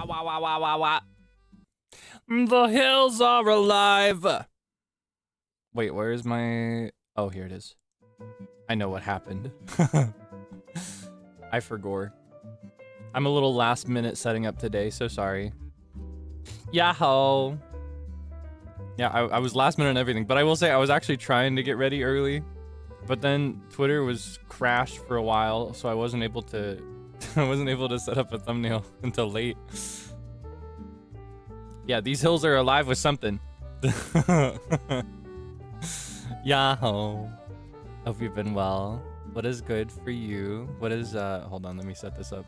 Wah, wah, wah, wah, wah. The hills are alive. Wait, where is my... Oh, here it is. I know what happened. I forgot. I'm a little last minute setting up today, so sorry. Yahoo! Yeah, I was last minute and everything, but I will say I was actually trying to get ready early, but then Twitter was crashed for a while, so I wasn't able to set up a thumbnail until late. Yeah, these hills are alive with something. Yahoo! Hope you've been well. What is good for you? What is hold on, let me set this up.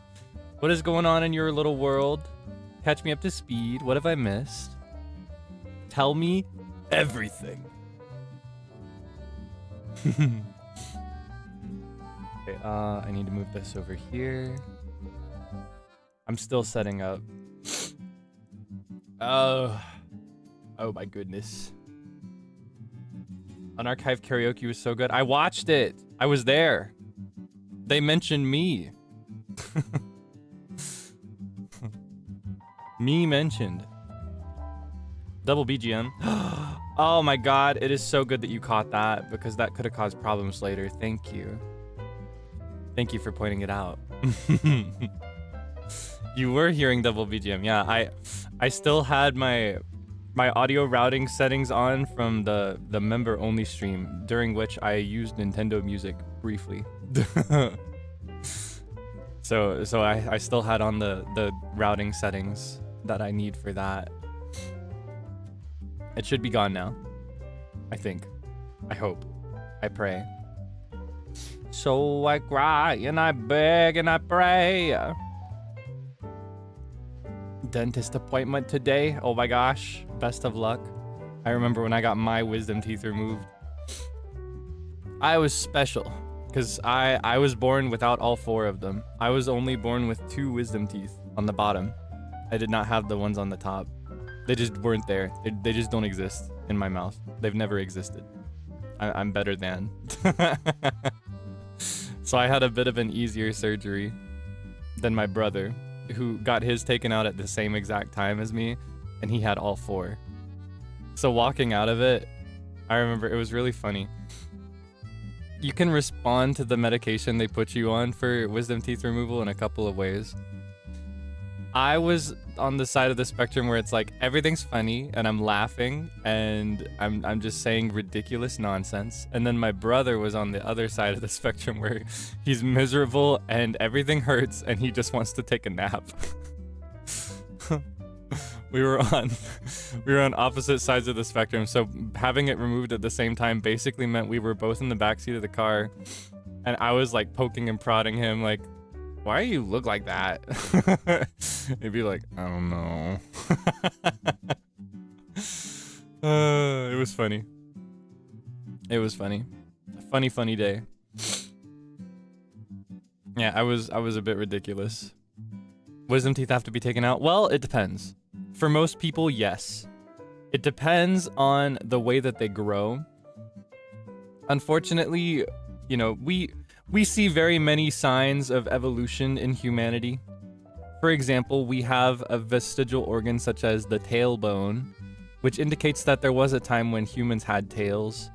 What is going on in your little world? Catch me up to speed. What have I missed? Tell me everything. Okay, I need to move this over here. I'm still setting up. Oh my goodness. Unarchived karaoke was so good. I watched it. I was there. They mentioned me. Me mentioned. Double BGM. Oh my god, it is so good that you caught that, because that could have caused problems later. Thank you. Thank you for pointing it out. You were hearing double BGM. Yeah, I still had my audio routing settings on from the member only stream, during which I used Nintendo Music briefly. So I still had on the routing settings that I need for that. It should be gone now. I think. I hope. I pray. So I cry and I beg and I pray. Dentist appointment today. Oh my gosh. Best of luck. I remember when I got my wisdom teeth removed. I was special because I was born without all 4 of them. I was only born with 2 wisdom teeth on the bottom. I did not have the ones on the top. They just weren't there. They just don't exist in my mouth. They've never existed. I'm better than. So I had a bit of an easier surgery than my brother, who got his taken out at the same exact time as me, and he had all 4. So walking out of it, I remember it was really funny. You can respond to the medication they put you on for wisdom teeth removal in a couple of ways. I was on the side of the spectrum where it's like everything's funny and I'm laughing and I'm just saying ridiculous nonsense. And then my brother was on the other side of the spectrum where he's miserable and everything hurts and he just wants to take a nap. we were on opposite sides of the spectrum, so having it removed at the same time basically meant we were both in the backseat of the car, and I was like poking and prodding him like, why do you look like that? He'd be like, I don't know. It was funny. It was funny. A funny day. Yeah, I was a bit ridiculous. Wisdom teeth have to be taken out? Well, it depends. For most people, yes. It depends on the way that they grow. Unfortunately, you know, we see very many signs of evolution in humanity. For example, we have a vestigial organ such as the tailbone, which indicates that there was a time when humans had tails.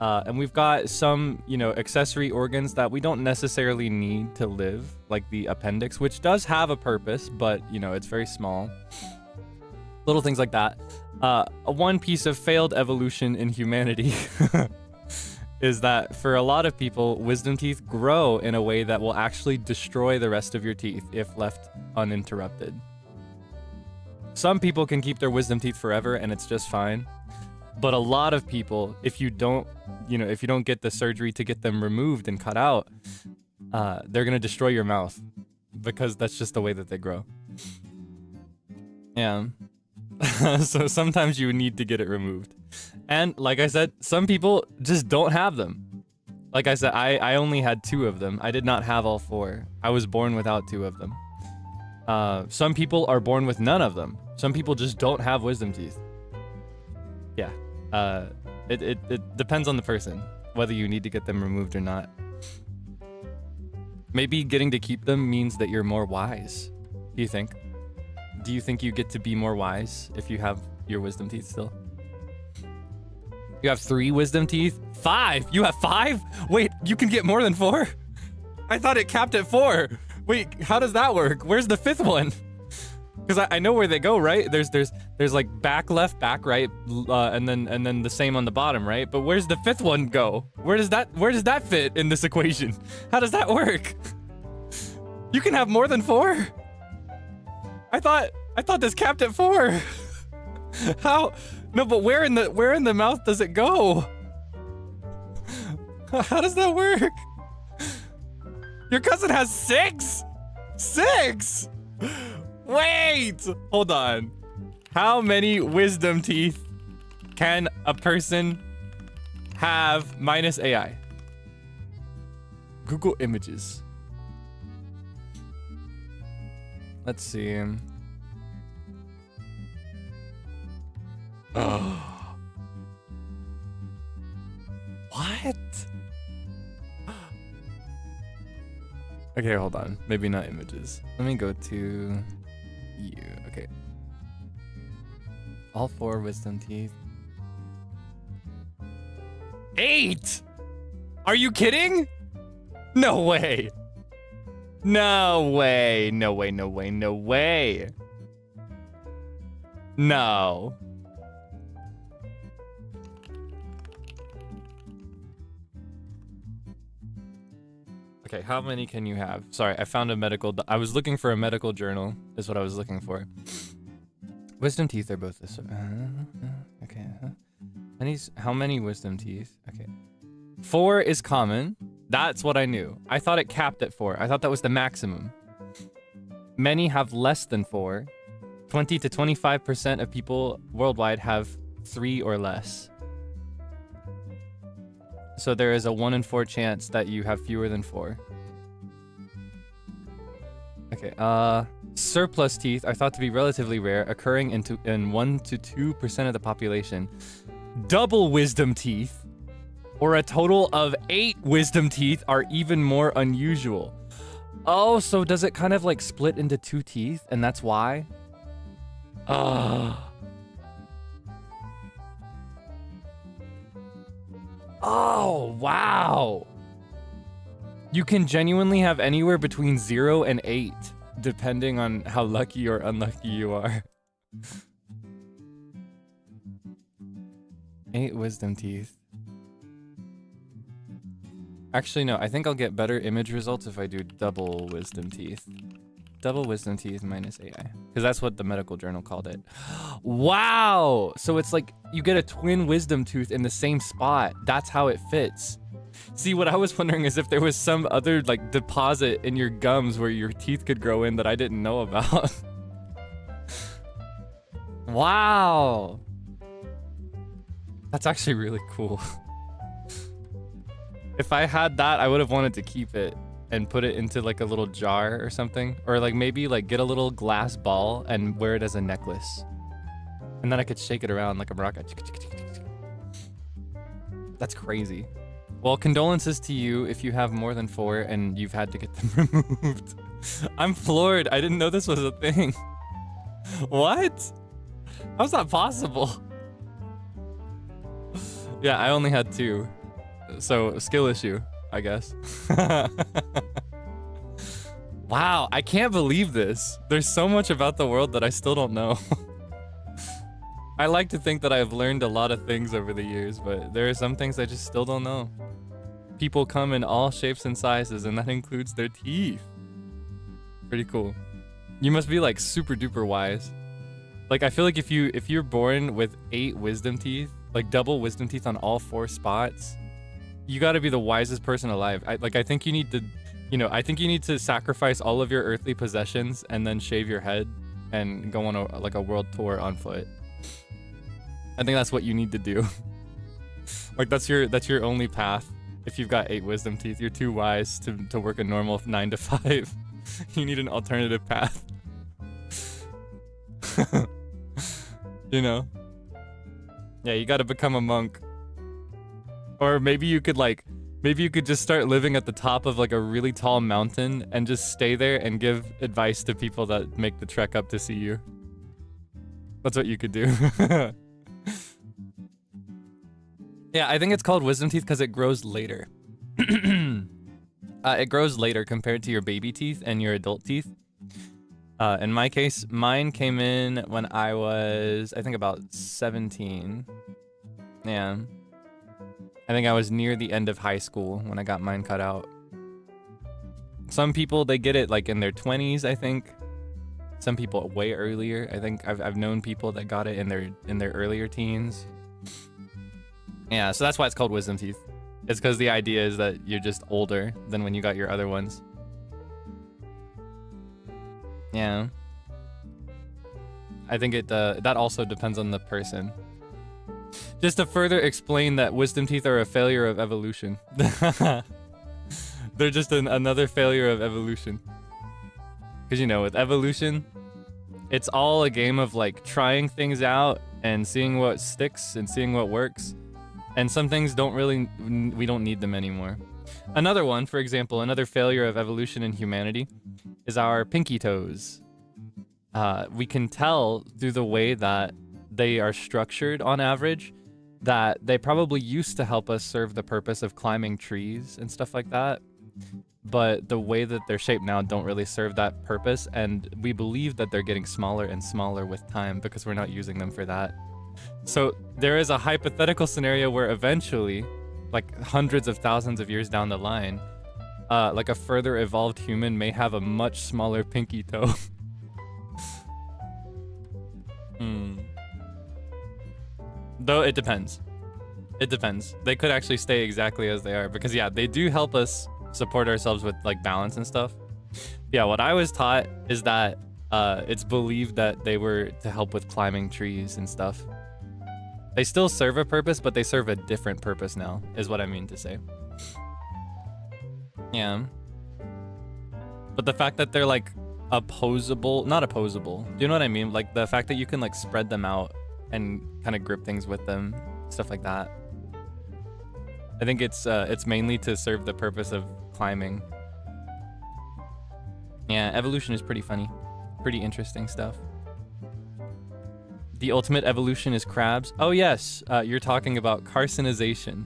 And we've got some, you know, accessory organs that we don't necessarily need to live, like the appendix, which does have a purpose, but, you know, it's very small. Little things like that. One piece of failed evolution in humanity is that for a lot of people, wisdom teeth grow in a way that will actually destroy the rest of your teeth if left uninterrupted. Some people can keep their wisdom teeth forever and it's just fine. But a lot of people, if you don't get the surgery to get them removed and cut out, they're gonna destroy your mouth because that's just the way that they grow. Yeah. So sometimes you need to get it removed. And like I said, some people just don't have them. Like I said, I only had 2 of them. I did not have all 4. I was born without 2 of them. Some people are born with none of them. Some people just don't have wisdom teeth. Yeah. It depends on the person, whether you need to get them removed or not. Maybe getting to keep them means that you're more wise. Do you think? Do you think you get to be more wise if you have your wisdom teeth still? You have 3 wisdom teeth? 5! You have 5? Wait, you can get more than 4? I thought it capped at 4. Wait, how does that work? Where's the 5th one? Because I know where they go, right? There's like back left, back right, and then the same on the bottom, right? But where's the 5th one go? Where does that fit in this equation? How does that work? You can have more than 4? I thought this capped at 4. How? No, but where in the mouth does it go? How does that work? Your cousin has 6? 6? Wait! Hold on. How many wisdom teeth can a person have minus AI? Google Images. Let's see. Oh. What? Okay, hold on. Maybe not images. Let me go to you. Okay. All 4 wisdom teeth. 8! Are you kidding? No way. No way. No way, no way, no way. No. Okay, how many can you have? Sorry, I found a medical... I was looking for a medical journal, is what I was looking for. Wisdom teeth are both this... okay. How many wisdom teeth? Okay. 4 is common. That's what I knew. I thought it capped at 4. I thought that was the maximum. Many have less than 4. 20 to 25% of people worldwide have 3 or less. So there is a 1 in 4 chance that you have fewer than 4. Okay, surplus teeth are thought to be relatively rare, occurring in 1 to 2% of the population. Double wisdom teeth, or a total of 8 wisdom teeth, are even more unusual. Oh, so does it kind of like split into 2 teeth, and that's why? Oh, wow. You can genuinely have anywhere between 0 and 8, depending on how lucky or unlucky you are. 8 wisdom teeth. Actually, no, I think I'll get better image results if I do double wisdom teeth. Double wisdom teeth minus AI. Because that's what the medical journal called it. Wow! So it's like you get a twin wisdom tooth in the same spot. That's how it fits. See, what I was wondering is if there was some other like deposit in your gums where your teeth could grow in that I didn't know about. Wow! That's actually really cool. If I had that, I would have wanted to keep it and put it into like a little jar or something. Or like maybe like get a little glass ball and wear it as a necklace. And then I could shake it around like a rocket. That's crazy. Well, condolences to you if you have more than 4 and you've had to get them removed. I'm floored. I didn't know this was a thing. What? How's that possible? Yeah, I only had 2. So, skill issue, I guess. Wow, I can't believe this. There's so much about the world that I still don't know. I like to think that I've learned a lot of things over the years, but there are some things I just still don't know. People come in all shapes and sizes, and that includes their teeth. Pretty cool. You must be like super duper wise. Like, I feel like if you're born with 8 wisdom teeth, like double wisdom teeth on all 4 spots, you got to be the wisest person alive. I think you need to, I think you need to sacrifice all of your earthly possessions and then shave your head and go on a world tour on foot. I think that's what you need to do. Like that's your only path. If you've got 8 wisdom teeth, you're too wise to work a normal 9 to 5. You need an alternative path. Yeah, you got to become a monk. Or maybe you could like Maybe you could just start living at the top of like a really tall mountain and just stay there and give advice to people that make the trek up to see you. That's what you could do. Yeah, I think it's called wisdom teeth because it grows later. It grows later compared to your baby teeth and your adult teeth. In my case, mine came in when I was, I think, about 17. Yeah. I think I was near the end of high school when I got mine cut out. Some people, they get it like in their 20s, I think. Some people way earlier. I think I've known people that got it in their earlier teens. Yeah, so that's why it's called wisdom teeth. It's because the idea is that you're just older than when you got your other ones. Yeah. I think that also depends on the person. Just to further explain that wisdom teeth are a failure of evolution. They're just another failure of evolution. Because, you know, with evolution, it's all a game of like trying things out and seeing what sticks and seeing what works. And some things we don't need them anymore. Another one, for example, another failure of evolution in humanity is our pinky toes. We can tell through the way that they are structured on average that they probably used to help us serve the purpose of climbing trees and stuff like that. But the way that they're shaped now don't really serve that purpose, and we believe that they're getting smaller and smaller with time because we're not using them for that. So there is a hypothetical scenario where eventually, like hundreds of thousands of years down the line, like a further evolved human may have a much smaller pinky toe. Though it depends. It depends. They could actually stay exactly as they are because, yeah, they do help us support ourselves with like balance and stuff. Yeah, what I was taught is that it's believed that they were to help with climbing trees and stuff. They still serve a purpose, but they serve a different purpose now, is what I mean to say. Yeah. But the fact that they're like opposable, not opposable, do you know what I mean? Like the fact that you can like spread them out and kind of grip things with them, stuff like that. I think it's mainly to serve the purpose of climbing. Yeah, evolution is pretty funny. Pretty interesting stuff. The ultimate evolution is crabs. Oh yes, you're talking about carcinization.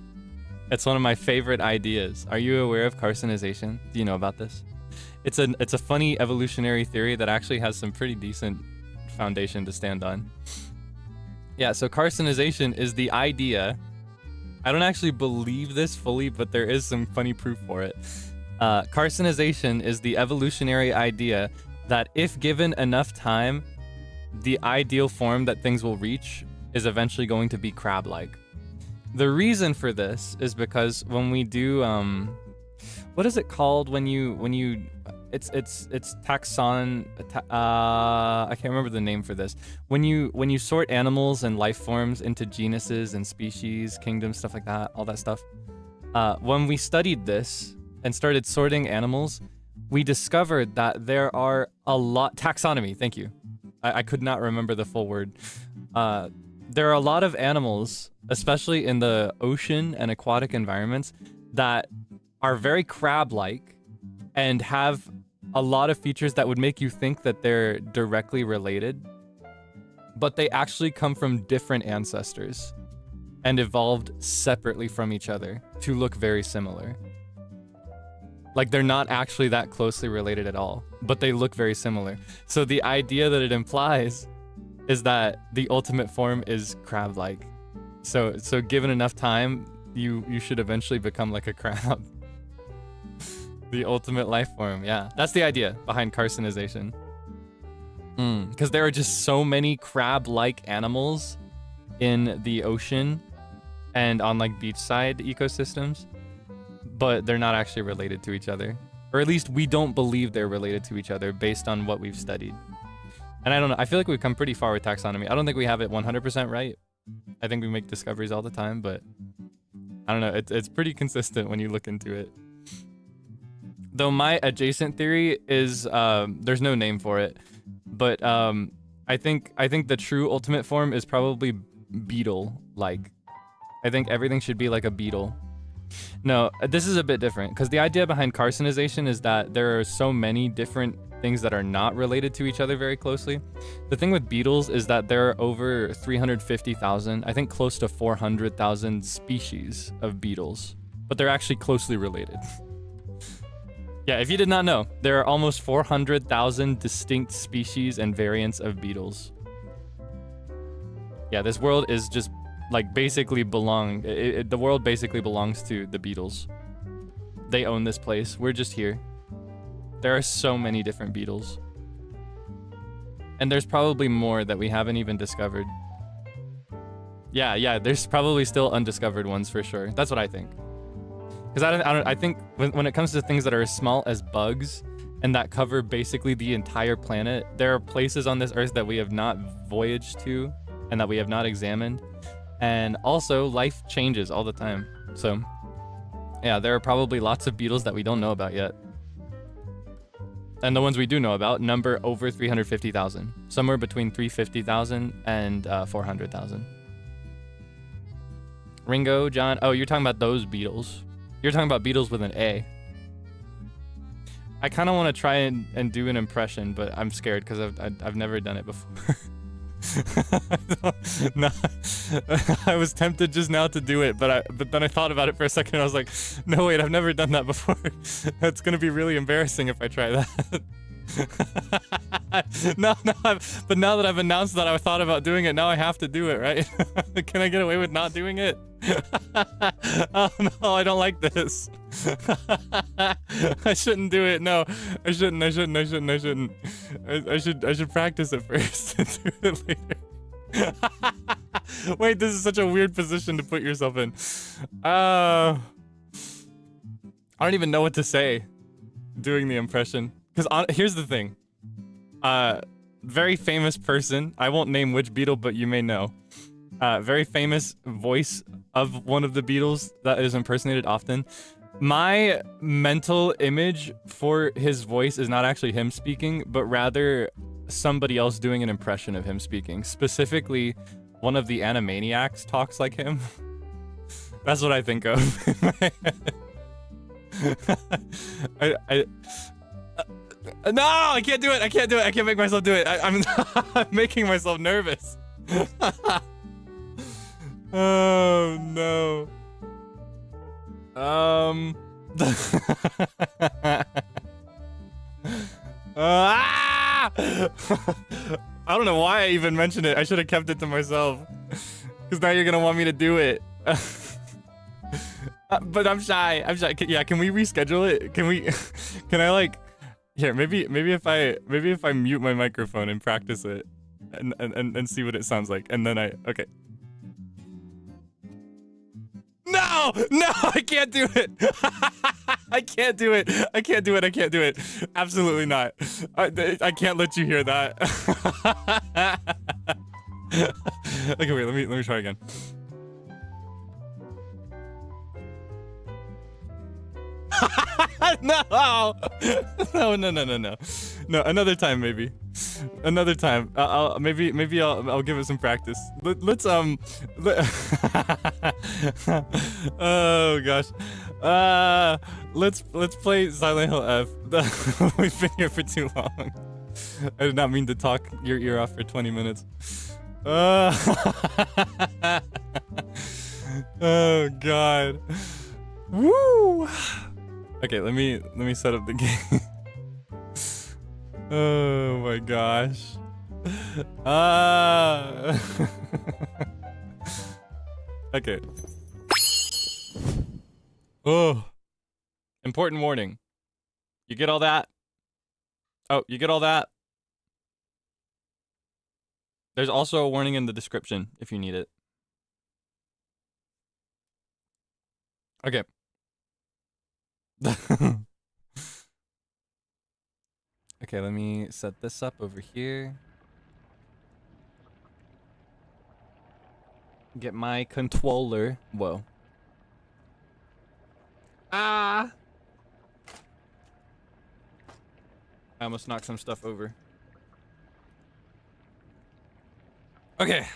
It's one of my favorite ideas. Are you aware of carcinization? Do you know about this? It's a funny evolutionary theory that actually has some pretty decent foundation to stand on. Yeah, so carcinization is the idea. I don't actually believe this fully, but there is some funny proof for it. Carcinization is the evolutionary idea that if given enough time, the ideal form that things will reach is eventually going to be crab-like. The reason for this is because when we do, what is it called when you, it's taxon, I can't remember the name for this. When you sort animals and life forms into genuses and species, kingdoms, stuff like that, all that stuff. When we studied this and started sorting animals, we discovered that there are a lot, taxonomy, thank you. I could not remember the full word. There are a lot of animals, especially in the ocean and aquatic environments, that are very crab-like and have a lot of features that would make you think that they're directly related, but they actually come from different ancestors and evolved separately from each other to look very similar. Like they're not actually that closely related at all, but they look very similar. So the idea that it implies is that the ultimate form is crab-like. So given enough time, you should eventually become like a crab. The ultimate life form, yeah. That's the idea behind carcinization. Because there are just so many crab-like animals in the ocean and on like beachside ecosystems, but they're not actually related to each other. Or at least we don't believe they're related to each other based on what we've studied. And I don't know, I feel like we've come pretty far with taxonomy. I don't think we have it 100% right. I think we make discoveries all the time, but I don't know, it's pretty consistent when you look into it. Though my adjacent theory is, there's no name for it, but I think the true ultimate form is probably beetle-like. I think everything should be like a beetle. No, this is a bit different because the idea behind carcinization is that there are so many different things that are not related to each other very closely. The thing with beetles is that there are over 350,000, I think close to 400,000 species of beetles, but they're actually closely related. Yeah, if you did not know, there are almost 400,000 distinct species and variants of beetles. Yeah, this world is just like basically the world basically belongs to the beetles. They own this place. We're just here. There are so many different beetles. And there's probably more that we haven't even discovered. Yeah, there's probably still undiscovered ones for sure. That's what I think. Because I think when it comes to things that are as small as bugs and that cover basically the entire planet, there are places on this earth that we have not voyaged to and that we have not examined. And also, life changes all the time. So, yeah, there are probably lots of beetles that we don't know about yet. And the ones we do know about number over 350,000. Somewhere between 350,000 and 400,000. Ringo, John. Oh, you're talking about those beetles. You're talking about beetles with an A. I kind of want to try and do an impression, but I'm scared because I've never done it before. No, I was tempted just now to do it, but then I thought about it for a second and I was like, no wait, I've never done that before. That's gonna be really embarrassing if I try that. But now that I've announced that I thought about doing it, now I have to do it, right? Can I get away with not doing it? Oh no, I don't like this. I shouldn't do it. No, I shouldn't. I should practice it first and do it later. Wait, this is such a weird position to put yourself in. I don't even know what to say doing the impression. Because here's the thing. Very famous person. I won't name which beetle, but you may know. Very famous voice of one of the Beatles that is impersonated often. My mental image for his voice is not actually him speaking, but rather somebody else doing an impression of him speaking. Specifically, one of the Animaniacs talks like him. That's what I think of. No, I can't do it. I can't make myself do it. I'm making myself nervous. Oh no. I don't know why I even mentioned it. I should have kept it to myself. Because now you're gonna want me to do it. But I'm shy. Yeah, can we reschedule it? Can I like... Here, maybe if I mute my microphone and practice it and see what it sounds like. And then okay. No, I can't do it. I can't do it. Absolutely not. I can't let you hear that. Okay, wait, let me try again. No, another time maybe. Another time. Maybe I'll give it some practice. Let's oh gosh. Let's play Silent Hill F. We've been here for too long. I did not mean to talk your ear off for 20 minutes. Oh god. Woo! Okay, let me set up the game. Oh my gosh. Okay. Oh. Important warning. You get all that? Oh, you get all that? There's also a warning in the description if you need it. Okay. Okay, let me set this up over here. Get my controller. Whoa. Ah! I almost knocked some stuff over. Okay.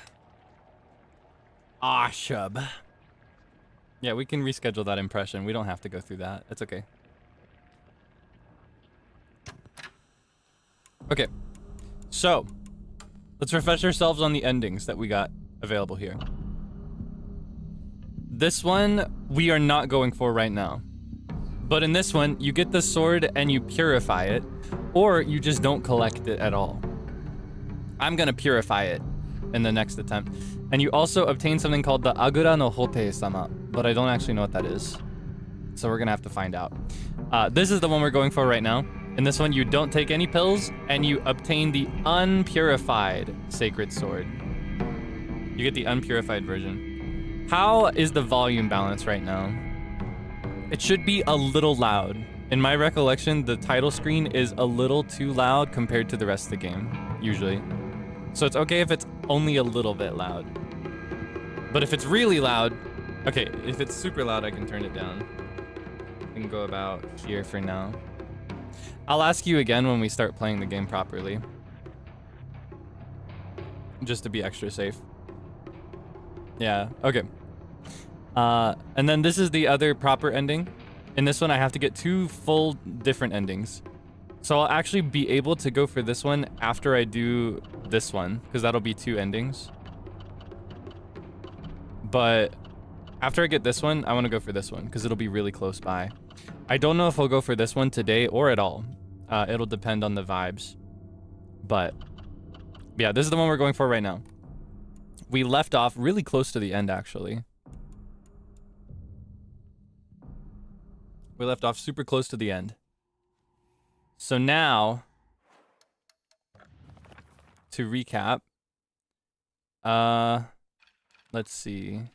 Ah, shub. Yeah, we can reschedule that impression. We don't have to go through that. It's okay. Okay. So, let's refresh ourselves on the endings that we got available here. This one, we are not going for right now. But in this one, you get the sword and you purify it, or you just don't collect it at all. I'm gonna purify it in the next attempt. And you also obtain something called the Agura no Hote-sama, but I don't actually know what that is. So we're gonna have to find out. This is the one we're going for right now. In this one, you don't take any pills, and you obtain the unpurified Sacred Sword. You get the unpurified version. How is the volume balance right now? It should be a little loud. In my recollection, the title screen is a little too loud compared to the rest of the game, usually. So it's okay if it's only a little bit loud. But if it's really loud, okay, if it's super loud, I can turn it down. I can go about here for now. I'll ask you again when we start playing the game properly. Just to be extra safe. Yeah, okay. And then this is the other proper ending. In this one, I have to get 2 full different endings. So I'll actually be able to go for this one after I do this one, because that'll be 2 endings. But after I get this one, I want to go for this one, because it'll be really close by. I don't know if I'll go for this one today or at all. It'll depend on the vibes. But yeah, this is the one we're going for right now. We left off really close to the end, actually. We left off super close to the end. So now, to recap, let's see.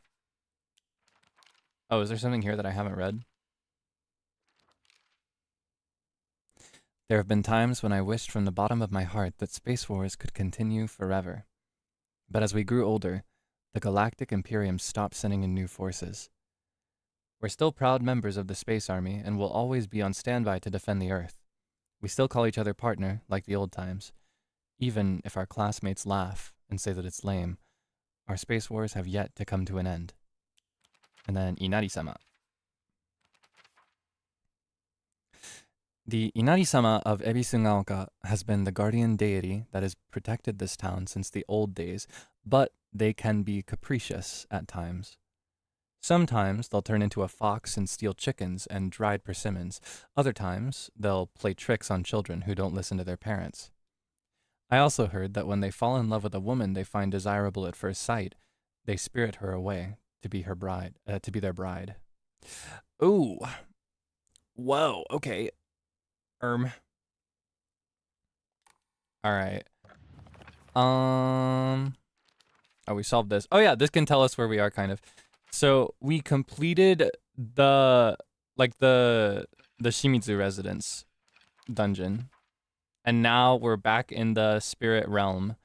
Oh, is there something here that I haven't read? There have been times when I wished from the bottom of my heart that Space Wars could continue forever. But as we grew older, the Galactic Imperium stopped sending in new forces. We're still proud members of the Space Army and will always be on standby to defend the Earth. We still call each other partner, like the old times. Even if our classmates laugh and say that it's lame, our Space Wars have yet to come to an end. And then Inari-sama. The Inari-sama of Ebisugaoka has been the guardian deity that has protected this town since the old days, but they can be capricious at times. Sometimes they'll turn into a fox and steal chickens and dried persimmons. Other times, they'll play tricks on children who don't listen to their parents. I also heard that when they fall in love with a woman they find desirable at first sight, they spirit her away to be her bride, to be their bride. Ooh. Whoa, okay. All right. Oh, we solved this. Oh yeah, this can tell us where we are, kind of. So we completed the Shimizu residence dungeon, and now we're back in the spirit realm.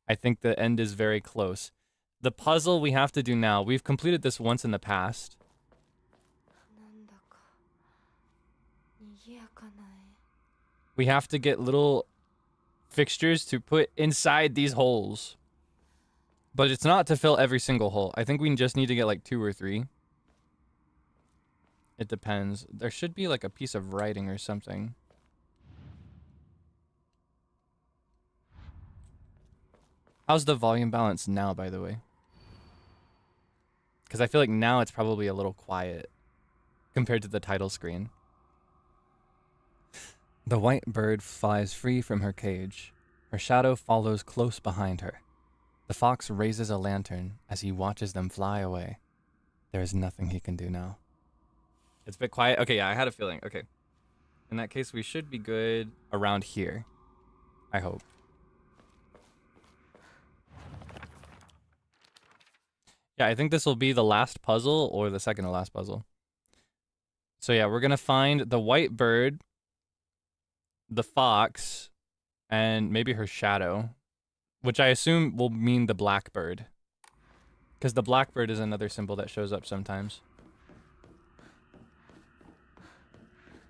I think the end is very close. The puzzle we have to do now, we've completed this once in the past. We have to get little fixtures to put inside these holes. But it's not to fill every single hole. I think we just need to get like 2 or 3. It depends. There should be like a piece of writing or something. How's the volume balance now, by the way? Because I feel like now it's probably a little quiet compared to the title screen. The white bird flies free from her cage. Her shadow follows close behind her. The fox raises a lantern as he watches them fly away. There is nothing he can do now. It's a bit quiet. Okay, yeah, I had a feeling. Okay. In that case, we should be good around here. I hope. Yeah, I think this will be the last puzzle or the second to last puzzle. So yeah, we're going to find the white bird, the fox, and maybe her shadow. Which I assume will mean the blackbird. Because the blackbird is another symbol that shows up sometimes.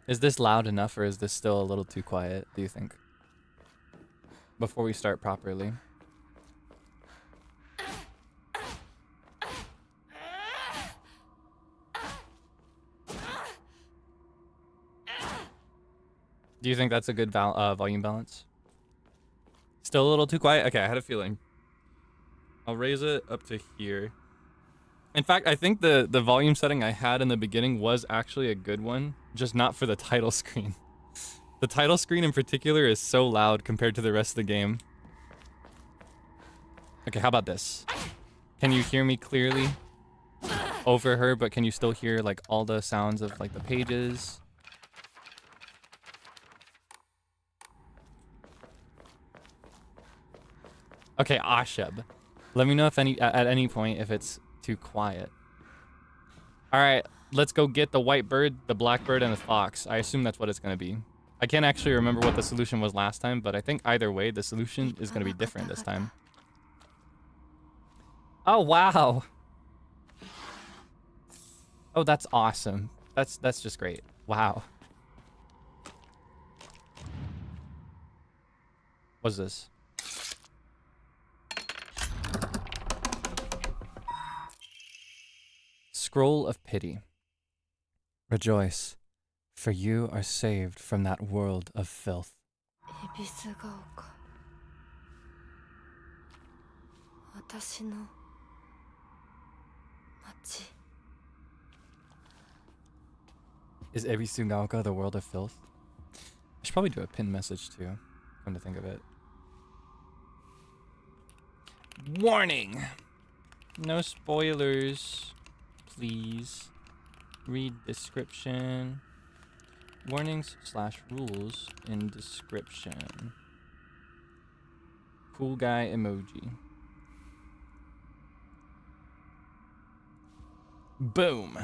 Is this loud enough, or is this still a little too quiet, do you think? Before we start properly. Do you think that's a good volume balance? Still a little too quiet? Okay, I had a feeling. I'll raise it up to here. In fact, I think the volume setting I had in the beginning was actually a good one, just not for the title screen. The title screen in particular is so loud compared to the rest of the game. Okay, how about this? Can you hear me clearly over her, but can you still hear like all the sounds of like the pages? Okay, Asheb. Let me know if at any point if it's too quiet. All right, let's go get the white bird, the black bird, and the fox. I assume that's what it's gonna be. I can't actually remember what the solution was last time, but I think either way, the solution is gonna be different this time. Oh, wow. Oh, that's awesome. That's just great. Wow. What's this? Scroll of Pity. Rejoice, for you are saved from that world of filth. Is Ebisugaoka the world of filth? I should probably do a pinned message too, come to think of it. Warning! No spoilers, please. Read description. Warnings / rules in description. Cool guy emoji. Boom.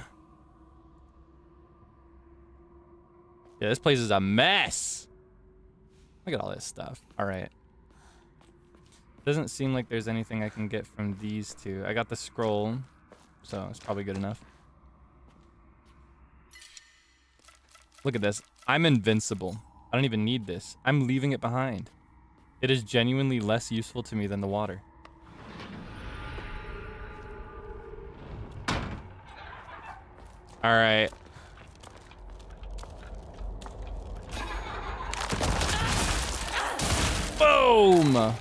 Yeah, this place is a mess. Look at all this stuff. All right. Doesn't seem like there's anything I can get from these two. I got the scroll, so it's probably good enough. Look at this. I'm invincible. I don't even need this. I'm leaving it behind. It is genuinely less useful to me than the water. All right. Boom!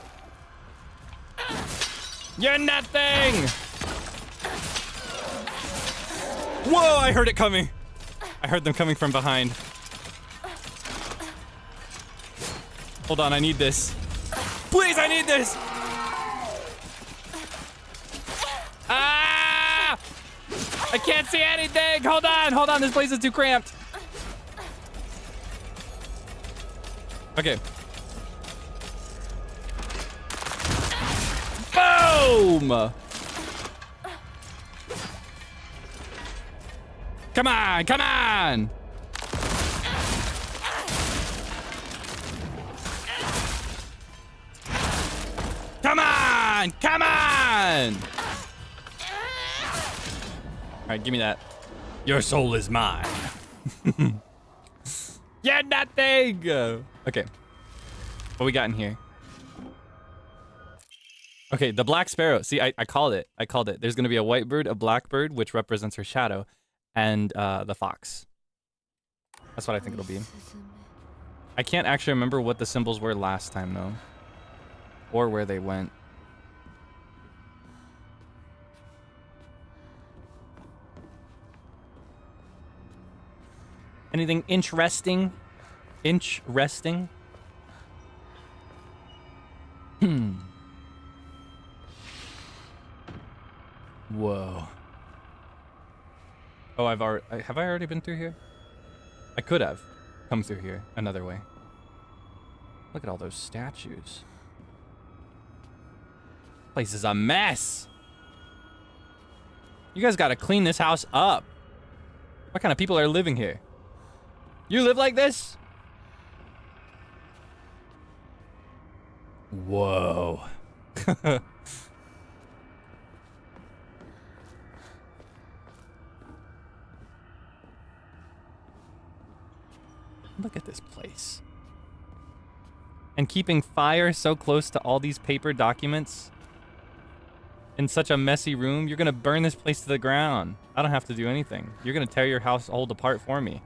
You're nothing! Whoa, I heard it coming. I heard them coming from behind. Hold on, I need this. Please, I need this! Ah! I can't see anything! Hold on, this place is too cramped. Okay. Boom! Come on, come on! Come on! Come on! Alright, give me that. Your soul is mine. You're nothing! Okay. What we got in here? Okay, the black sparrow. See, I called it. I called it. There's going to be a white bird, a black bird, which represents her shadow, and the fox. That's what I think it'll be. I can't actually remember what the symbols were last time, though. Or where they went. Anything interesting? Interesting? Whoa. Oh, have I already been through here? I could have come through here another way. Look at all those statues. Place is a mess. You guys gotta clean this house up. What kind of people are living here? You live like this? Whoa. Look at this place. And keeping fire so close to all these paper documents in such a messy room, you're gonna burn this place to the ground. I don't have to do anything. You're gonna tear your household apart for me.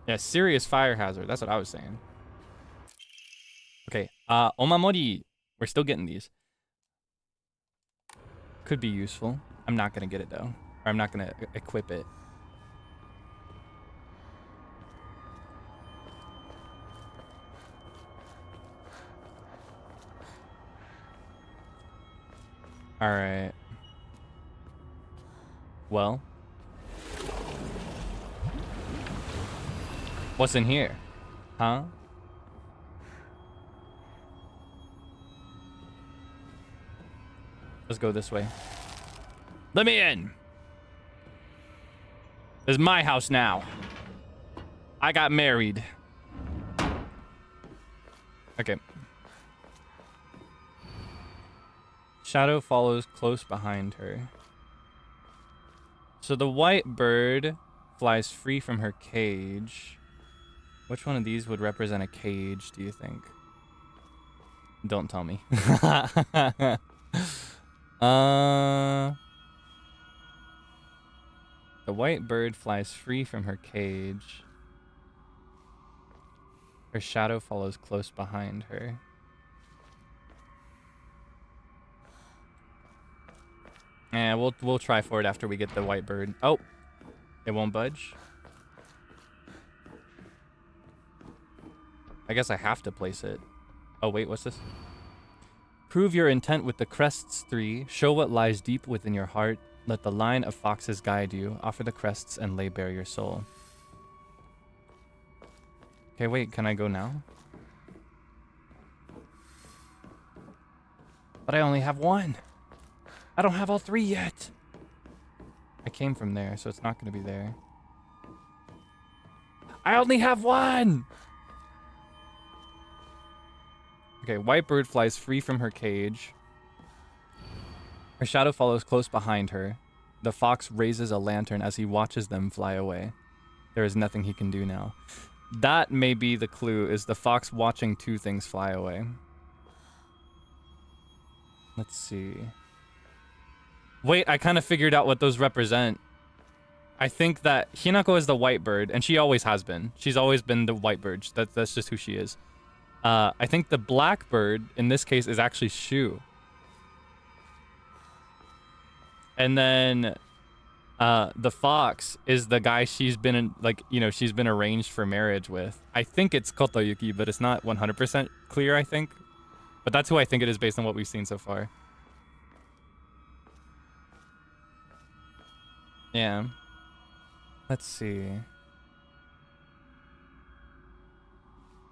Yeah, serious fire hazard. That's what I was saying. Okay, Omamori. We're still getting these. Could be useful. I'm not gonna get it though. Or I'm not gonna equip it. Alright. Well. What's in here? Huh? Let's go this way. Let me in! This is my house now. I got married. Okay. Shadow follows close behind her. So the white bird flies free from her cage. Which one of these would represent a cage, do you think? Don't tell me. The white bird flies free from her cage. Her shadow follows close behind her. Yeah, we'll try for it after we get the white bird. Oh, it won't budge. I guess I have to place it. Oh wait, what's this? Prove your intent with the crests 3. Show what lies deep within your heart. Let the line of foxes guide you. Offer the crests and lay bare your soul. Okay, wait, can I go now? But I only have 1. I don't have all 3 yet. I came from there, so it's not going to be there. I only have 1! Okay, white bird flies free from her cage. Her shadow follows close behind her. The fox raises a lantern as he watches them fly away. There is nothing he can do now. That may be the clue, is the fox watching 2 things fly away. Let's see. Wait, I kind of figured out what those represent. I think that Hinako is the white bird, and she always has been. She's always been the white bird. That's just who she is. I think the black bird, in this case, is actually Shu. And then the fox is the guy she's been in, like, you know, she's been arranged for marriage with. I think it's Kotoyuki, but it's not 100% clear, I think. But that's who I think it is based on what we've seen so far. Yeah. Let's see.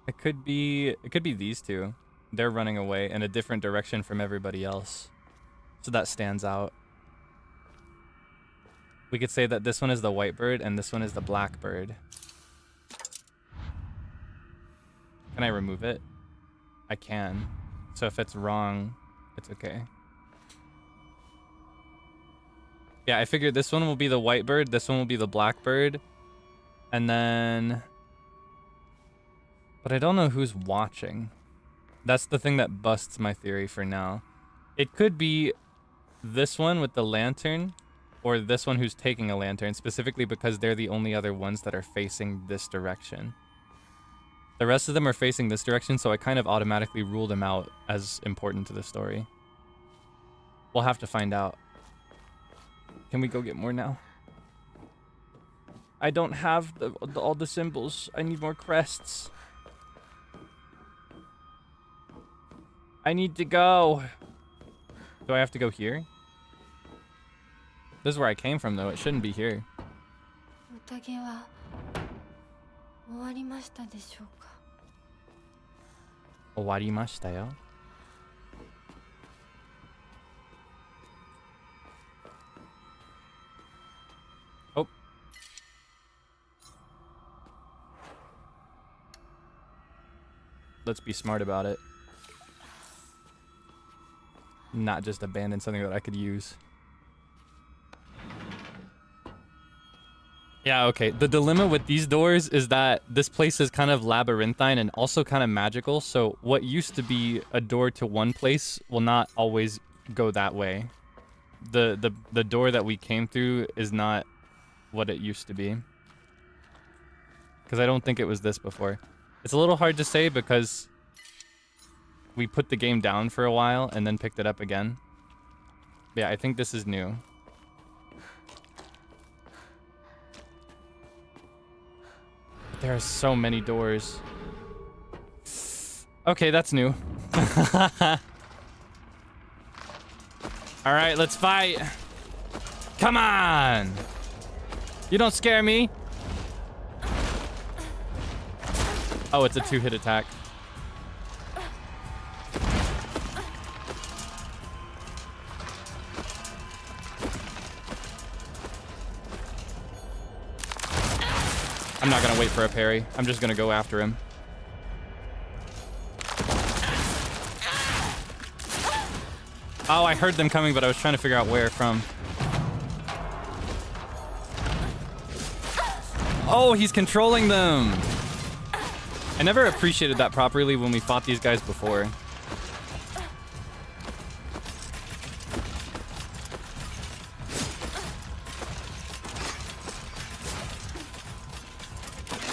It could be these 2. They're running away in a different direction from everybody else. So that stands out. We could say that this one is the white bird and this one is the black bird. Can I remove it? I can. So if it's wrong, it's okay. Yeah, I figured this one will be the white bird, this one will be the black bird. And then... But I don't know who's watching. That's the thing that busts my theory for now. It could be this one with the lantern, or this one who's taking a lantern, specifically because they're the only other ones that are facing this direction. The rest of them are facing this direction, so I kind of automatically rule them out as important to the story. We'll have to find out. Can we go get more now? I don't have all the symbols. I need more crests. I need to go. Do I have to go here? This is where I came from, though. It shouldn't be here. Owarimashita yo. Oh. Let's be smart about it. Not just abandon something that I could use. Yeah, okay. The dilemma with these doors is that this place is kind of labyrinthine and also kind of magical. So what used to be a door to one place will not always go that way. The door that we came through is not what it used to be. Because I don't think it was this before. It's a little hard to say because we put the game down for a while and then picked it up again. Yeah, I think this is new. There are so many doors. Okay, that's new. All right, let's fight. Come on. You don't scare me. Oh, it's a 2-hit attack. I'm not gonna wait for a parry. I'm just gonna go after him. Oh, I heard them coming, but I was trying to figure out where from. Oh, he's controlling them. I never appreciated that properly when we fought these guys before.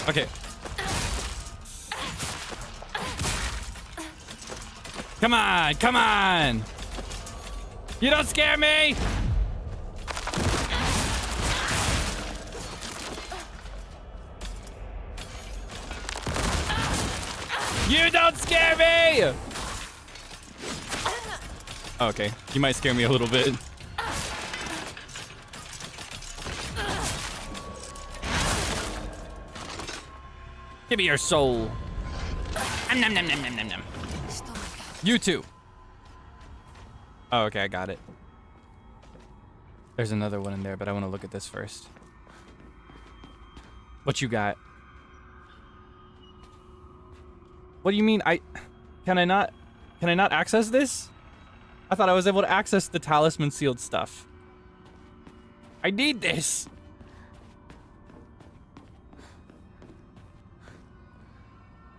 Okay. Come on, come on. You don't scare me. You don't scare me. Okay, you might scare me a little bit. Give me your soul. Nom, nom, nom, nom, nom, nom. You too. Oh, okay, I got it. There's another one in there, but I want to look at this first. What you got? What do you mean? Can I not access this? I thought I was able to access the talisman sealed stuff. I need this.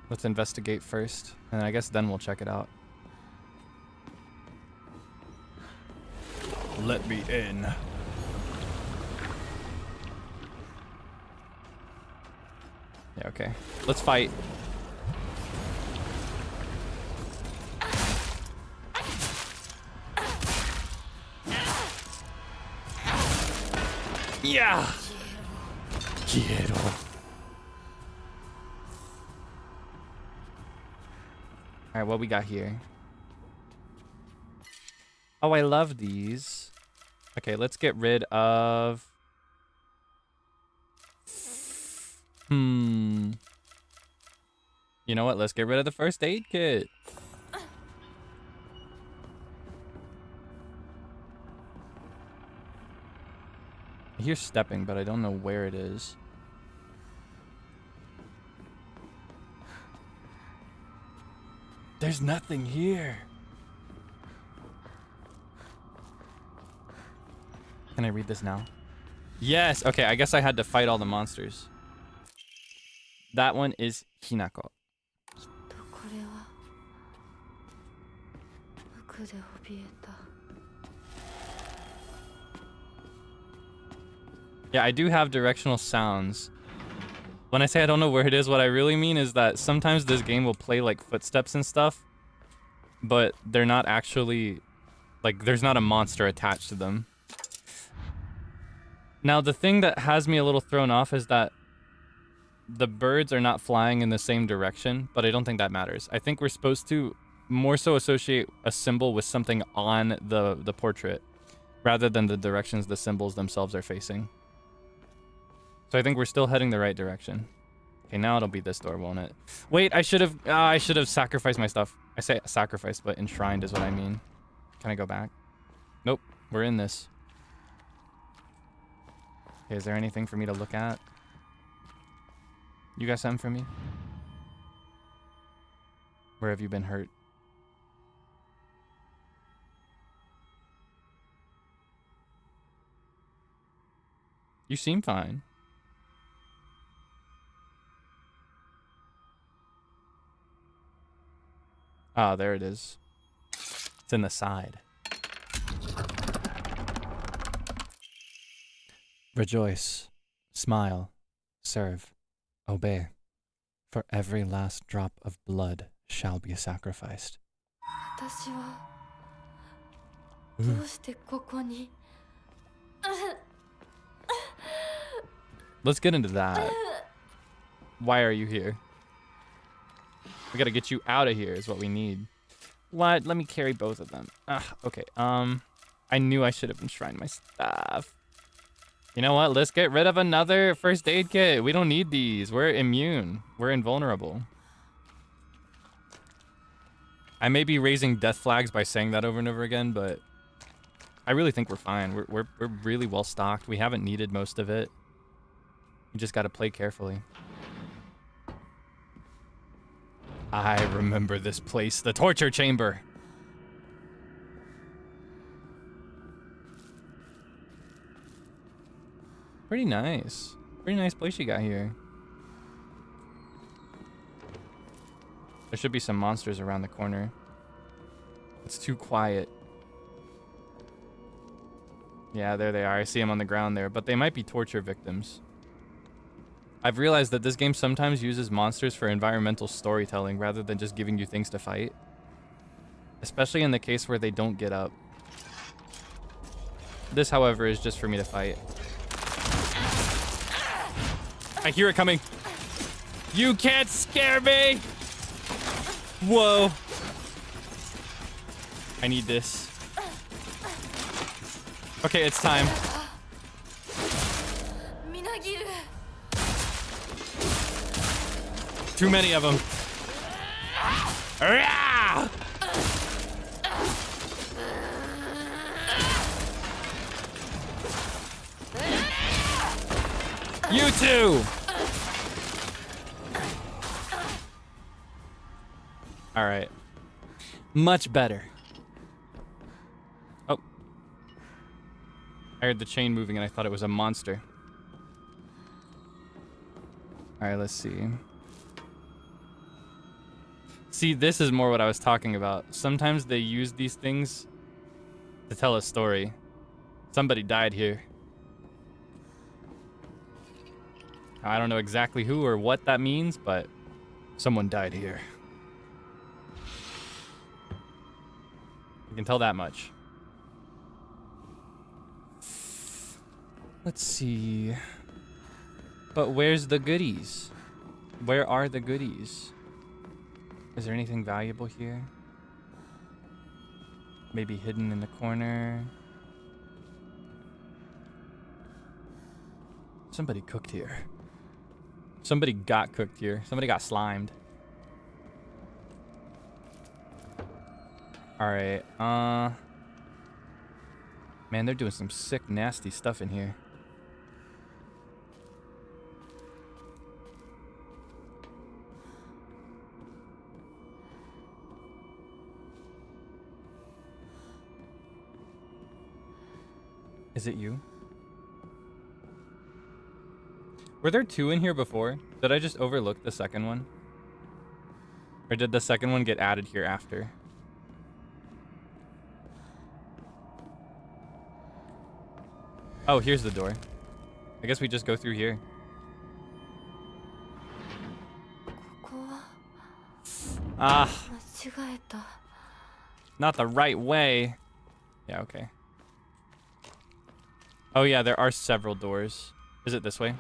Let's investigate first, and I guess then we'll check it out. Let me in. Yeah, okay. Let's fight. Yeah. Quiero. All right, what we got here? Oh, I love these. Okay, let's get rid of... You know what? Let's get rid of the first aid kit. I hear stepping, but I don't know where it is. There's nothing here. Can I read this now? Yes. Okay, I guess I had to fight all the monsters. That one is Hinako. Yeah, I do have directional sounds. When I say I don't know where it is, what I really mean is that sometimes this game will play like footsteps and stuff, but they're not actually, like, there's not a monster attached to them. Now, the thing that has me a little thrown off is that the birds are not flying in the same direction, but I don't think that matters. I think we're supposed to more so associate a symbol with something on the portrait rather than the directions the symbols themselves are facing. So I think we're still heading the right direction. Okay, now it'll be this door, won't it? Wait, I should have sacrificed my stuff. I say sacrificed, but enshrined is what I mean. Can I go back? Nope, we're in this. Okay, is there anything for me to look at? You got something for me? Where have you been hurt? You seem fine. Ah, there it is. It's in the side. Rejoice. Smile. Serve. Obey, for every last drop of blood shall be sacrificed. 私はどうしてここに Let's get into that. Why are you here? We gotta get you out of here is what we need. What? Let me carry both of them. Okay. I knew I should have enshrined my stuff. You know what? Let's get rid of another first aid kit. We don't need these. We're immune. We're invulnerable. I may be raising death flags by saying that over and over again, but I really think we're fine. We're really well stocked. We haven't needed most of it. You just gotta play carefully. I remember this place, the torture chamber. Pretty nice. Pretty nice place you got here. There should be some monsters around the corner. It's too quiet. Yeah, there they are. I see them on the ground there, but they might be torture victims. I've realized that this game sometimes uses monsters for environmental storytelling rather than just giving you things to fight. Especially in the case where they don't get up. This, however, is just for me to fight. I hear it coming. You can't scare me! Whoa. I need this. Okay, it's time. Too many of them. You too. All right. Much better. Oh. I heard the chain moving and I thought it was a monster. All right, let's see. See, this is more what I was talking about. Sometimes they use these things to tell a story. Somebody died here. I don't know exactly who or what that means, but someone died here. You can tell that much. Let's see. But where's the goodies? Where are the goodies? Is there anything valuable here? Maybe hidden in the corner. Somebody cooked here. Somebody got cooked here. Somebody got slimed. Alright, man, they're doing some sick, nasty stuff in here. Is it you? Were there two in here before? Did I just overlook the second one? Or did the second one get added here after? Oh, here's the door. I guess we just go through here. Ah. Not the right way. Yeah, okay. Oh yeah, there are several doors. Is it this way?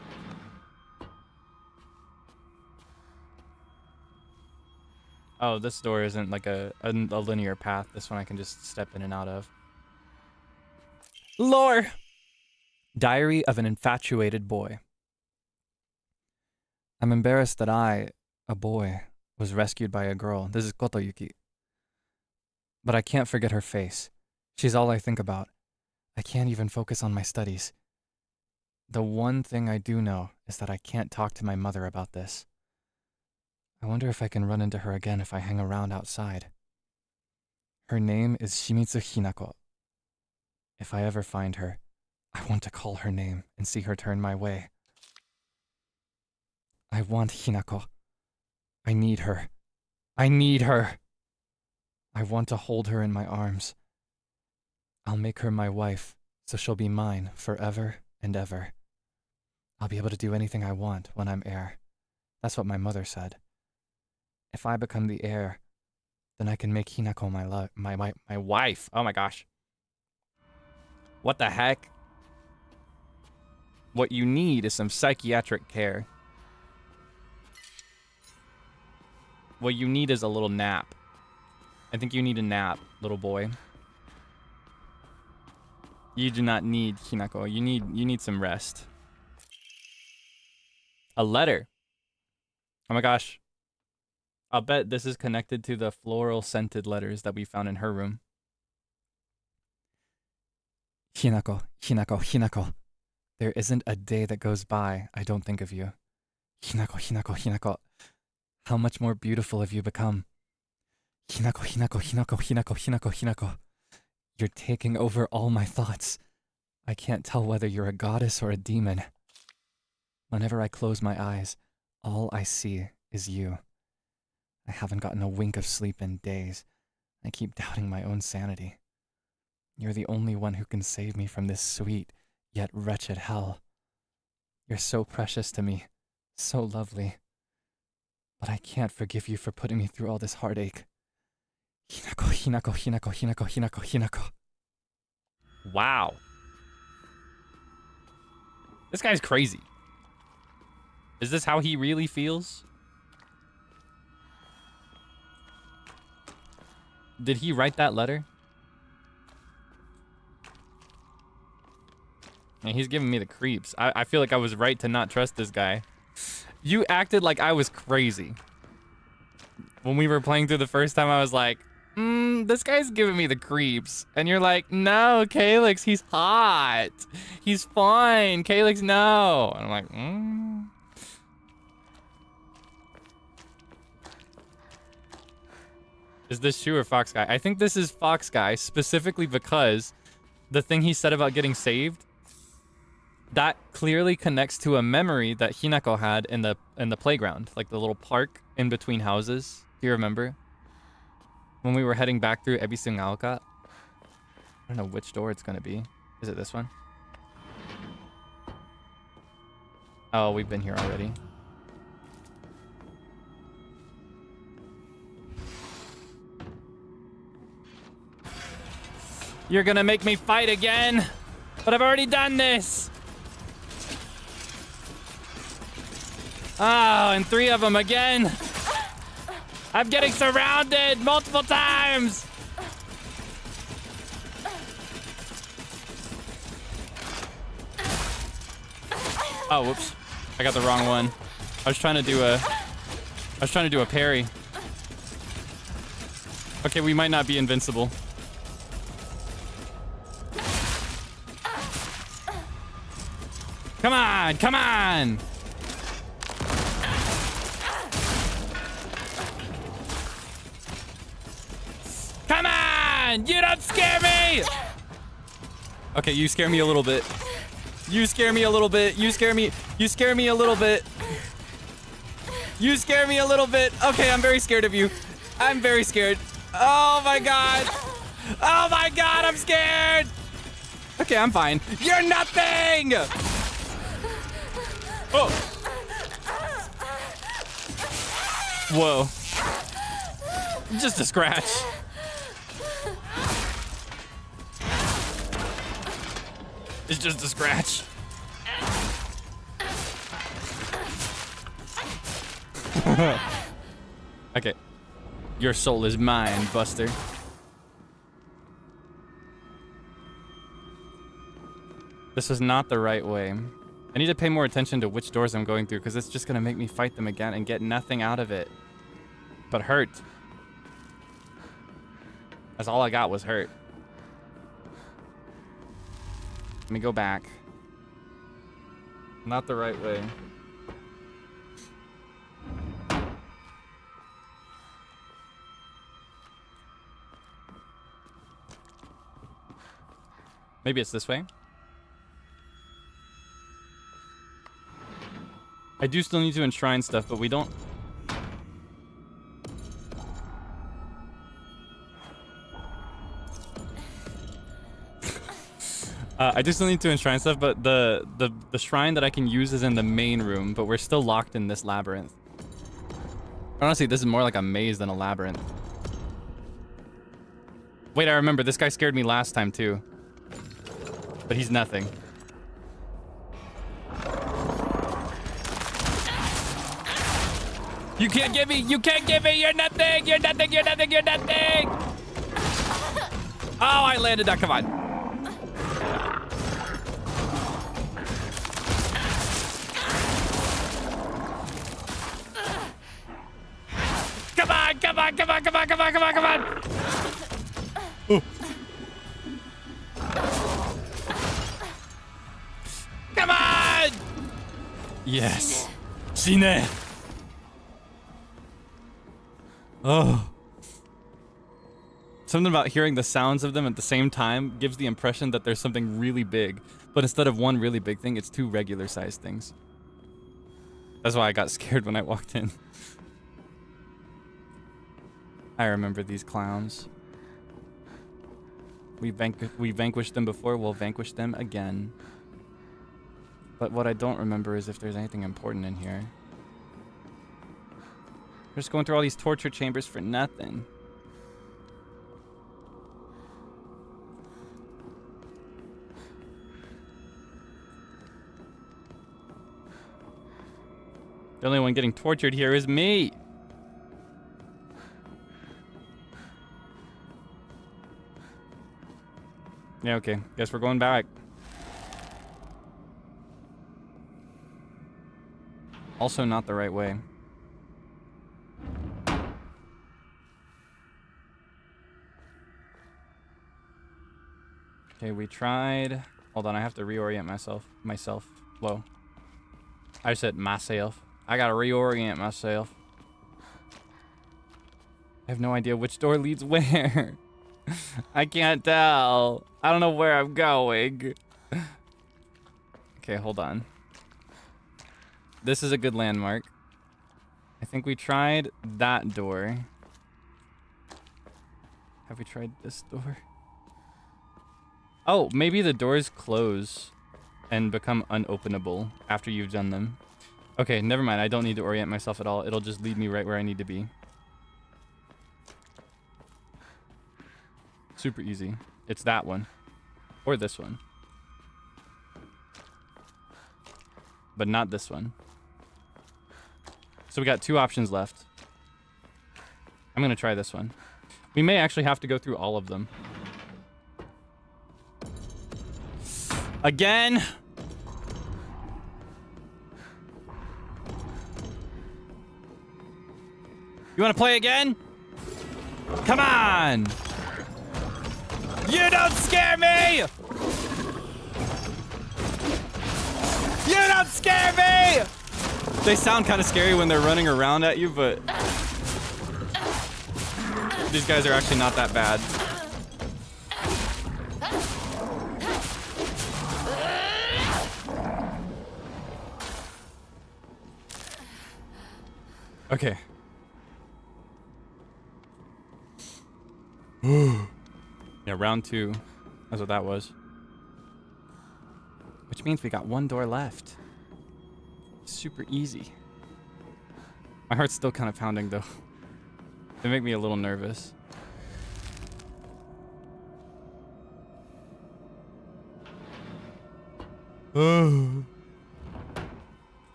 Oh, this door isn't like a linear path. This one I can just step in and out of. Lore! Diary of an Infatuated Boy. I'm embarrassed that I, a boy, was rescued by a girl. This is Kotoyuki. But I can't forget her face. She's all I think about. I can't even focus on my studies. The one thing I do know is that I can't talk to my mother about this. I wonder if I can run into her again if I hang around outside. Her name is Shimizu Hinako. If I ever find her, I want to call her name and see her turn my way. I want Hinako. I need her. I need her. I want to hold her in my arms. I'll make her my wife, so she'll be mine forever and ever. I'll be able to do anything I want when I'm heir. That's what my mother said. If I become the heir, then I can make Hinako my wife. Oh my gosh. What the heck? What you need is some psychiatric care. What you need is a little nap. I think you need a nap, little boy. You do not need Hinako. You need some rest. A letter. Oh my gosh. I'll bet this is connected to the floral scented letters that we found in her room. Hinako, Hinako, Hinako. There isn't a day that goes by I don't think of you. Hinako, Hinako, Hinako. How much more beautiful have you become? Hinako, Hinako, Hinako, Hinako, Hinako, Hinako. You're taking over all my thoughts. I can't tell whether you're a goddess or a demon. Whenever I close my eyes, all I see is you. I haven't gotten a wink of sleep in days. I keep doubting my own sanity. You're the only one who can save me from this sweet, yet wretched hell. You're so precious to me, so lovely. But I can't forgive you for putting me through all this heartache. Hinako, Hinako, Hinako, Hinako, Hinako, Hinako. Wow. This guy's crazy. Is this how he really feels? Did he write that letter? And he's giving me the creeps. I feel like I was right to not trust this guy. You acted like I was crazy. When we were playing through the first time, I was like, this guy's giving me the creeps. And you're like, no, Kaelix, he's hot. He's fine. Kaelix, no. And I'm like, Is this Shu or Fox Guy? I think this is Fox Guy, specifically because the thing he said about getting saved, that clearly connects to a memory that Hinako had in the playground, like the little park in between houses. Do you remember? When we were heading back through Ebisu Ngaoka? I don't know which door it's gonna be. Is it this one? Oh, we've been here already. You're gonna make me fight again, but I've already done this. Oh, and 3 of them again. I'm getting surrounded multiple times. Oh, whoops. I got the wrong one. I was trying to do a parry. Okay, we might not be invincible. Come on, come on. Come on! You don't scare me! Okay, you scare me a little bit. You scare me a little bit. You scare me. You scare me a little bit. You scare me a little bit. Okay, I'm very scared of you. I'm very scared. Oh my god. Oh my god, I'm scared. Okay, I'm fine. You're nothing! Oh. Whoa. Just a scratch. It's just a scratch. Okay. Your soul is mine, Buster. This is not the right way. I need to pay more attention to which doors I'm going through, because it's just going to make me fight them again and get nothing out of it. But hurt. That's all I got was hurt. Let me go back. Not the right way. Maybe it's this way. I do still need to enshrine stuff, but we don't... I do still need to enshrine stuff, but the shrine that I can use is in the main room, but we're still locked in this labyrinth. Honestly, this is more like a maze than a labyrinth. Wait, I remember. This guy scared me last time, too. But he's nothing. You can't get me! You can't get me! You're nothing! You're nothing! You're nothing! You're nothing! Oh, I landed that. Come on. Come on! Come on! Come on! Come on! Come on! Come on! Come on! Ooh. Come on! Yes. Shine. Oh. Something about hearing the sounds of them at the same time gives the impression that there's something really big. But instead of one really big thing, it's two regular sized things. That's why I got scared when I walked in. I remember these clowns. We vanquished them before, we'll vanquish them again. But what I don't remember is if there's anything important in here. We're just going through all these torture chambers for nothing. The only one getting tortured here is me. Yeah, okay. Guess we're going back. Also not the right way. Okay, we tried. Hold on, I have to reorient myself. Whoa. I said myself. I gotta reorient myself. I have no idea which door leads where. I can't tell. I don't know where I'm going. Okay, hold on. This is a good landmark. I think we tried that door. Have we tried this door? Oh, maybe the doors close and become unopenable after you've done them. Okay, never mind. I don't need to orient myself at all. It'll just lead me right where I need to be. Super easy. It's that one. Or this one. But not this one. So we got two options left. I'm gonna try this one. We may actually have to go through all of them. Again? You wanna play again? Come on! You don't scare me! You don't scare me! They sound kind of scary when they're running around at you, but these guys are actually not that bad. Okay. Yeah, round 2. That's what that was. Which means we got one door left. Super easy. My heart's still kind of pounding though. They make me a little nervous. So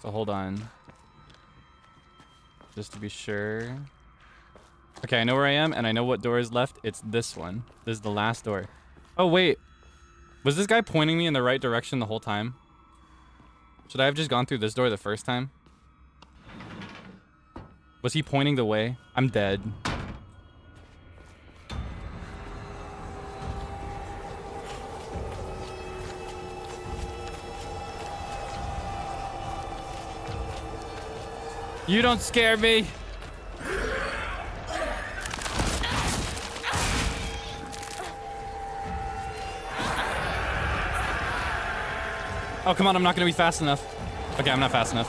hold on. Just to be sure. Okay, I know where I am, and I know what door is left. It's this one. This is the last door. Oh, wait. Was this guy pointing me in the right direction the whole time? Should I have just gone through this door the first time? Was he pointing the way? I'm dead. You don't scare me. Oh, come on, I'm not gonna be fast enough. Okay, I'm not fast enough.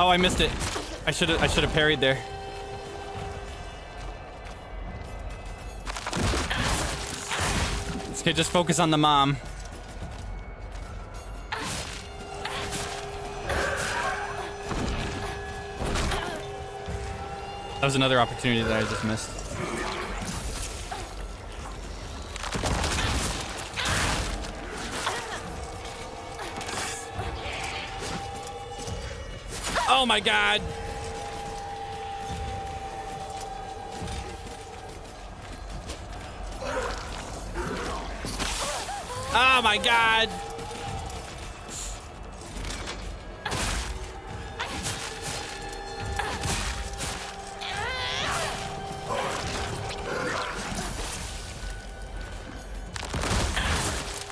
Oh, I missed it. I should have parried there. Okay, just focus on the mom. That was another opportunity that I just missed. Oh my god! Oh my god!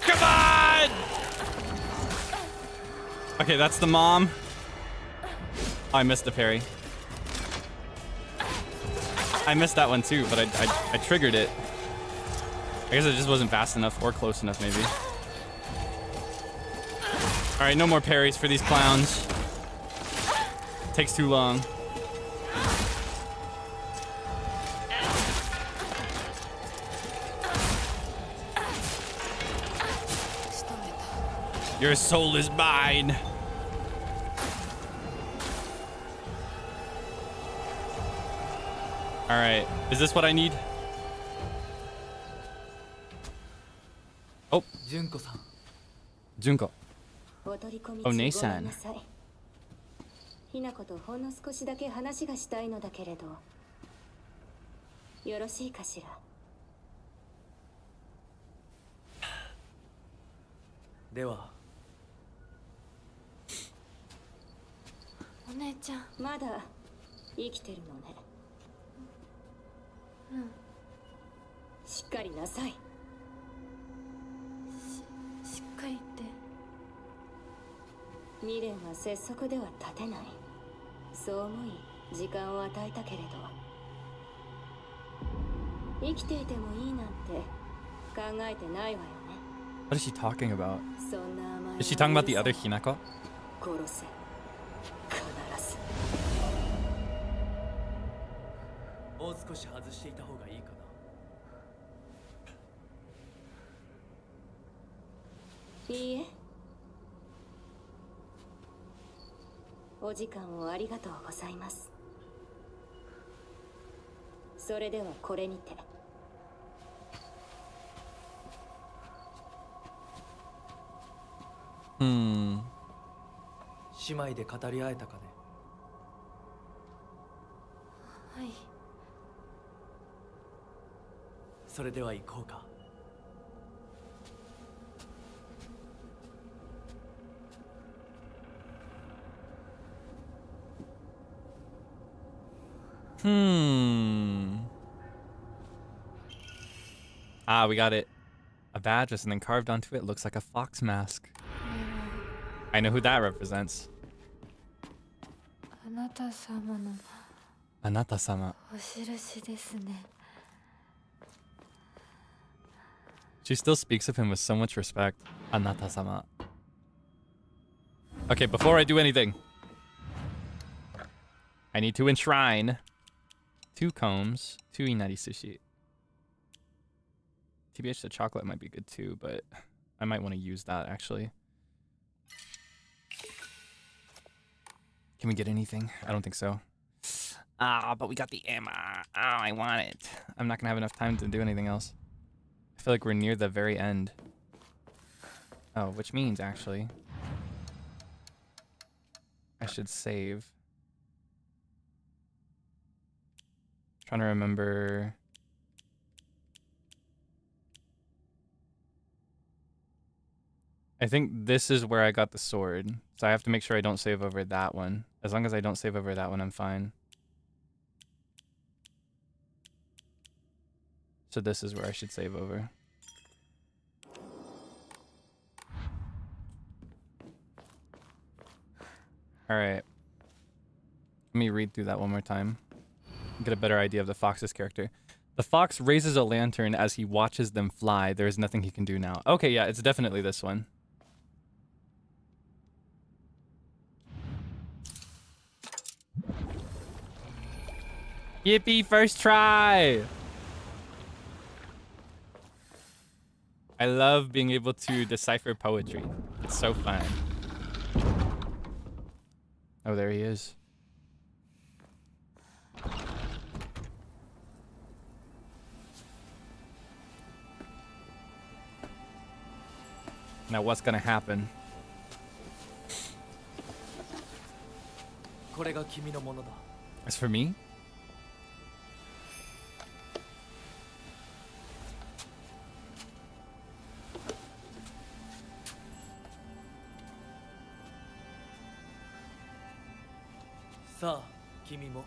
Come on! Okay, that's the mom. Oh, I missed the parry. I missed that one too, but I triggered it. I guess it just wasn't fast enough or close enough, maybe. All right, no more parries for these clowns. Takes too long. Your soul is mine. All right, is this what I need? Oh, Junko. Oh, Nei-san. ひなことほんの少しだけ話がしたいのだけれど、よろしいかしら。では、お姉ちゃん、まだ生きてるのね。うん。しっかりなさい。しっかりって。未練は拙速では立てない。そう思い時間を与えたけれど、生きていてもいいなんて考えてないわよね。What is she talking about? そんな甘い。Is she talking about the other Hinako? 殺せ。必ず。もう少し外していた方がいいかな。いいえ。お時間をありがとうございます。それではこれにて。姉妹で語り合えたかね。はい。それでは行こうか。Ah, we got it. A badge with something carved onto it looks like a fox mask. I know who that represents. あなた様の Anata-sama. お印ですね。She still speaks of him with so much respect. Anata-sama. Okay, before I do anything, I need to enshrine 2 combs, 2 inari sushi. TBH, the chocolate might be good too, but I might want to use that actually. Can we get anything? I don't think so. Ah, but we got the ammo. Oh, I want it. I'm not gonna have enough time to do anything else. I feel like we're near the very end. Oh, which means actually I should save. Trying to remember. I think this is where I got the sword. So I have to make sure I don't save over that one. As long as I don't save over that one, I'm fine. So this is where I should save over. Alright. Let me read through that one more time. Get a better idea of the fox's character. The fox raises a lantern as he watches them fly. There is nothing he can do now. Okay, yeah, it's definitely this one. Yippee, first try! I love being able to decipher poetry. It's so fun. Oh, there he is. Now what's gonna happen? これが君のものだ。 As for me? さあ、君も。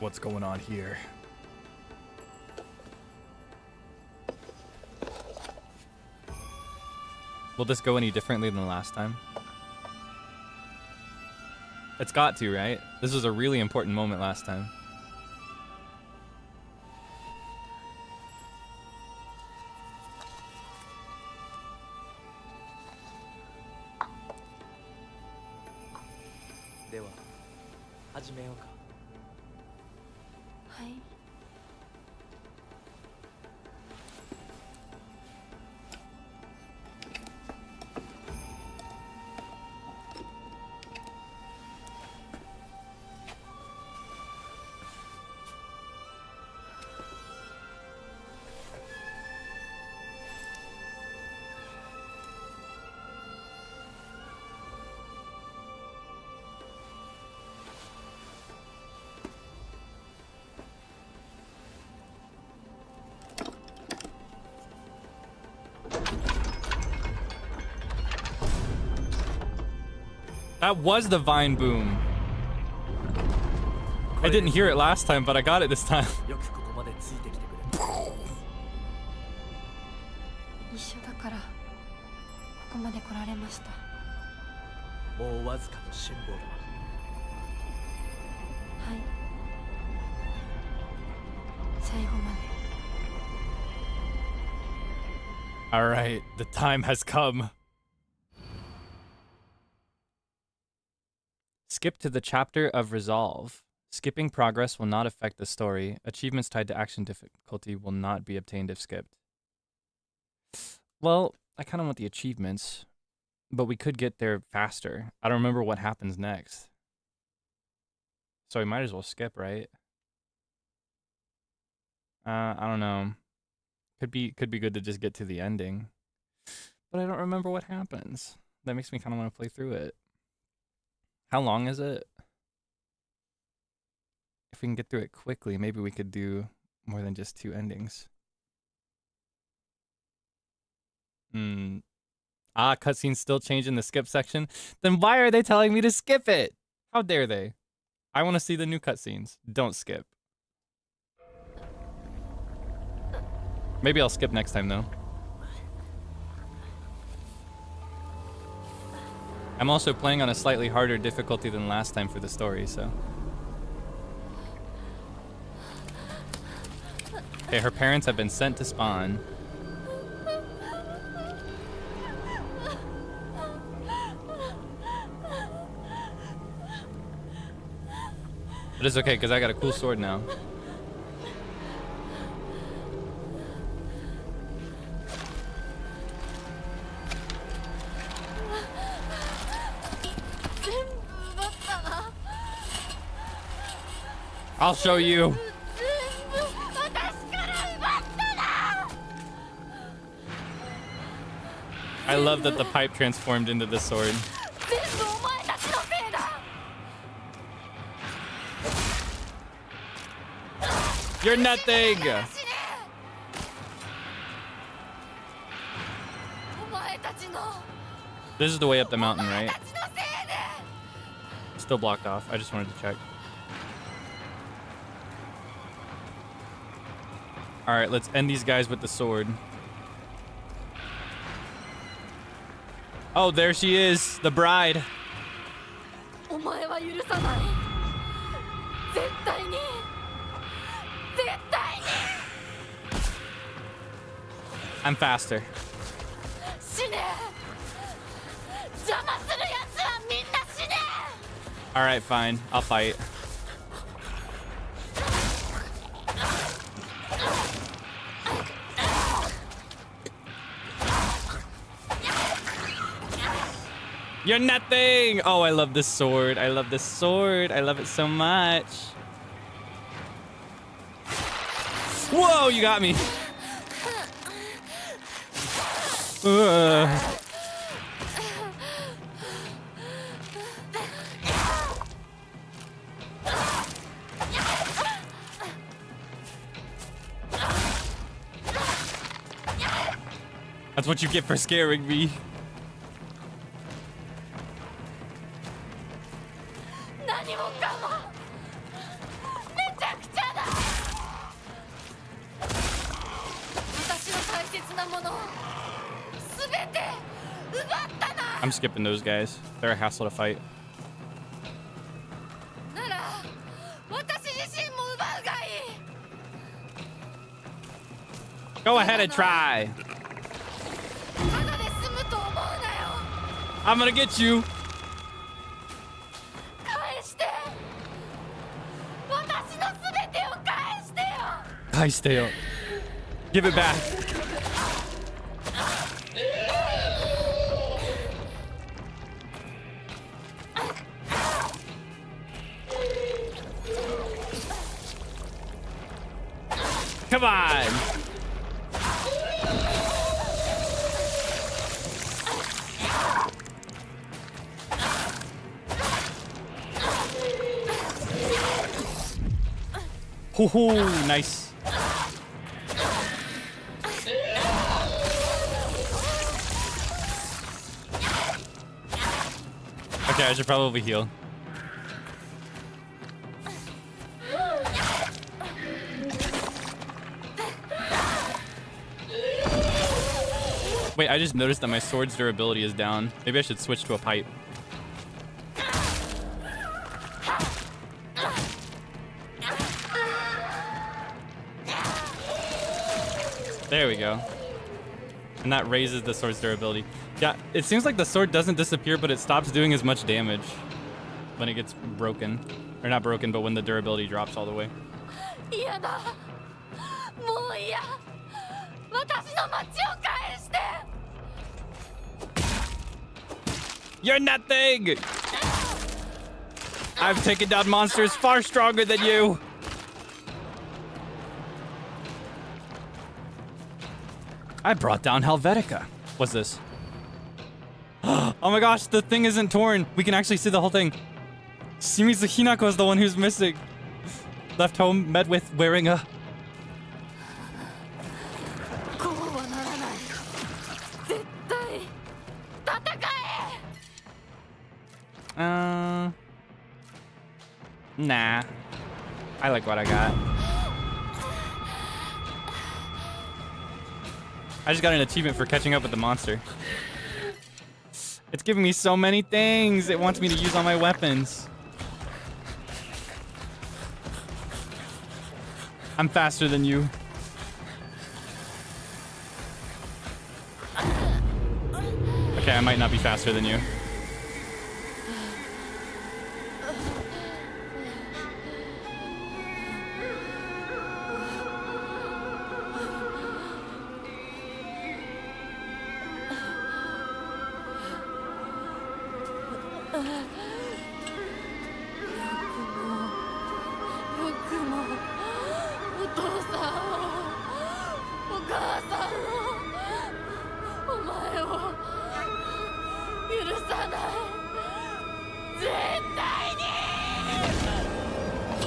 What's going on here? Will this go any differently than last time? It's got to, right? This was a really important moment last time. That was the vine boom. I didn't hear it last time, but I got it this time. よくここまでついてきてくれた。一緒だからここまで来られました。もうわずかの辛抱だ。はい。最後まで。 All right, the time has come. Skip to the chapter of resolve. Skipping progress will not affect the story. Achievements tied to action difficulty will not be obtained if skipped. Well, I kind of want the achievements, but we could get there faster. I don't remember what happens next. So we might as well skip, right? I don't know. Could be good to just get to the ending. But I don't remember what happens. That makes me kind of want to play through it. How long is it? If we can get through it quickly, maybe we could do more than just 2 endings. Cutscenes still change in the skip section? Then why are they telling me to skip it? How dare they? I want to see the new cutscenes. Don't skip. Maybe I'll skip next time though. I'm also playing on a slightly harder difficulty than last time for the story, so. Okay, her parents have been sent to spawn. But it's okay, because I got a cool sword now. I'll show you. I love that the pipe transformed into the sword. You're nothing. This is the way up the mountain, right? Still blocked off. I just wanted to check. All right, let's end these guys with the sword. Oh, there she is, the bride. I'm faster. All right, fine. I'll fight. You're nothing! Oh, I love this sword. I love this sword. I love it so much. Whoa, you got me. That's what you get for scaring me. I'm skipping those guys. They're a hassle to fight. Go ahead and try. I'm gonna get you. Give it back. Come on. Hoo-hoo, nice. Okay, I should probably heal. Wait, I just noticed that my sword's durability is down. Maybe I should switch to a pipe. There we go. And that raises the sword's durability. Yeah, it seems like the sword doesn't disappear, but it stops doing as much damage when it gets broken. Or not broken, but when the durability drops all the way. You're nothing! I've taken down monsters far stronger than you! I brought down Helvetica. What's this? Oh my gosh, the thing isn't torn. We can actually see the whole thing. Shimizu Hinako is the one who's missing. Left home, met with wearing a... Nah. I like what I got. I just got an achievement for catching up with the monster. It's giving me so many things. It wants me to use all my weapons. I'm faster than you. Okay, I might not be faster than you.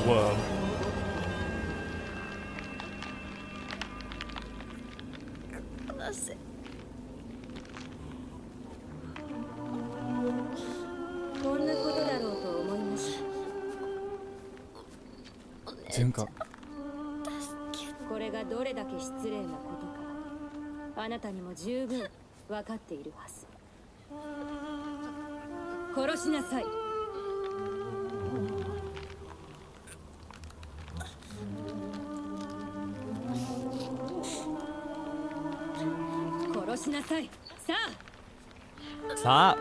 Whoa. Zunka. これがどれだけ失礼なことかあなたにも十分分かっているはず殺しなさい殺しなさいさあさあ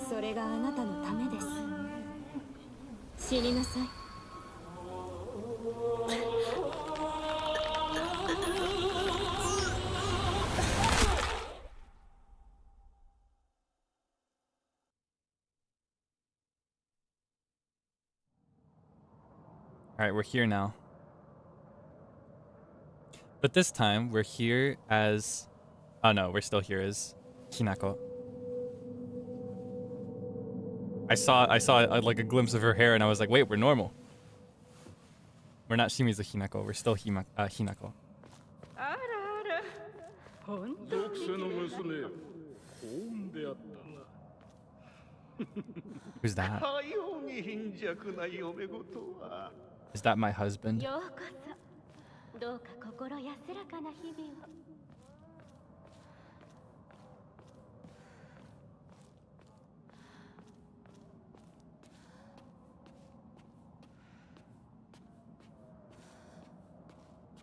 それがあなたのためです死になさい Alright, we're here now. But this time, we're here as... Oh no, we're still here as Hinako. I saw like a glimpse of her hair and I was like, wait, we're normal. We're not Shimizu Hinako, we're still Hinako. Who's that? Is that my husband?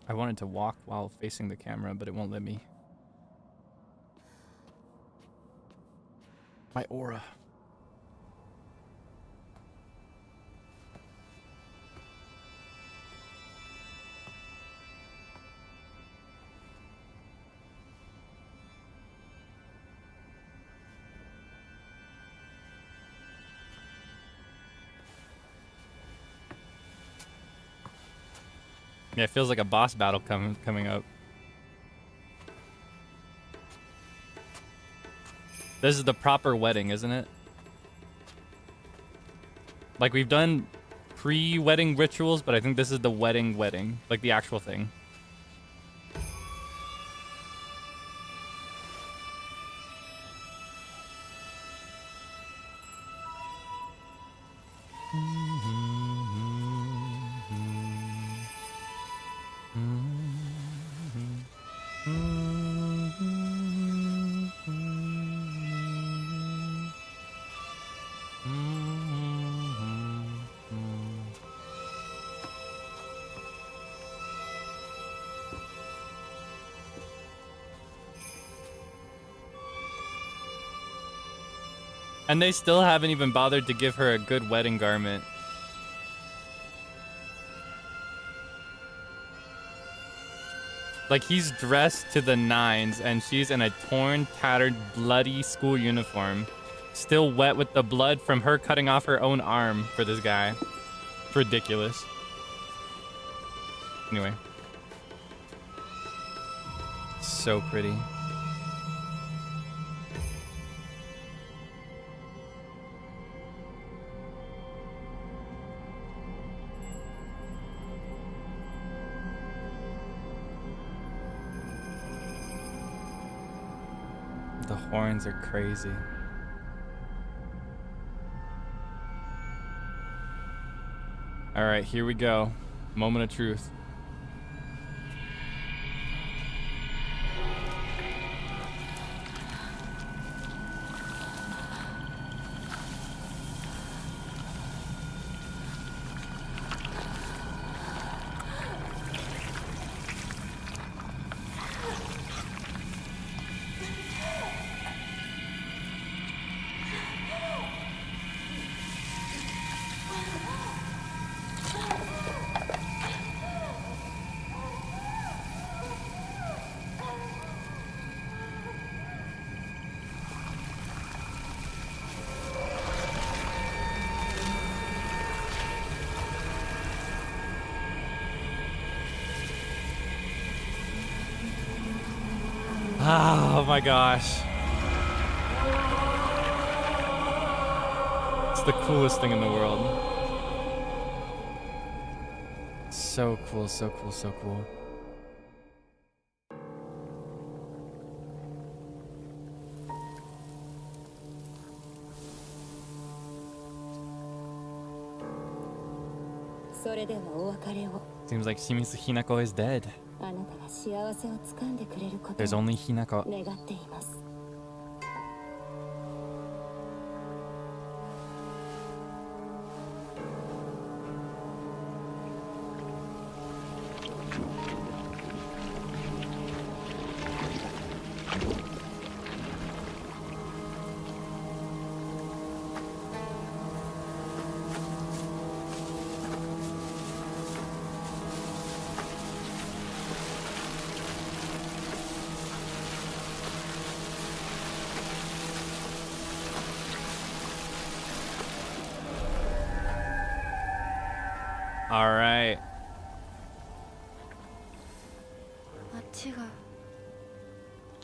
I wanted to walk while facing the camera, but it won't let me. My aura. Yeah, it feels like a boss battle coming up. This is the proper wedding, isn't it? Like, we've done pre-wedding rituals, but I think this is the wedding, like the actual thing. And they still haven't even bothered to give her a good wedding garment. Like, he's dressed to the nines and she's in a torn, tattered, bloody school uniform. Still wet with the blood from her cutting off her own arm for this guy. It's ridiculous. Anyway. So pretty. The horns are crazy. All right, here we go. Moment of truth. Oh my gosh. It's the coolest thing in the world. So cool, so cool, so cool. Seems like Shimizu Hinako is dead. There's only Hinako.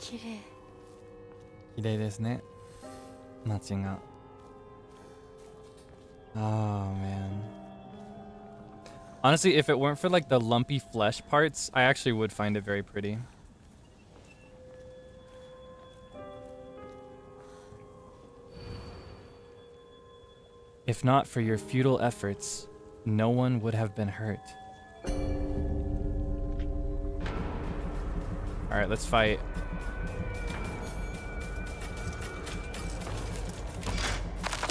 綺麗。綺麗ですね。街が。Oh man. Honestly, if it weren't for like the lumpy flesh parts, I actually would find it very pretty. If not for your futile efforts, no one would have been hurt. Alright, let's fight.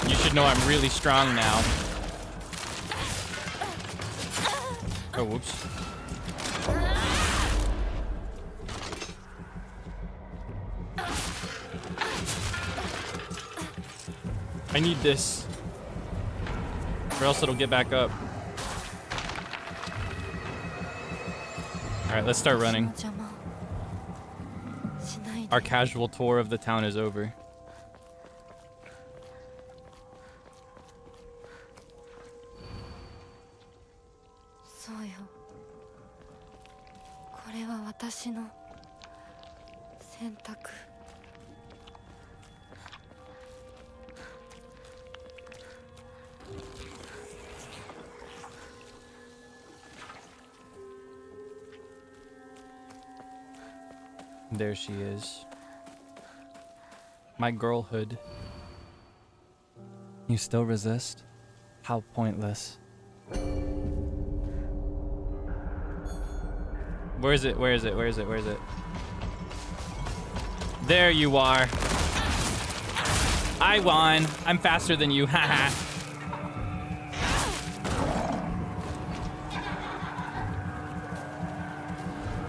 You should know I'm really strong now. Oh, whoops. I need this. Or else it'll get back up. Alright, let's start running. Our casual tour of the town is over. There she is. My girlhood. You still resist? How pointless. Where is it? Where is it? Where is it? Where is it? There you are. I won. I'm faster than you. Haha.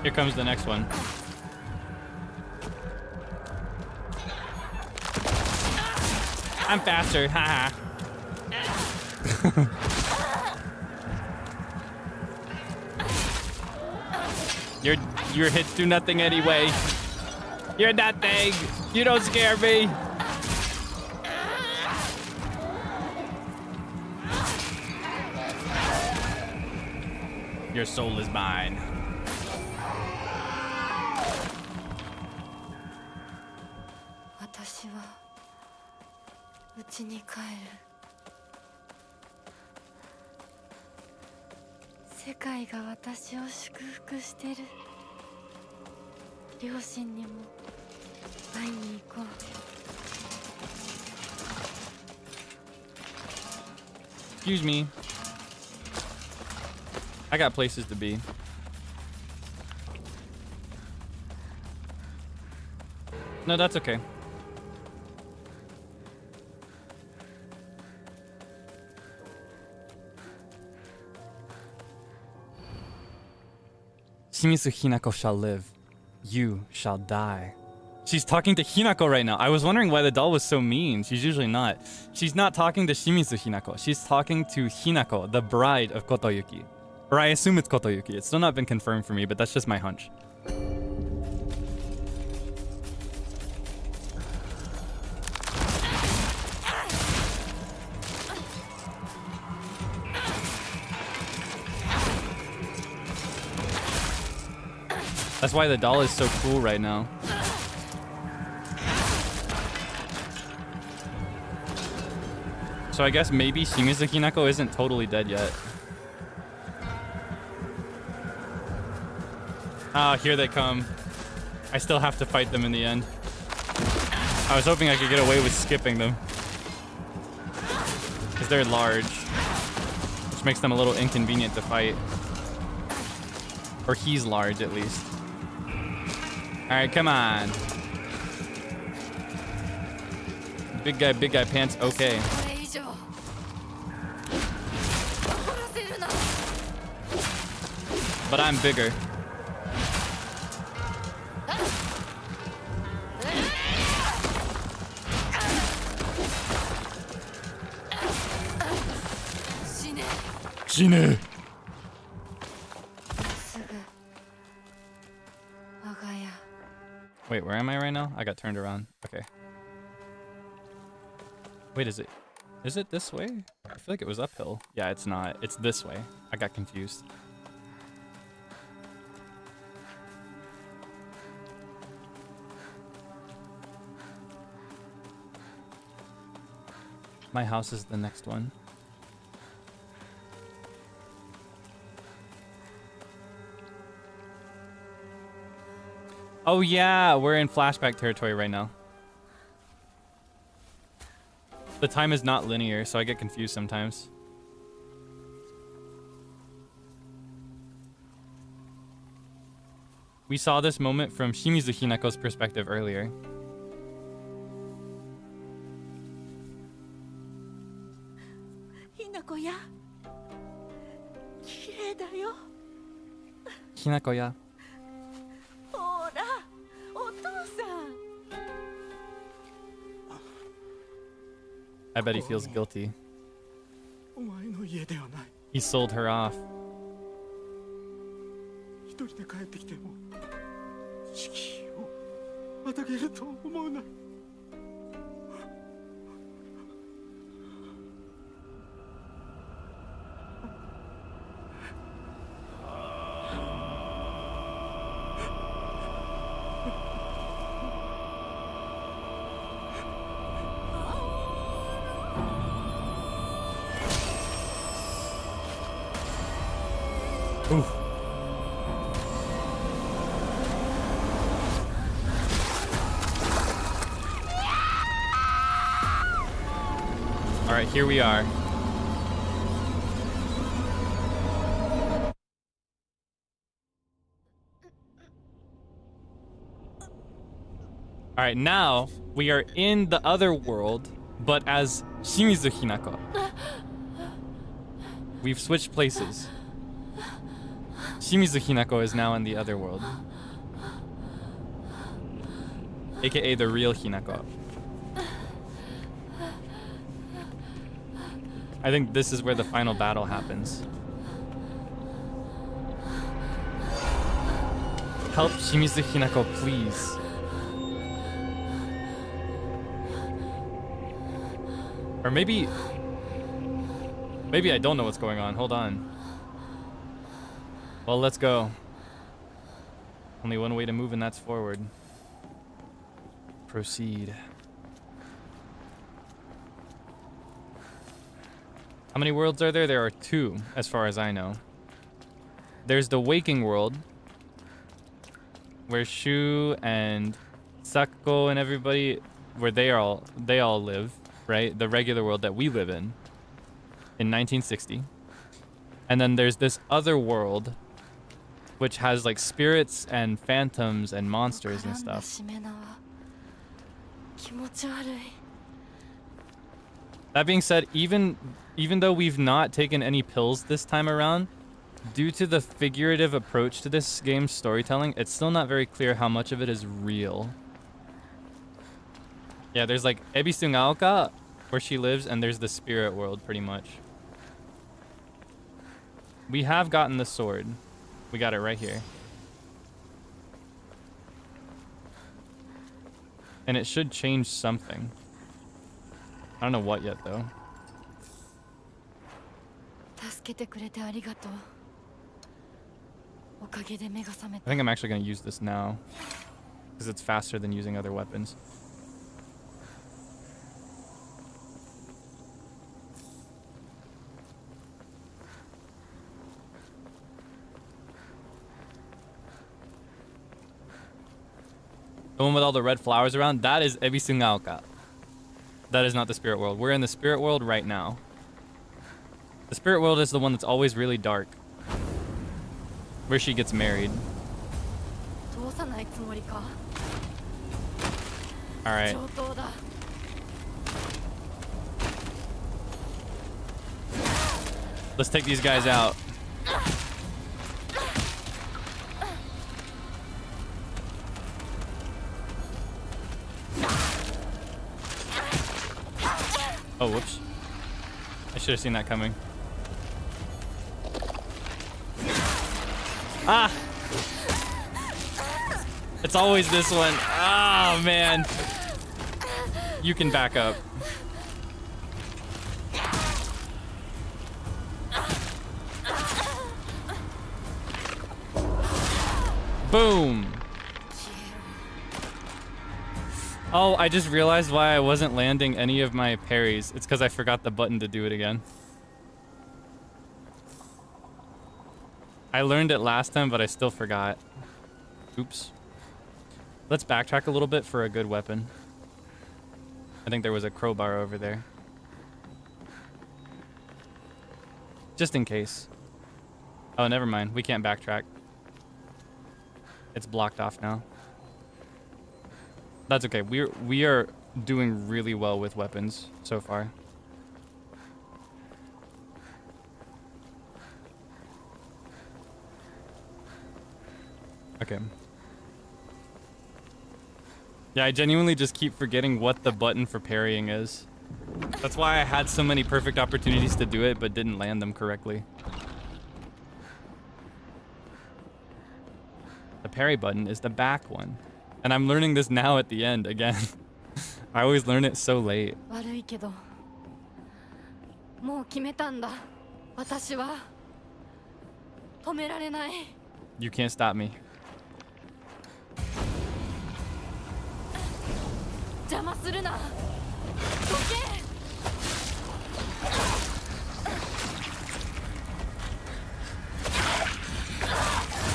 Here comes the next one. I'm faster, haha. Your hits do nothing anyway. You're nothing. You don't scare me. Your soul is mine. Excuse me. I got places to be. No, that's okay. Shimizu Hinako shall live. You shall die. She's talking to Hinako right now. I was wondering why the doll was so mean. She's usually not. She's not talking to Shimizu Hinako. She's talking to Hinako, the bride of Kotoyuki. Or I assume it's Kotoyuki. It's still not been confirmed for me, but that's just my hunch. That's why the doll is so cool right now. So I guess maybe Shimizu Hinako isn't totally dead yet. Ah, here they come. I still have to fight them in the end. I was hoping I could get away with skipping them. Because they're large. Which makes them a little inconvenient to fight. Or he's large, at least. Alright, come on. Big guy pants, okay. But I'm bigger. Shine. Wait, where am I right now? I got turned around. Okay. Wait, is it this way? I feel like it was uphill. Yeah, it's not. It's this way. I got confused. My house is the next one. Oh yeah, we're in flashback territory right now. The time is not linear, so I get confused sometimes. We saw this moment from Shimizu Hinako's perspective earlier. Hinako-ya. Kirei da yo. Hinako-ya. Hora, otou-san. I bet he feels guilty. お前の家ではない。 He sold her off. 一人で帰ってきても敷居をまたげると思うな。Oof. All right, here we are. All right, now we are in the other world, but as Shimizu Hinako. We've switched places. Shimizu Hinako is now in the other world, aka the real Hinako. I think this is where the final battle happens. Help Shimizu Hinako, please. Or maybe I don't know what's going on. Hold on. Well, let's go. Only one way to move, and that's forward. Proceed. How many worlds are there? There are 2, as far as I know. There's the waking world, where Shu and Sako and everybody, where they all live, right? The regular world that we live in 1960. And then there's this other world, which has like spirits and phantoms and monsters and stuff. That being said, even though we've not taken any pills this time around, due to the figurative approach to this game's storytelling, it's still not very clear how much of it is real. Yeah, there's like Ebisu Ngaoka, where she lives, and there's the spirit world, pretty much. We have gotten the sword. We got it right here. And it should change something. I don't know what yet, though. I think I'm actually going to use this now, because it's faster than using other weapons. The one with all the red flowers around, that is Ebisu Ngaoka. That is not the spirit world. We're in the spirit world right now. The spirit world is the one that's always really dark, where she gets married. Alright. Let's take these guys out. Oh, whoops. I should have seen that coming. Ah! It's always this one. Oh, man. You can back up. Boom. Oh, I just realized why I wasn't landing any of my parries. It's because I forgot the button to do it again. I learned it last time, but I still forgot. Oops. Let's backtrack a little bit for a good weapon. I think there was a crowbar over there. Just in case. Oh, never mind. We can't backtrack. It's blocked off now. That's okay. We are doing really well with weapons so far. Okay. Yeah, I genuinely just keep forgetting what the button for parrying is. That's why I had so many perfect opportunities to do it, but didn't land them correctly. The parry button is the back one. And I'm learning this now at the end, again. I always learn it so late. 悪いけど、もう決めたんだ。私は止められない。You can't stop me. 邪魔するな。どけ。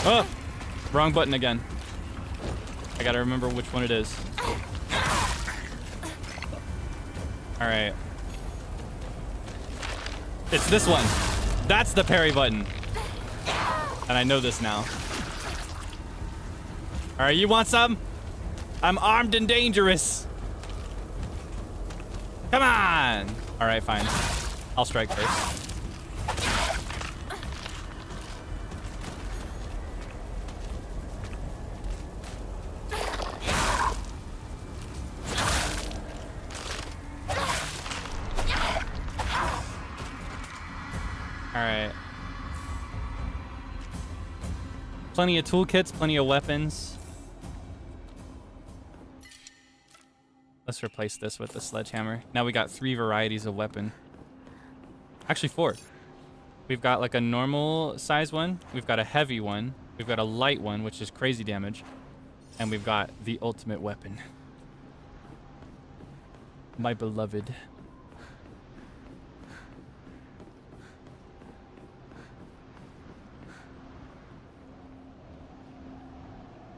Oh! Wrong button again. I gotta remember which one it is. Alright. It's this one. That's the parry button. And I know this now. Alright, you want some? I'm armed and dangerous. Come on! Alright, fine. I'll strike first. Alright. Plenty of toolkits, plenty of weapons. Let's replace this with the sledgehammer. Now we got 3 varieties of weapon. Actually 4. We've got like a normal size one. We've got a heavy one. We've got a light one, which is crazy damage. And we've got the ultimate weapon. My beloved.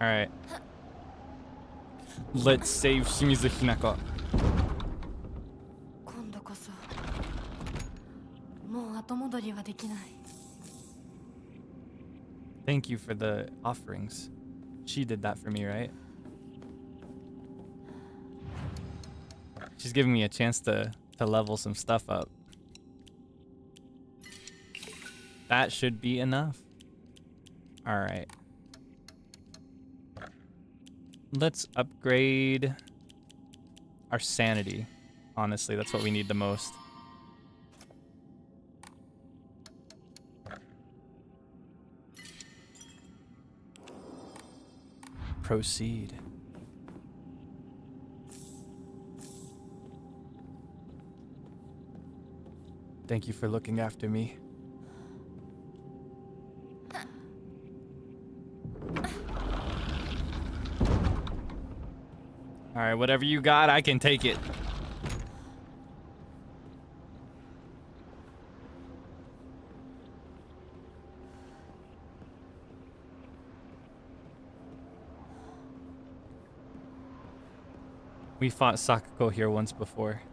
All right. Let's save Shimizu Hinako. 今度こそもう後戻りはできない。 Thank you for the offerings. She did that for me, right? She's giving me a chance to level some stuff up. That should be enough. All right. Let's upgrade our sanity. Honestly, that's what we need the most. Proceed. Thank you for looking after me. All right, whatever you got, I can take it. We fought Sakuko here once before.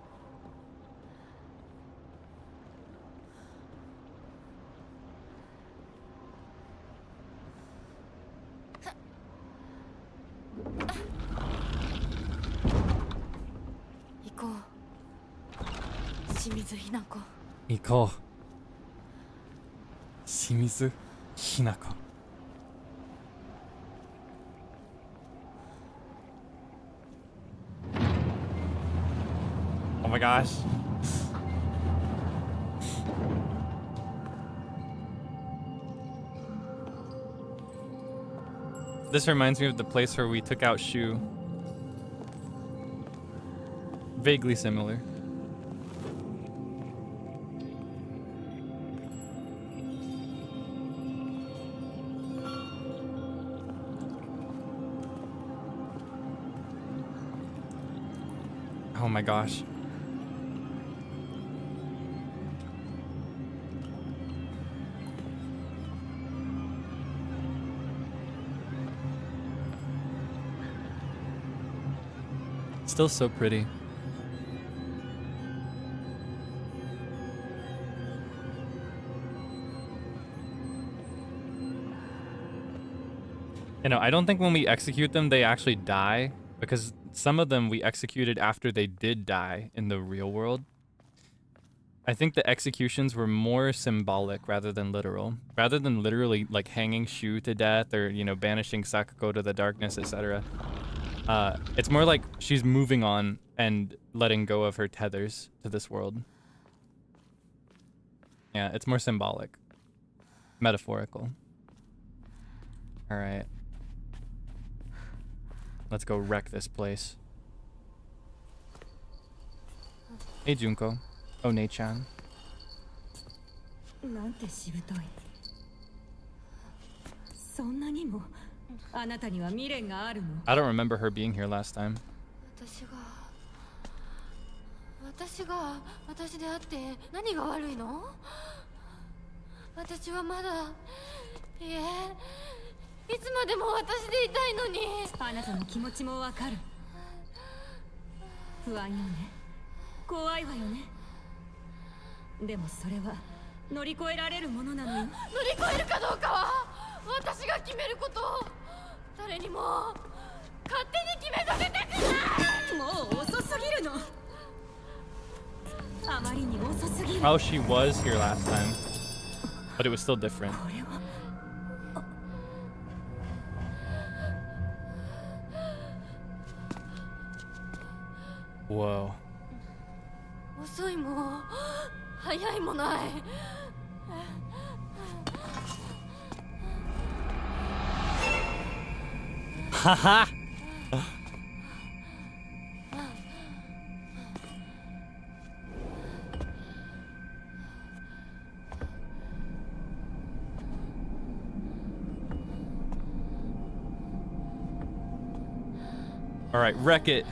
Iko. Shimizu Hinako. Oh my gosh. This reminds me of the place where we took out Shu. Vaguely similar. Oh my gosh. Still so pretty. You know, I don't think when we execute them, they actually die, because some of them we executed after they did die in the real world. I think the executions were more symbolic rather than literal. Rather than literally, like, hanging Shu to death or, you know, banishing Sakuko to the darkness, etc. It's more like she's moving on and letting go of her tethers to this world. Yeah, it's more symbolic. Metaphorical. Alright. Let's go wreck this place. Hey, Junko. Oh, Nei-chan. なんてしぶとい。そんなにもあなたには未練があるの。I don't remember her being here last time. 私であって何が悪いの？私はまだ、いえ、いつまでも私でいたいのに。あなたの気持ちもわかる。不安よね。怖いわよね。でもそれは乗り越えられるものなのよ。乗り越えるかどうかは私が決めること。誰にも勝手に決めさせてくれ。もう遅すぎるの。あまりに遅すぎる。Oh, she was here last time, but it was still different. これは。Whoa. 遅いも早いもない。Haha. All right, wreck it.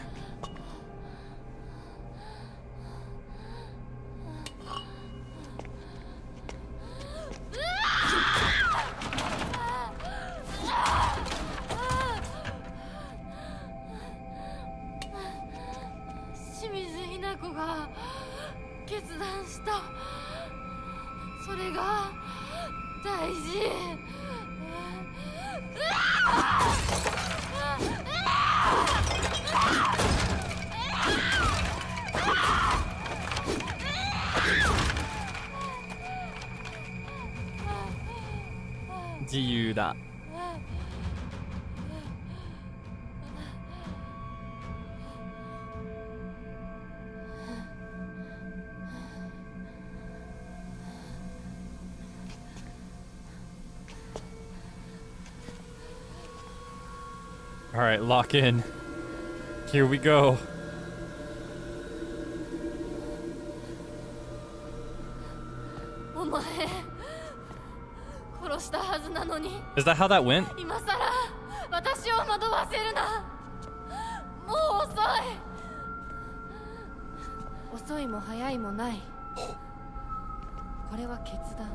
All right, lock in. Here we go. Is that how that went? 今さら私を惑わせるな。もう遅い。遅いも早いもない。これは決断。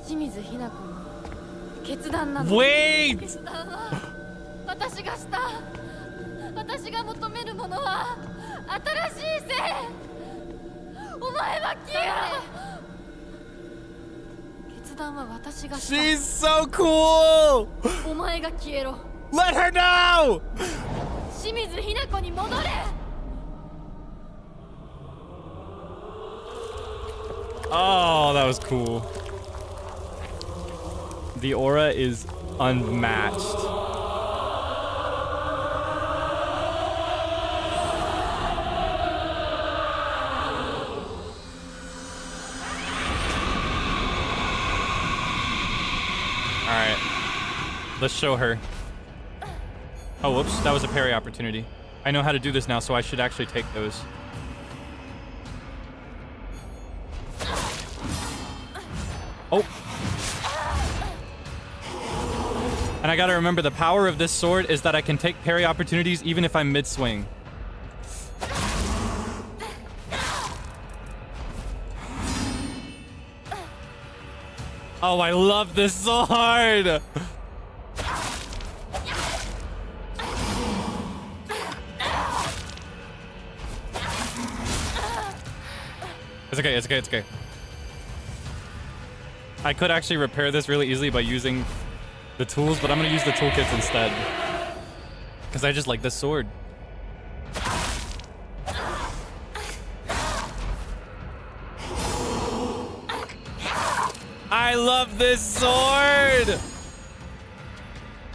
清水ひな子の決断なの。Wait! 決断は私がした。私が求めるものは新しい性。お前は消えろ。決断は私がした。She's so cool! お前が消えろ。Let her know! 清水ひな子に戻れ。Oh, that was cool. The aura is unmatched. Alright. Let's show her. Oh, whoops. That was a parry opportunity. I know how to do this now, so I should actually take those. Oh. And I gotta remember, the power of this sword is that I can take parry opportunities even if I'm mid-swing. Oh, I love this sword! It's okay, it's okay, it's okay. I could actually repair this really easily by using the tools, but I'm gonna use the toolkits instead. Because I just like this sword. I love this sword!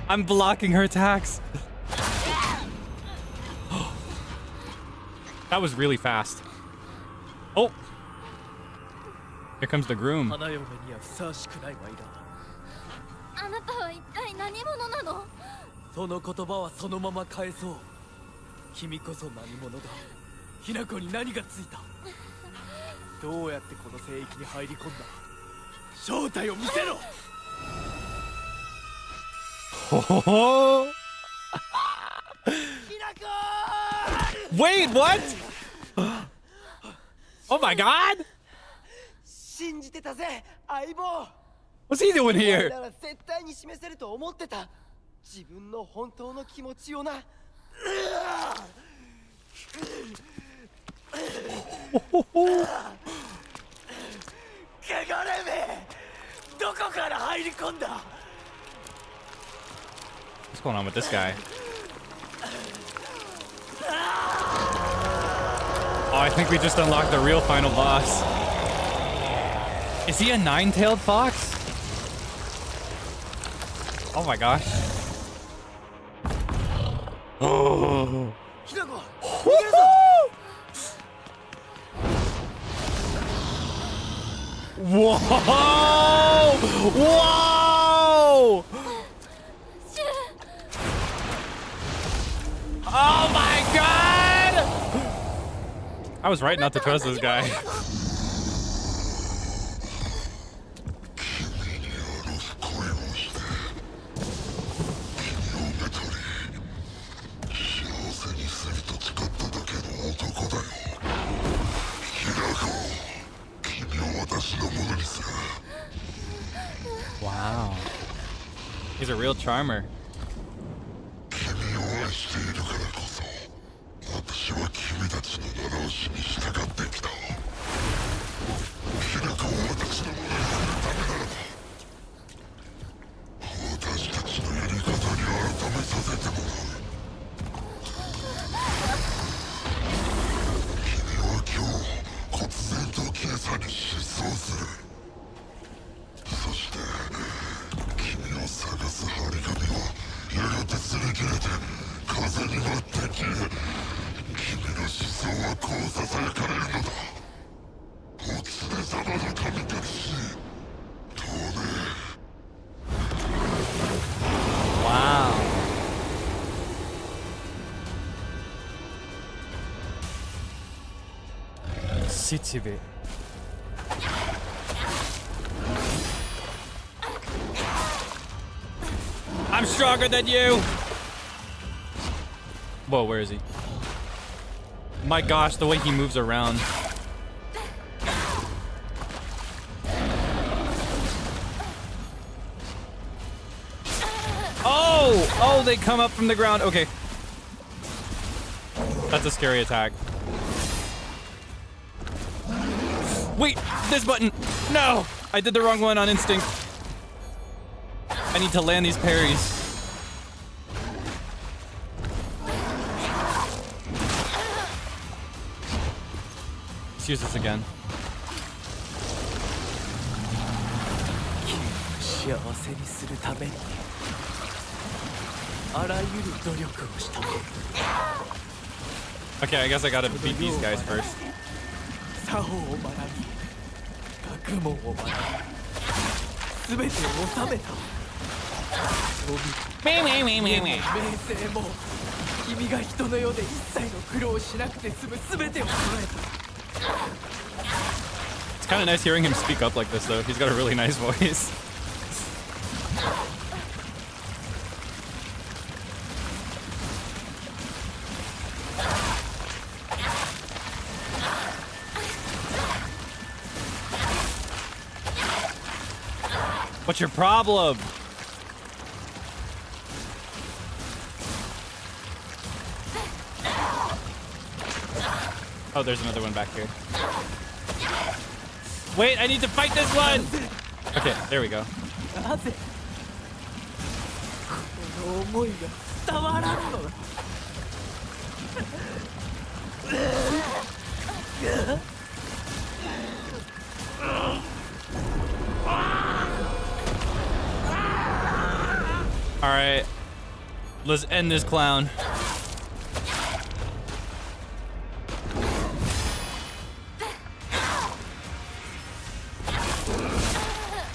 I'm blocking her attacks. That was really fast. Oh! Here comes the groom. 花嫁にはふさわしくないワイだ。あなたは一体何者なの？その言葉はそのまま返そう。君こそ何者だ。ひな子に何がついた。どうやってこの聖域に入り込んだ。正体を見せろ。ほほほ Wait, what? Oh my god! 信じてたぜ、相棒。 What's he doing here? なら絶対に示せると思ってた。自分の本当の気持ちをな。汚れめ、どこから入り込んだ。 What's going on with this guy? Oh, I think we just unlocked the real final boss. Is he a nine-tailed fox? Oh my gosh. Oh. Whoa! Whoa! Oh my god! I was right not to trust this guy. Wow. He's a real charmer. Wow. Sichibe. I'm stronger than you! Whoa, where is he? My gosh, the way he moves around. Oh! Oh, they come up from the ground. Okay. That's a scary attack. Wait, this button! No! I did the wrong one on instinct. I need to land these parries. Let's use this again. 幸せにするためにあらゆる努力をした。 Okay, I guess I gotta beat these guys first. 作法を学び、学問を学び、すべてを収めた。名声も君が人の世で一切の苦労をしなくて済むすべてを揃えた。 It's kind of nice hearing him speak up like this, though. He's got a really nice voice. What's your problem? Oh, there's another one back here. Wait, I need to fight this one! Okay, there we go. なぜこの思いが伝わらんのだ All right, let's end this clown.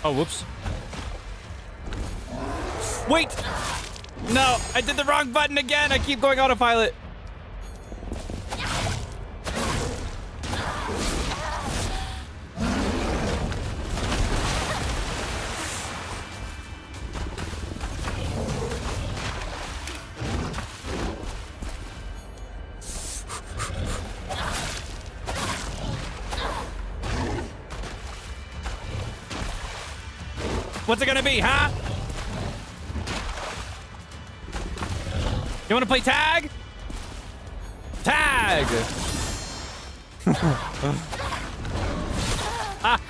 Oh, whoops. Wait! No, I did the wrong button again. I keep going autopilot. What's it gonna be, huh? You wanna play tag? Tag! Ah.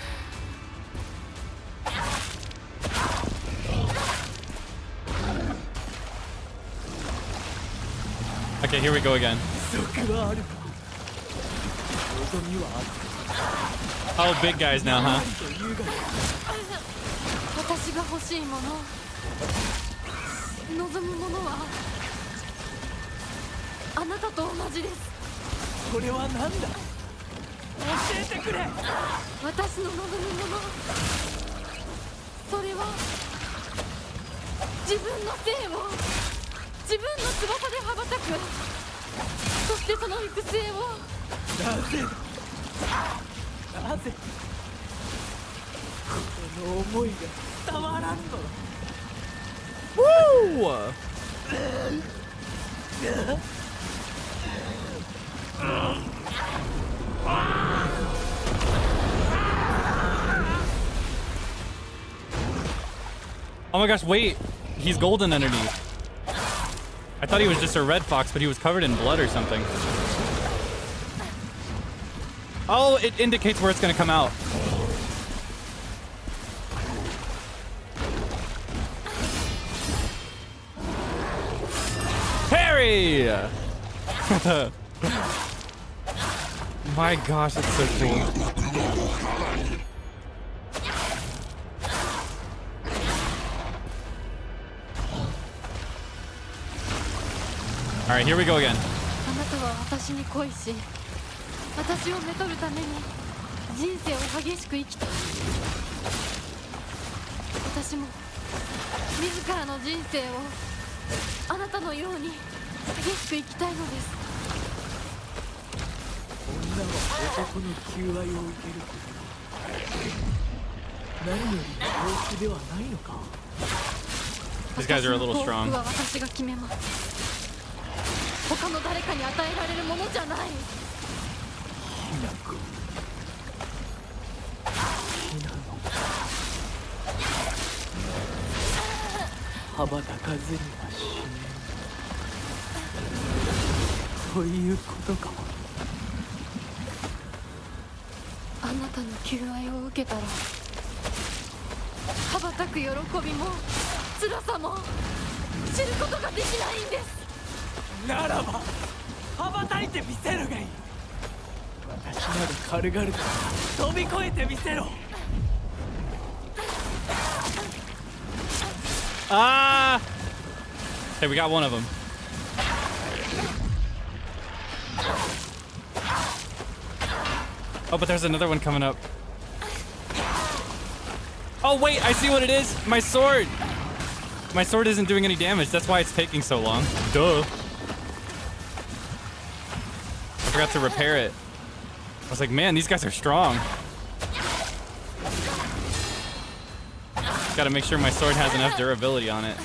Okay, here we go again. 欲はあるか望みはある Oh, big guys now, huh? というが私が欲しいもの望むものはあなたと同じです。これは何だ教えてくれ私の望むものそれは自分の性を自分の翼で羽ばたくそしてその行く末をなぜなぜこの思いが伝わらんのだ Woo! Oh my gosh, wait. He's golden underneath. I thought he was just a red fox, but he was covered in blood or something. Oh, it indicates where it's gonna come out. Harry! My gosh, it's so cool. All right, here we go again. あなたは私に恋し私をめとるために人生を激しく生きた私も自らの人生をあなたのように激しく生きたいのです女は男の求愛を受ける何よりの幸福ではないのか These guys are a little 幸 strong. 福は私が決めます他の誰かに与えられるものじゃないひなこひなの羽ばたかずには死ねんということかあなたの求愛を受けたら羽ばたく喜びも辛さも知ることができないんですならば羽ばたいてみせるがいい私など軽々と飛び越えてみせろ Ah! Okay, we got one of them. Oh, but there's another one coming up. Oh, wait, I see what it is. My sword. My sword isn't doing any damage. That's why it's taking so long. Duh. I forgot to repair it. I was like, man, these guys are strong. Gotta make sure my sword has enough durability on it.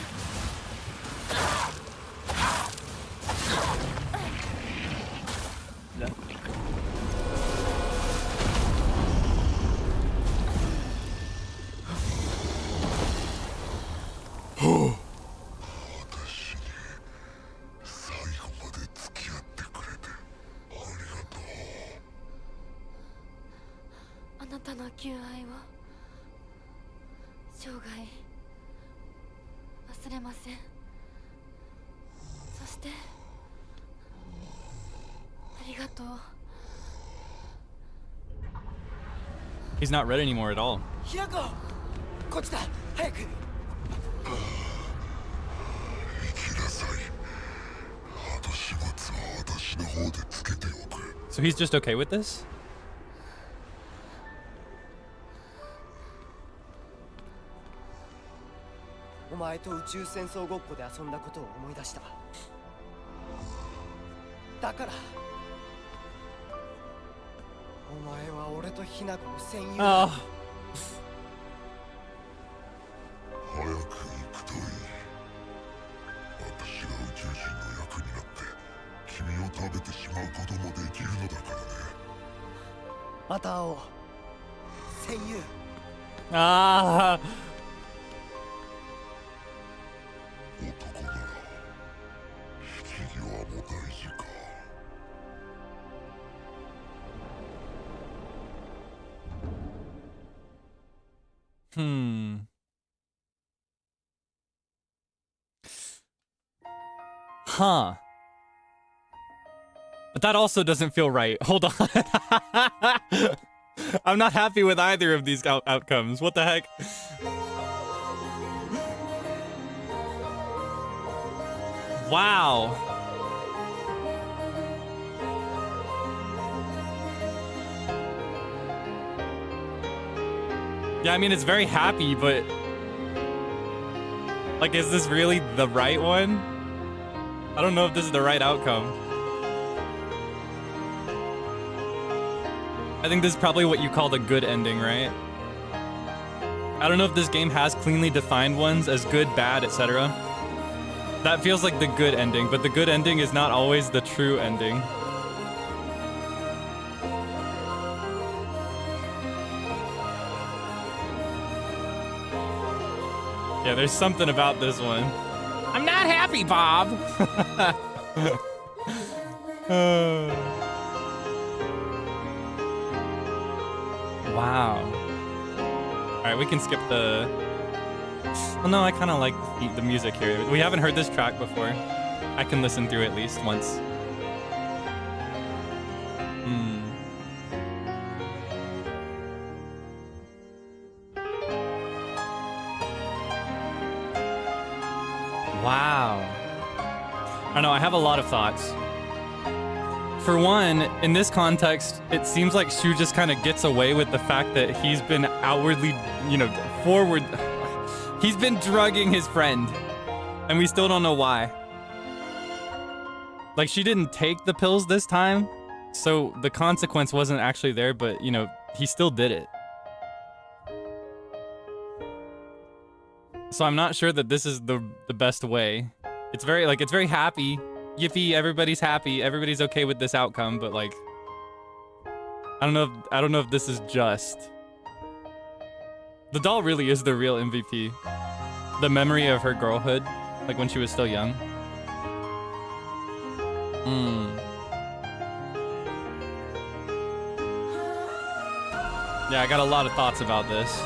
あなたの求愛を生涯忘れません。そしてありがとう。 He's not red anymore at all. ひなこ、こっちだ、早く。 So he's just okay with this? お前と宇宙戦争ごっこで遊んだことを思い出した。だからお前は俺とひなこの戦友だ。 Oh. 早く行くといい。私が宇宙人の役になって君を食べてしまうこともできるのだからね。また会おう、戦友。 Ah. 男なら引き際も大事か。 Huh. But that also doesn't feel right. Hold on. I'm not happy with either of these outcomes. What the heck? Wow. Yeah, I mean, it's very happy, but... like, is this really the right one? I don't know if this is the right outcome. I think this is probably what you call the good ending, right? I don't know if this game has cleanly defined ones as good, bad, etc. That feels like the good ending, but the good ending is not always the true ending. Yeah, there's something about this one. I'm not happy, Bob! Wow. Alright, we can skip the... well, no, I kind of like the music here. We haven't heard this track before. I can listen through at least once. Wow. I don't know, I have a lot of thoughts. For one, in this context, it seems like Shu just kind of gets away with the fact that he's been outwardly, you know, forward... he's been drugging his friend. And we still don't know why. Like, she didn't take the pills this time, so the consequence wasn't actually there, but, you know, he still did it. So I'm not sure that this is the best way. It's very, like, it's very happy. Yippee, everybody's happy. Everybody's okay with this outcome, but, like, I don't know if this is just. The doll really is the real MVP. The memory of her girlhood, like when she was still young. Yeah, I got a lot of thoughts about this.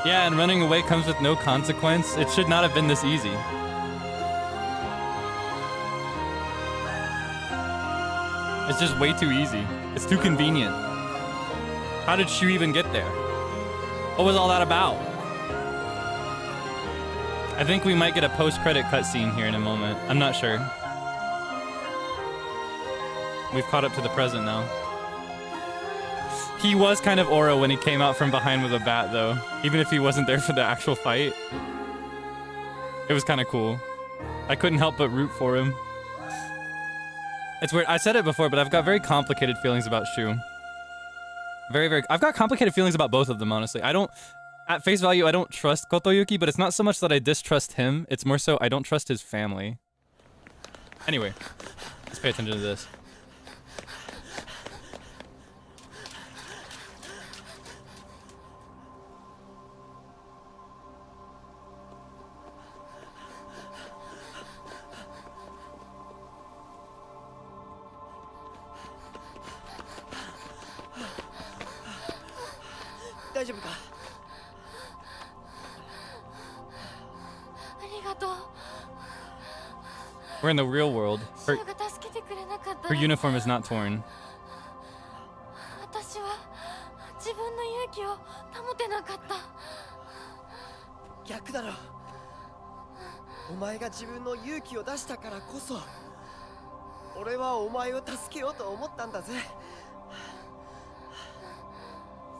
Yeah, and running away comes with no consequence. It should not have been this easy. It's just way too easy. It's too convenient. How did Shu even get there? What was all that about? I think we might get a post-credit cutscene here in a moment. I'm not sure. We've caught up to the present now. He was kind of Oro when he came out from behind with a bat, though. Even if he wasn't there for the actual fight. It was kind of cool. I couldn't help but root for him. It's weird. I said it before, but I've got very complicated feelings about Shu. I've got complicated feelings about both of them, honestly. I don't... At face value, I don't trust Kotoyuki, but it's not so much that I distrust him. It's more so I don't trust his family. Anyway, let's pay attention to this. 大丈夫か？ありがとう。 We're in the real world. シュウが助けてくれなかったら Her uniform is not torn. 私は自分の勇気を保てなかった。逆だろ。お前が自分の勇気を出したからこそ俺はお前を助けようと思ったんだぜ。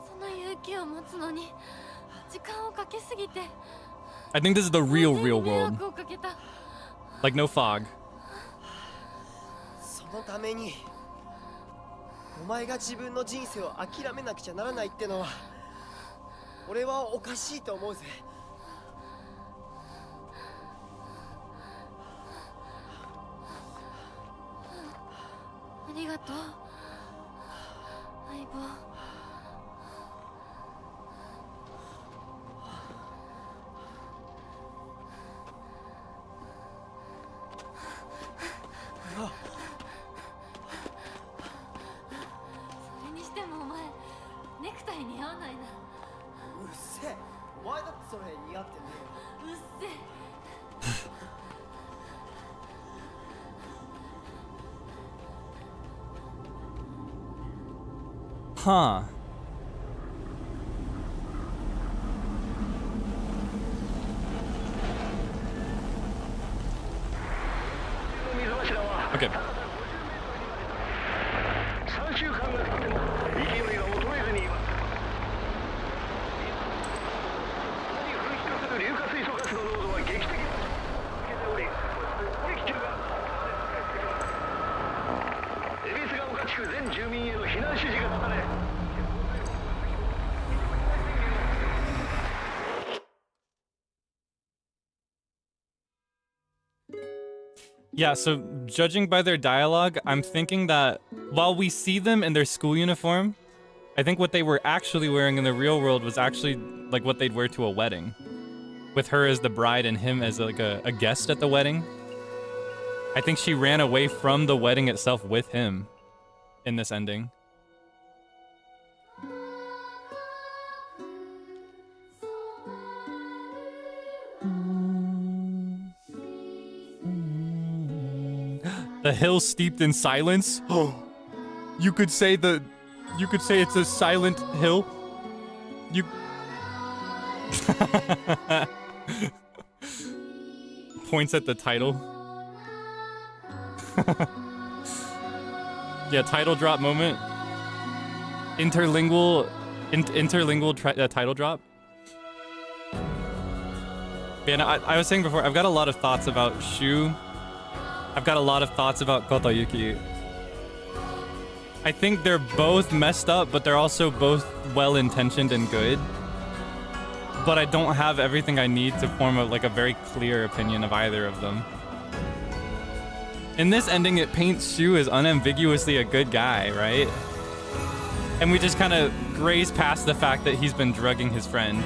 その勇気を持つのに時間をかけすぎて I think this is the real 迷 world. 惑をかけた。 Like no fog. そのためにお前が自分の人生を諦めなくちゃならないってのは俺はおかしいと思うぜ。ありがとう相棒。それにしてもお前ネクタイ似合わないな。うっせえ、お前だってそれ似合ってねえよ。うっせえ。 Huh. Okay. 3週間が経っても勢いが衰えずにいます。何噴出する硫化水素ガスの濃度は劇的に続けており、撃中が恵比寿ヶ丘地区全住民への避難指示が出され、 Yeah, so judging by their dialogue, I'm thinking that while we see them in their school uniform, I think what they were actually wearing in the real world was actually like what they'd wear to a wedding. With her as the bride and him as like a guest at the wedding. I think she ran away from the wedding itself with him in this ending. The hill steeped in silence. Oh, you could say it's a silent hill. You points at the title. Yeah, title drop moment. Interlingual title drop. Yeah, no, I was saying before, I've got a lot of thoughts about Shu. I've got a lot of thoughts about Kotoyuki. I think they're both messed up, but they're also both well-intentioned and good. But I don't have everything I need to form a very clear opinion of either of them. In this ending, it paints Shu as unambiguously a good guy, right? And we just kind of graze past the fact that he's been drugging his friend.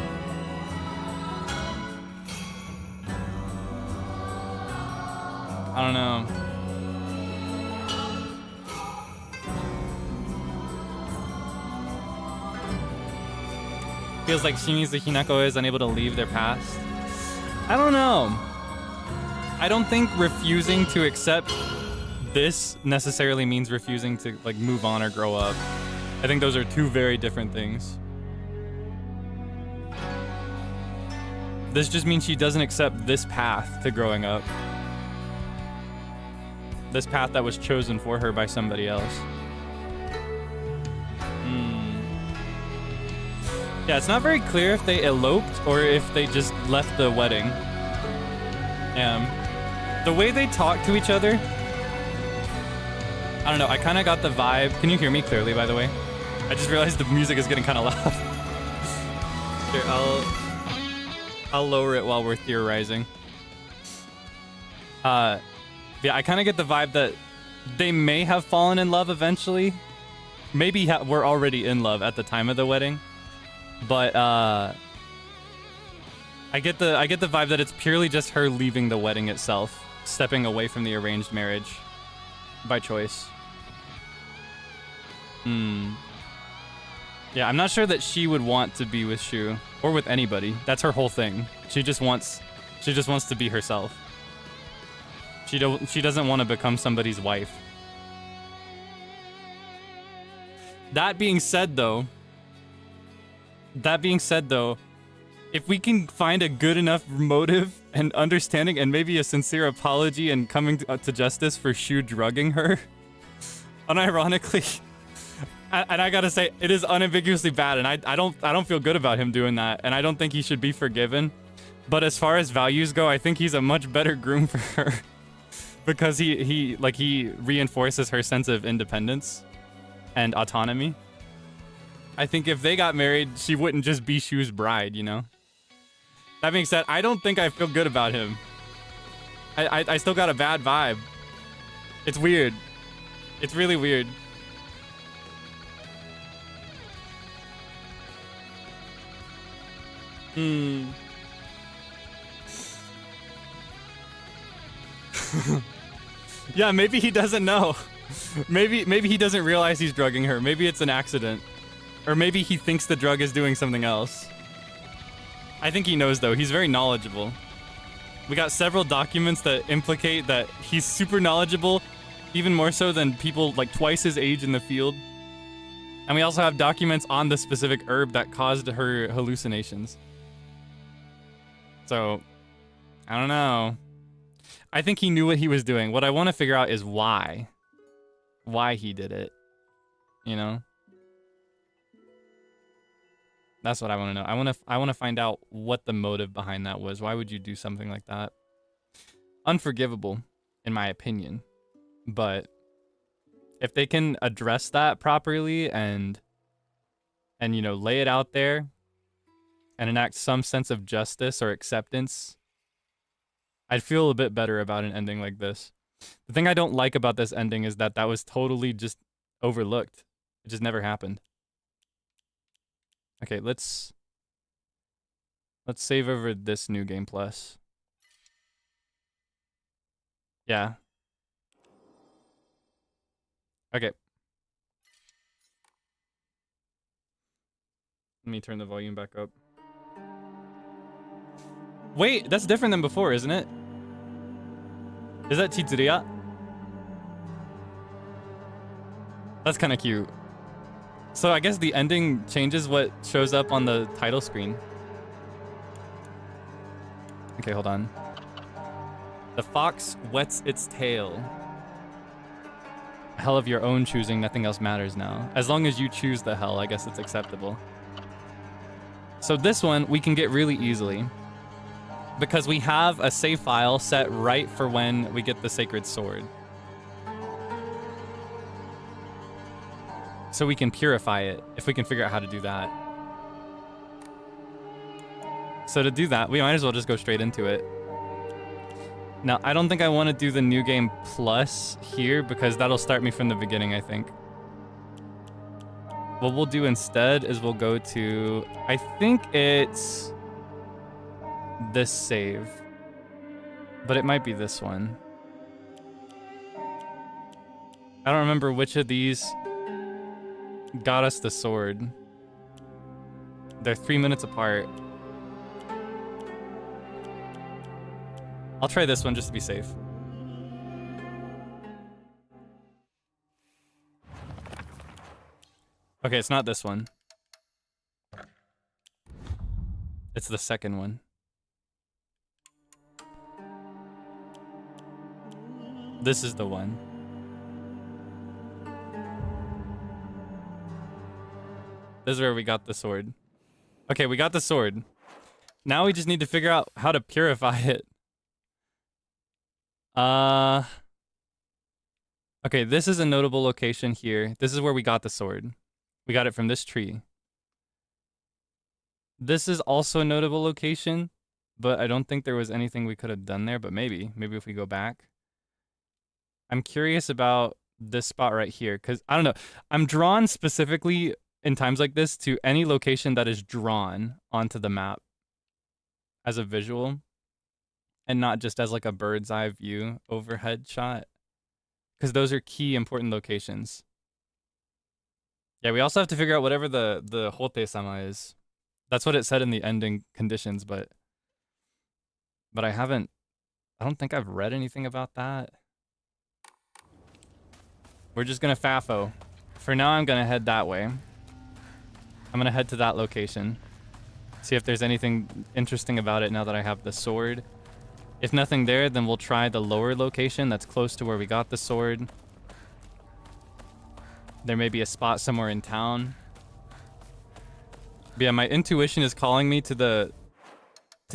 I don't know. Feels like Shimizu Hinako is unable to leave their past. I don't know. I don't think refusing to accept this necessarily means refusing to move on or grow up. I think those are two very different things. This just means she doesn't accept this path to growing up. This path that was chosen for her by somebody else. Yeah, it's not very clear if they eloped or if they just left the wedding. The way they talk to each other, I don't know, I kind of got the vibe. Can you hear me clearly, by the way? I just realized the music is getting kind of loud. Here, I'll lower it while we're theorizing. Yeah, I kind of get the vibe that they may have fallen in love eventually. Maybe we're already in love at the time of the wedding. But I get the vibe that it's purely just her leaving the wedding itself, stepping away from the arranged marriage by choice. Yeah, I'm not sure that she would want to be with Shu or with anybody. That's her whole thing. She just wants to be herself. She doesn't want to become somebody's wife. That being said though, if we can find a good enough motive and understanding and maybe a sincere apology and coming to justice for Shu drugging her, unironically, and I gotta say, it is unambiguously bad, and I don't feel good about him doing that, and I don't think he should be forgiven. But as far as values go, I think he's a much better groom for her because he reinforces her sense of independence and autonomy. I think if they got married, she wouldn't just be Shu's bride, you know? That being said, I don't think I feel good about him. I still got a bad vibe. It's weird. It's really weird. Yeah, maybe he doesn't know. Maybe he doesn't realize he's drugging her. Maybe it's an accident. Or maybe he thinks the drug is doing something else. I think he knows though. He's very knowledgeable. We got several documents that implicate that he's super knowledgeable, even more so than people like twice his age in the field. And we also have documents on the specific herb that caused her hallucinations. So, I don't know. I think he knew what he was doing. What I want to figure out is why. Why he did it. You know? That's what I want to know. I want to find out what the motive behind that was. Why would you do something like that? Unforgivable, in my opinion. But if they can address that properly and you know, lay it out there and enact some sense of justice or acceptance, I'd feel a bit better about an ending like this. The thing I don't like about this ending is that was totally just overlooked. It just never happened. Okay, let's save over this new game plus. Yeah. Okay. Let me turn the volume back up. Wait, that's different than before, isn't it? Is that Chitsuria? That's kind of cute. So I guess the ending changes what shows up on the title screen. Okay, hold on. The fox whets its tail. Hell of your own choosing, nothing else matters now. As long as you choose the hell, I guess it's acceptable. So this one we can get really easily because we have a save file set right for when we get the sacred sword. So we can purify it if we can figure out how to do that. So to do that, we might as well just go straight into it. Now, I don't think I want to do the new game plus here because that'll start me from the beginning, I think. What we'll do instead is we'll go to, I think it's this save, but it might be this one. I don't remember which of these got us the sword. They're 3 minutes apart. I'll try this one just to be safe. Okay, it's not this one. It's the second one. This is the one. This is where we got the sword. Okay, we got the sword. Now we just need to figure out how to purify it. Okay, this is a notable location here. This is where we got the sword. We got it from this tree. This is also a notable location, but I don't think there was anything we could have done there, but maybe if we go back. I'm curious about this spot right here, because I don't know. I'm drawn specifically in times like this to any location that is drawn onto the map as a visual and not just as like a bird's eye view overhead shot, because those are key important locations. Yeah, we also have to figure out whatever the Hote-sama is. That's what it said in the ending conditions, but I don't think I've read anything about that. We're just gonna FAFO. For now, I'm gonna head that way. I'm gonna head to that location. See if there's anything interesting about it now that I have the sword. If nothing there, then we'll try the lower location that's close to where we got the sword. There may be a spot somewhere in town. But yeah, my intuition is calling me to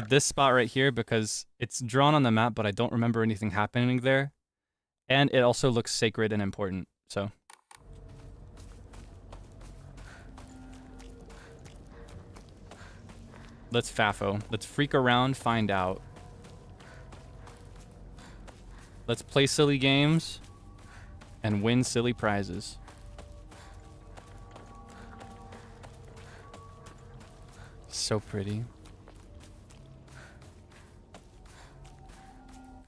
this spot right here because it's drawn on the map, but I don't remember anything happening there. And it also looks sacred and important, so. Let's FAFO. Let's freak around, find out. Let's play silly games and win silly prizes. So pretty.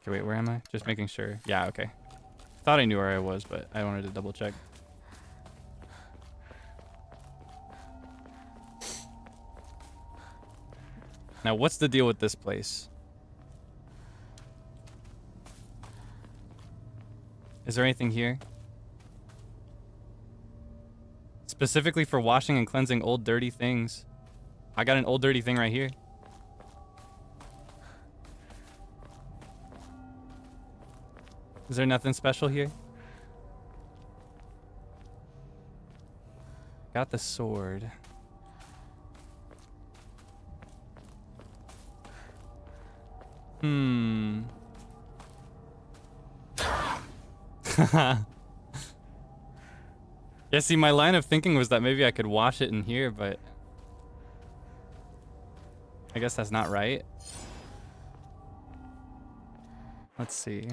Okay, wait, where am I? Just making sure. Yeah, okay. Thought I knew where I was, but I wanted to double check. Now, what's the deal with this place? Is there anything here? Specifically for washing and cleansing old dirty things. I got an old dirty thing right here. Is there nothing special here? Got the sword. Yeah, see, my line of thinking was that maybe I could wash it in here, but I guess that's not right. Let's see.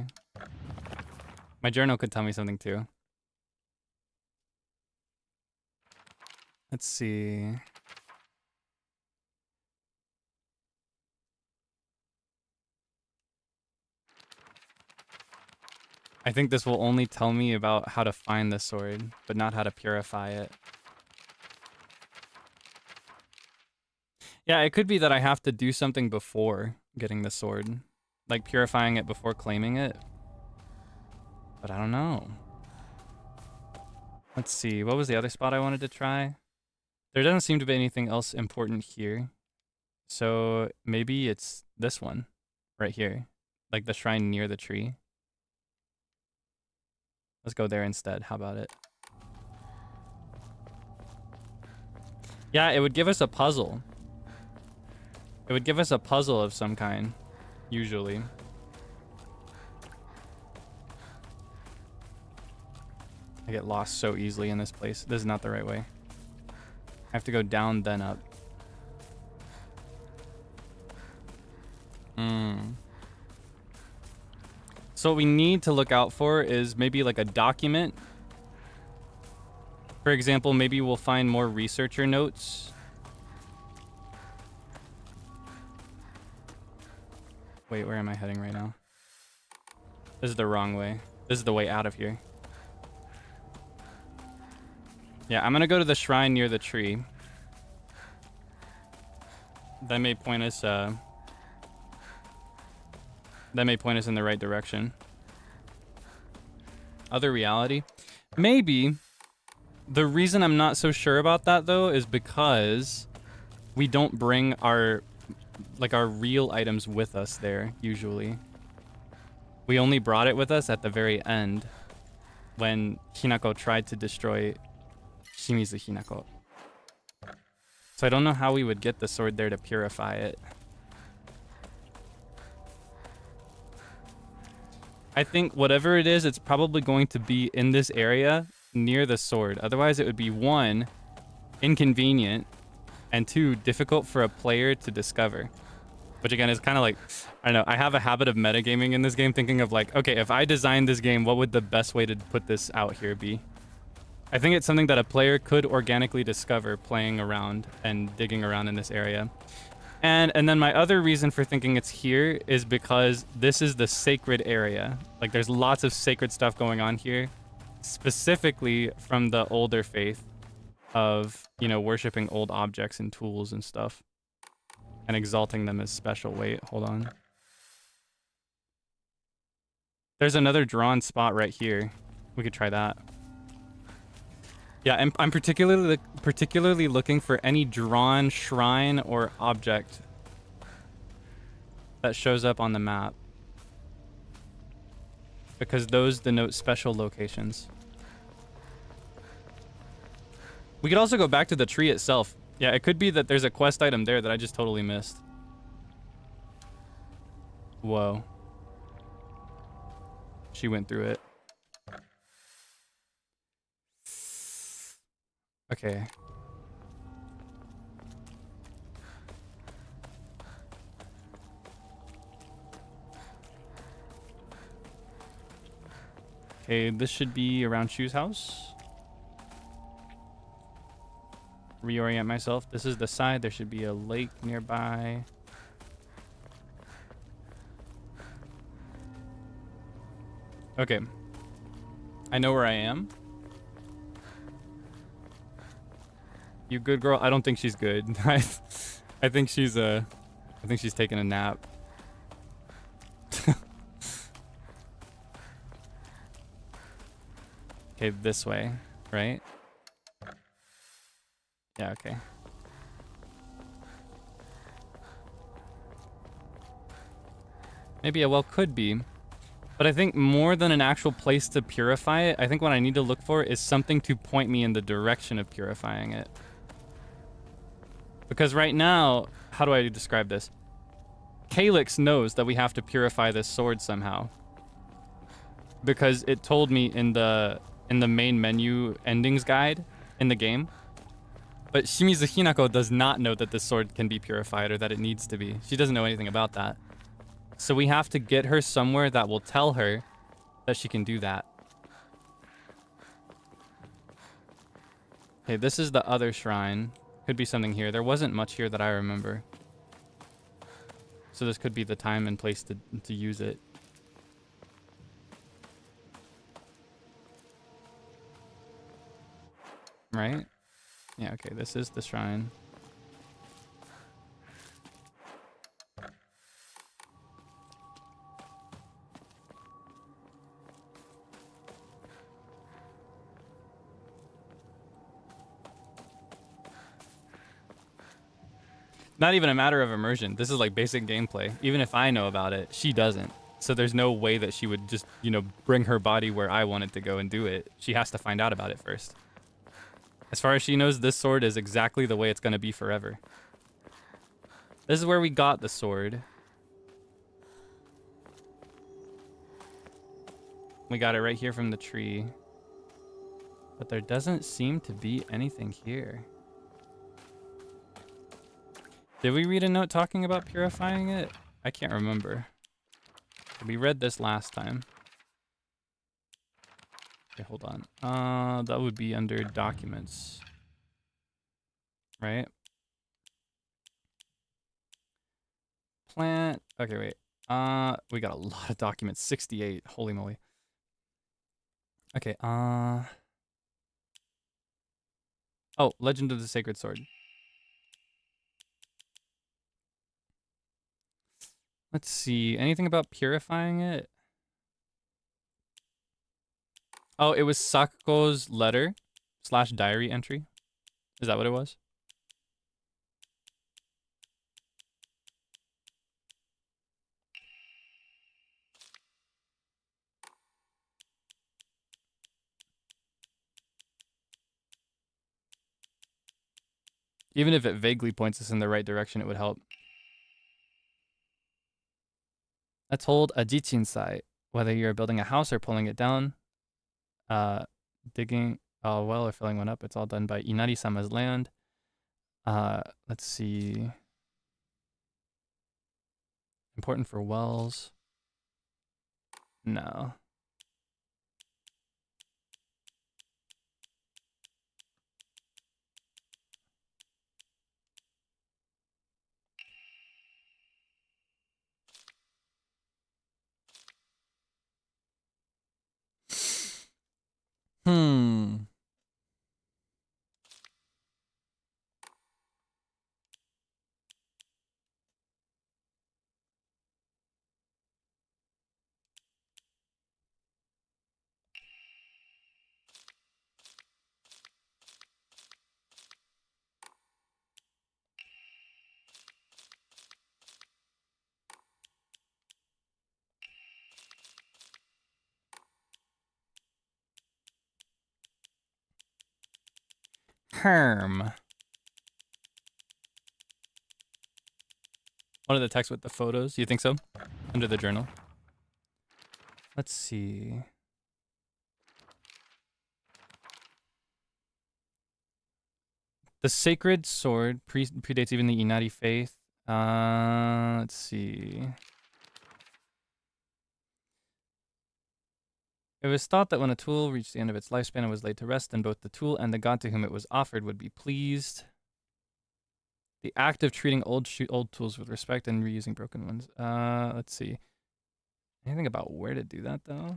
My journal could tell me something too. Let's see. I think this will only tell me about how to find the sword, but not how to purify it. Yeah, it could be that I have to do something before getting the sword. Like purifying it before claiming it. But I don't know. Let's see, what was the other spot I wanted to try? There doesn't seem to be anything else important here. So maybe it's this one right here. Like the shrine near the tree. Let's go there instead. How about it? Yeah, it would give us a puzzle. It would give us a puzzle of some kind, usually. I get lost so easily in this place. This is not the right way. I have to go down, then up. So what we need to look out for is maybe like a document. For example, maybe we'll find more researcher notes. Wait, where am I heading right now? This is the wrong way. This is the way out of here. Yeah, I'm gonna go to the shrine near the tree. That may point us in the right direction. Other reality. Maybe the reason I'm not so sure about that though is because we don't bring our real items with us there usually. We only brought it with us at the very end when Hinako tried to destroy Shimizu Hinako. So I don't know how we would get the sword there to purify it. I think whatever it is, it's probably going to be in this area near the sword. Otherwise, it would be 1, inconvenient, and 2, difficult for a player to discover. Which again is kind of like, I don't know, I have a habit of metagaming in this game, thinking of like, okay, if I designed this game, what would the best way to put this out here be? I think it's something that a player could organically discover playing around and digging around in this area. And then my other reason for thinking it's here is because this is the sacred area. Like there's lots of sacred stuff going on here, specifically from the older faith. of, you know, worshiping old objects and tools and stuff and exalting them as special. Wait, hold on. There's another drawn spot right here. We could try that. Yeah, I'm particularly looking for any drawn shrine or object that shows up on the map, because those denote special locations. We could also go back to the tree itself. Yeah, it could be that there's a quest item there that I just totally missed. Whoa. She went through it. Okay. Okay, this should be around Shu's house. Reorient myself. This is the side. There should be a lake nearby. Okay. I know where I am. You good girl? I don't think she's good. I think she's taking a nap. Okay, this way, right? Yeah, okay. Maybe a well could be. But I think more than an actual place to purify it, I think what I need to look for is something to point me in the direction of purifying it. Because right now, how do I describe this? Kaelix knows that we have to purify this sword somehow. Because it told me in the main menu endings guide in the game. But Shimizu Hinako does not know that this sword can be purified or that it needs to be. She doesn't know anything about that. So we have to get her somewhere that will tell her that she can do that. Okay, this is the other shrine. Could be something here. There wasn't much here that I remember. So this could be the time and place to use it. Right? Yeah, okay, this is the shrine. Not even a matter of immersion. This is like basic gameplay. Even if I know about it, she doesn't. So there's no way that she would just, you know, bring her body where I want it to go and do it. She has to find out about it first. As far as she knows, this sword is exactly the way it's going to be forever. This is where we got the sword. We got it right here from the tree. But there doesn't seem to be anything here. Did we read a note talking about purifying it? I can't remember. We read this last time. Okay, hold on. That would be under documents. Right? Plant. Okay, wait. We got a lot of documents. 68. Holy moly. Okay, oh, Legend of the Sacred Sword. Let's see. Anything about purifying it? Oh, it was Sakuko's letter / diary entry. Is that what it was? Even if it vaguely points us in the right direction, it would help. Let's hold a jichin site. Whether you're building a house or pulling it down, digging a well or filling one up, it's all done by Inari-sama's land. Let's see. Important for wells. No. Herm. One of the texts with the photos. You think so? Under the journal. Let's see. The sacred sword predates even the Inari faith. Let's see. It was thought that when a tool reached the end of its lifespan and was laid to rest, then both the tool and the god to whom it was offered would be pleased. The act of treating old tools with respect and reusing broken ones. Let's see. Anything about where to do that, though?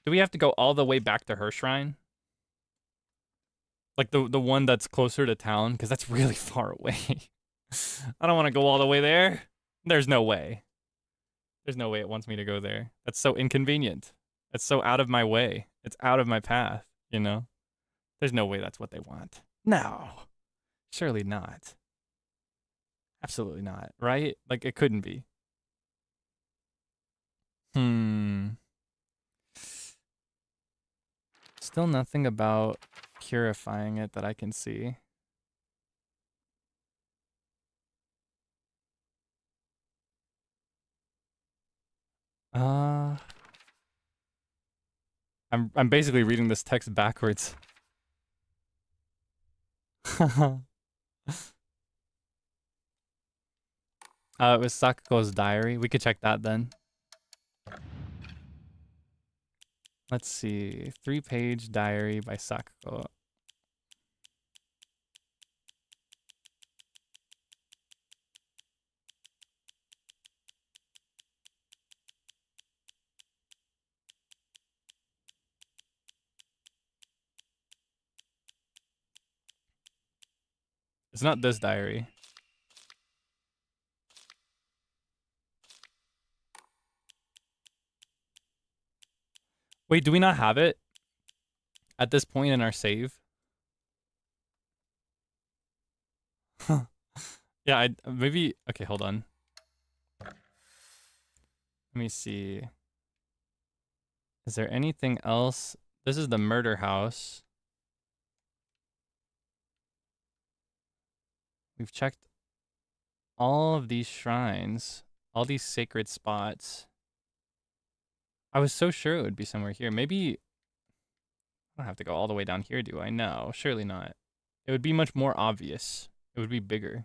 Do we have to go all the way back to her shrine? Like the one that's closer to town? Because that's really far away. I don't want to go all the way there. There's no way. There's no way it wants me to go there. That's so inconvenient. That's so out of my way. It's out of my path, you know? There's no way that's what they want. No. Surely not. Absolutely not, right? Like, it couldn't be. Still nothing about purifying it that I can see. I'm basically reading this text backwards. It was Sakuko's diary. We could check that then. Let's see. 3-page diary by Sakuko. It's not this diary. Wait, do we not have it at this point in our save? Yeah, maybe. Okay, hold on. Let me see. Is there anything else? This is the murder house. We've checked all of these shrines, all these sacred spots. I was so sure it would be somewhere here. Maybe I don't have to go all the way down here, do I? No, surely not. It would be much more obvious. It would be bigger.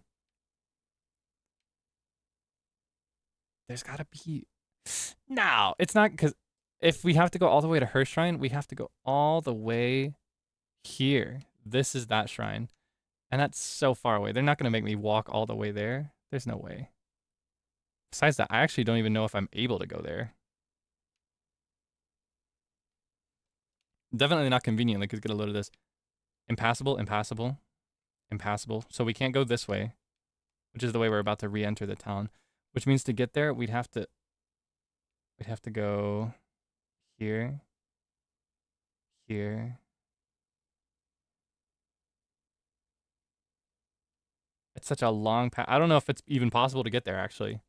There's gotta be... No, it's not, because if we have to go all the way to her shrine, we have to go all the way here. This is that shrine. And that's so far away. They're not going to make me walk all the way there. There's no way. Besides that, I actually don't even know if I'm able to go there. Definitely not conveniently, because get a load of this. Impassable, impassable, impassable. So we can't go this way, which is the way we're about to re-enter the town. Which means to get there, we'd have to go here, here. It's such a long path. I don't know if it's even possible to get there, actually.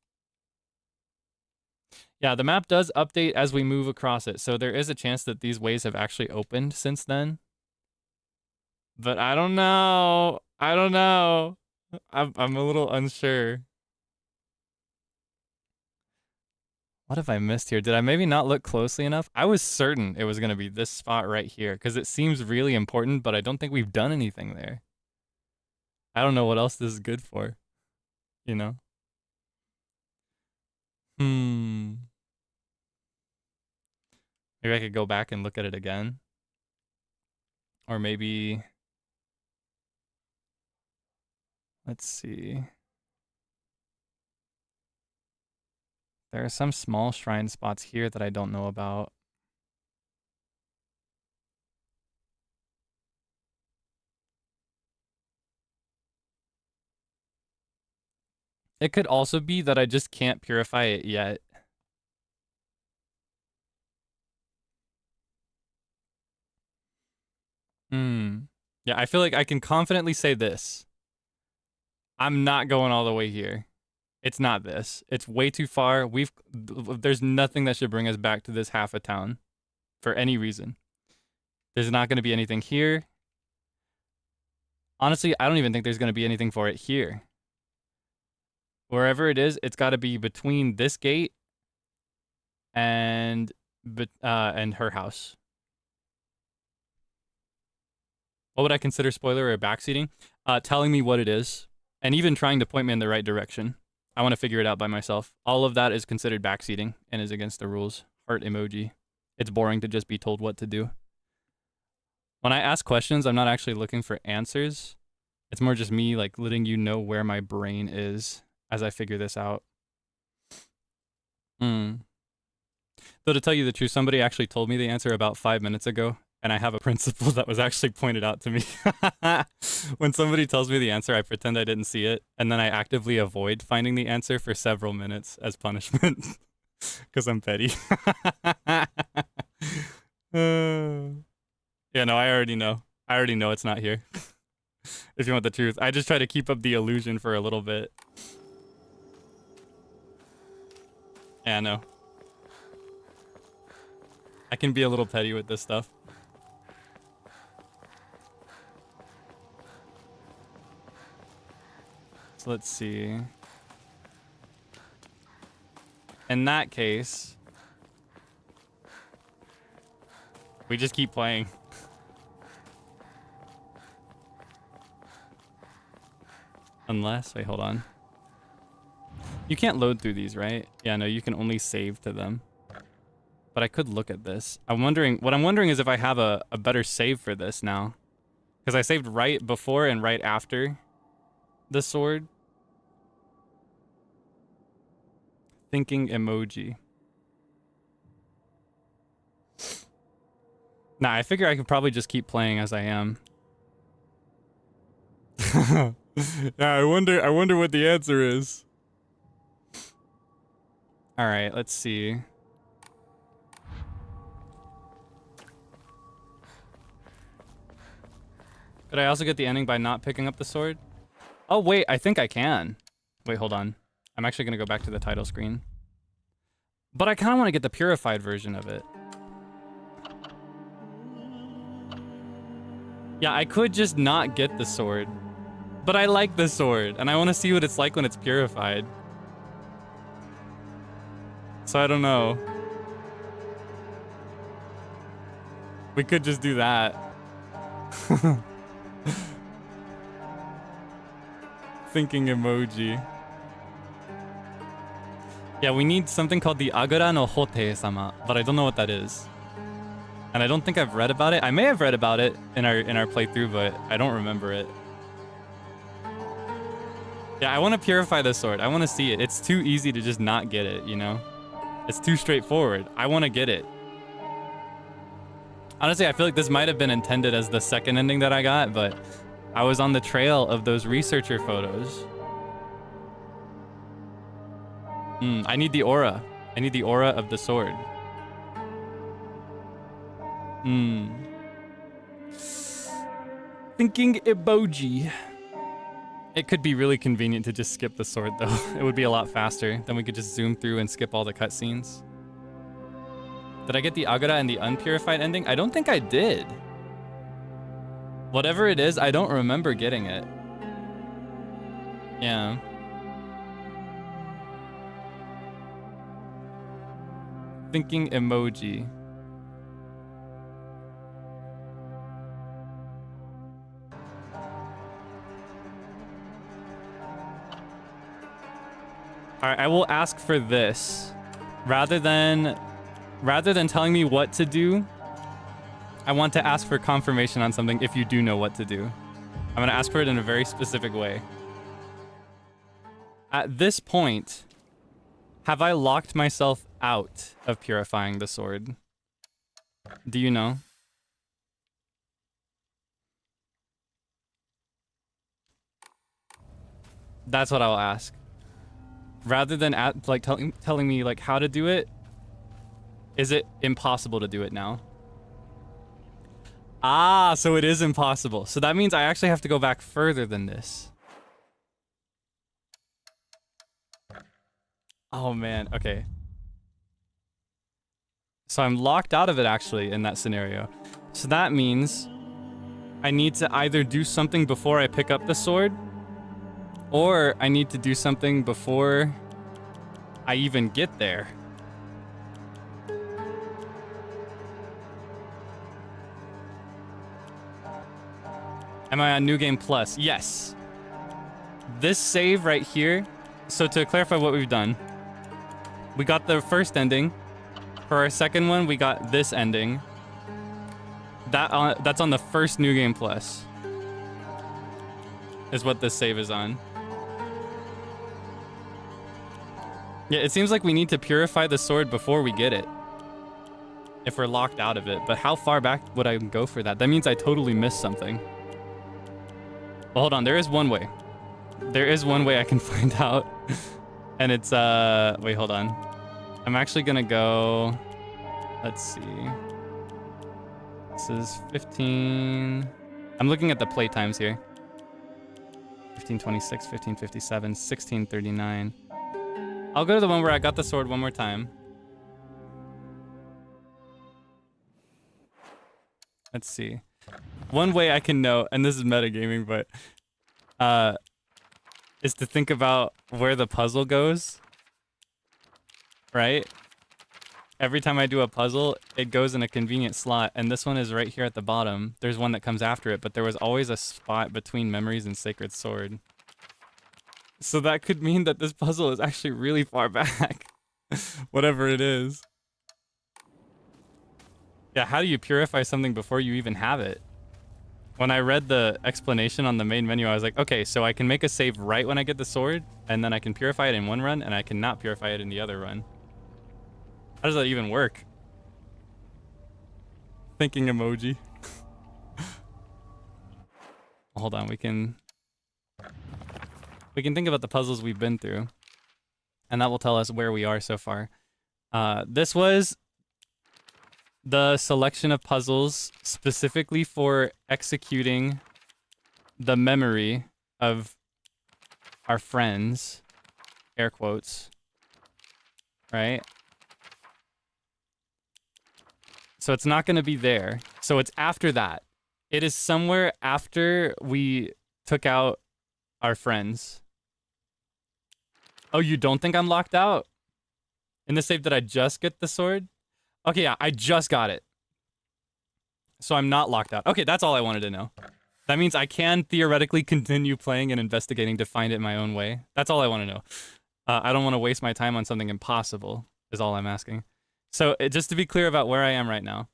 Yeah, the map does update as we move across it, so there is a chance that these ways have actually opened since then. But I don't know. I don't know. I'm a little unsure. What have I missed here? Did I maybe not look closely enough? I was certain it was going to be this spot right here, because it seems really important, but I don't think we've done anything there. I don't know what else this is good for, you know? Maybe I could go back and look at it again. Or maybe... Let's see. There are some small shrine spots here that I don't know about. It could also be that I just can't purify it yet. Yeah, I feel like I can confidently say this. I'm not going all the way here. It's not this. It's way too far. There's nothing that should bring us back to this half a town for any reason. There's not going to be anything here. Honestly, I don't even think there's going to be anything for it here. Wherever it is, it's got to be between this gate and her house. What would I consider spoiler or backseating? Telling me what it is, and even trying to point me in the right direction. I want to figure it out by myself. All of that is considered backseating and is against the rules. Heart emoji. It's boring to just be told what to do. When I ask questions, I'm not actually looking for answers. It's more just me like letting you know where my brain is as I figure this out. Though to tell you the truth, somebody actually told me the answer about 5 minutes ago, and I have a principle that was actually pointed out to me. When somebody tells me the answer, I pretend I didn't see it, and then I actively avoid finding the answer for several minutes as punishment. Because I'm petty. Yeah, no, I already know. I already know it's not here. If you want the truth. I just try to keep up the illusion for a little bit. Yeah, I know. I can be a little petty with this stuff. So let's see. In that case, we just keep playing. Unless, wait, hold on. You can't load through these, right? Yeah, no, you can only save to them. But I could look at this. What I'm wondering is if I have a better save for this now. Because I saved right before and right after the sword. Thinking emoji. Nah, I figure I could probably just keep playing as I am. Yeah, I wonder what the answer is. All right, let's see. Could I also get the ending by not picking up the sword? Oh, wait, I think I can. Wait, hold on. I'm actually going to go back to the title screen. But I kind of want to get the purified version of it. Yeah, I could just not get the sword. But I like the sword, and I want to see what it's like when it's purified. So I don't know. We could just do that. Thinking emoji. Yeah, we need something called the Agura no Hote-sama, but I don't know what that is. And I don't think I've read about it. I may have read about it in our playthrough, but I don't remember it. Yeah, I want to purify the sword. I want to see it. It's too easy to just not get it, you know? It's too straightforward. I want to get it. Honestly, I feel like this might have been intended as the second ending that I got, but I was on the trail of those researcher photos. I need the aura. I need the aura of the sword. Thinking emoji. It could be really convenient to just skip the sword, though. It would be a lot faster. Then we could just zoom through and skip all the cutscenes. Did I get the Agura and the unpurified ending? I don't think I did. Whatever it is, I don't remember getting it. Yeah. Thinking emoji. All right, I will ask for this. Rather than telling me what to do, I want to ask for confirmation on something if you do know what to do. I'm going to ask for it in a very specific way. At this point, have I locked myself out of purifying the sword? Do you know? That's what I'll ask. Rather than telling me like how to do it, is it impossible to do it now? Ah, so it is impossible. So that means I actually have to go back further than this. Oh man, okay. So I'm locked out of it actually in that scenario. So that means I need to either do something before I pick up the sword, or I need to do something before I even get there. Am I on New Game Plus? Yes. This save right here. So to clarify what we've done, we got the first ending. For our second one, we got this ending. That's on the first New Game Plus. Is what this save is on. Yeah, it seems like we need to purify the sword before we get it. If we're locked out of it. But how far back would I go for that? That means I totally missed something. Well, hold on. There is one way. There is one way I can find out. And it's, wait, hold on. I'm actually gonna go, let's see. This is 15. I'm looking at the play times here. 1526, 1557, 1639. I'll go to the one where I got the sword one more time. Let's see. One way I can know, and this is metagaming, but is to think about where the puzzle goes. Right? Every time I do a puzzle, it goes in a convenient slot, and this one is right here at the bottom. There's one that comes after it, but there was always a spot between Memories and Sacred Sword. So that could mean that this puzzle is actually really far back. Whatever it is. Yeah, how do you purify something before you even have it? When I read the explanation on the main menu, I was like, okay, so I can make a save right when I get the sword, and then I can purify it in one run, and I cannot purify it in the other run. How does that even work? Thinking emoji. Hold on, we can think about the puzzles we've been through, and that will tell us where we are so far. This was the selection of puzzles specifically for executing the memory of our friends, air quotes, right? So it's not going to be there. So it's after that. It is somewhere after we took out our friends. Oh, you don't think I'm locked out? In the save, did I just get the sword? Okay, yeah, I just got it. So I'm not locked out. Okay, that's all I wanted to know. That means I can theoretically continue playing and investigating to find it my own way. That's all I want to know. I don't want to waste my time on something impossible, is all I'm asking. So just to be clear about where I am right now,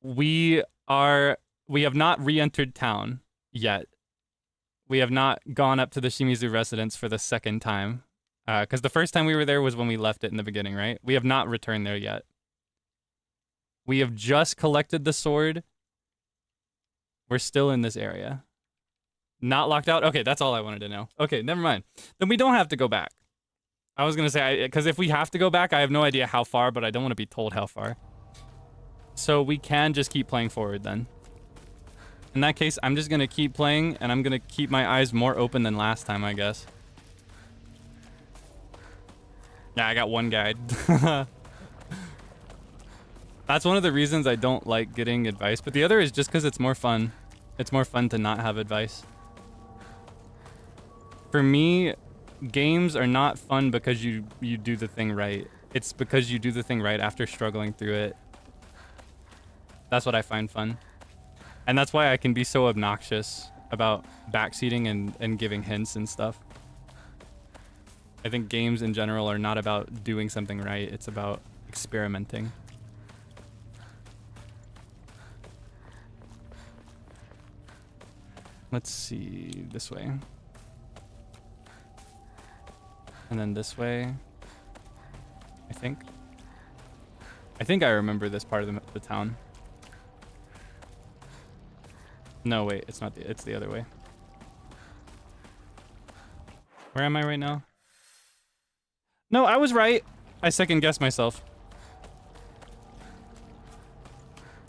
we have not re-entered town yet. We have not gone up to the Shimizu residence for the second time. Because the first time we were there was when we left it in the beginning, right? We have not returned there yet. We have just collected the sword. We're still in this area. Not locked out? Okay, that's all I wanted to know. Okay, never mind. Then we don't have to go back. I was going to say, because if we have to go back, I have no idea how far, but I don't want to be told how far. So we can just keep playing forward then. In that case, I'm just going to keep playing, and I'm going to keep my eyes more open than last time, I guess. Yeah, I got one guide. That's one of the reasons I don't like getting advice, but the other is just because it's more fun. It's more fun to not have advice. For me, games are not fun because you do the thing right. It's because you do the thing right after struggling through it. That's what I find fun. And that's why I can be so obnoxious about backseating and giving hints and stuff. I think games in general are not about doing something right. It's about experimenting. Let's see, this way. And then this way, I think. I think I remember this part of the town. No, wait, it's not. It's the other way. Where am I right now? No, I was right. I second guessed myself.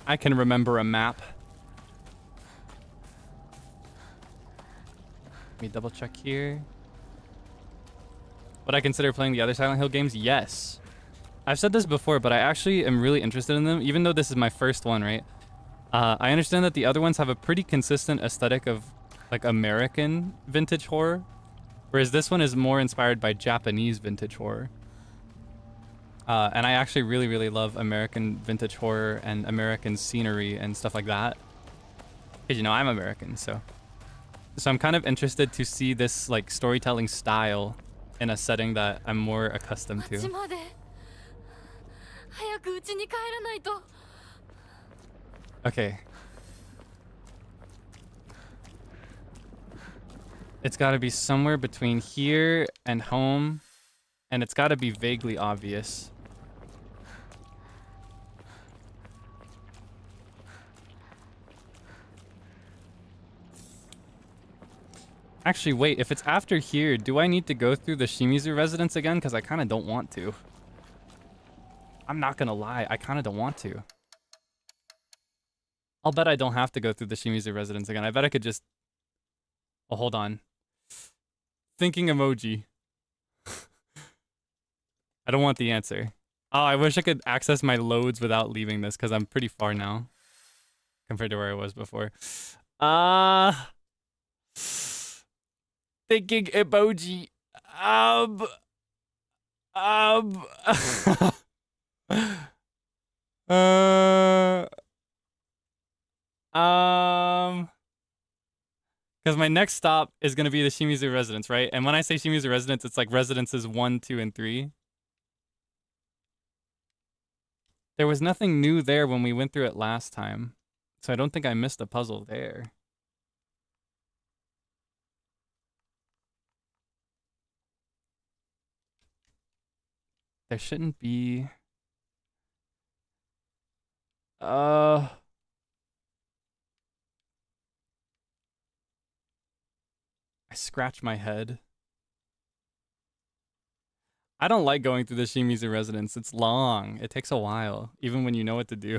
I can remember a map. Let me double check here. Would I consider playing the other Silent Hill games? Yes. I've said this before, but I actually am really interested in them, even though this is my first one, right? I understand that the other ones have a pretty consistent aesthetic of like American vintage horror, whereas this one is more inspired by Japanese vintage horror. And I actually really, really love American vintage horror and American scenery and stuff like that. Because, you know, I'm American, so I'm kind of interested to see this like storytelling style in a setting that I'm more accustomed to. Okay. It's got to be somewhere between here and home, and it's got to be vaguely obvious. Actually, wait, if it's after here, do I need to go through the Shimizu residence again? Because I kind of don't want to. I'm not going to lie, I kind of don't want to. I'll bet I don't have to go through the Shimizu residence again. I bet I could just... Oh, hold on. Thinking emoji. I don't want the answer. Oh, I wish I could access my loads without leaving this, because I'm pretty far now. Compared to where I was before. Thinking emoji. Because my next stop is going to be the Shimizu residence, right? And when I say Shimizu residence, it's like residences 1, 2, and 3. There was nothing new there when we went through it last time. So I don't think I missed a puzzle there. There shouldn't be... I scratch my head. I don't like going through the Shimizu residence. It's long. It takes a while, even when you know what to do.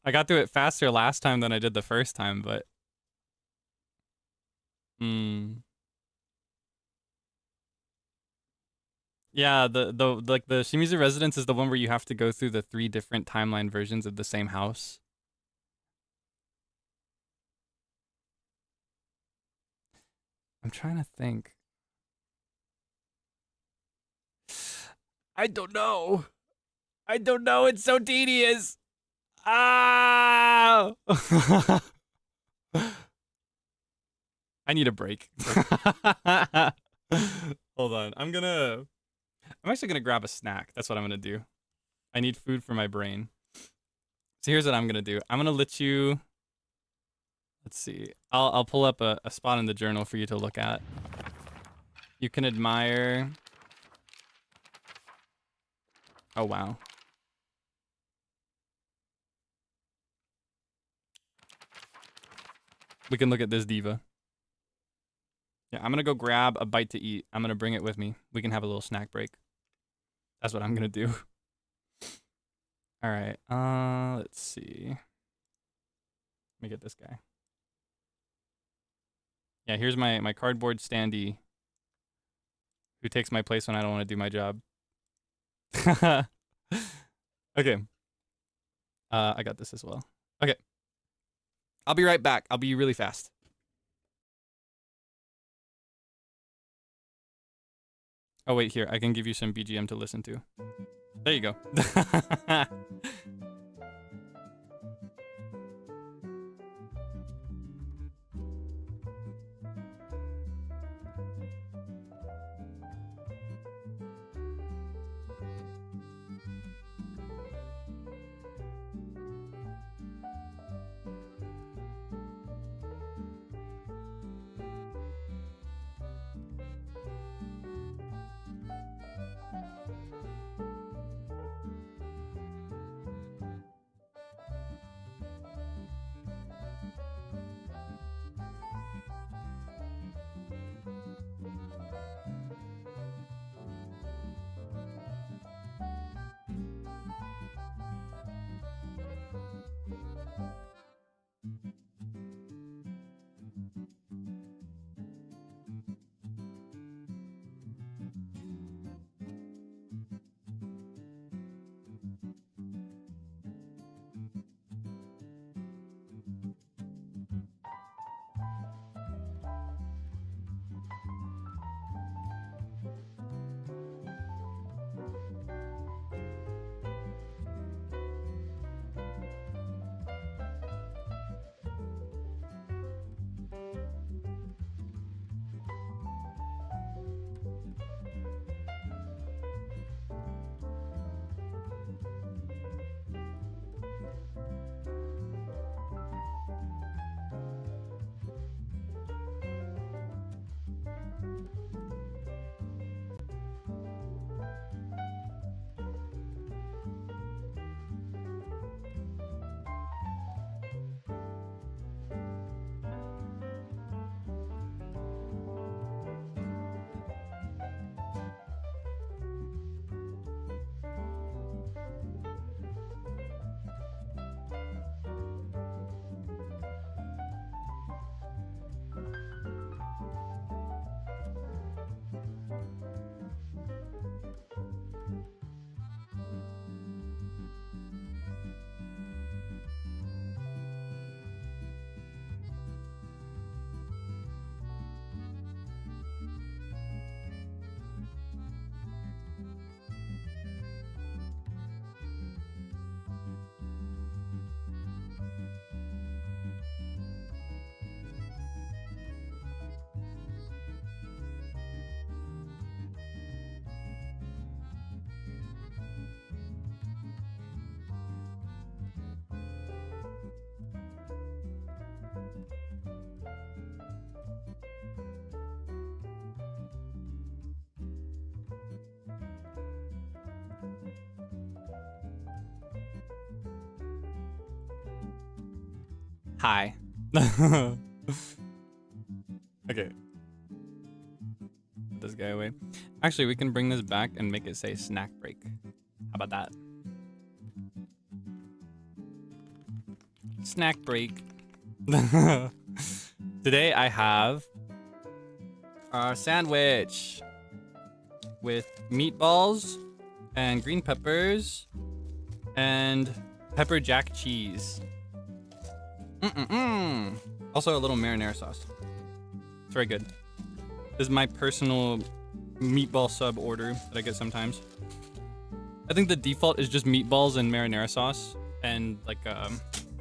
I got through it faster last time than I did the first time, but... Yeah, the Shimizu residence is the one where you have to go through the 3 different timeline versions of the same house. I'm trying to think. I don't know. I don't know. It's so tedious. Ah! I need a break. Hold on. I'm actually gonna grab a snack. That's what I'm gonna do. I need food for my brain. So here's what I'm gonna do. I'm gonna let you... Let's see. I'll pull up a spot in the journal for you to look at. You can admire... Oh, wow. We can look at this diva. Yeah, I'm gonna go grab a bite to eat. I'm gonna bring it with me. We can have a little snack break. That's what I'm gonna do. All right. Let's see. Let me get this guy. Yeah, here's my cardboard standee who takes my place when I don't want to do my job. Okay. I got this as well. Okay. I'll be right back. I'll be really fast. Oh, wait, here. I can give you some BGM to listen to. There you go. Hi. Okay. Put this guy away. Actually, we can bring this back and make it say snack break. How about that? Snack break. Today I have our sandwich with meatballs and green peppers and pepper jack cheese. Also a little marinara sauce. It's very good. This is my personal meatball sub order that I get sometimes. I think the default is just meatballs and marinara sauce and like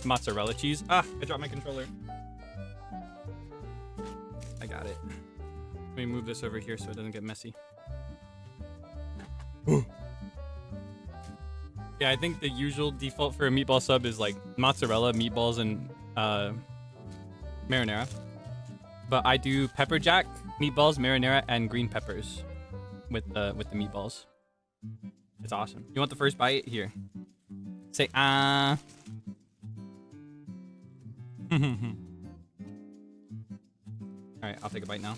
mozzarella cheese. Ah, I dropped my controller. I got it. Let me move this over here so it doesn't get messy. Yeah, I think the usual default for a meatball sub is like mozzarella, meatballs, and marinara. But I do pepper jack, meatballs, marinara, and green peppers with the meatballs. It's awesome. You want the first bite? Here. Say ah. Alright, I'll take a bite now.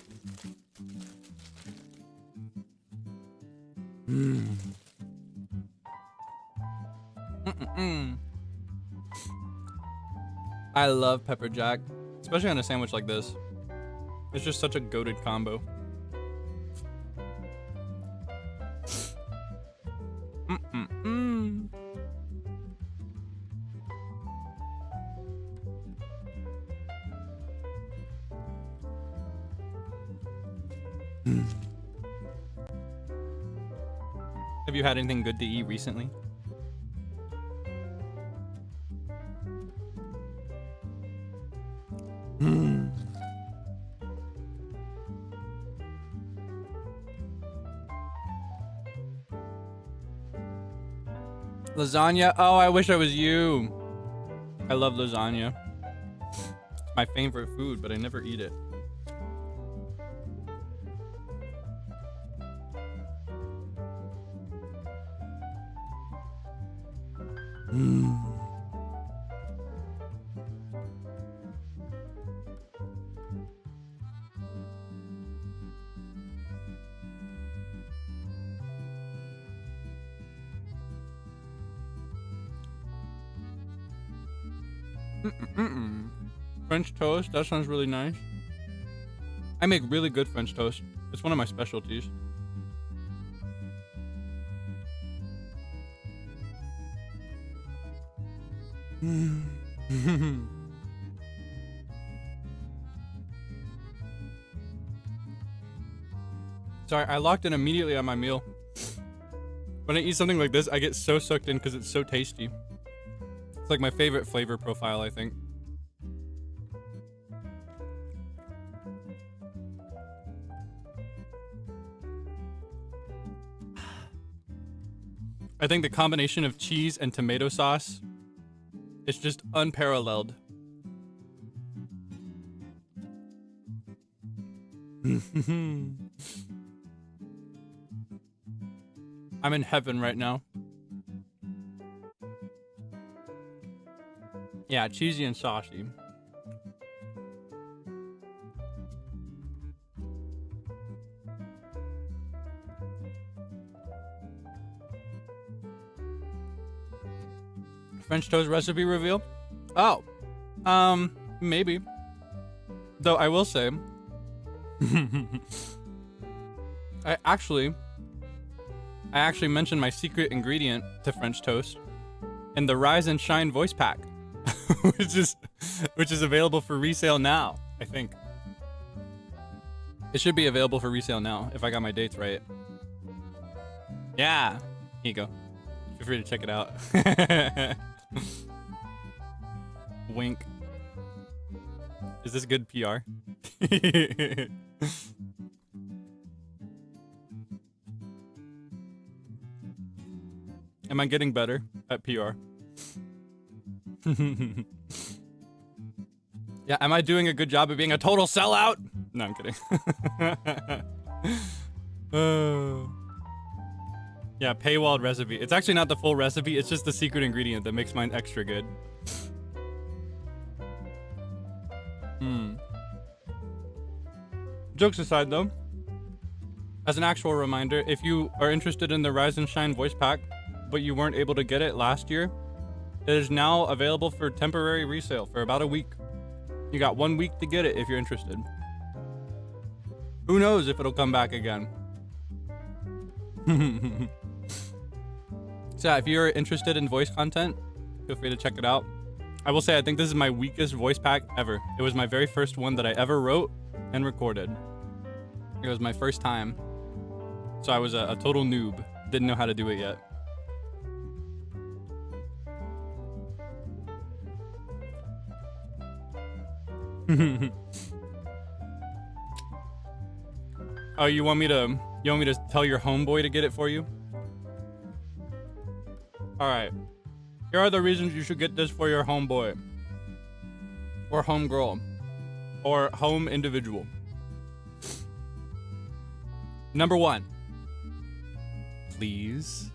I love pepper jack, especially on a sandwich like this. It's just such a goated combo. Have you had anything good to eat recently? Lasagna? Oh, I wish I was you. I love lasagna. It's my favorite food, but I never eat it. French toast, that sounds really nice. I make really good French toast. It's one of my specialties. Sorry, I locked in immediately on my meal. When I eat something like this, I get so sucked in because it's so tasty. It's like my favorite flavor profile, I think. I think the combination of cheese and tomato sauce is just unparalleled. I'm in heaven right now. Yeah, cheesy and saucy. French toast recipe reveal? Oh, maybe. Though I will say, I actually mentioned my secret ingredient to French toast in the Rise and Shine voice pack, which is available for resale now. I think it should be available for resale now if I got my dates right. Yeah, here you go. Feel free to check it out. Wink. Is this good PR? Am I getting better at PR? Yeah, am I doing a good job of being a total sellout? No, I'm kidding. Yeah, paywalled recipe. It's actually not the full recipe, it's just the secret ingredient that makes mine extra good. Jokes aside, though, as an actual reminder, if you are interested in the Rise and Shine voice pack, but you weren't able to get it last year, it is now available for temporary resale for about a week. You got 1 week to get it if you're interested. Who knows if it'll come back again. So yeah, if you're interested in voice content, feel free to check it out. I will say I think this is my weakest voice pack ever. It was my very first one that I ever wrote and recorded. It was my first time. So I was a total noob. Didn't know how to do it yet. Oh, you want me to tell your homeboy to get it for you? All right. Here are the reasons you should get this for your homeboy or homegirl or home individual. Number 1. Please.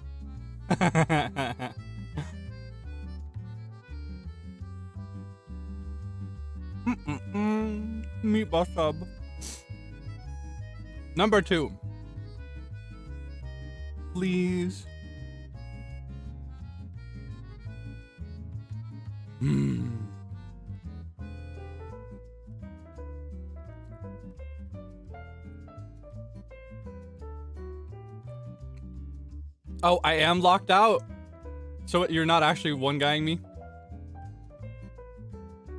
Meatball sub. Number 2. Please. Oh, I am locked out. So you're not actually one-guying me?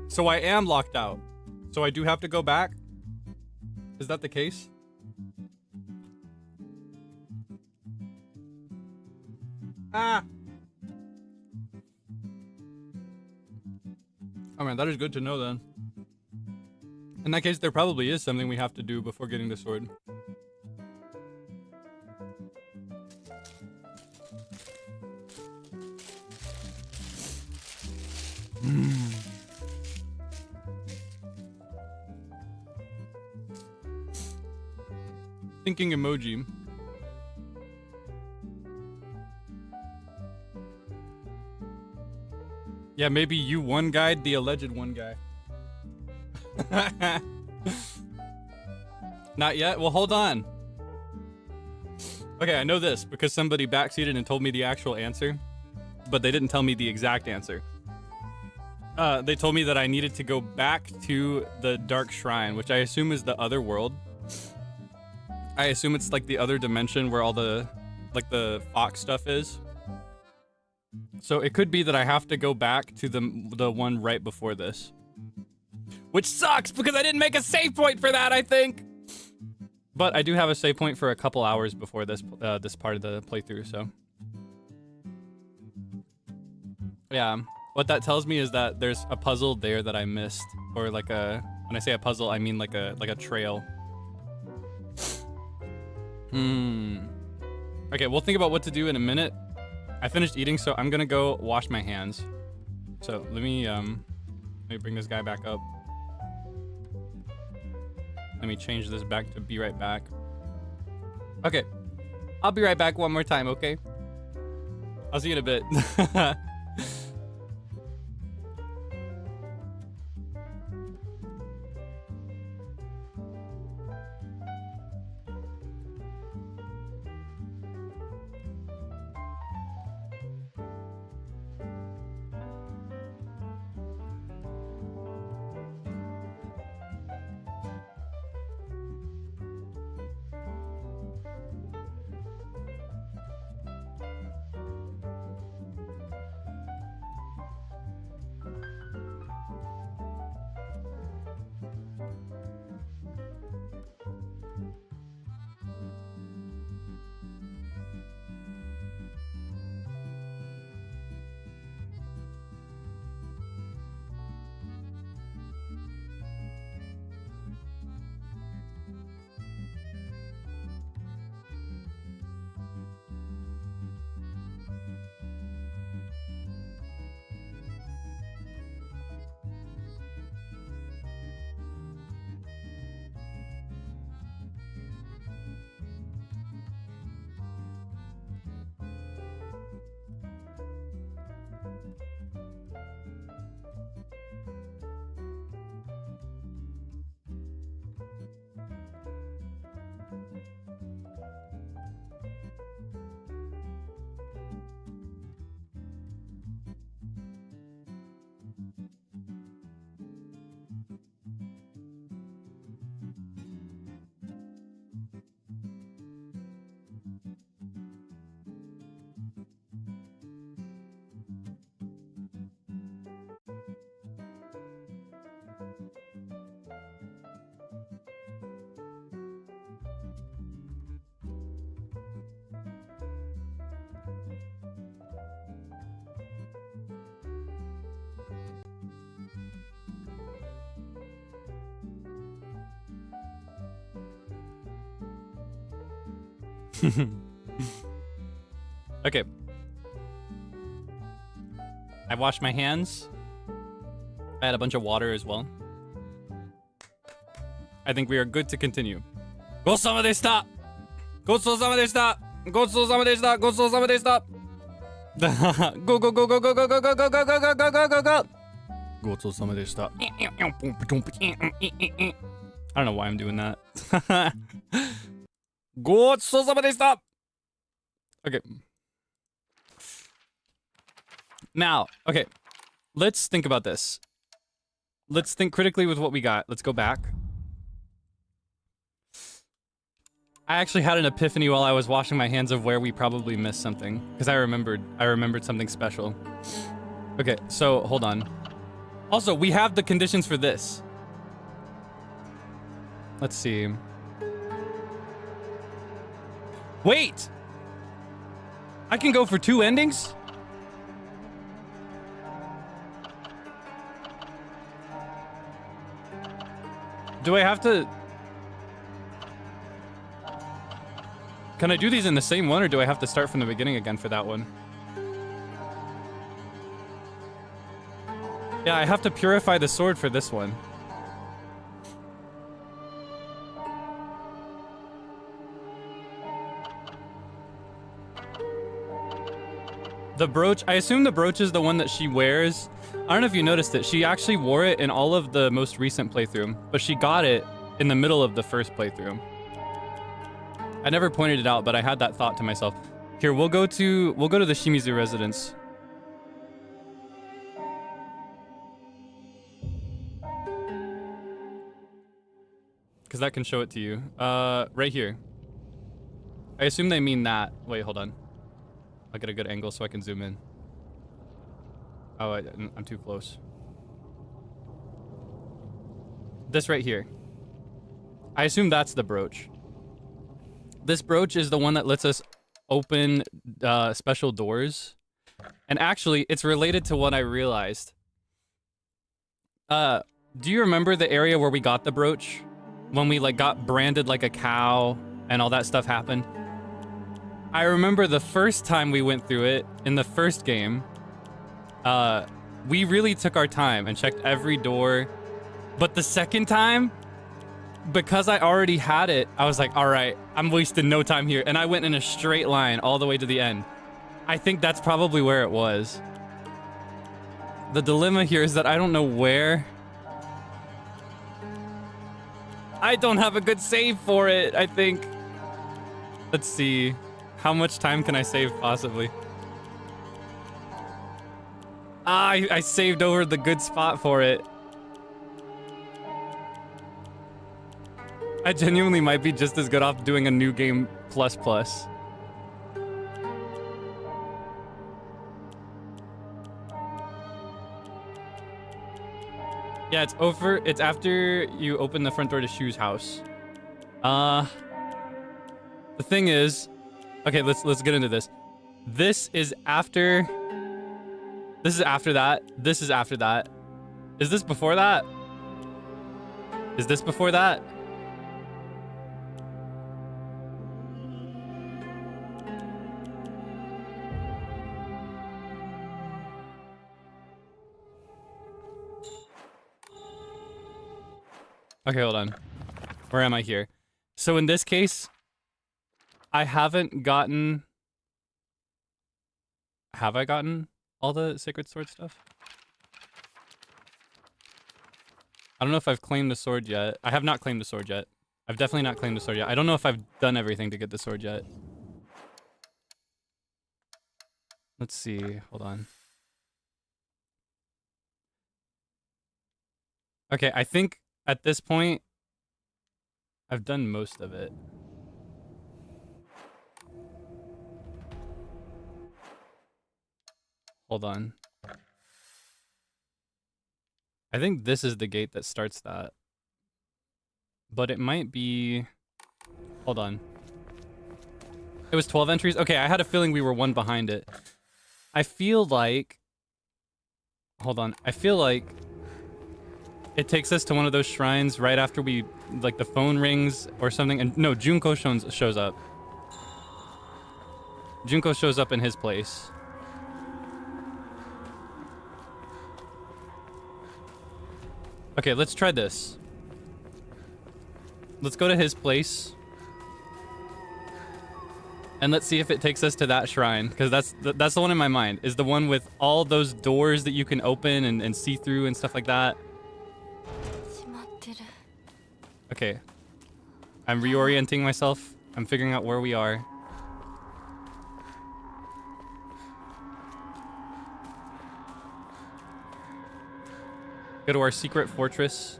So I am locked out. So I do have to go back? Is that the case? Ah! Oh man, that is good to know then. In that case, there probably is something we have to do before getting the sword. Thinking emoji. Yeah, maybe you one guyed the alleged one guy. Not yet? Well, hold on. Okay, I know this because somebody backseated and told me the actual answer, but they didn't tell me the exact answer. They told me that I needed to go back to the Dark Shrine, which I assume is the other world. I assume it's like the other dimension where all the, like the fox stuff is. So it could be that I have to go back to the one right before this. Which sucks because I didn't make a save point for that, I think. But I do have a save point for a couple hours before this this part of the playthrough, so. Yeah, what that tells me is that there's a puzzle there that I missed. Or like a, when I say a puzzle, I mean like a trail. Okay, we'll think about what to do in a minute. I finished eating, so I'm gonna go wash my hands. So let me bring this guy back up. Let me change this back to be right back. Okay, I'll be right back one more time, okay? I'll see you in a bit. Okay. I washed my hands. I had a bunch of water as well. I think we are good to continue. Gosama deshita! Gotsou-sama deshita! Gotsou-sama deshita! Gotsou-sama deshita! Go, go, go, go, go, go, go, go, go, go, go, go, go, go, go, go! Gotsou-sama deshita. I don't know why I'm doing that. Gotsou-sama deshita! Okay. Now, okay. Let's think about this. Let's think critically with what we got. Let's go back. I actually had an epiphany while I was washing my hands of where we probably missed something. Because I remembered something special. Okay, so hold on. Also, we have the conditions for this. Let's see. Wait! I can go for 2 endings? Do I have to... Can I do these in the same one, or do I have to start from the beginning again for that one? Yeah, I have to purify the sword for this one. The brooch, I assume the brooch is the one that she wears. I don't know if you noticed it. She actually wore it in all of the most recent playthrough, but she got it in the middle of the first playthrough. I never pointed it out, but I had that thought to myself. Here, we'll go to the Shimizu residence. Because that can show it to you. Right here. I assume they mean that. Wait, hold on. I'll get a good angle so I can zoom in. Oh, I'm too close. This right here. I assume that's the brooch. This brooch is the one that lets us open special doors. And actually, it's related to what I realized. Do you remember the area where we got the brooch? When we like got branded like a cow and all that stuff happened? I remember the first time we went through it in the first game, we really took our time and checked every door. But the second time, because I already had it, I was like, all right, I'm wasting no time here. And I went in a straight line all the way to the end. I think that's probably where it was. The dilemma here is that I don't know where. I don't have a good save for it, I think. Let's see. How much time can I save, possibly? Ah, I saved over the good spot for it. I genuinely might be just as good off doing a new game plus plus. Yeah, it's over. It's after you open the front door to Shu's house. The thing is, okay, let's get into this. This is after. This is after that. This is after that. Is this before that? Is this before that? Okay, hold on. Where am I here? So in this case, I haven't gotten... Have I gotten all the Sacred Sword stuff? I don't know if I've claimed the sword yet. I have not claimed the sword yet. I've definitely not claimed the sword yet. I don't know if I've done everything to get the sword yet. Let's see. Hold on. Okay, I think at this point, I've done most of it. Hold on. I think this is the gate that starts that. But it might be... Hold on. It was 12 entries? Okay, I had a feeling we were one behind it. I feel like... Hold on. I feel like... It takes us to one of those shrines right after we... Like, the phone rings or something. And no, Junko shows up. Junko shows up in his place. Okay, let's try this. Let's go to his place. And let's see if it takes us to that shrine, because that's the one in my mind, is the one with all those doors that you can open and see through and stuff like that. Okay. I'm reorienting myself. I'm figuring out where we are. Go to our secret fortress.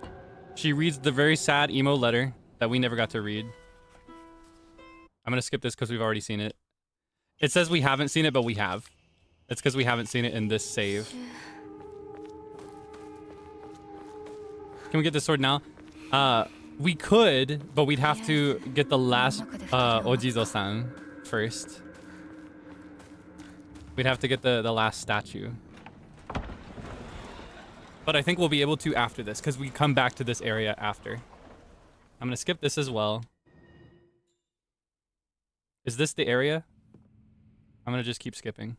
She reads the very sad emo letter that we never got to read. I'm gonna skip this because we've already seen it. It says we haven't seen it, but we have. It's because we haven't seen it in this save. Can we get this sword now? We could, but we'd have to get the last Ojizo-san first. We'd have to get the last statue. But I think we'll be able to after this, because we come back to this area after. I'm gonna skip this as well. Is this the area? I'm gonna just keep skipping.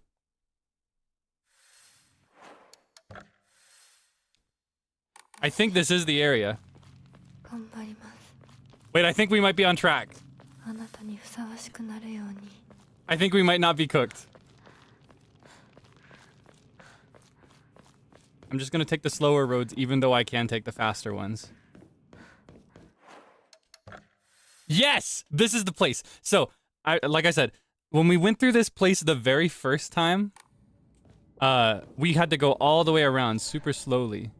I think this is the area. Wait, I think we might be on track. I think we might not be cooked. I'm just gonna take the slower roads, even though I can take the faster ones. Yes! This is the place. So, like I said, when we went through this place the very first time, we had to go all the way around super slowly.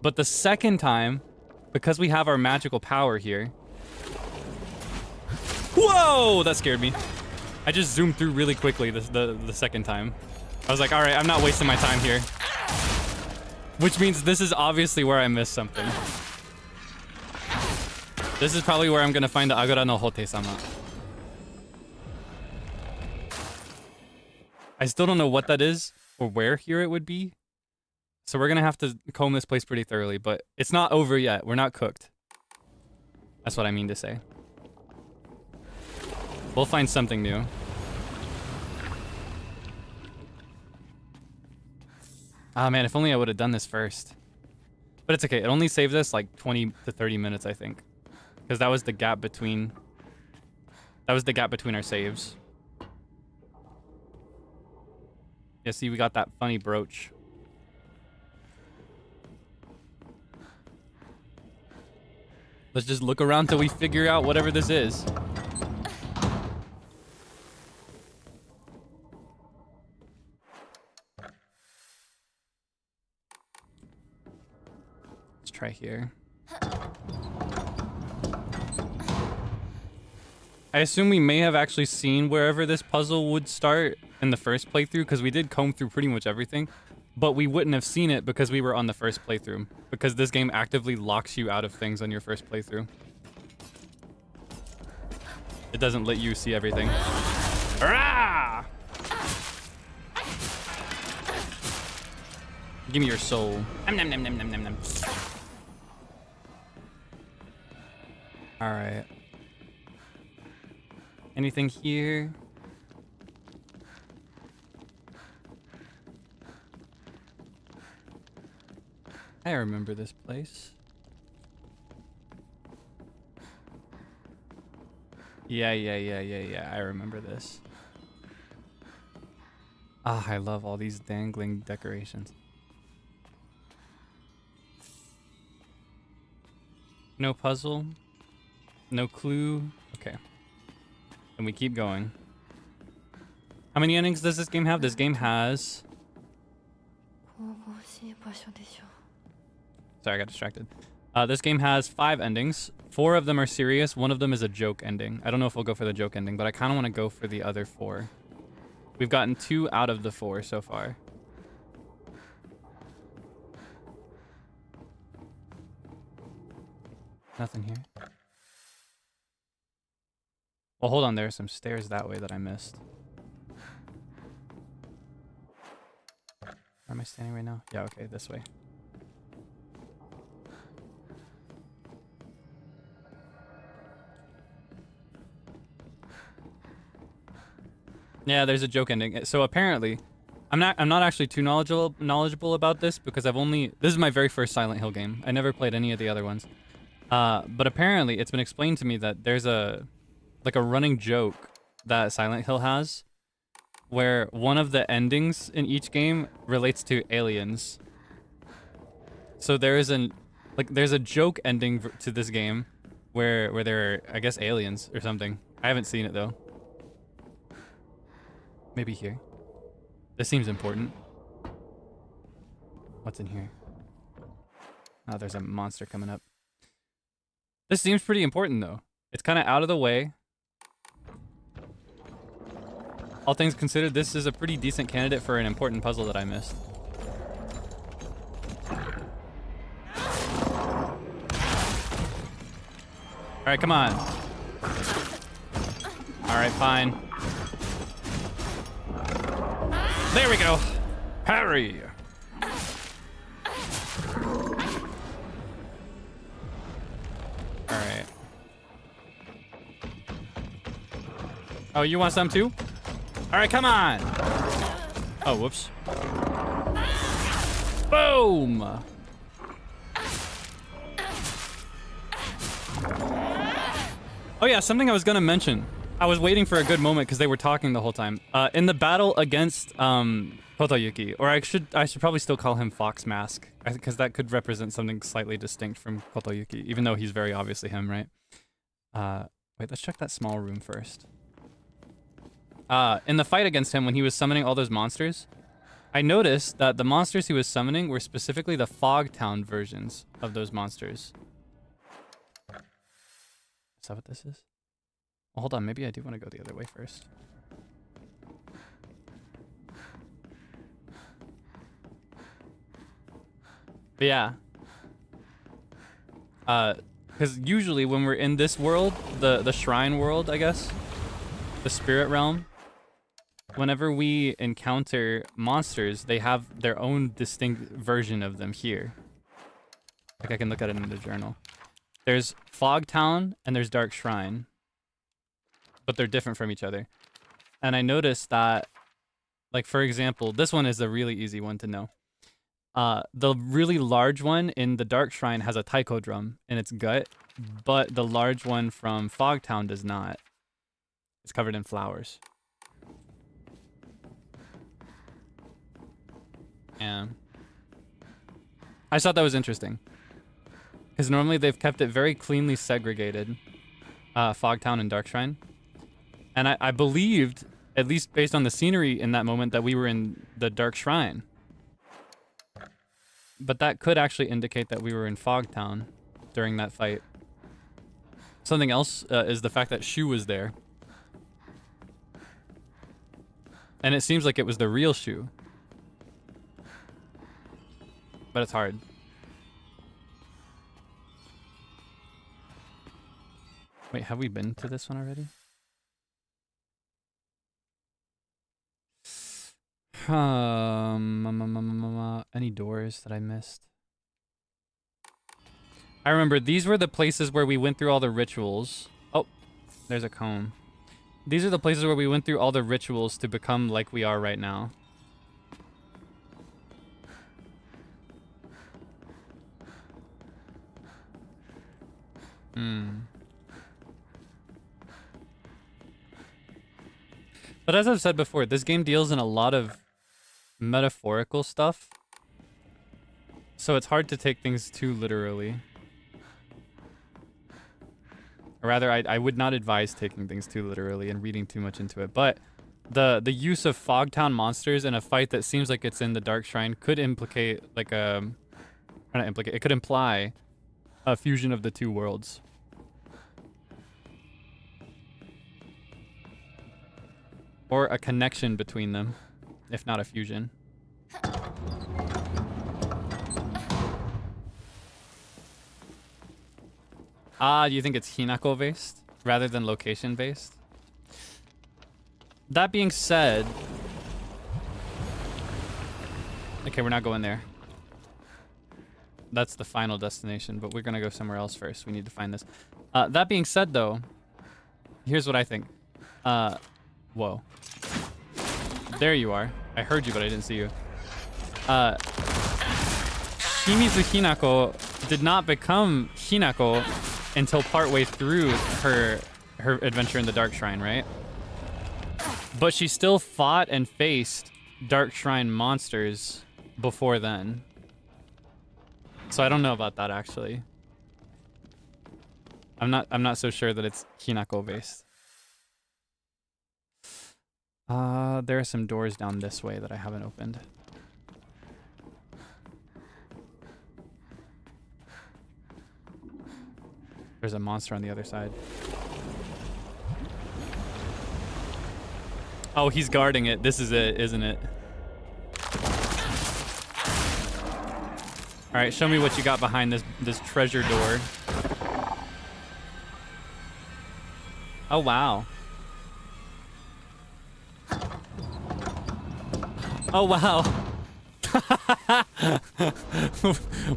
But the second time, because we have our magical power here... Whoa! That scared me. I just zoomed through really quickly the second time. I was like, alright, I'm not wasting my time here. Which means this is obviously where I missed something. This is probably where I'm gonna find the Agora no Hote-sama. I still don't know what that is or where here it would be. So we're gonna have to comb this place pretty thoroughly, but it's not over yet. We're not cooked. That's what I mean to say. We'll find something new. Ah man, if only I would have done this first. But it's okay. It only saved us like 20 to 30 minutes, I think. Because that was the gap between... That was the gap between our saves. Yeah, see, we got that funny brooch. Let's just look around till we figure out whatever this is. Let's try here. I assume we may have actually seen wherever this puzzle would start in the first playthrough, because we did comb through pretty much everything, but we wouldn't have seen it because we were on the first playthrough, because this game actively locks you out of things on your first playthrough. It doesn't let you see everything. Arrgh! Give me your soul. Nom, nom, nom, nom, nom, nom, nom. All right. Anything here? I remember this place. Yeah. I remember this. Ah, I love all these dangling decorations. No puzzle. No clue. Okay. And we keep going. How many endings does this game have? This game has... Sorry, I got distracted. This game has 5 endings. 4 of them are serious. 1 of them is a joke ending. I don't know if we'll go for the joke ending, but I kind of want to go for the other 4. We've gotten 2 out of the 4 so far. Nothing here. Well, hold on. There are some stairs that way that I missed. Where am I standing right now? Yeah, okay, this way. Yeah, there's a joke ending. So apparently, I'm not actually too knowledgeable about this because this is my very first Silent Hill game. I never played any of the other ones. But apparently it's been explained to me that there's a running joke that Silent Hill has where one of the endings in each game relates to aliens. So there's a joke ending to this game where there are, I guess, aliens or something. I haven't seen it though. Maybe here. This seems important. What's in here? Oh, there's a monster coming up. This seems pretty important though. It's kind of out of the way. All things considered, this is a pretty decent candidate for an important puzzle that I missed. Alright, come on. Alright, fine. There we go. Harry. Alright. Oh, you want some too? Alright, come on. Oh, whoops. Boom. Oh yeah, something I was gonna mention. I was waiting for a good moment because they were talking the whole time. In the battle against Kotoyuki, or I should probably still call him Fox Mask, because that could represent something slightly distinct from Kotoyuki, even though he's very obviously him, right? Wait, let's check that small room first. In the fight against him, when he was summoning all those monsters, I noticed that the monsters he was summoning were specifically the Fogtown versions of those monsters. Is that what this is? Well, hold on, maybe I do want to go the other way first. But yeah. Because usually when we're in this world, the shrine world, I guess, the spirit realm, whenever we encounter monsters, they have their own distinct version of them here. Like I can look at it in the journal. There's Fogtown and there's Dark Shrine, but they're different from each other. And I noticed that, like, for example, this one is a really easy one to know. The really large one in the Dark Shrine has a taiko drum in its gut, but the large one from Fogtown does not. It's covered in flowers. Yeah. I just thought that was interesting. Because normally they've kept it very cleanly segregated, Fogtown and Dark Shrine. And I believed, at least based on the scenery in that moment, that we were in the Dark Shrine. But that could actually indicate that we were in Fogtown during that fight. Something else is the fact that Shu was there. And it seems like it was the real Shu. But it's hard. Wait, have we been to this one already? Any doors that I missed? I remember these were the places where we went through all the rituals. Oh, there's a comb. These are the places where we went through all the rituals to become like we are right now. But as I've said before, this game deals in a lot of metaphorical stuff. So it's hard to take things too literally. Or rather, I would not advise taking things too literally and reading too much into it. But the use of Fogtown monsters in a fight that seems like it's in the Dark Shrine could implicate, like a... Not implicate, it could imply a fusion of the two worlds. Or a connection between them, if not a fusion. Do you think it's Hinako-based rather than location-based? That being said... Okay, we're not going there. That's the final destination, but we're gonna go somewhere else first. We need to find this. That being said, though, here's what I think. Whoa. There you are. I heard you, but I didn't see you. Shimizu Hinako did not become Hinako until partway through her adventure in the Dark Shrine, right? But she still fought and faced Dark Shrine monsters before then. So I don't know about that actually. I'm not so sure that it's Hinako based. There are some doors down this way that I haven't opened. There's a monster on the other side. Oh, he's guarding it. This is it, isn't it? All right, show me what you got behind this treasure door. Oh, wow. Oh, wow.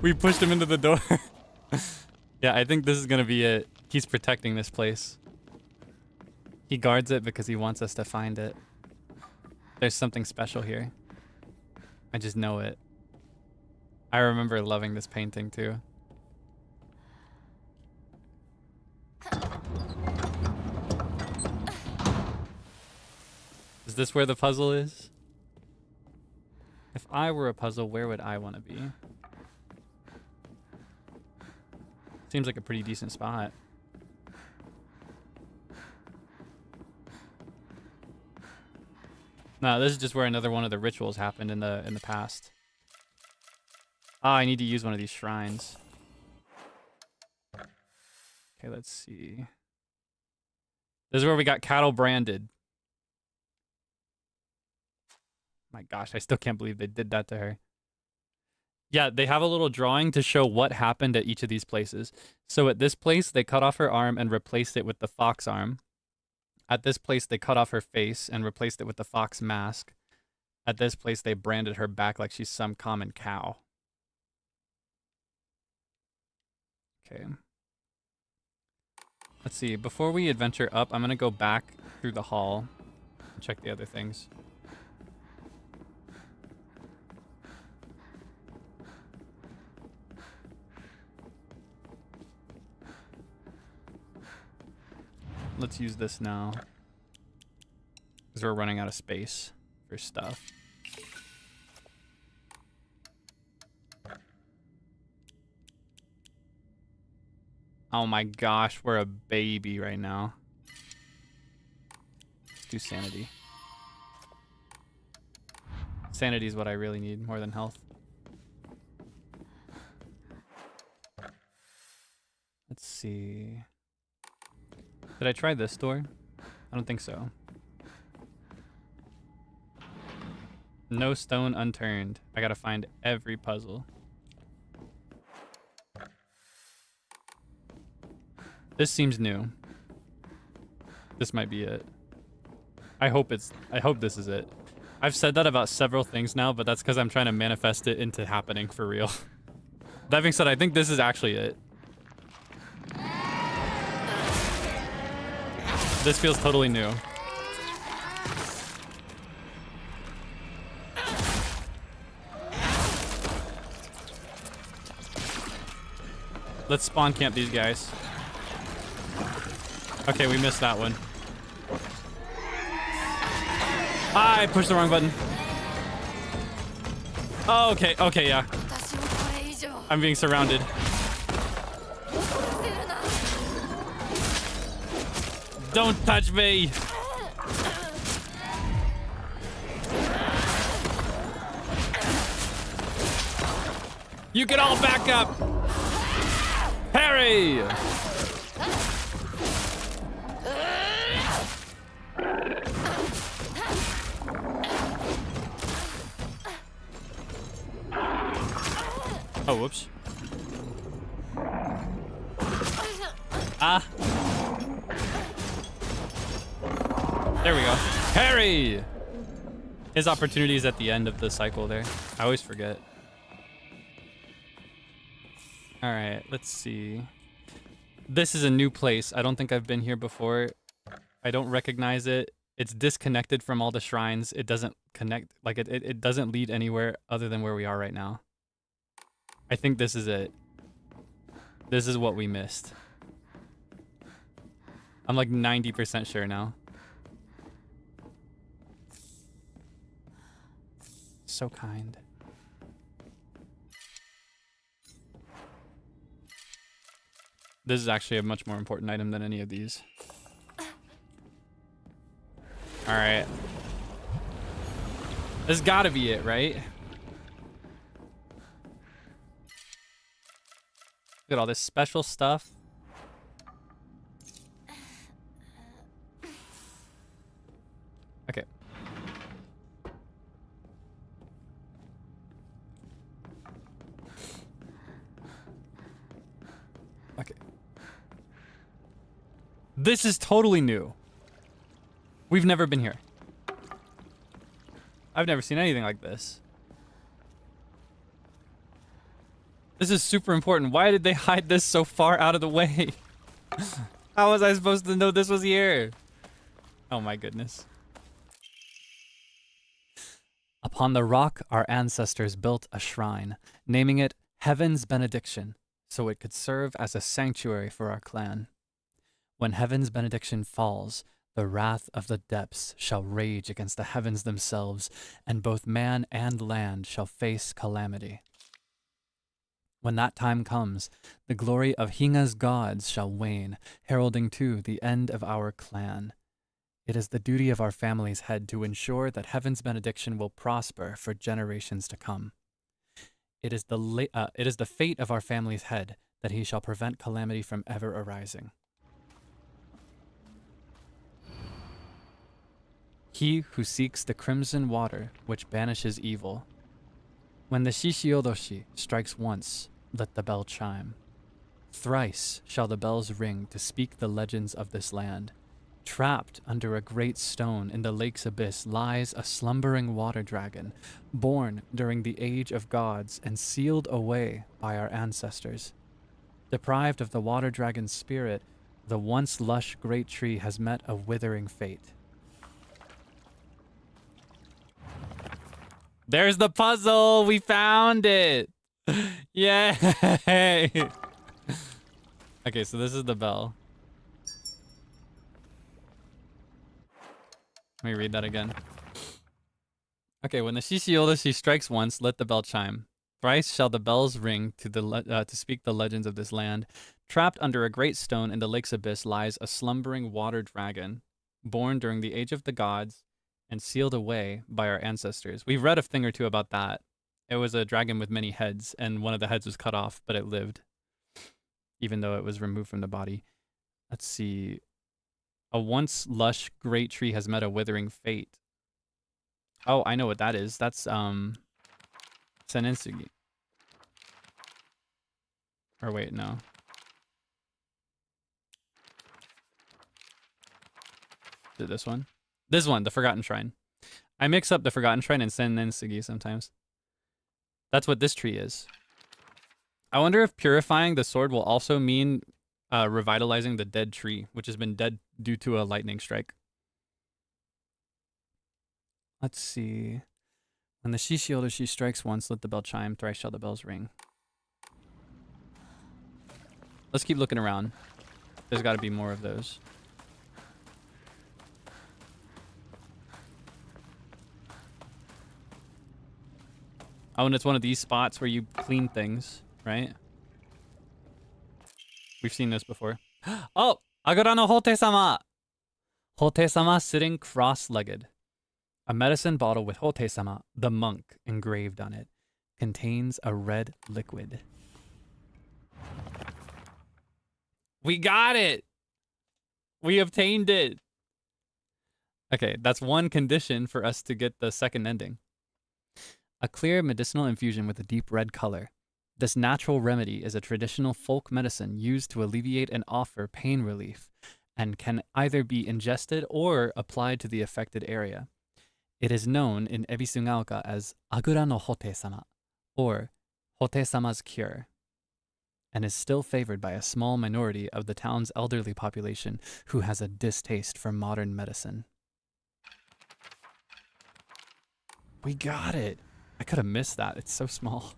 We pushed him into the door. Yeah, I think this is gonna be it. He's protecting this place. He guards it because he wants us to find it. There's something special here. I just know it. I remember loving this painting too. Is this where the puzzle is? If I were a puzzle, where would I want to be? Seems like a pretty decent spot. No, this is just where another one of the rituals happened in the past. Ah, I need to use one of these shrines. Okay, let's see. This is where we got cattle branded. My gosh, I still can't believe they did that to her. Yeah, they have a little drawing to show what happened at each of these places. So at this place, they cut off her arm and replaced it with the fox arm. At this place, they cut off her face and replaced it with the fox mask. At this place, they branded her back like she's some common cow. Okay. Let's see. Before we adventure up, I'm going to go back through the hall and check the other things. Let's use this now, because we're running out of space for stuff. Oh my gosh, we're a baby right now. Let's do sanity. Sanity is what I really need more than health. Let's see. Did I try this door? I don't think so. No stone unturned. I gotta find every puzzle. This seems new. This might be it. I hope this is it. I've said that about several things now, but that's because I'm trying to manifest it into happening for real. That being said, I think this is actually it. This feels totally new. Let's spawn camp these guys. Okay, we missed that one. Ah, I pushed the wrong button. Oh, okay, okay, yeah. I'm being surrounded. Don't touch me! You can all back up! Harry! Oh, whoops. Ah. There we go. Harry! His opportunity is at the end of the cycle there. I always forget. Alright, let's see. This is a new place. I don't think I've been here before. I don't recognize it. It's disconnected from all the shrines. It doesn't connect, like it doesn't lead anywhere other than where we are right now. I think this is it. This is what we missed. I'm like 90% sure now. So kind. This is actually a much more important item than any of these. Alright. This has gotta be it, right? Look at all this special stuff. Okay. Okay. This is totally new. We've never been here. I've never seen anything like this. This is super important. Why did they hide this so far out of the way? How was I supposed to know this was here? Oh my goodness. Upon the rock, our ancestors built a shrine, naming it Heaven's Benediction, so it could serve as a sanctuary for our clan. When Heaven's benediction falls, the wrath of the depths shall rage against the heavens themselves, and both man and land shall face calamity. When that time comes, the glory of Hinga's gods shall wane, heralding too the end of our clan. It is the duty of our family's head to ensure that Heaven's benediction will prosper for generations to come. It is the fate of our family's head that he shall prevent calamity from ever arising. He who seeks the crimson water which banishes evil. When the Shishiodoshi strikes once, let the bell chime. Thrice shall the bells ring to speak the legends of this land. Trapped under a great stone in the lake's abyss lies a slumbering water dragon, born during the age of gods and sealed away by our ancestors. Deprived of the water dragon's spirit, the once lush great tree has met a withering fate. There's the puzzle! We found it! Yay! Okay, so this is the bell. Let me read that again. Okay, when the Shishiodoshi strikes once, let the bell chime. Thrice shall the bells ring to speak the legends of this land. Trapped under a great stone in the lake's abyss lies a slumbering water dragon, born during the age of the gods and sealed away by our ancestors. We've read a thing or two about that. It was a dragon with many heads, and one of the heads was cut off, but it lived, even though it was removed from the body. Let's see. A once lush great tree has met a withering fate. Oh, I know what that is. That's Senensugi. Or wait, no. Is it this one? This one, the Forgotten Shrine. I mix up the Forgotten Shrine and Senensugi sometimes. That's what this tree is. I wonder if purifying the sword will also mean revitalizing the dead tree, which has been dead due to a lightning strike. Let's see. When the Shishiodoshi strikes once, let the bell chime. Thrice shall the bells ring. Let's keep looking around. There's got to be more of those. Oh, and it's one of these spots where you clean things, right? We've seen this before. Oh! Agura no Hote-sama! Hote-sama sitting cross-legged. A medicine bottle with Hote-sama, the monk, engraved on it, contains a red liquid. We got it! We obtained it! Okay, that's one condition for us to get the second ending. A clear medicinal infusion with a deep red color. This natural remedy is a traditional folk medicine used to alleviate and offer pain relief, and can either be ingested or applied to the affected area. It is known in Ebisungaoka as Agura no Hote-sama, or Hote-sama's cure, and is still favored by a small minority of the town's elderly population who has a distaste for modern medicine. We got it. I could have missed that. It's so small.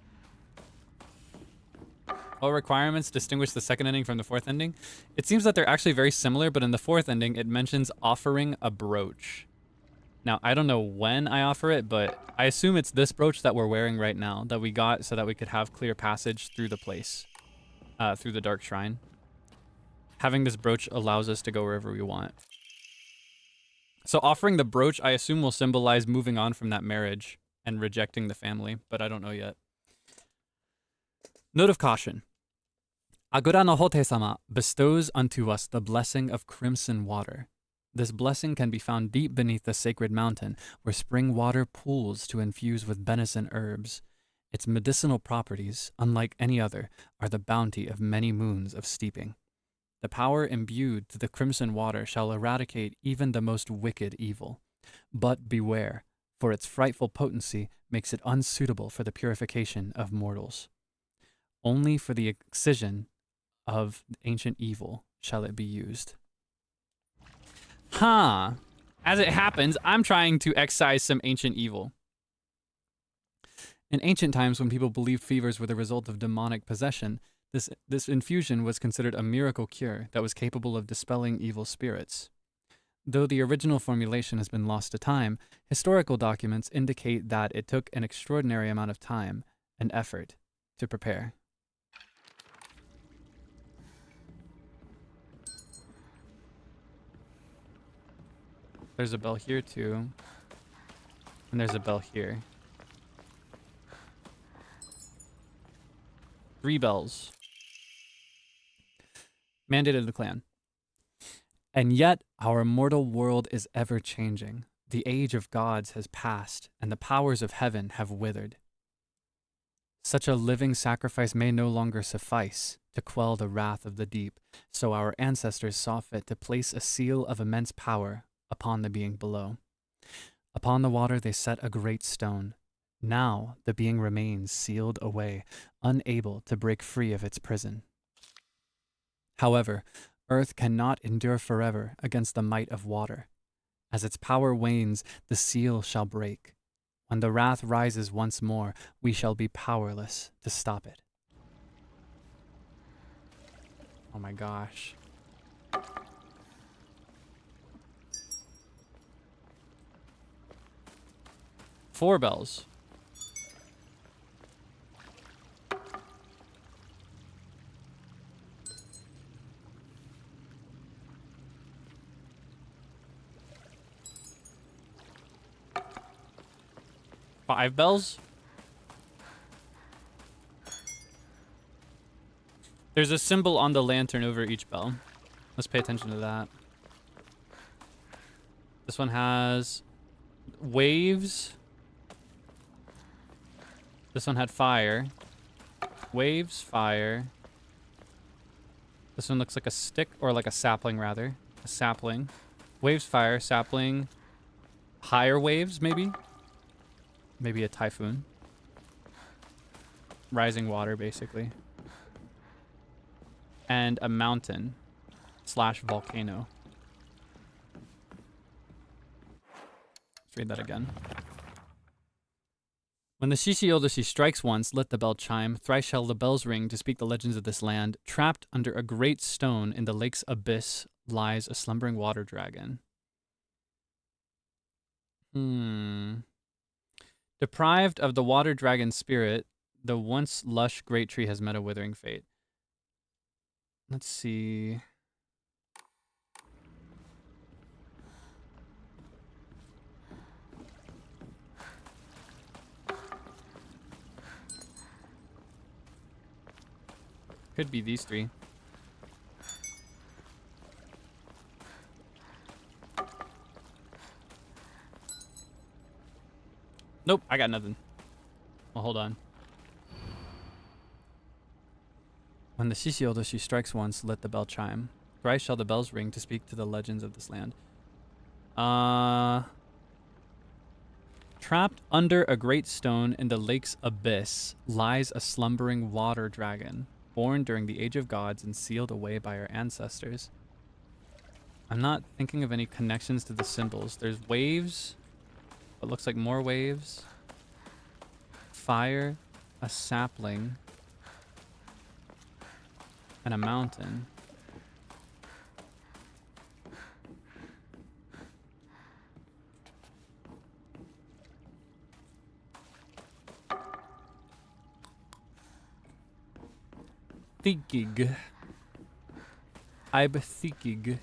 What requirements distinguish the second ending from the fourth ending? It seems that they're actually very similar, but in the fourth ending, it mentions offering a brooch. Now, I don't know when I offer it, but I assume it's this brooch that we're wearing right now that we got so that we could have clear passage through the place, through the Dark Shrine. Having this brooch allows us to go wherever we want. So offering the brooch, I assume, will symbolize moving on from that marriage and rejecting the family, but I don't know yet. Note of caution. Agura no Hote-sama bestows unto us the blessing of crimson water. This blessing can be found deep beneath the sacred mountain, where spring water pools to infuse with benison herbs. Its medicinal properties, unlike any other, are the bounty of many moons of steeping. The power imbued to the crimson water shall eradicate even the most wicked evil. But beware, for its frightful potency makes it unsuitable for the purification of mortals. Only for the excision of ancient evil shall it be used. Huh. As it happens, I'm trying to excise some ancient evil. In ancient times, when people believed fevers were the result of demonic possession, this infusion was considered a miracle cure that was capable of dispelling evil spirits. Though the original formulation has been lost to time, historical documents indicate that it took an extraordinary amount of time and effort to prepare. There's a bell here too. And there's a bell here. 3 bells. Mandate of the clan. And yet our mortal world is ever changing. The age of gods has passed, and the powers of heaven have withered. Such a living sacrifice may no longer suffice to quell the wrath of the deep, so our ancestors saw fit to place a seal of immense power upon the being below. Upon the water they set a great stone. Now the being remains sealed away, unable to break free of its prison. However, earth cannot endure forever against the might of water. As its power wanes, the seal shall break. When the wrath rises once more, we shall be powerless to stop it. Oh my gosh. Four bells. Five bells? There's a symbol on the lantern over each bell. Let's pay attention to that. This one has waves. This one had fire. Waves, fire. This one looks like a stick, or like a sapling rather. A sapling. Waves, fire, sapling. Higher waves, maybe? Maybe a typhoon. Rising water, basically. And a mountain / volcano. Let's read that again. When the Shishi-Odoshi strikes once, let the bell chime. Thrice shall the bells ring to speak the legends of this land. Trapped under a great stone in the lake's abyss lies a slumbering water dragon. Deprived of the water dragon's spirit, the once lush great tree has met a withering fate. Let's see. Could be these three. Nope, I got nothing. Well, hold on. When the Shishi-Odoshi strikes once, let the bell chime. Thrice shall the bells ring to speak to the legends of this land. Trapped under a great stone in the lake's abyss lies a slumbering water dragon, born during the age of gods and sealed away by our ancestors. I'm not thinking of any connections to the symbols. There's waves. It looks like more waves. fire, a sapling, and a mountain. Thinking. I'm thinking.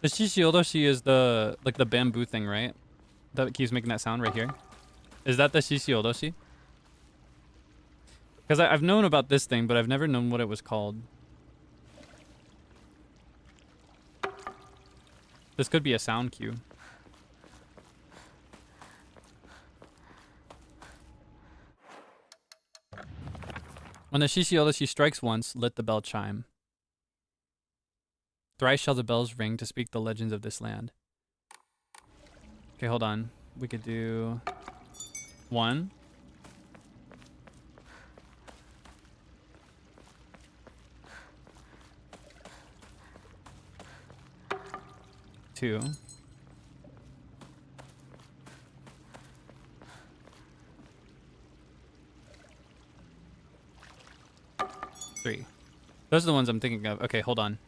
The Shishiodoshi is the bamboo thing, right? That keeps making that sound right here. Is that the Shishiodoshi? Because I've known about this thing, but I've never known what it was called. This could be a sound cue. When the Shishiodoshi strikes once, let the bell chime. Thrice shall the bells ring to speak the legends of this land. Okay, hold on. We could do 1. 2. 3. Those are the ones I'm thinking of. Okay, hold on.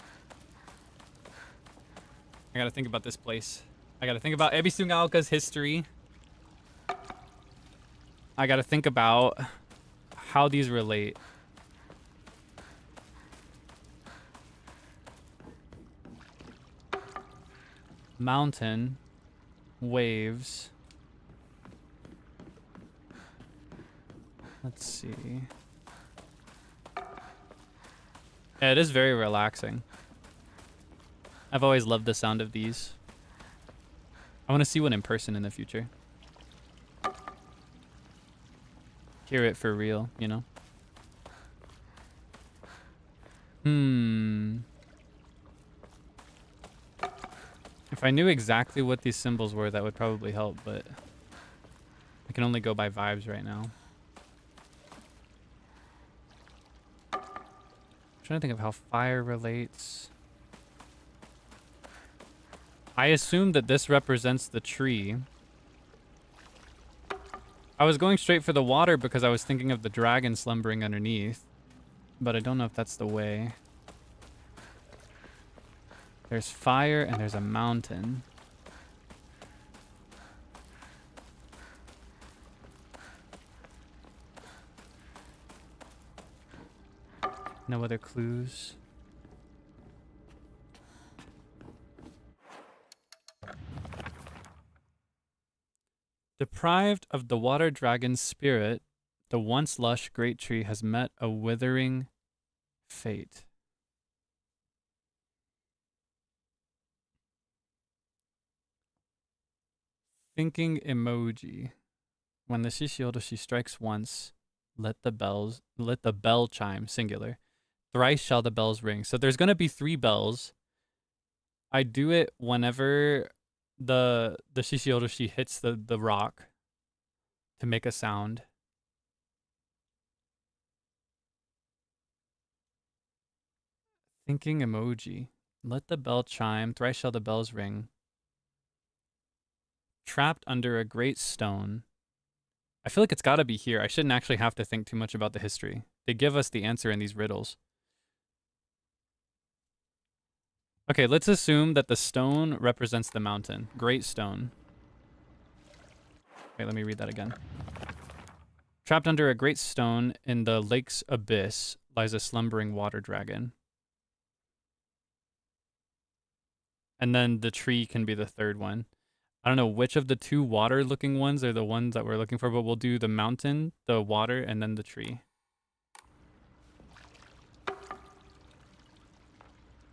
I gotta think about this place. I gotta think about Ebisungaoka's history. I gotta think about how these relate. Mountain, waves. Let's see. Yeah, it is very relaxing. I've always loved the sound of these. I want to see one in person in the future. Hear it for real, you know? If I knew exactly what these symbols were, that would probably help, but I can only go by vibes right now. I'm trying to think of how fire relates. I assume that this represents the tree. I was going straight for the water because I was thinking of the dragon slumbering underneath, but I don't know if that's the way. There's fire and there's a mountain. No other clues. Deprived of the water dragon's spirit, the once lush great tree has met a withering fate. Thinking emoji. When the Shishiodoshi strikes once, let the bell chime, singular. Thrice shall the bells ring. So there's gonna be 3 bells. I do it whenever the Shishiodoshi hits the rock to make a sound. Thinking emoji. Let the bell chime, thrice shall the bells ring. Trapped under a great stone. I feel like it's gotta be here. I shouldn't actually have to think too much about the history. They give us the answer in these riddles. Okay, let's assume that the stone represents the mountain. Great stone. Wait, let me read that again. Trapped under a great stone in the lake's abyss lies a slumbering water dragon. And then the tree can be the third one. I don't know which of the 2 water-looking ones are the ones that we're looking for, but we'll do the mountain, the water, and then the tree.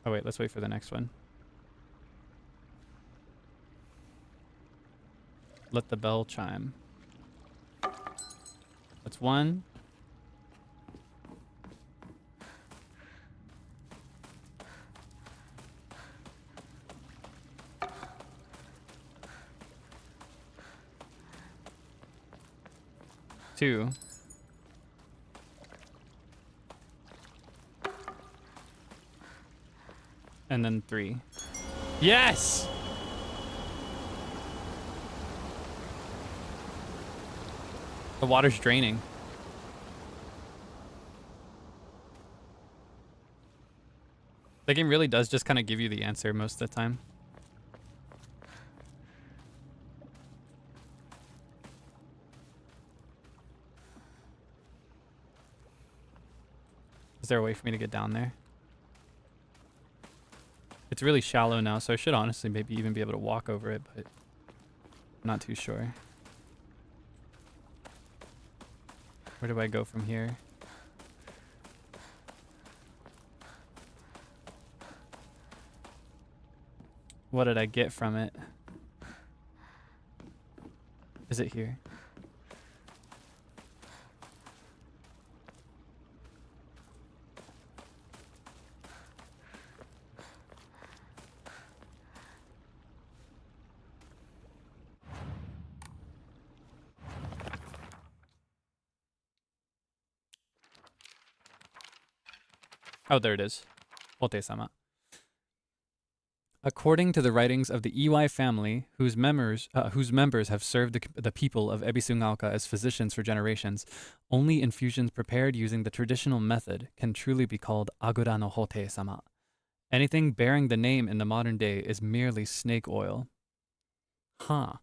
Oh wait, let's wait for the next one. Let the bell chime. That's 1. Two. And then 3. Yes! The water's draining. The game really does just kind of give you the answer most of the time. Is there a way for me to get down there? It's really shallow now, so I should honestly maybe even be able to walk over it, but I'm not too sure. Where do I go from here? What did I get from it? Is it here? Oh, there it is. Hote-sama. According to the writings of the Iwai family, whose members have served the people of Ebisugaoka as physicians for generations, only infusions prepared using the traditional method can truly be called Agura no Hote-sama. Anything bearing the name in the modern day is merely snake oil. Huh.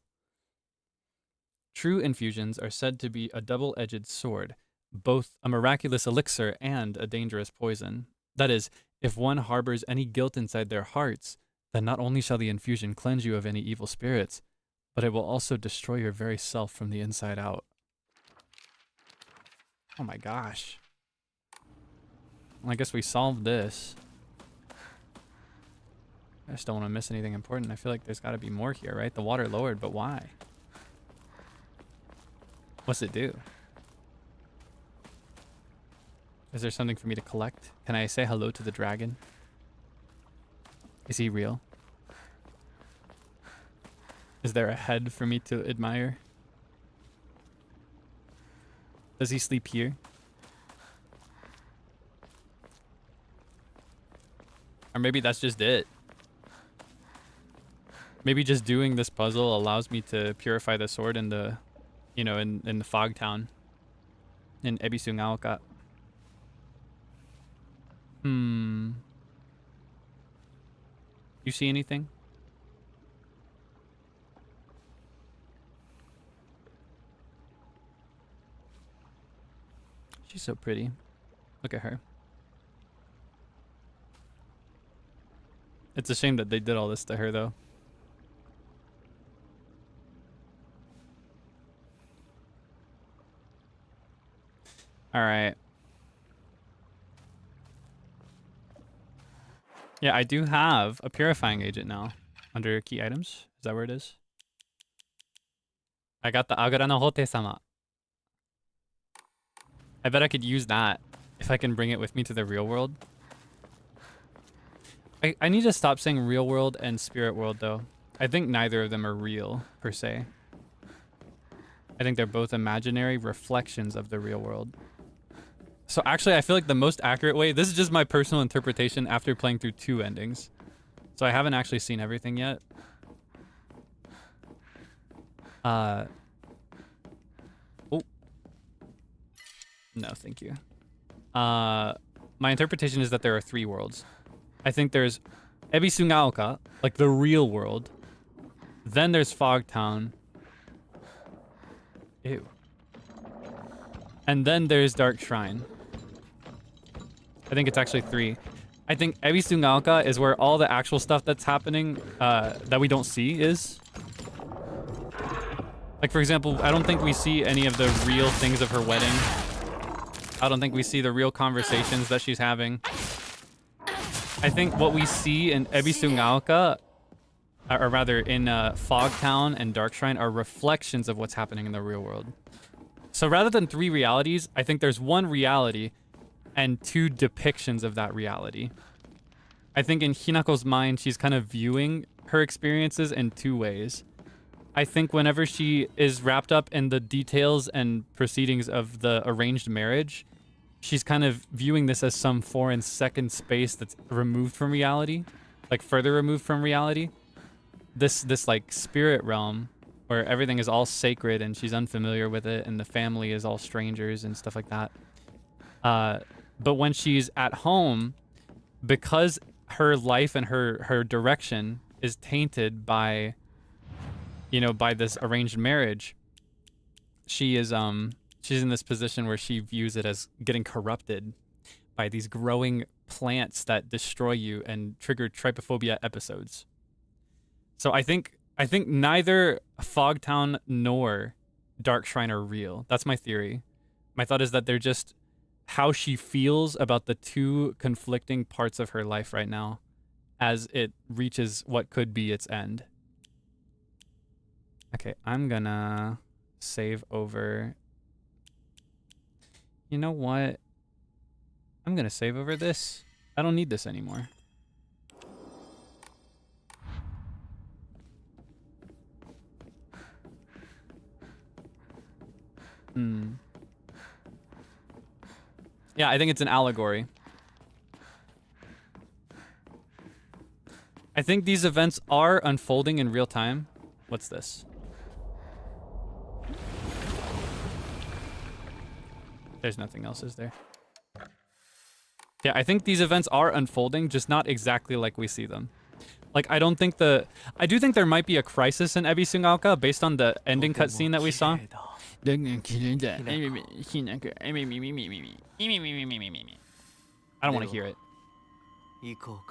True infusions are said to be a double-edged sword, both a miraculous elixir and a dangerous poison. That is, if one harbors any guilt inside their hearts, then not only shall the infusion cleanse you of any evil spirits, but it will also destroy your very self from the inside out. Oh my gosh. Well, I guess we solved this. I just don't want to miss anything important. I feel like there's got to be more here, right? The water lowered, but why? What's it do? Is there something for me to collect? Can I say hello to the dragon? Is he real? Is there a head for me to admire? Does he sleep here? Or maybe that's just it. Maybe just doing this puzzle allows me to purify the sword in the, you know, in the fog town. In Ebisugaoka. You see anything? She's so pretty. Look at her. It's a shame that they did all this to her, though. All right. Yeah, I do have a purifying agent now under key items. Is that where it is? I got the Agura no Hote-sama. I bet I could use that if I can bring it with me to the real world. I need to stop saying real world and spirit world, though. I think neither of them are real, per se. I think they're both imaginary reflections of the real world. So actually, I feel like the most accurate way, this is just my personal interpretation after playing through 2 endings. So I haven't actually seen everything yet. Oh. No, thank you. My interpretation is that there are 3 worlds. I think there's Ebisugaoka, like the real world. Then there's Fogtown. Ew. And then there's Dark Shrine. I think it's actually 3. I think Ebisugaoka is where all the actual stuff that's happening that we don't see is. Like, for example, I don't think we see any of the real things of her wedding. I don't think we see the real conversations that she's having. I think what we see in Ebisugaoka, or rather in Fogtown and Dark Shrine, are reflections of what's happening in the real world. So rather than 3 realities, I think there's 1 reality and 2 depictions of that reality. I think in Hinako's mind, she's kind of viewing her experiences in 2 ways. I think whenever she is wrapped up in the details and proceedings of the arranged marriage, she's kind of viewing this as some foreign second space that's removed from reality. like further removed from reality. This like spirit realm where everything is all sacred and she's unfamiliar with it and the family is all strangers and stuff like that. But when she's at home, because her life and her direction is tainted by, you know, by this arranged marriage, she is she's in this position where she views it as getting corrupted by these growing plants that destroy you and trigger trypophobia episodes. So I think neither Fogtown nor Dark Shrine are real. That's my theory. My thought is that they're just how she feels about the two conflicting parts of her life right now as it reaches what could be its end. Okay, I'm gonna save over. You know what? I'm gonna save over this. I don't need this anymore. Yeah, I think it's an allegory. I think these events are unfolding in real time. What's this? There's nothing else, is there? Yeah, I think these events are unfolding, just not exactly like we see them. Like, I do think there might be a crisis in Ebi Sungaoka based on the ending cutscene that we saw. I don't want to hear it.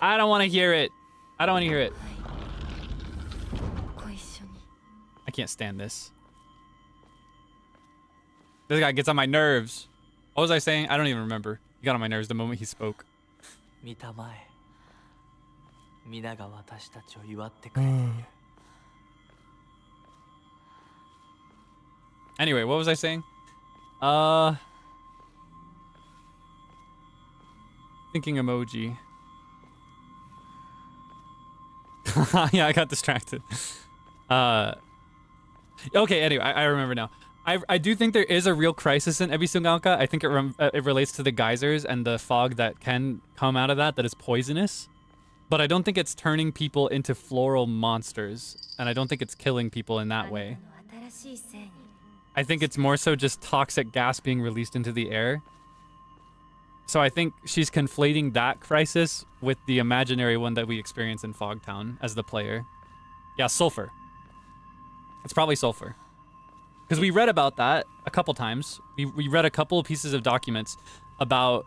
I don't want to hear it. I don't want to hear it. I can't stand this. This guy gets on my nerves. What was I saying? I don't even remember. He got on my nerves the moment he spoke. Anyway, what was I saying? Thinking emoji. Yeah, I got distracted. Okay, anyway, I remember now. I do think there is a real crisis in Ebi Sungaoka. I think it relates to the geysers and the fog that can come out of that is poisonous. But I don't think it's turning people into floral monsters. And I don't think it's killing people in that way. I think it's more so just toxic gas being released into the air. So I think she's conflating that crisis with the imaginary one that we experience in Fogtown as the player. Yeah, sulfur. It's probably sulfur. Because we read about that a couple times. We read a couple of pieces of documents about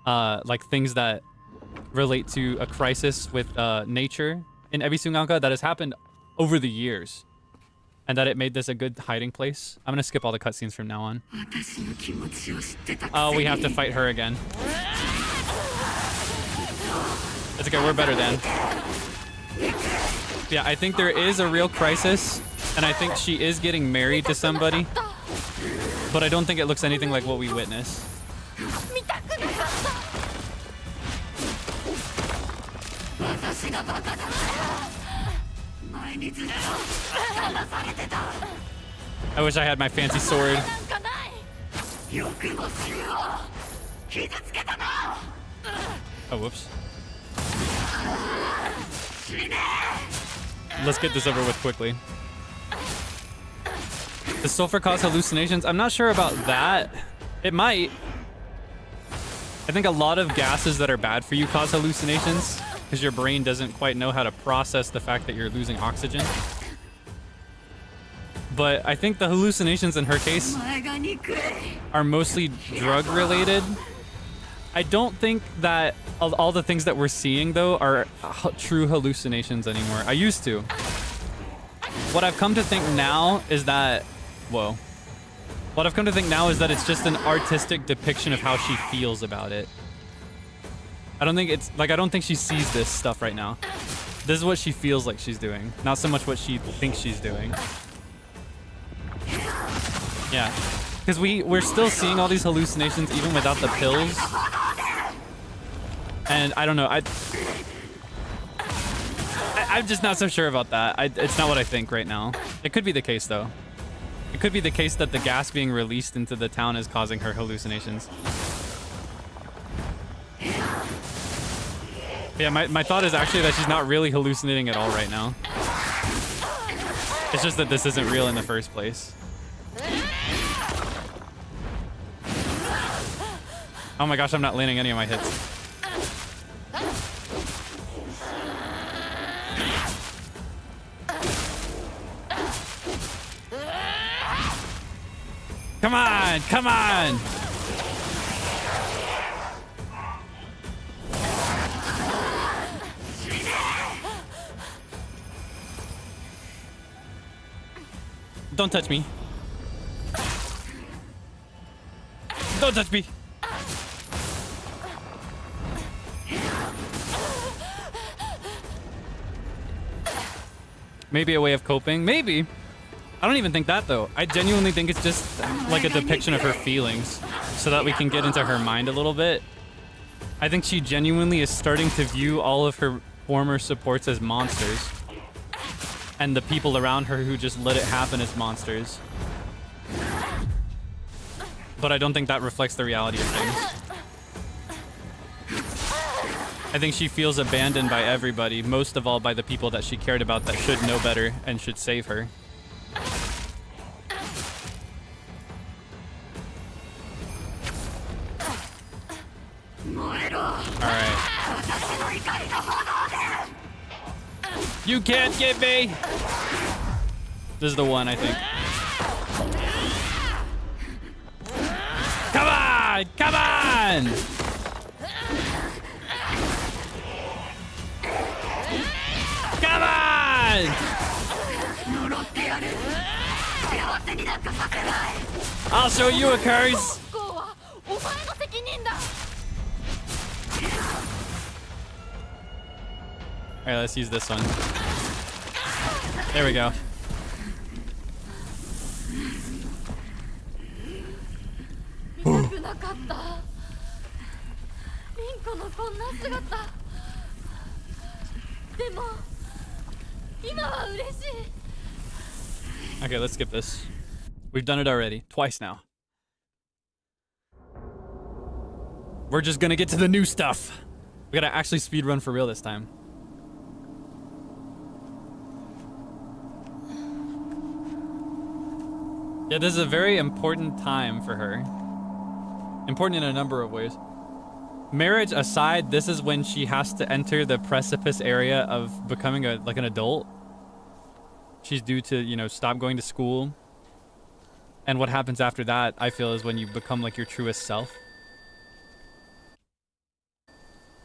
like things that relate to a crisis with nature in Ebi Sungaoka that has happened over the years. And that it made this a good hiding place. I'm gonna skip all the cutscenes from now on. Oh, we have to fight her again. It's okay, we're better then. Yeah, I think there is a real crisis. And I think she is getting married to somebody. But I don't think it looks anything like what we witnessed. I wish I had my fancy sword. Oh, whoops. Let's get this over with quickly. Does sulfur cause hallucinations? I'm not sure about that. It might. I think a lot of gases that are bad for you cause hallucinations because your brain doesn't quite know how to process the fact that you're losing oxygen. But I think the hallucinations in her case are mostly drug related. I don't think that all the things that we're seeing though are true hallucinations anymore. I used to. What I've come to think now is that What I've come to think now is that it's just an artistic depiction of how she feels about it. I don't think it's like, I don't think she sees this stuff right now. This is what she feels like she's doing, not so much what she thinks she's doing. Yeah, because we're still seeing all these hallucinations even without the pills. And I don't know, I'm just not so sure about that. It's not what I think right now. It could be the case though. It could be the case that the gas being released into the town is causing her hallucinations. Yeah, my thought is actually that she's not really hallucinating at all right now. It's just that this isn't real in the first place. Oh my gosh, I'm not landing any of my hits. Come on, come on! Don't touch me. Don't touch me. Maybe a way of coping. Maybe. I don't even think that though. I genuinely think it's just like a depiction of her feelings so that we can get into her mind a little bit. I think she genuinely is starting to view all of her former supports as monsters. And the people around her who just let it happen as monsters. But I don't think that reflects the reality of things. I think she feels abandoned by everybody, most of all by the people that she cared about that should know better and should save her. Alright. You can't get me! This is the one, I think. Come on! Come on! Come on! I'll show you a curse! Alright, let's use this one. There we go. Okay, let's skip this. We've done it already. Twice now. We're just gonna get to the new stuff. We gotta actually speedrun for real this time. Yeah, this is a very important time for her. Important in a number of ways. Marriage aside, this is when she has to enter the precipice area of becoming like an adult. She's due to, you know, stop going to school. And what happens after that, I feel, is when you become like your truest self.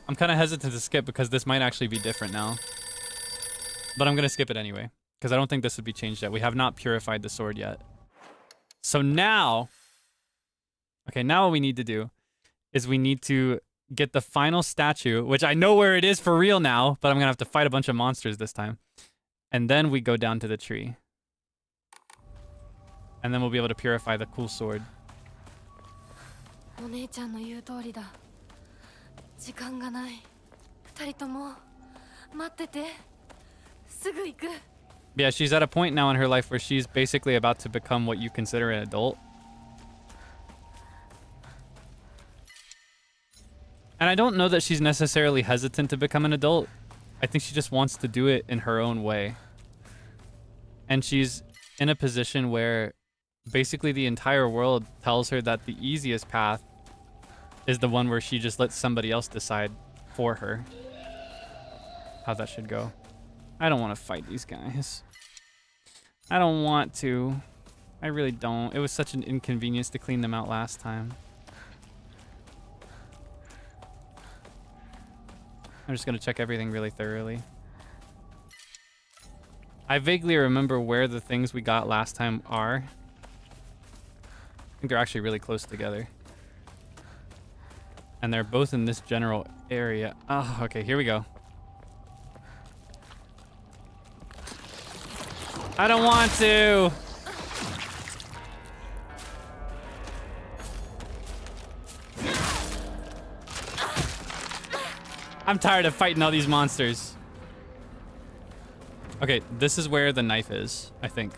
I'm kind of hesitant to skip because this might actually be different now. But I'm going to skip it anyway, because I don't think this would be changed yet. We have not purified the sword yet. So now, okay, now what we need to do is we need to get the final statue, which I know where it is for real now, but I'm going to have to fight a bunch of monsters this time. And then we go down to the tree. And then we'll be able to purify the cool sword. Yeah, she's at a point now in her life where she's basically about to become what you consider an adult. And I don't know that she's necessarily hesitant to become an adult. I think she just wants to do it in her own way. And she's in a position where basically the entire world tells her that the easiest path is the one where she just lets somebody else decide for her how that should go. I don't want to fight these guys. I don't want to. I really don't. It was such an inconvenience to clean them out last time. I'm just going to check everything really thoroughly. I vaguely remember where the things we got last time are. I think they're actually really close together. And they're both in this general area. Oh, okay, here we go. I don't want to. I'm tired of fighting all these monsters. Okay, this is where the knife is, I think.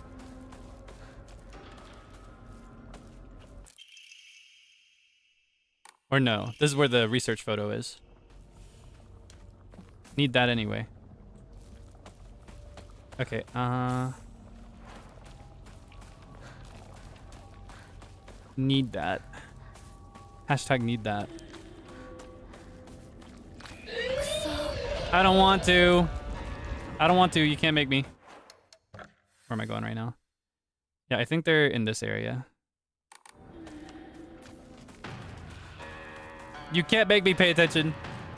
Or no, this is where the research photo is. Need that anyway. Okay, need that. Hashtag need that. I don't want to. I don't want to. You can't make me. Where am I going right now? Yeah, I think they're in this area. You can't make me pay attention.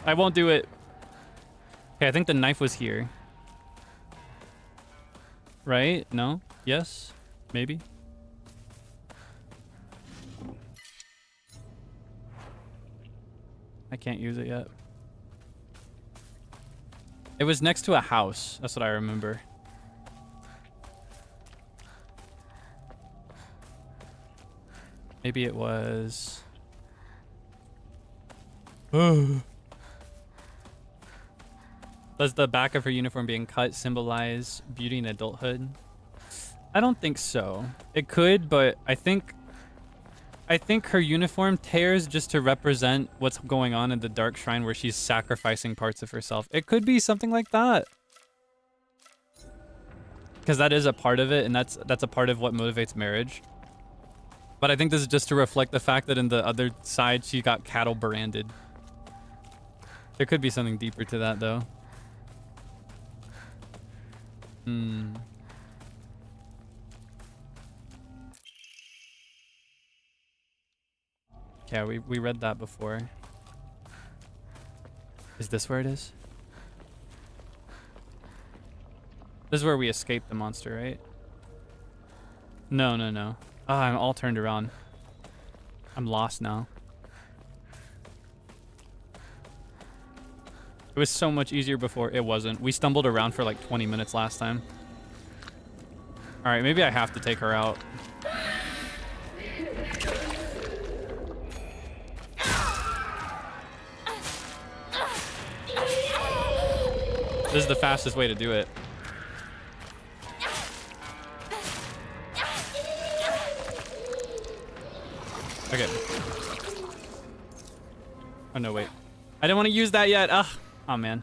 I won't do it. Okay, I think the knife was here. Right? No? Yes? Maybe? I can't use it yet. It was next to a house. That's what I remember. Maybe it was... Does the back of her uniform being cut symbolize beauty and adulthood? I don't think so. It could, but I think her uniform tears just to represent what's going on in the Dark Shrine where she's sacrificing parts of herself. It could be something like that. Because that is a part of it, and that's a part of what motivates marriage. But I think this is just to reflect the fact that in the other side, she got cattle branded. There could be something deeper to that, though. Yeah, we read that before. Is this where it is? This is where we escaped the monster, right? No, no, no. Ah, I'm all turned around. I'm lost now. It was so much easier before. It wasn't. We stumbled around for like 20 minutes last time. All right, maybe I have to take her out. This is the fastest way to do it. Okay. Oh, no, wait. I didn't want to use that yet. Ugh. Oh, man.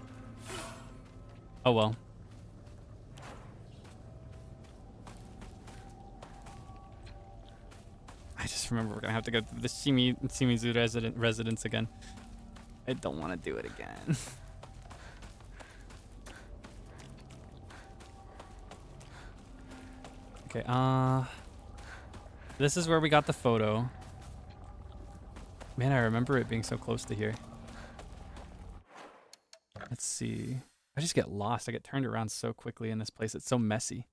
Oh, well. I just remember we're going to have to go to the Shimizu residence again. I don't want to do it again. Okay, this is where we got the photo. Man, I remember it being so close to here. Let's see. I just get lost. I get turned around so quickly in this place. It's so messy.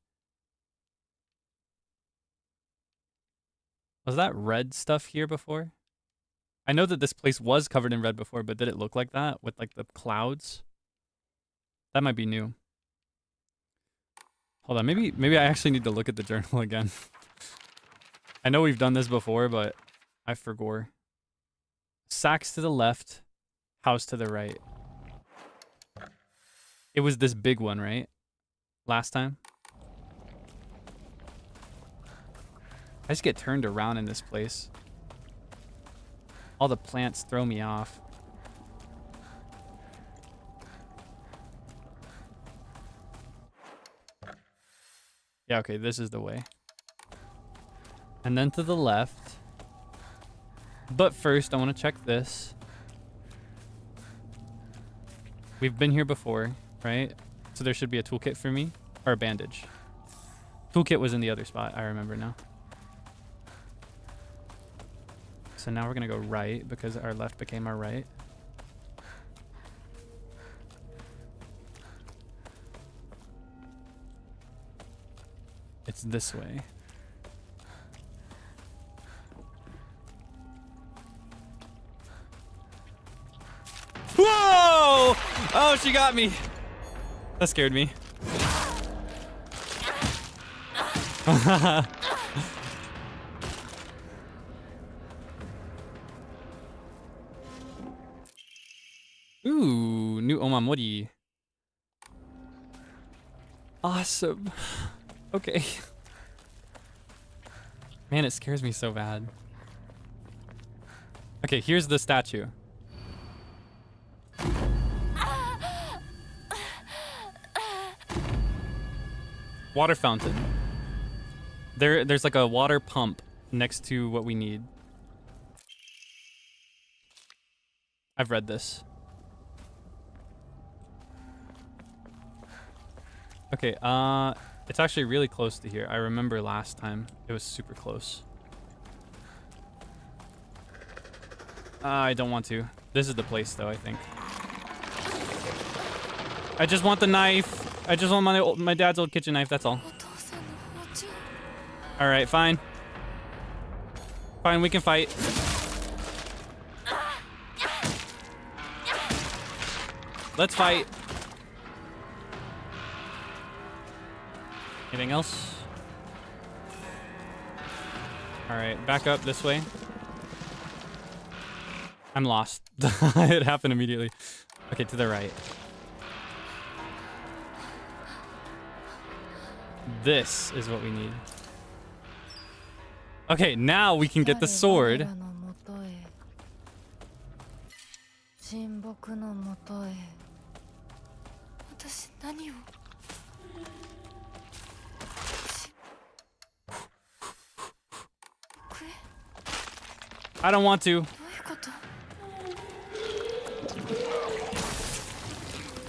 Was that red stuff here before? I know that this place was covered in red before, but did it look like that with like the clouds? That might be new. Hold on, maybe I actually need to look at the journal again. I know we've done this before, but I forgot. Sacks to the left, house to the right. It was this big one, right? Last time? I just get turned around in this place. All the plants throw me off. Yeah, okay, this is the way. And then to the left. But first, I want to check this. We've been here before, right? So there should be a toolkit for me, or a bandage. Toolkit was in the other spot, I remember now. So now we're gonna go right because our left became our right. It's this way. Whoa! Oh, she got me. That scared me. Ooh, new Omamori. Awesome. Okay. Man, it scares me so bad. Okay, here's the statue. Water fountain. There's like a water pump next to what we need. I've read this. Okay, it's actually really close to here. I remember last time it was super close. I don't want to. This is the place though, I think. I just want the knife. I just want my dad's old kitchen knife, that's all. Alright, fine. Fine, we can fight. Let's fight. Anything else? Alright, back up this way. I'm lost. It happened immediately. Okay, to the right. This is what we need. Okay, now we can get the sword. I don't want to.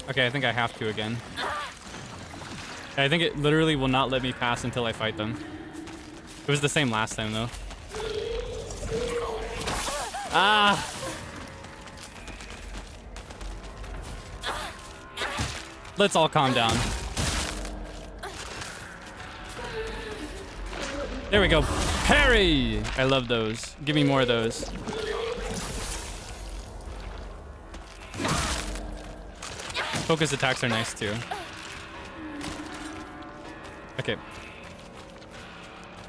Okay, I think I have to again. I think it literally will not let me pass until I fight them. It was the same last time though. Ah! Let's all calm down. There we go. Parry! I love those. Give me more of those. Focus attacks are nice too. Okay.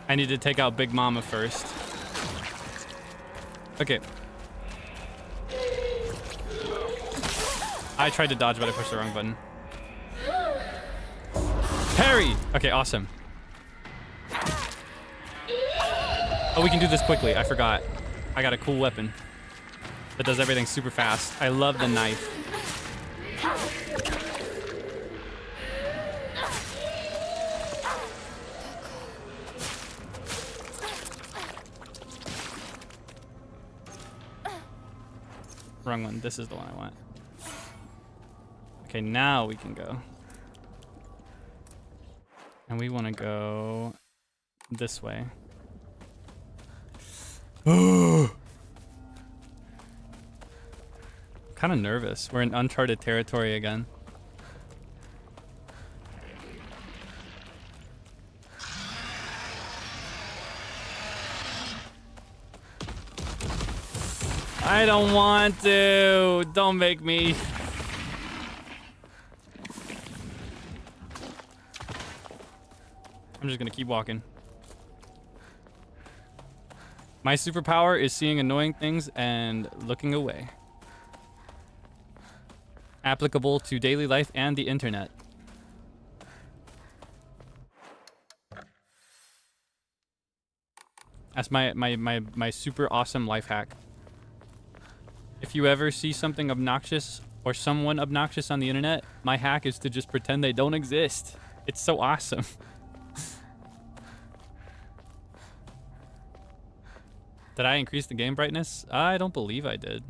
I need to take out Big Mama first. Okay. I tried to dodge, but I pushed the wrong button. Parry! Okay, awesome. Oh, we can do this quickly. I forgot. I got a cool weapon that does everything super fast. I love the knife. Wrong one. This is the one I want. Okay, now we can go. And we want to go this way. Kind of nervous. We're in uncharted territory again. I don't want to. Don't make me. I'm just gonna keep walking. My superpower is seeing annoying things and looking away. Applicable to daily life and the internet. That's my super awesome life hack. If you ever see something obnoxious or someone obnoxious on the internet, my hack is to just pretend they don't exist. It's so awesome. Did I increase the game brightness? I don't believe I did.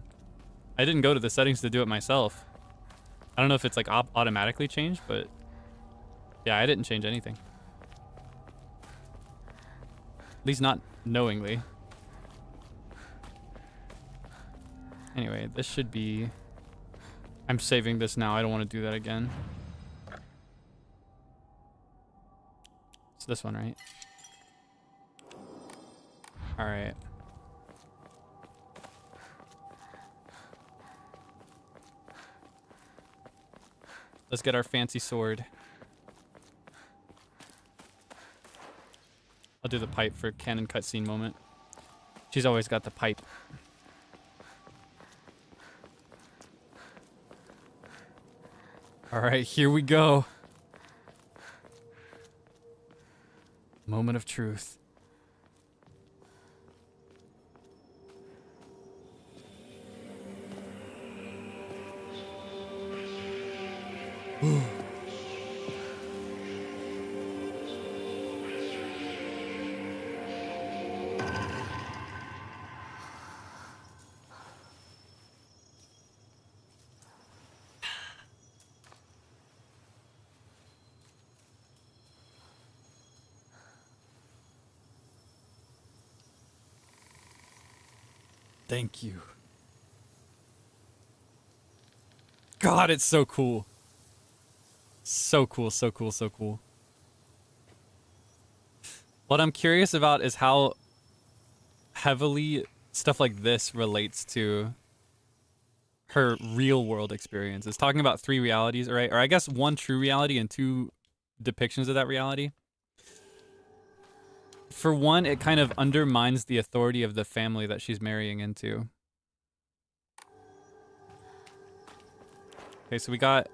I didn't go to the settings to do it myself. I don't know if it's like automatically changed, but yeah, I didn't change anything. At least not knowingly. Anyway, this should be... I'm saving this now. I don't want to do that again. It's this one, right? All right. Let's get our fancy sword. I'll do the pipe for canon cutscene moment. She's always got the pipe. All right, here we go. Moment of truth. Thank you. God, it's so cool. So cool, so cool, so cool. What I'm curious about is how heavily stuff like this relates to her real world experience. It's talking about 3 realities, right? Or I guess 1 true reality and 2 depictions of that reality. For one, it kind of undermines the authority of the family that she's marrying into. Okay, so we got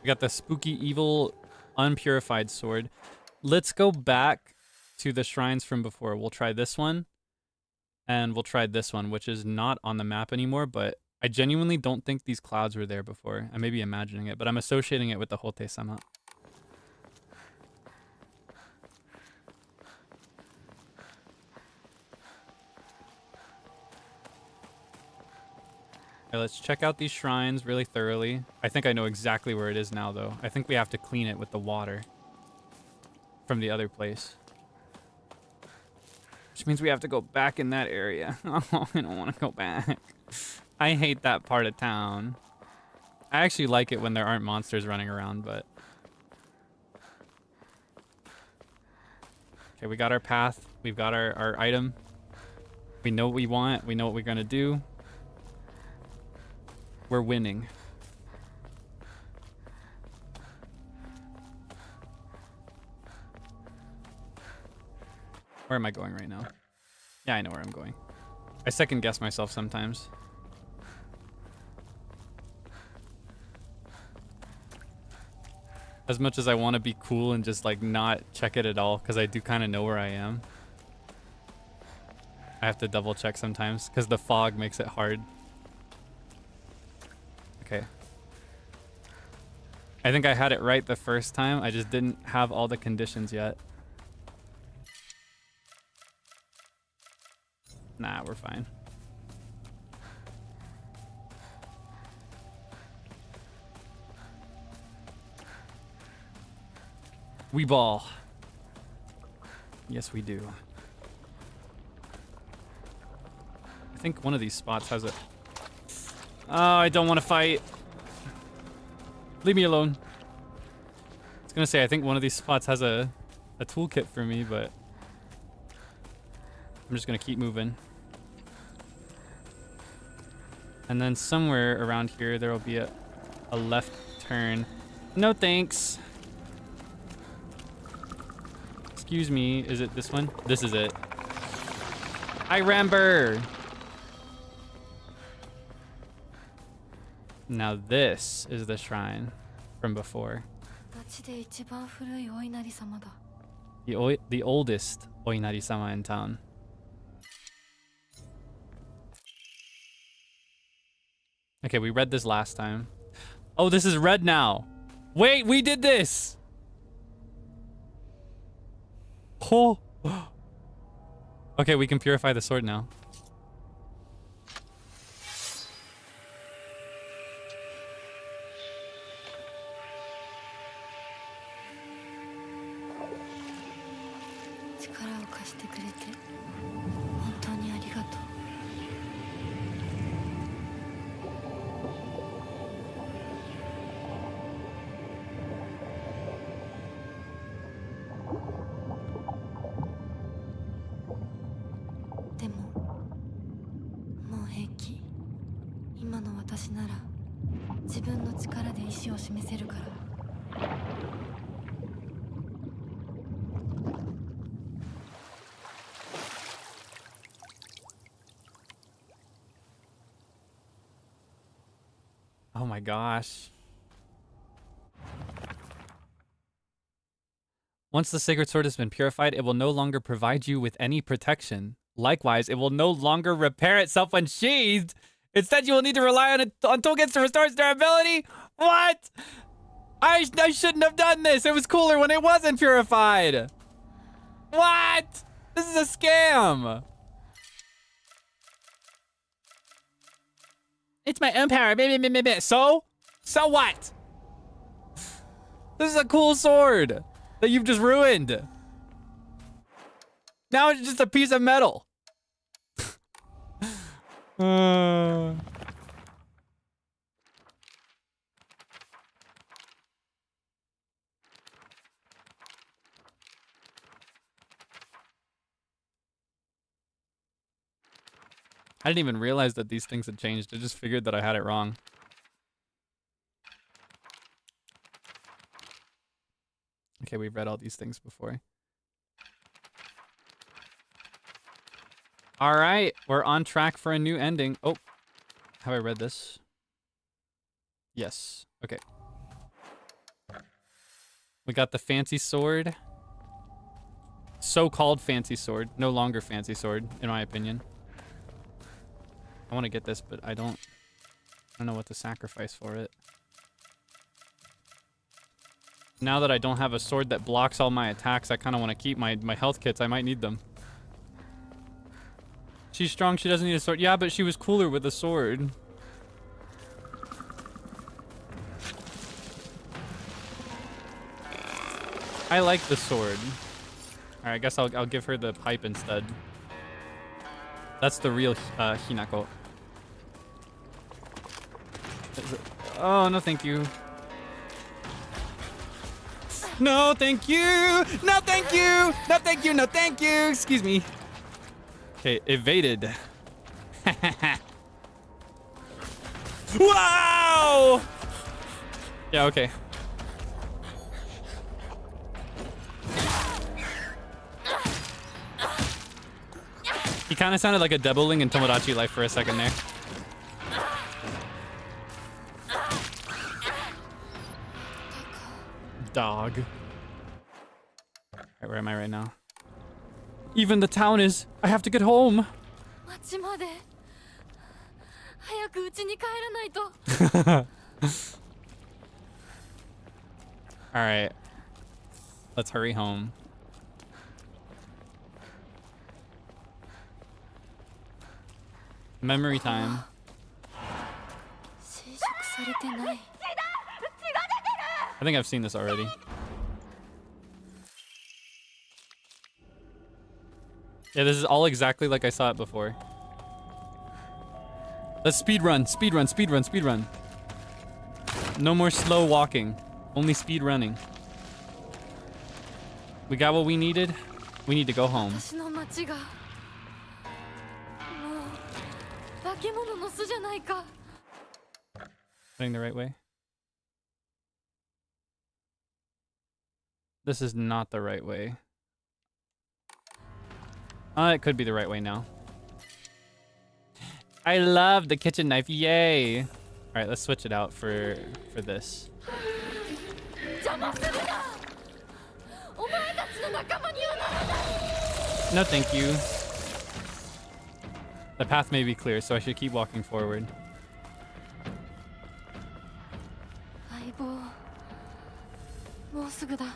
the spooky, evil, unpurified sword. Let's go back to the shrines from before. We'll try this one, and we'll try this one, which is not on the map anymore, but I genuinely don't think these clouds were there before. I may be imagining it, but I'm associating it with the Hote Sama. Okay, let's check out these shrines really thoroughly. I think I know exactly where it is now, though. I think we have to clean it with the water from the other place. Which means we have to go back in that area. Oh, I don't want to go back. I hate that part of town. I actually like it when there aren't monsters running around, but... Okay, we got our path. We've got our item. We know what we want. We know what we're gonna do. We're winning. Where am I going right now? Yeah, I know where I'm going. I second guess myself sometimes. As much as I want to be cool and just like not check it at all, because I do kind of know where I am. I have to double check sometimes because the fog makes it hard. Okay. I think I had it right the first time. I just didn't have all the conditions yet. Nah, we're fine. We ball. Yes, we do. I think one of these spots has a... Oh, I don't want to fight. Leave me alone. I was gonna say, I think one of these spots has a toolkit for me, but... I'm just gonna keep moving. And then somewhere around here, there will be a left turn. No thanks. Excuse me, is it this one? This is it. I remember. Now this is the shrine from before. The oldest Oinari-sama in town. Okay, we read this last time. Oh, this is red now. Wait, we did this! Oh. Okay, we can purify the sword now. Oh my gosh. Once the sacred sword has been purified, it will no longer provide you with any protection. Likewise, it will no longer repair itself when sheathed. Instead, you will need to rely on toolkits to restore its durability. What? I shouldn't have done this. It was cooler when it wasn't purified. What? This is a scam. It's my own power. So? So what? This is a cool sword that you've just ruined. Now it's just a piece of metal. I didn't even realize that these things had changed. I just figured that I had it wrong. Okay, we've read all these things before. All right, we're on track for a new ending. Oh, have I read this? Yes. Okay. We got the fancy sword. So-called fancy sword. No longer fancy sword, in my opinion. I want to get this, but I don't know what to sacrifice for it. Now that I don't have a sword that blocks all my attacks, I kind of want to keep my health kits. I might need them. She's strong, she doesn't need a sword. Yeah, but she was cooler with a sword. I like the sword. Alright, I guess I'll give her the pipe instead. That's the real Hinako. Oh, no thank you. No thank you! No thank you! No thank you! No thank you! Excuse me. Okay, evaded. Wow! Yeah, okay. He kind of sounded like a Deboling in Tomodachi Life for a second there. Dog. Alright, where am I right now? Even the town is... I have to get home. 町まで早く家に帰らないと。 Alright. Let's hurry home. Memory time. 侵食されてない。 I think I've seen this already. Yeah, this is all exactly like I saw it before. Let's speed run, speed run, speed run, speed run. No more slow walking, only speed running. We got what we needed. We need to go home. 私の町がもう化け物の巣じゃないか。 Going the right way? This is not the right way. It could be the right way now. I love the kitchen knife, yay! All right, let's switch it out for this. 邪魔するな。お前たちの仲間にはならない。 No, thank you. The path may be clear, so I should keep walking forward. 相棒、もうすぐだ。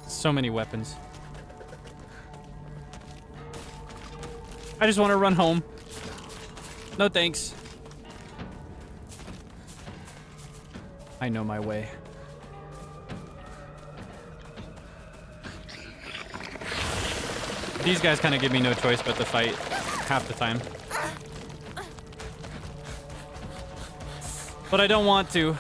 So many weapons. I just want to run home. No thanks. I know my way. These guys kind of give me no choice but to fight half the time. But I don't want to.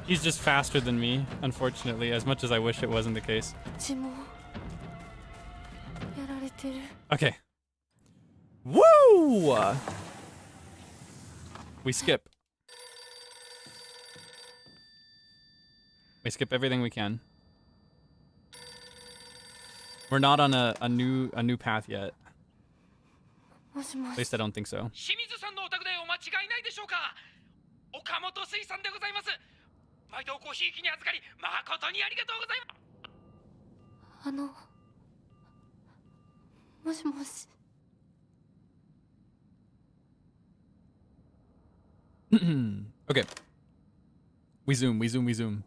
He's just faster than me, unfortunately, as much as I wish it wasn't the case. うちもやられてる。 Okay. Woo! We skip. We skip everything we can. We're not on a new path yet. もしも At し。 least I don't think so. 清水さんのお宅でお間違いないでしょうか。岡本水産でございます。毎度ごひいきに預かり誠にありがとうございます。もしもし。 Okay. We zoom, we zoom, we zoom.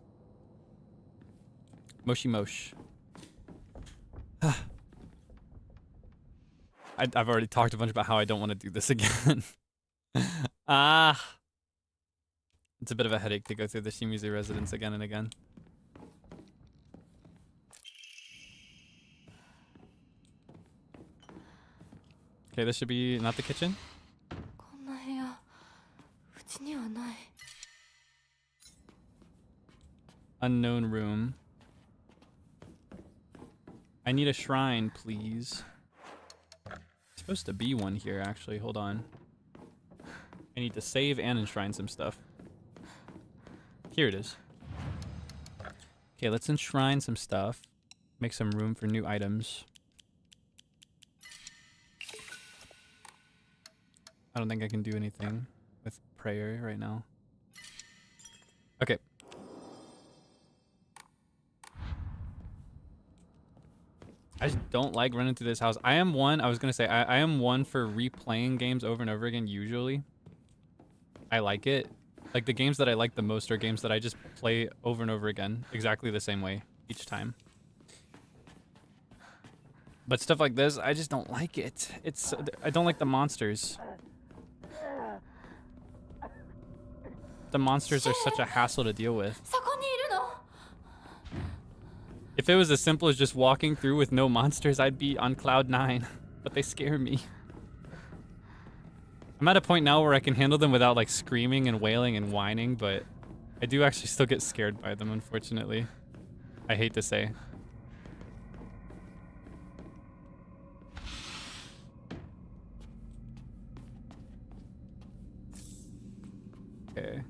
Moshi mosh. I've already talked a bunch about how I don't want to do this again. It's a bit of a headache to go through the Shimizu residence again and again. Okay, this should be not the kitchen. こんな部屋うちにはない。 Unknown room. I need a shrine, please. There's supposed to be one here, actually. Hold on. I need to save and enshrine some stuff. Here it is. Okay, let's enshrine some stuff. Make some room for new items. I don't think I can do anything with prayer right now. Okay. I just don't like running through this house. I was gonna say, I am one for replaying games over and over again, usually. I like it. Like, the games that I like the most are games that I just play over and over again, exactly the same way, each time. But stuff like this, I just don't like it. I don't like the monsters. The monsters are such a hassle to deal with. そこにいるの If it was as simple as just walking through with no monsters, I'd be on cloud 9. But they scare me. I'm at a point now where I can handle them without like screaming and wailing and whining, but I do actually still get scared by them, unfortunately. I hate to say. Okay.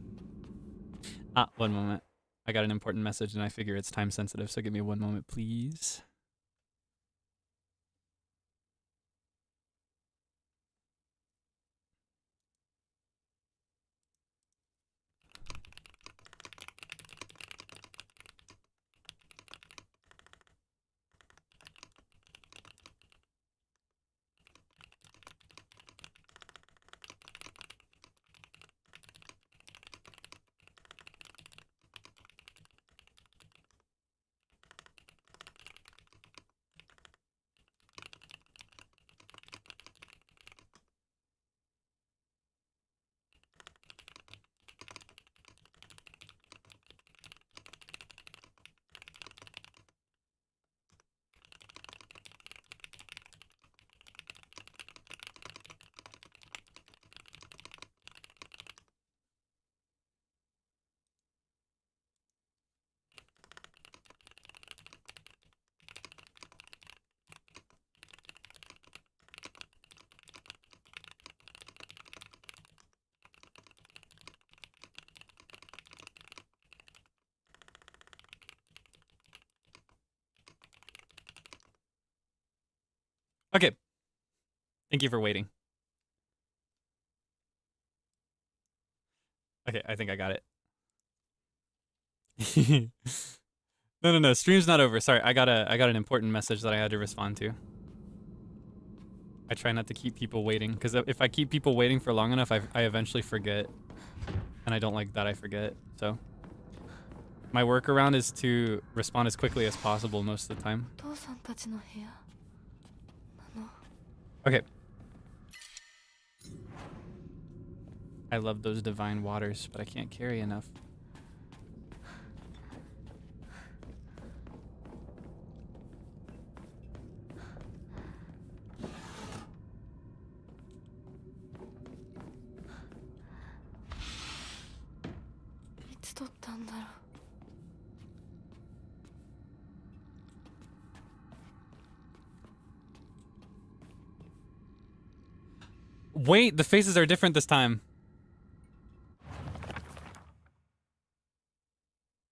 Ah, one moment. I got an important message and I figure it's time sensitive, so give me one moment, please. Okay. Thank you for waiting. Okay, I think I got it. No. Stream's not over. Sorry, I got an important message that I had to respond to. I try not to keep people waiting, because if I keep people waiting for long enough, I eventually forget. And I don't like that I forget, so. My workaround is to respond as quickly as possible most of the time. お父さんたちの部屋なの Okay. I love those divine waters, but I can't carry enough. Wait, the faces are different this time.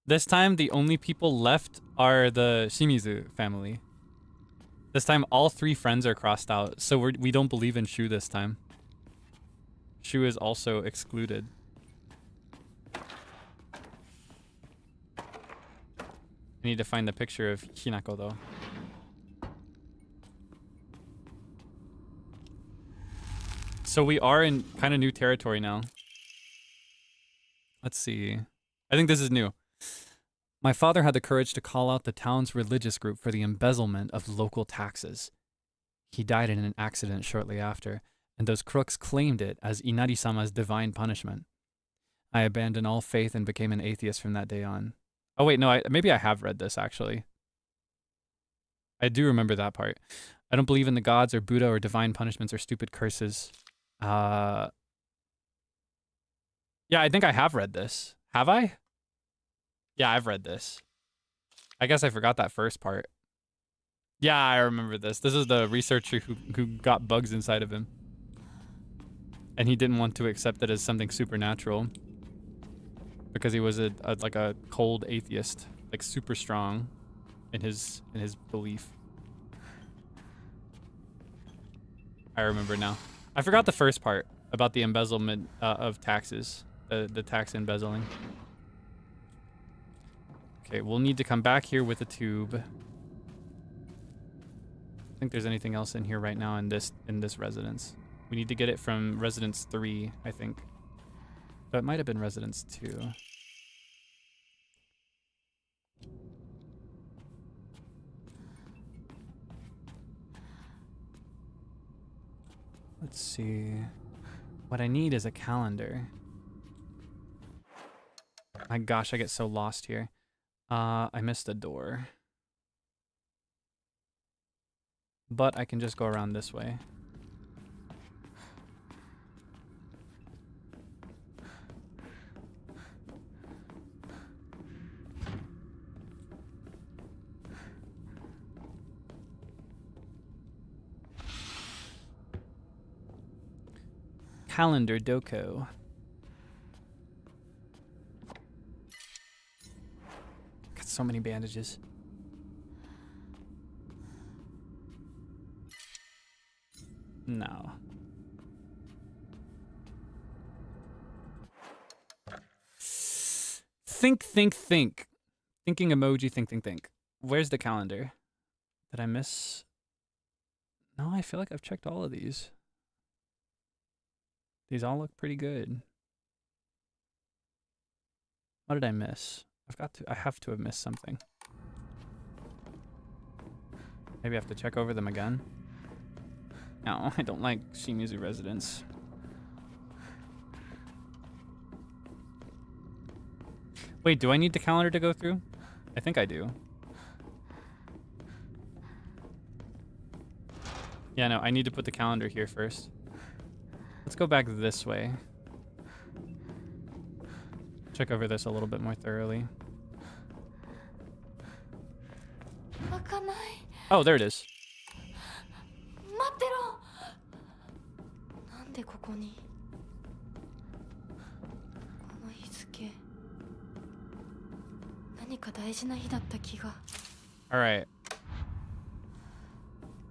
This time, the only people left are the Shimizu family. This time, all three friends are crossed out, so we don't believe in Shu this time. Shu is also excluded. I need to find the picture of Hinako, though. So we are in kind of new territory now. Let's see. I think this is new. My father had the courage to call out the town's religious group for the embezzlement of local taxes. He died in an accident shortly after, and those crooks claimed it as Inari-sama's divine punishment. I abandoned all faith and became an atheist from that day on. Oh wait, no, maybe I have read this actually. I do remember that part. I don't believe in the gods or Buddha or divine punishments or stupid curses. Yeah, I think I have read this. Have I? Yeah, I've read this. I guess I forgot that first part. Yeah, I remember this. This is the researcher who got bugs inside of him. And he didn't want to accept it as something supernatural. Because he was like a cold atheist. Like super strong in his belief. I remember now. I forgot the first part about the embezzlement of taxes. The tax embezzling. Okay, we'll need to come back here with a tube. I think there's anything else in here right now in this residence. We need to get it from residence 3, I think. But it might have been residence 2. Let's see. What I need is a calendar. My gosh, I get so lost here. I missed a door. But I can just go around this way. Calendar Doko. Got so many bandages. No. Think. Thinking emoji, think. Where's the calendar? Did I miss? No, I feel like I've checked all of these. These all look pretty good. What did I miss? I have to have missed something. Maybe I have to check over them again. No, I don't like Shimizu residence. Wait, do I need the calendar to go through? I think I do. Yeah, no, I need to put the calendar here first. Let's go back this way. Check over this a little bit more thoroughly. Oh, there it is. All right.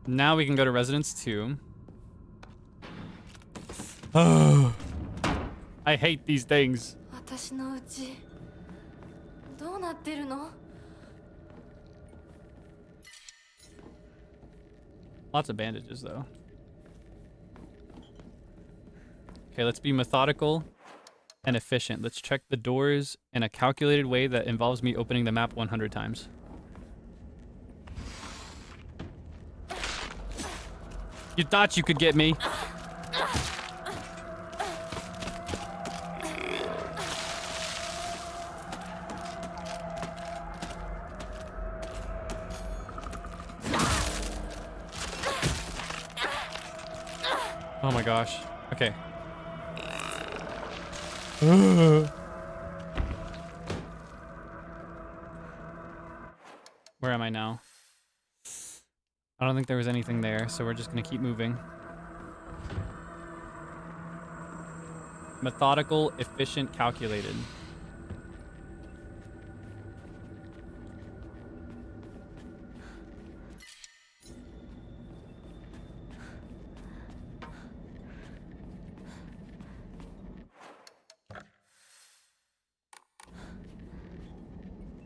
Now we can go to residence 2. Oh, I hate these things. Lots of bandages, though. Okay, let's be methodical and efficient. Let's check the doors in a calculated way that involves me opening the map 100 times. You thought you could get me. Oh my gosh. Okay. Where am I now? I don't think there was anything there, so we're just gonna keep moving. Methodical, efficient, calculated.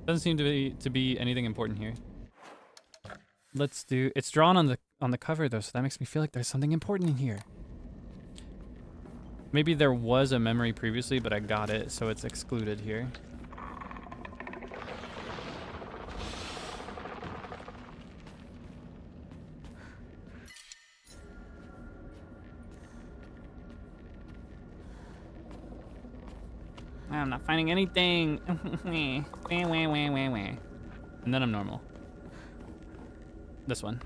Doesn't seem to be anything important here. Let's do. It's drawn on the cover though, so that makes me feel like there's something important in here. Maybe there was a memory previously, but I got it, so it's excluded here. I'm not finding anything. And then I'm normal. This one.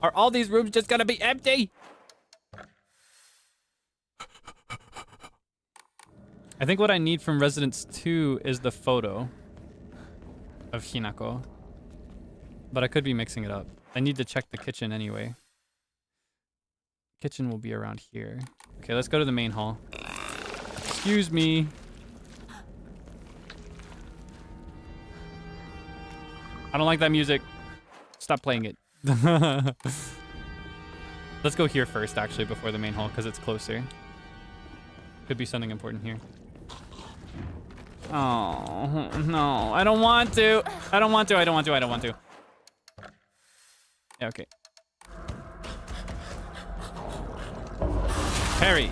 Are all these rooms just gonna be empty? I think what I need from Residence 2 is the photo of Hinako. But I could be mixing it up. I need to check the kitchen anyway. Kitchen will be around here. Okay, let's go to the main hall. Excuse me. I don't like that music. Stop playing it. Let's go here first, actually, before the main hall, because it's closer. Could be something important here. Oh, no. I don't want to. I don't want to. I don't want to. I don't want to. Yeah, okay. Harry.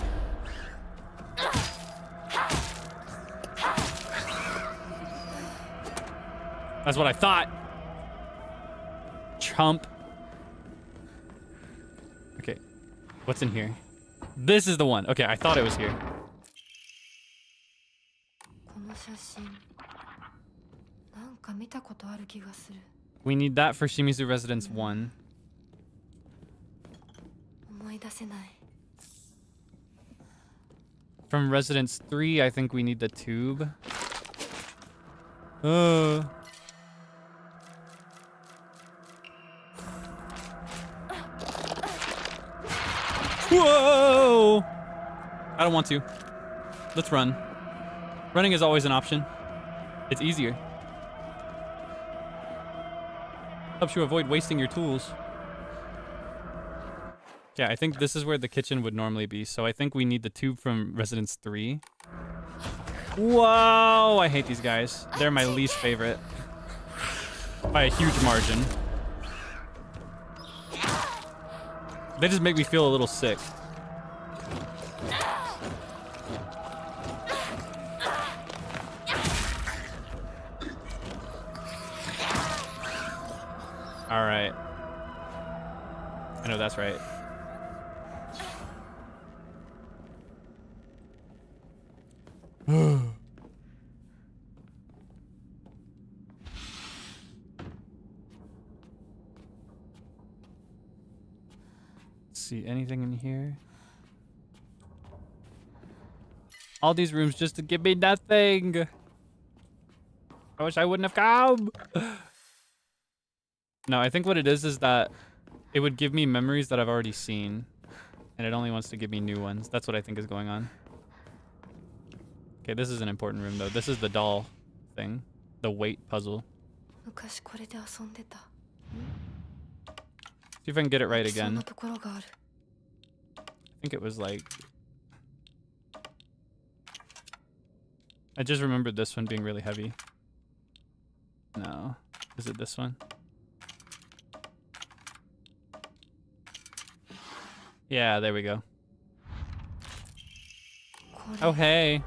That's what I thought. Chump. Okay. What's in here? This is the one. Okay, I thought it was here. We need that for Shimizu Residence 1. From Residence 3, I think we need the tube. Whoa! I don't want to. Let's run. Running is always an option. It's easier. Helps you avoid wasting your tools. Yeah, I think this is where the kitchen would normally be, so I think we need the tube from Residence 3. Whoa! I hate these guys. They're my least favorite. By a huge margin. They just make me feel a little sick. Alright. I know that's right. See anything in here? All these rooms just to give me nothing. I wish I wouldn't have come. No, I think what it is that it would give me memories that I've already seen, and it only wants to give me new ones. That's what I think is going on. Okay, this is an important room though. This is the doll thing, the weight puzzle. See if I can get it right again. I think it was like... I just remembered this one being really heavy. No. Is it this one? Yeah, there we go. Oh, hey.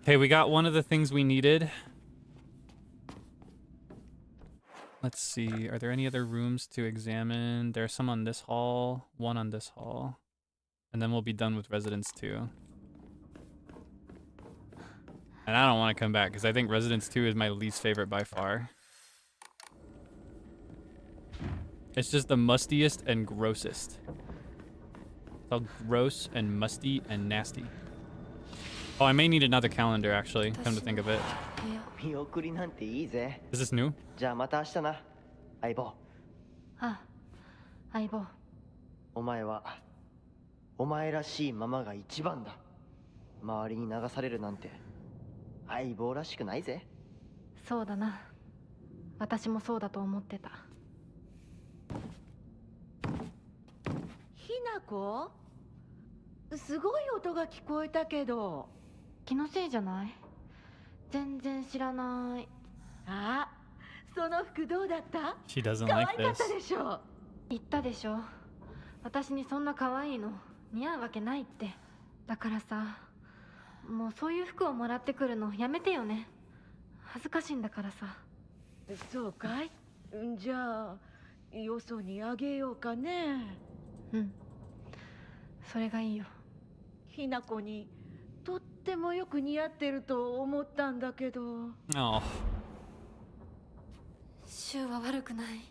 Okay, we got one of the things we needed. Let's see, are there any other rooms to examine? There are some on this hall, one on this hall. And then we'll be done with Residence 2. And I don't want to come back because I think Residence 2 is my least favorite by far. It's just the mustiest and grossest. It's all gross and musty and nasty. Oh, I may need another calendar actually, come to think of it. Is this new? じゃあまた明日な、相棒。あ、相棒。お前はお前らしいままが一番だ。周りに流されるなんて相棒らしくないぜ。そうだな。私もそうだと思ってた。ひなこ？すごい音が聞こえたけど。気のせいじゃない？全然知らない。あ、その服どうだった？ She doesn't 可愛 like かった this. でしょ。言ったでしょ。私にそんな可愛いの似合うわけないって。だからさ、もうそういう服をもらってくるのやめてよね。恥ずかしいんだからさ。そうかい？じゃあよそにあげようかね。うん。それがいいよ。ひなこにとってってもよく似合ってると思ったんだけど。Oh. シュウは悪くない。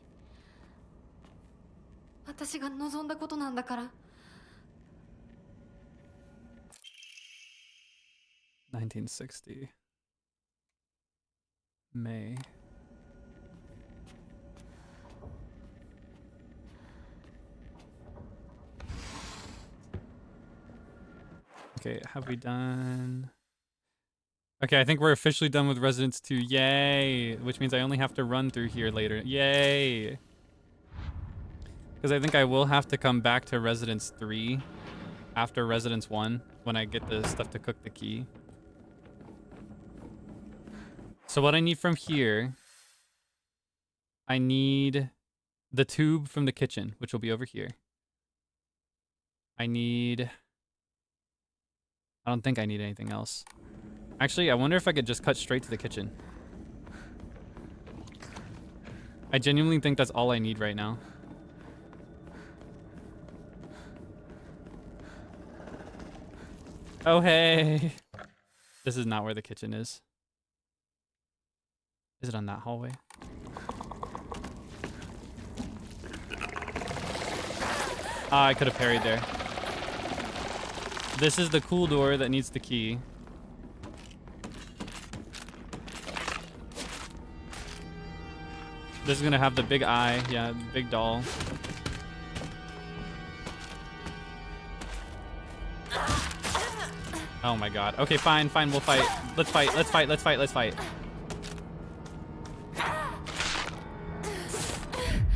私が望んだことなんだから。1960. May. Okay, have we done... Okay, I think we're officially done with Residence 2. Yay! Which means I only have to run through here later. Yay! Because I think I will have to come back to Residence 3 after Residence 1 when I get the stuff to cook the key. So what I need from here... I need the tube from the kitchen, which will be over here. I need... I don't think I need anything else. Actually, I wonder if I could just cut straight to the kitchen. I genuinely think that's all I need right now. Oh, hey. This is not where the kitchen is. Is it on that hallway? Ah, I could have parried there. This is the cool door that needs the key. This is gonna have the big eye. Yeah, big doll. Oh my god. Okay, fine, fine, we'll fight. Let's fight, let's fight, let's fight, let's fight.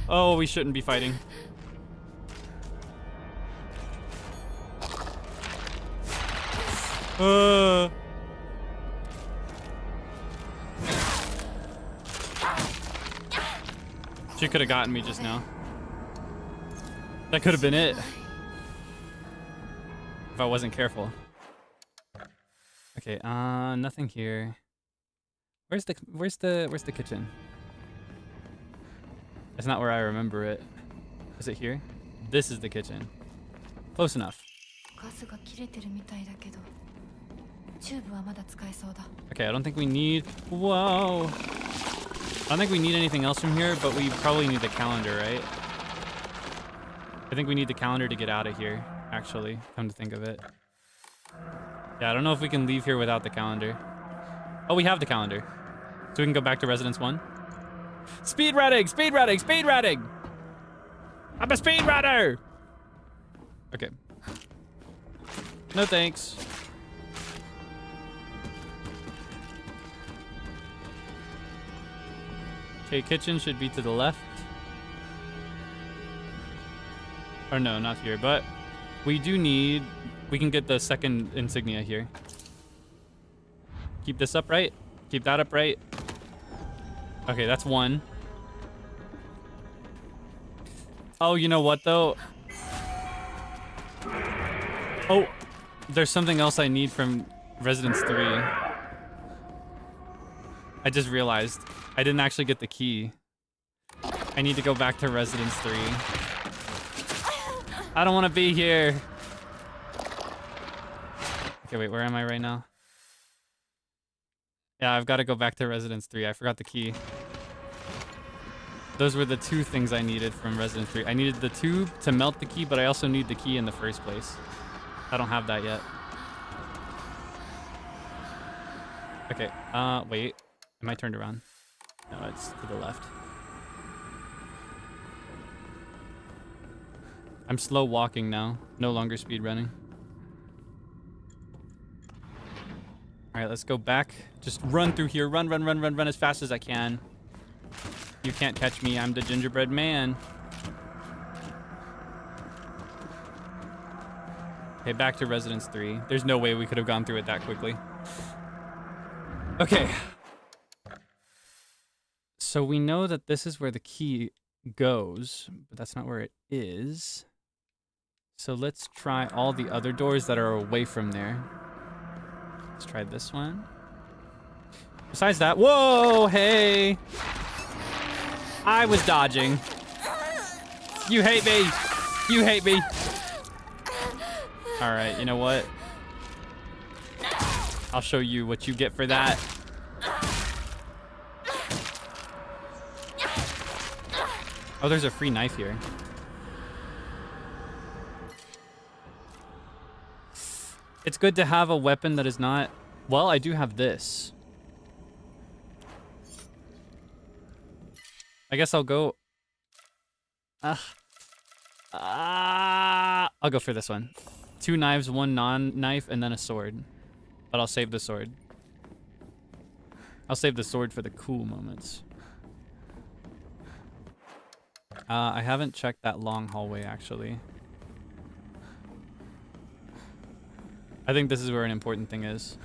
Oh, we shouldn't be fighting. She could have gotten me just now. That could have been it. If I wasn't careful. Okay, nothing here. Where's the kitchen? It's not where I remember it. Is it here? This is the kitchen. Close enough. Okay, I don't think we need... Whoa! I don't think we need anything else from here, but we probably need the calendar, right? I think we need the calendar to get out of here, actually, come to think of it. Yeah, I don't know if we can leave here without the calendar. Oh, we have the calendar. So we can go back to Residence 1. Speed running! Speed running! Speed running! I'm a speed runner! Okay. No thanks. Okay, kitchen should be to the left. Or no, not here, but we do need... We can get the second insignia here. Keep this upright. Keep that upright. Okay, that's one. Oh, you know what, though? Oh, there's something else I need from Residence 3. I just realized I didn't actually get the key. I need to go back to Residence 3. I don't want to be here. Okay, wait, where am I right now? Yeah, I've got to go back to Residence 3. I forgot the key. Those were the two things I needed from Residence 3. I needed the tube to melt the key, but I also need the key in the first place. I don't have that yet. Okay, wait. Am I turned around? No, it's to the left. I'm slow walking now. No longer speed running. All right, let's go back. Just run through here. Run, run, run, run, run as fast as I can. You can't catch me. I'm the gingerbread man. Okay, back to Residence 3. There's no way we could have gone through it that quickly. Okay. So we know that this is where the key goes, but that's not where it is. So let's try all the other doors that are away from there. Let's try this one. Besides that, whoa, hey! I was dodging. You hate me! You hate me! Alright, you know what? I'll show you what you get for that. Oh, there's a free knife here. It's good to have a weapon that is not... Well, I do have this. I guess I'll go... I'll go for this one. 2 knives, 1 non-knife, and then a sword. But I'll save the sword. I'll save the sword for the cool moments. I haven't checked that long hallway, actually. I think this is where an important thing is.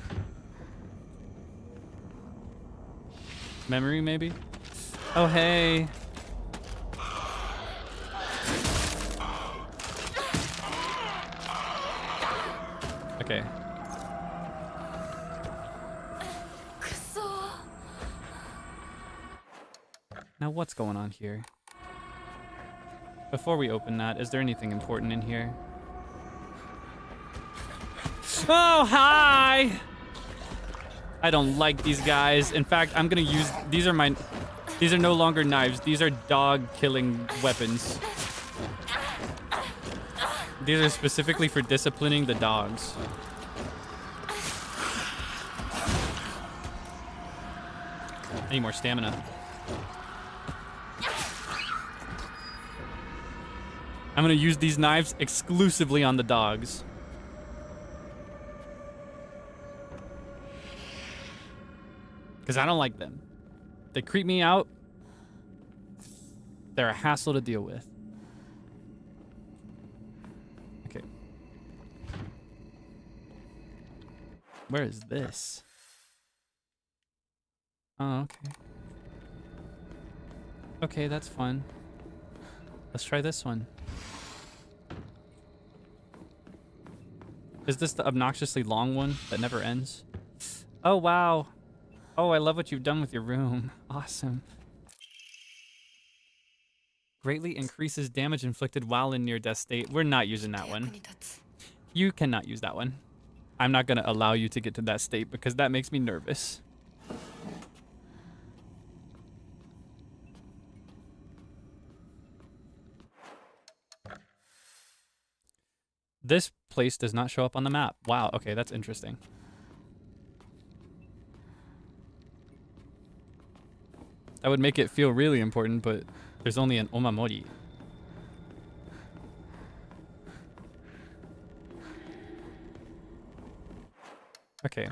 Memory, maybe? Oh, hey. Okay. Now what's going on here? Before we open that, is there anything important in here? Oh, hi! I don't like these guys. In fact, I'm gonna use... These are no longer knives. These are dog-killing weapons. These are specifically for disciplining the dogs. I need more stamina. I'm gonna use these knives exclusively on the dogs. Because I don't like them. They creep me out. They're a hassle to deal with. Okay. Where is this? Oh, okay. Okay, that's fun. Let's try this one. Is this the obnoxiously long one that never ends? Oh, wow. Oh, I love what you've done with your room. Awesome. Greatly increases damage inflicted while in near-death state. We're not using that one. You cannot use that one. I'm not going to allow you to get to that state because that makes me nervous. This place does not show up on the map. Wow, okay, that's interesting. That would make it feel really important, but there's only an omamori. Okay.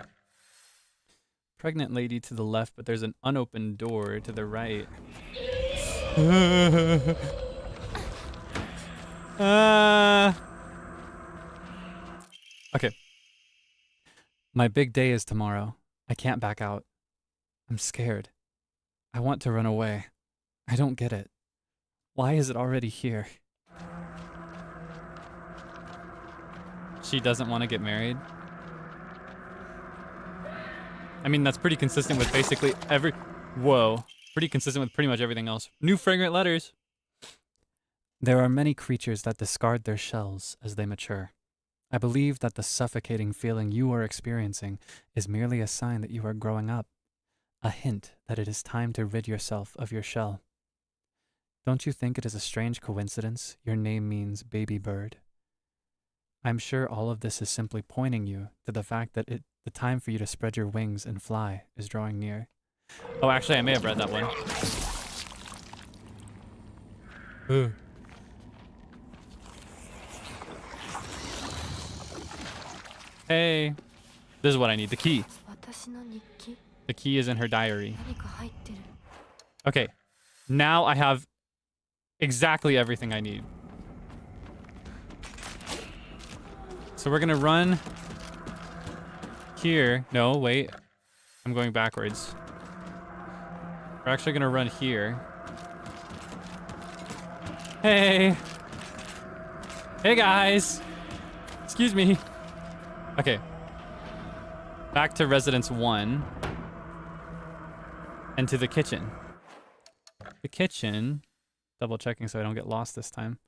Pregnant lady to the left, but there's an unopened door to the right. Okay. My big day is tomorrow. I can't back out. I'm scared. I want to run away. I don't get it. Why is it already here? She doesn't want to get married. I mean, that's pretty consistent with basically every... Whoa. Pretty consistent with pretty much everything else. New fragrant letters. There are many creatures that discard their shells as they mature. I believe that the suffocating feeling you are experiencing is merely a sign that you are growing up. A hint that it is time to rid yourself of your shell. Don't you think it is a strange coincidence your name means baby bird? I'm sure all of this is simply pointing you to the fact that the time for you to spread your wings and fly is drawing near. Oh, actually, I may have read that one. Ooh. Hey, this is what I need, the key. The key is in her diary. Okay, now I have exactly everything I need. So we're gonna run here. No, wait. I'm going backwards. We're actually gonna run here. Hey. Hey guys. Excuse me. Okay. Back to Residence 1. And to the kitchen. The kitchen. Double checking so I don't get lost this time.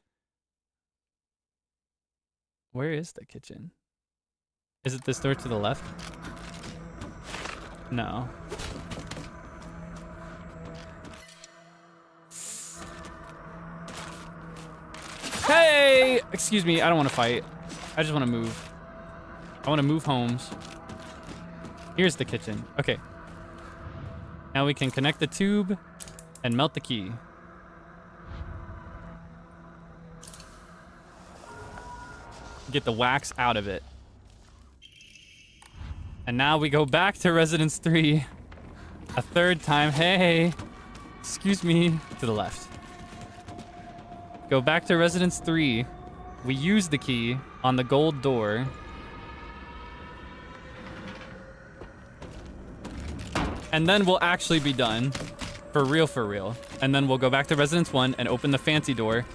Where is the kitchen? Is it this door to the left? No. Hey! Excuse me, I don't want to fight. I just want to move. I want to move homes. Here's the kitchen. Okay. Now we can connect the tube and melt the key. Get the wax out of it. And now we go back to Residence 3. A third time. Hey! Excuse me. To the left. Go back to Residence 3. We use the key on the gold door. And then we'll actually be done. For real, for real. And then we'll go back to Residence 1 and open the fancy door.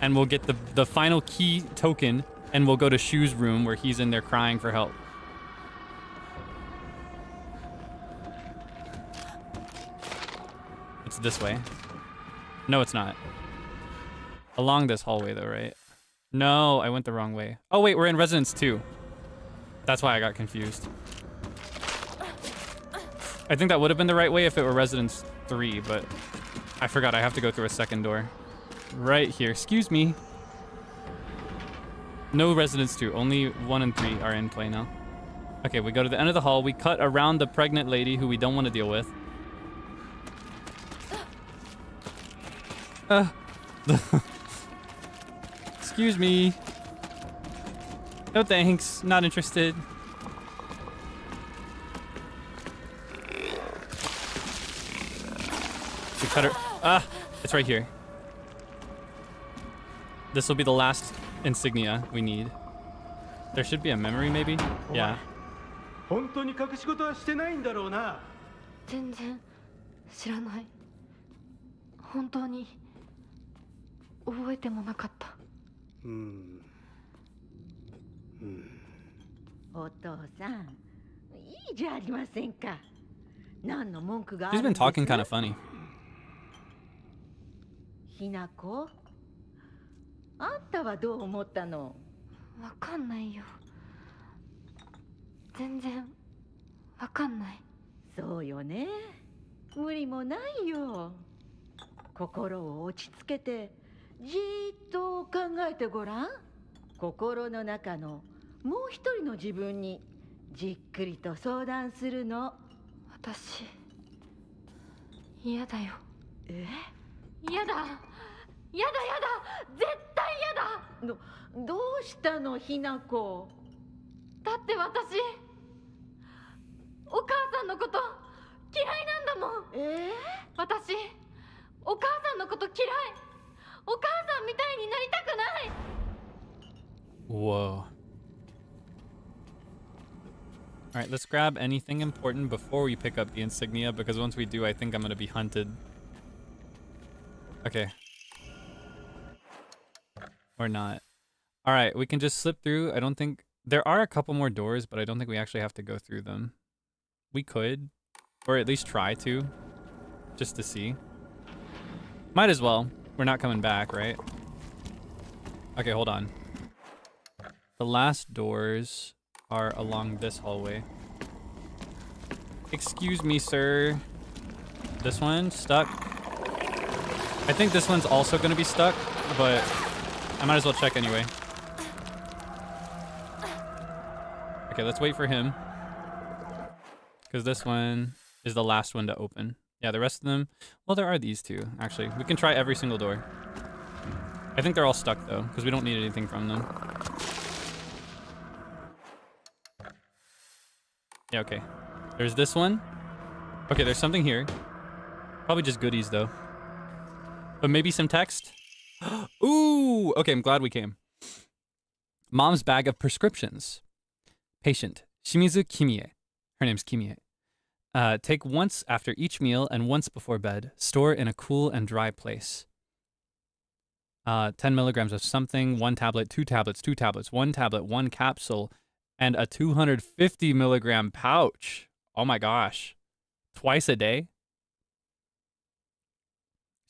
And we'll get the final key token. And we'll go to Shu's room where he's in there crying for help. It's this way. No, it's not. Along this hallway though, right? No, I went the wrong way. Oh wait, we're in Residence 2. That's why I got confused. I think that would have been the right way if it were Residence 3, but I forgot I have to go through a second door. Right here. Excuse me. No Residence 2. Only 1 and 3 are in play now. Okay, we go to the end of the hall. We cut around the pregnant lady who we don't want to deal with. Excuse me. No thanks. Not interested. We cut her. It's right here. This will be the last insignia we need. There should be a memory, maybe? Yeah. 本当に隠し事はしてないんだろうな。全然知らない。本当に覚えてもなかった。お父さん、いいじゃありませんか。何の文句があ She's るん been です talking kind of funny. ひなこ、あんたはどう思ったの？わかんないよ。全然わかんない。そうよね。無理もないよ。心を落ち着けてじーっと考えてごらん。心の中のもう一人の自分にじっくりと相談するの。私嫌だよ。え？嫌だ。やだやだ。絶対嫌だ。どうしたの、ひなこ？だって私お母さんのこと嫌いなんだもん。私お母さんのこと嫌い。お母さんみたいになりたくない。Whoa. Alright, let's grab anything important before we pick up the insignia, because once we do, I think I'm gonna be hunted. Okay. Or not. Alright, we can just slip through. I don't think... There are a couple more doors, but I don't think we actually have to go through them. We could. Or at least try to. Just to see. Might as well. We're not coming back, right? Okay, hold on. The last doors are along this hallway. Excuse me, sir. This one? Stuck? I think this one's also gonna be stuck, but I might as well check anyway. Okay, let's wait for him. Because this one is the last one to open. Yeah, the rest of them... Well, there are these two, actually. We can try every single door. I think they're all stuck, though, because we don't need anything from them. Yeah, okay. There's this one. Okay, there's something here. Probably just goodies, though. But maybe some text? Ooh! Okay, I'm glad we came. Mom's bag of prescriptions. Patient, Shimizu Kimie. Her name's Kimie. Take once after each meal and once before bed. Store in a cool and dry place. 10 milligrams of something, 1 tablet, 2 tablets, 2 tablets, 1 tablet, 1 capsule, and a 250 milligram pouch. Oh my gosh. Twice a day?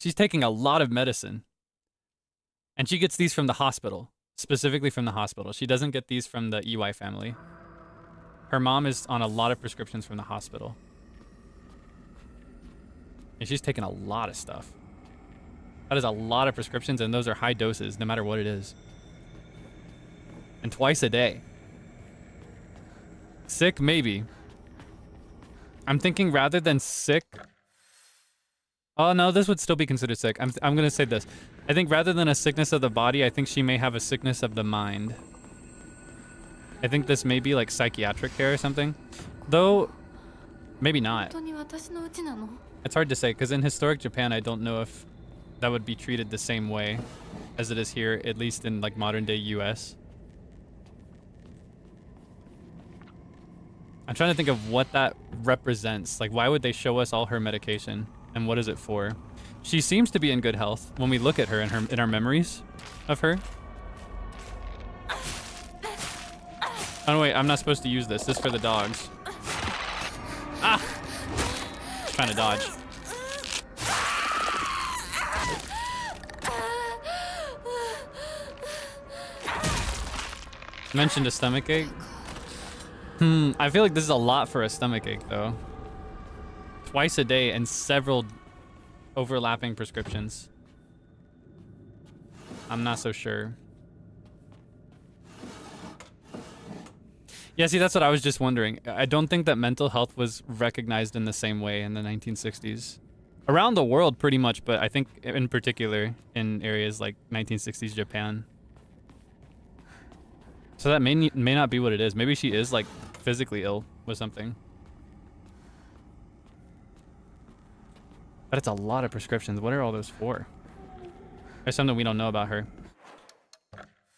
She's taking a lot of medicine. And she gets these from the hospital. Specifically from the hospital. She doesn't get these from the EY family. Her mom is on a lot of prescriptions from the hospital. And she's taking a lot of stuff. That is a lot of prescriptions, and those are high doses, no matter what it is. And twice a day. Sick, maybe. I'm thinking rather than sick... Oh, no, this would still be considered sick. I'm going to say this. I think rather than a sickness of the body, I think she may have a sickness of the mind. I think this may be like psychiatric care or something. Though, maybe not. It's hard to say, because in historic Japan, I don't know if that would be treated the same way as it is here, at least in like modern day US. I'm trying to think of what that represents. Like, why would they show us all her medication? And what is it for? She seems to be in good health when we look at her in our memories of her. Oh, wait, I'm not supposed to use this. This is for the dogs. Ah! Trying to dodge. Mentioned a stomach ache. I feel like this is a lot for a stomach ache, though. Twice a day and several overlapping prescriptions. I'm not so sure. Yeah, see, that's what I was just wondering. I don't think that mental health was recognized in the same way in the 1960s. Around the world, pretty much, but I think in particular in areas like 1960s Japan. So that may not be what it is. Maybe she is like physically ill with something. But it's a lot of prescriptions. What are all those for? There's something we don't know about her.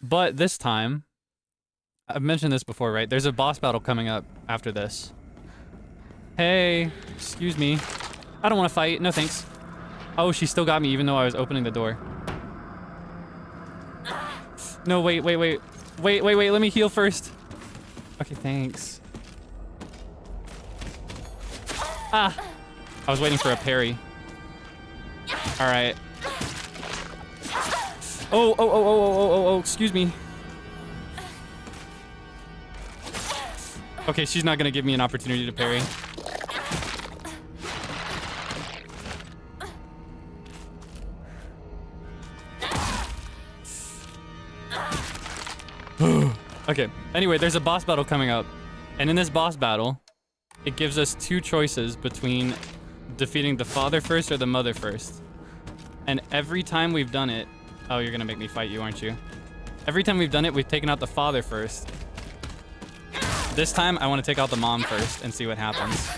But this time, I've mentioned this before, right? There's a boss battle coming up after this. Hey, excuse me. I don't want to fight. No thanks. Oh, she still got me even though I was opening the door. No, wait. Let me heal first. Okay, thanks. Ah. I was waiting for a parry. All right. Oh, excuse me. Okay, she's not gonna give me an opportunity to parry. Okay, anyway, there's a boss battle coming up. And in this boss battle, it gives us two choices between defeating the father first or the mother first. And every time we've done it... Oh, you're gonna make me fight you, aren't you? Every time we've done it, we've taken out the father first. This time, I want to take out the mom first and see what happens.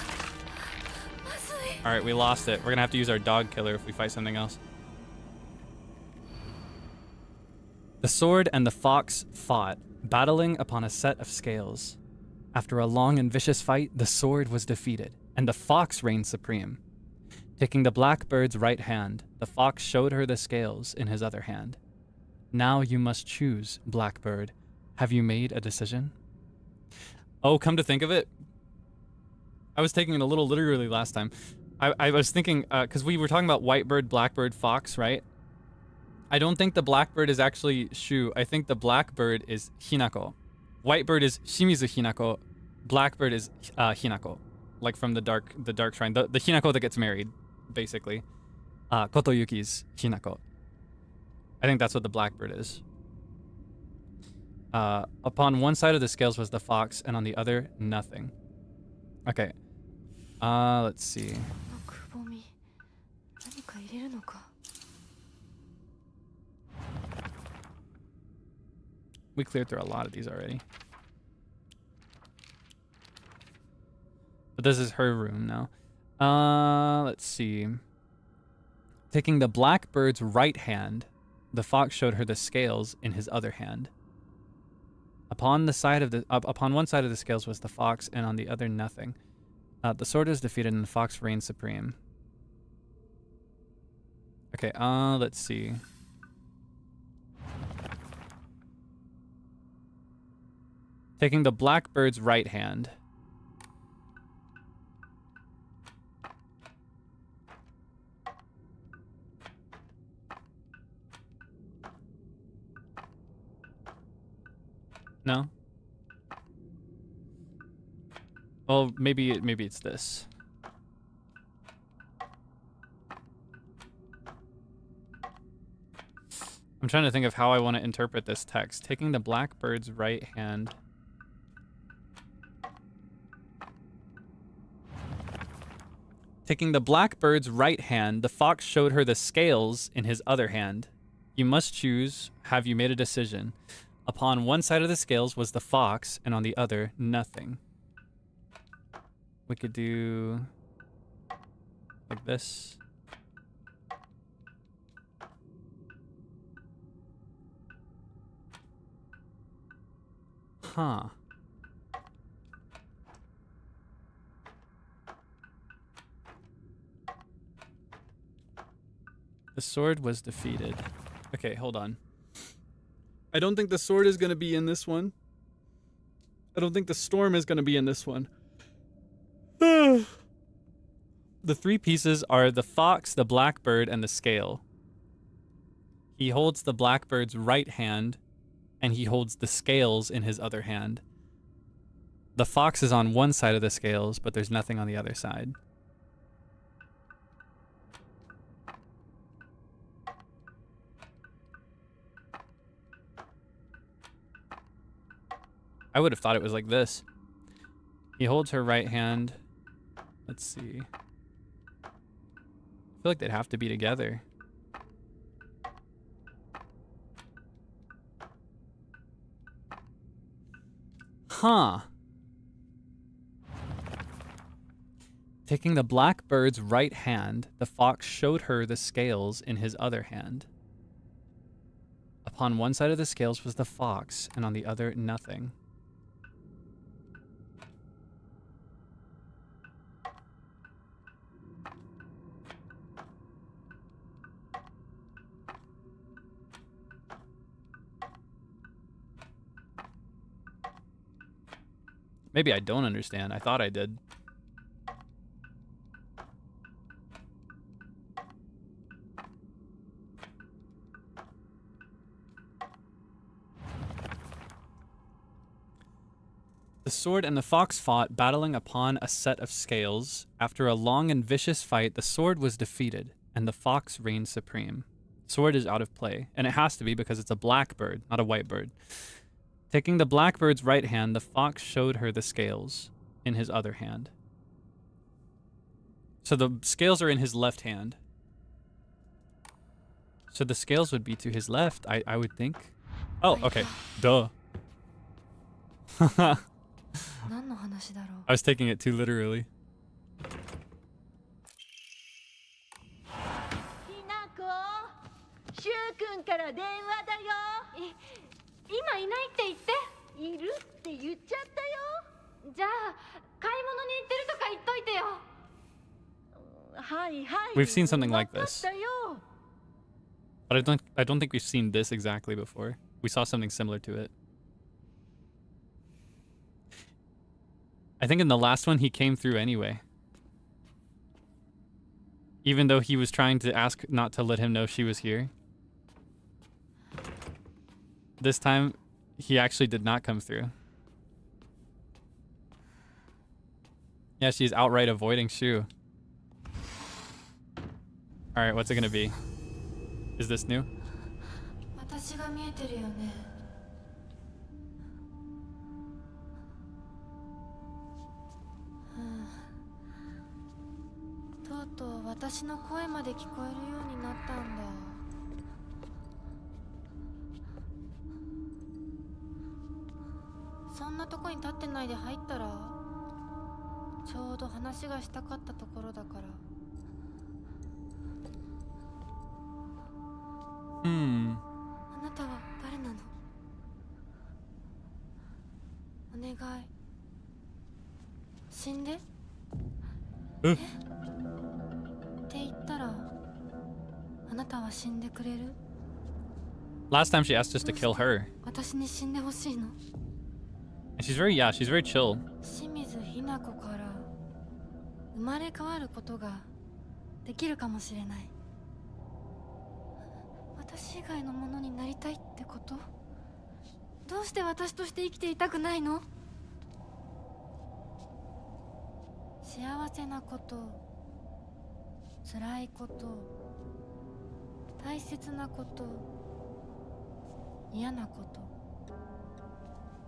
Alright, we lost it. We're gonna have to use our dog killer if we fight something else. The sword and the fox fought, battling upon a set of scales. After a long and vicious fight, the sword was defeated, and the fox reigned supreme. Taking the blackbird's right hand, the fox showed her the scales in his other hand. Now you must choose, Blackbird. Have you made a decision? Oh, come to think of it, I was taking it a little literally last time. I was thinking, because we were talking about whitebird, blackbird, fox, right? I don't think the blackbird is actually Shu. I think the blackbird is Hinako. Whitebird is Shimizu Hinako. Blackbird is Hinako, like from the dark shrine. The Hinako that gets married, basically. Kotoyuki's Hinako. I think that's what the blackbird is. Upon one side of the scales was the fox, and on the other, nothing. Okay. Let's see. We cleared through a lot of these already. But this is her room now. Let's see. Taking the blackbird's right hand, the fox showed her the scales in his other hand. Upon one side of the scales was the fox, and on the other nothing. The sword was defeated, and the fox reigned supreme. Okay, let's see. Taking the blackbird's right hand. No? Well, maybe it's this. I'm trying to think of how I want to interpret this text. Taking the blackbird's right hand. Taking the blackbird's right hand, the fox showed her the scales in his other hand. You must choose. Have you made a decision? Upon one side of the scales was the fox, and on the other, nothing. We could do like this. Huh. The sword was defeated. Okay, hold on. I don't think the sword is going to be in this one. I don't think the storm is going to be in this one. The three pieces are the fox, the blackbird, and the scale. He holds the blackbird's right hand, and he holds the scales in his other hand. The fox is on one side of the scales, but there's nothing on the other side. I would have thought it was like this. He holds her right hand. Let's see. I feel like they'd have to be together. Huh. Taking the blackbird's right hand, the fox showed her the scales in his other hand. Upon one side of the scales was the fox, and on the other, nothing. Maybe I don't understand. I thought I did. The sword and the fox fought, battling upon a set of scales. After a long and vicious fight, the sword was defeated, and the fox reigned supreme. Sword is out of play, and it has to be because it's a blackbird, not a white bird. Taking the blackbird's right hand, the fox showed her the scales in his other hand. So the scales are in his left hand. So the scales would be to his left, I would think. Oh, okay. Duh. I was taking it too literally. 今いないって言っているって言っちゃったよじゃあ買い物に行ってるとか言っといてよはいはい We've seen something like this. But I don't think we've seen this exactly before. We saw something similar to it. I think in the last one he came through anyway. Even though he was trying to ask not to let him know she was here. This time, he actually did not come through. Yeah, she's outright avoiding Shu. Alright, what's it gonna be? Is this new? 私が見えてるよねとうとう私の声まで聞こえるようになったんだそんなとこに立ってないで入ったらちょうど話がしたかったところだからあなたは誰なのお願い死んでって言ったらあなたは死んでくれる Last time she asked us to kill her. 私に死んでほしいの And she's very chill. 清水ひな子から生まれ変わることができるかもしれない私以外のものになりたいってことどうして私として生きていたくないの幸せなこと辛いこと大切なこと嫌なこと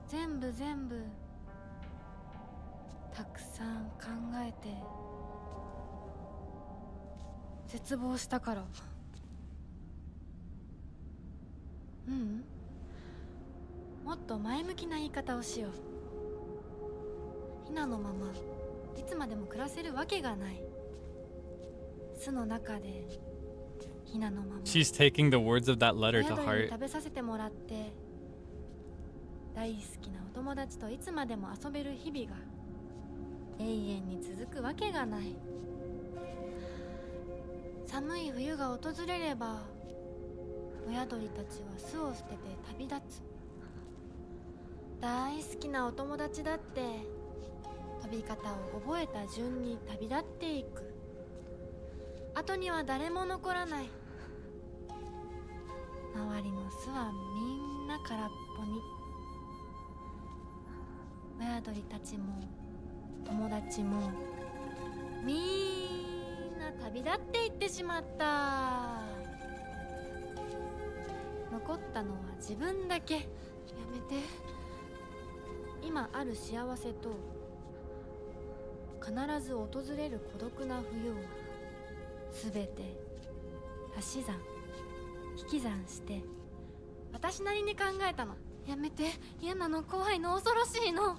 全部たくさん考えて絶望したから。もっと前向きな言い方をしよう。ヒナのままいつまでも暮らせるわけがない。巣の中でヒナのまま She's taking the words of that letter 親 to 鳥に heart. 食べさせてもらって大好きなお友達といつまでも遊べる日々が永遠に続くわけがない。寒い冬が訪れれば親鳥たちは巣を捨てて旅立つ。大好きなお友達だって飛び方を覚えた順に旅立っていく。後には誰も残らない。周りの巣はみんな空っぽに。親鳥たちも友達もみんな旅立っていってしまった。残ったのは自分だけ。やめて。今ある幸せと必ず訪れる孤独な冬をすべて足し算引き算して私なりに考えたの。やめて。嫌なの。怖いの。恐ろしいの。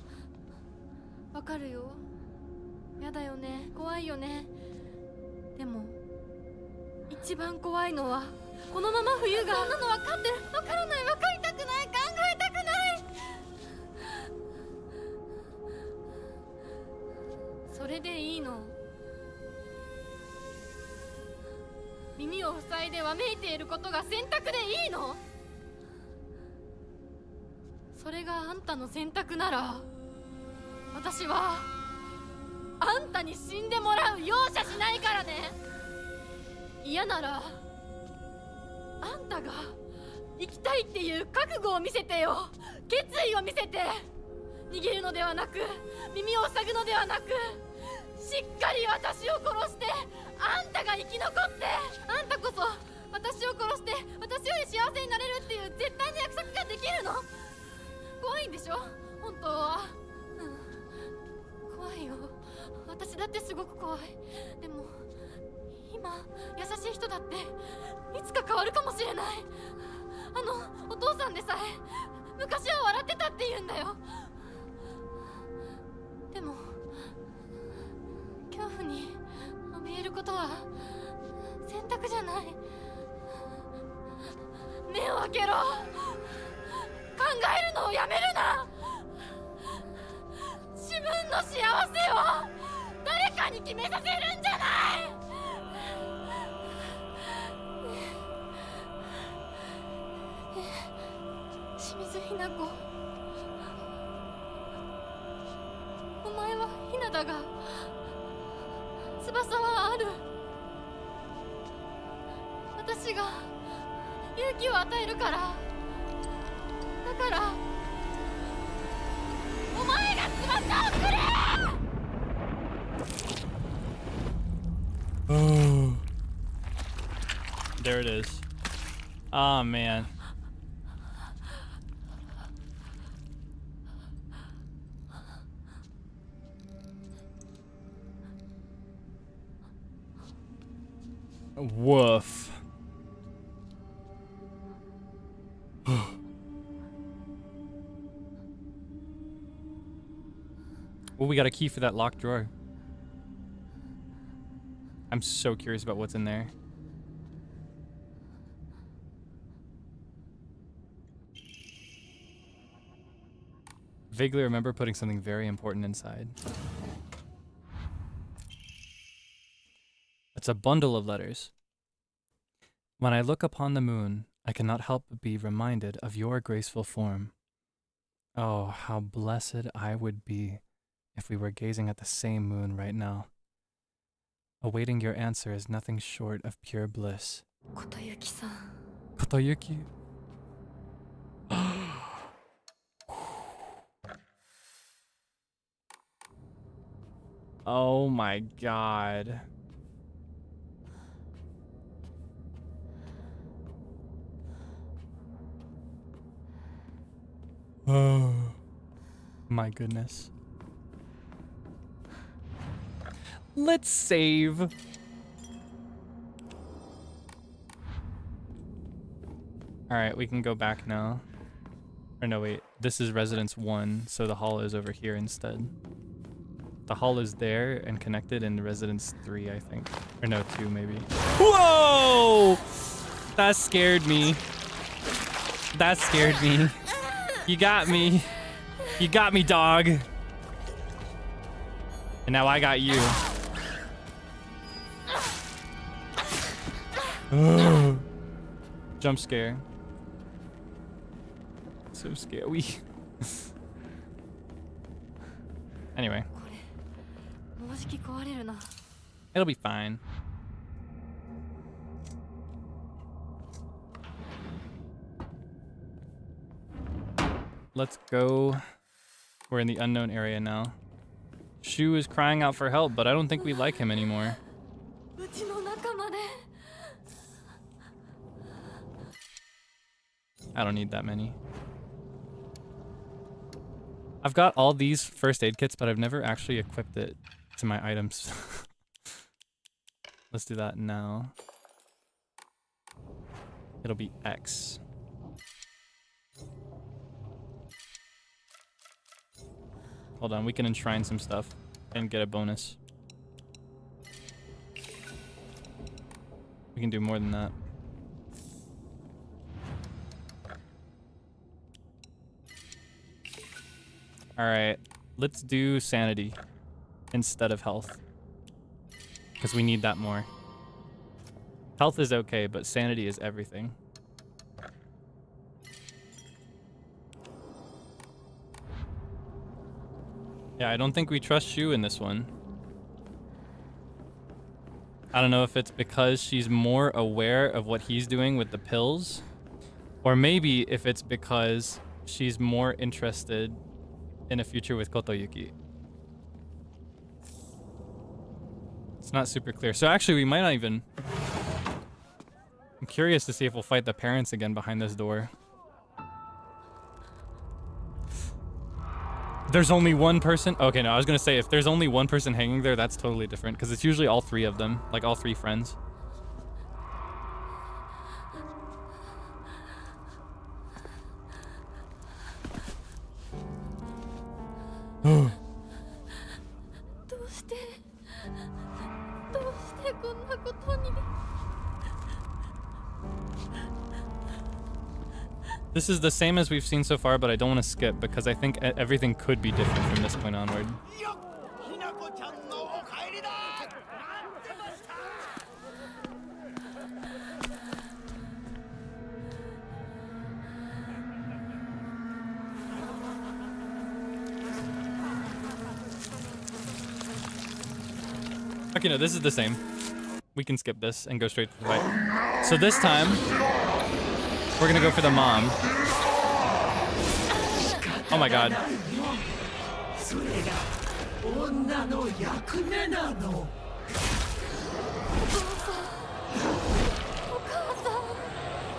わかるよ。やだよね。怖いよね。でも一番怖いのはこのまま冬が。そんなの分かってる。分からない。分かりたくない。考えたくない。それでいいの。耳を塞いでわめいていることが選択でいいの。それがあんたの選択なら私はあんたに死んでもらう容赦しないからね。嫌ならあんたが生きたいっていう覚悟を見せてよ。決意を見せて。逃げるのではなく耳を塞ぐのではなくしっかり私を殺してあんたが生き残って。あんたこそ私を殺して私より幸せになれるっていう絶対の約束ができるの。怖いんでしょ本当は。怖いよ。私だってすごく怖い。でも今優しい人だっていつか変わるかもしれない。お父さんでさえ昔は笑ってたって言うんだよ。でも恐怖に怯えることは選択じゃない。目を開けろ。考えるのをやめるな。自分の幸せを誰かに決めさせるんじゃない。清水ひな子、お前はひなだが翼はある。私が勇気を与えるから。だからお前が翼をくれ。There it is. Oh man. Woof. Well, we got a key for that locked drawer. I'm so curious about what's in there. Vaguely remember putting something very important inside. It's a bundle of letters. When I look upon the moon, I cannot help but be reminded of your graceful form. Oh, how blessed I would be if we were gazing at the same moon right now. Awaiting your answer is nothing short of pure bliss. Kotoyuki-san. Kotoyuki? Oh my god. Oh my goodness. Let's save. Alright, we can go back now. Or no, wait. This is residence 1, so the hall is over here instead. The hall is there and connected in residence 3, I think. Or no, 2 maybe. Whoa! That scared me. That scared me. You got me. You got me, dog. And now I got you. Jump scare. So scary. Anyway. It'll be fine. Let's go. We're in the unknown area now. Shu is crying out for help, but I don't think we like him anymore. I don't need that many. I've got all these first aid kits, but I've never actually equipped it to my items. Let's do that now. It'll be X. Hold on, we can enshrine some stuff and get a bonus. We can do more than that. Alright, let's do sanity instead of health. Because we need that more. Health is okay, but sanity is everything. Yeah, I don't think we trust Shu in this one. I don't know if it's because she's more aware of what he's doing with the pills, or maybe if it's because she's more interested in a future with Kotoyuki. It's not super clear. So actually, we might not even... I'm curious to see if we'll fight the parents again behind this door. There's only one person? Okay, no, I was gonna say, if there's only one person hanging there, that's totally different, because it's usually all three of them, like all three friends. This is the same as we've seen so far, but I don't want to skip because I think everything could be different from this point onward. Okay, no, this is the same. We can skip this and go straight to the fight. So this time, we're gonna go for the mom. Oh my god.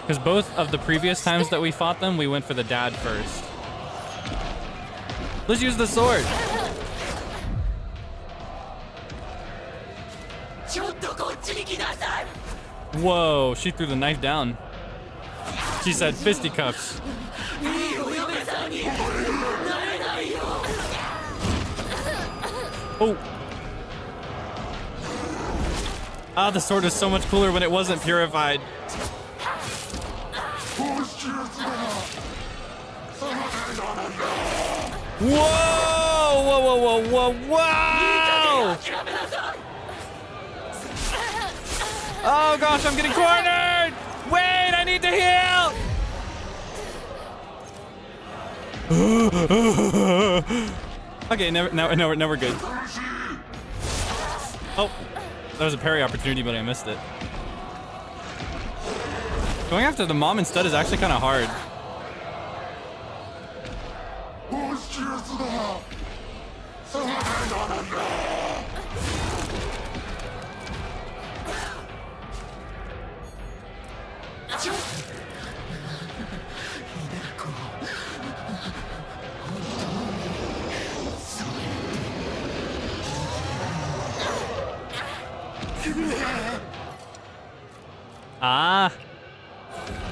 Because both of the previous times that we fought them, we went for the dad first. Let's use the sword. Whoa, she threw the knife down. She said fisticuffs. Oh. Ah, the sword is so much cooler when it wasn't purified. Whoa! Whoa, whoa, whoa, whoa, whoa! Oh gosh, I'm getting cornered! Wait, I need to heal! Okay, now we're good. Oh, that was a parry opportunity, but I missed it. Going after the mom instead is actually kind of hard. Ah!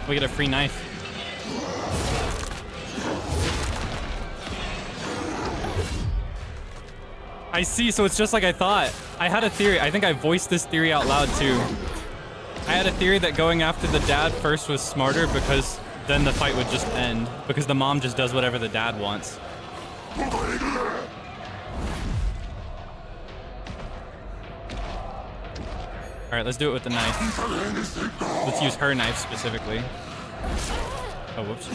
We get a free knife. I see, so it's just like I thought. I had a theory. I think I voiced this theory out loud too. I had a theory that going after the dad first was smarter because then the fight would just end. Because the mom just does whatever the dad wants. Alright, let's do it with the knife. Let's use her knife specifically. Oh, whoops.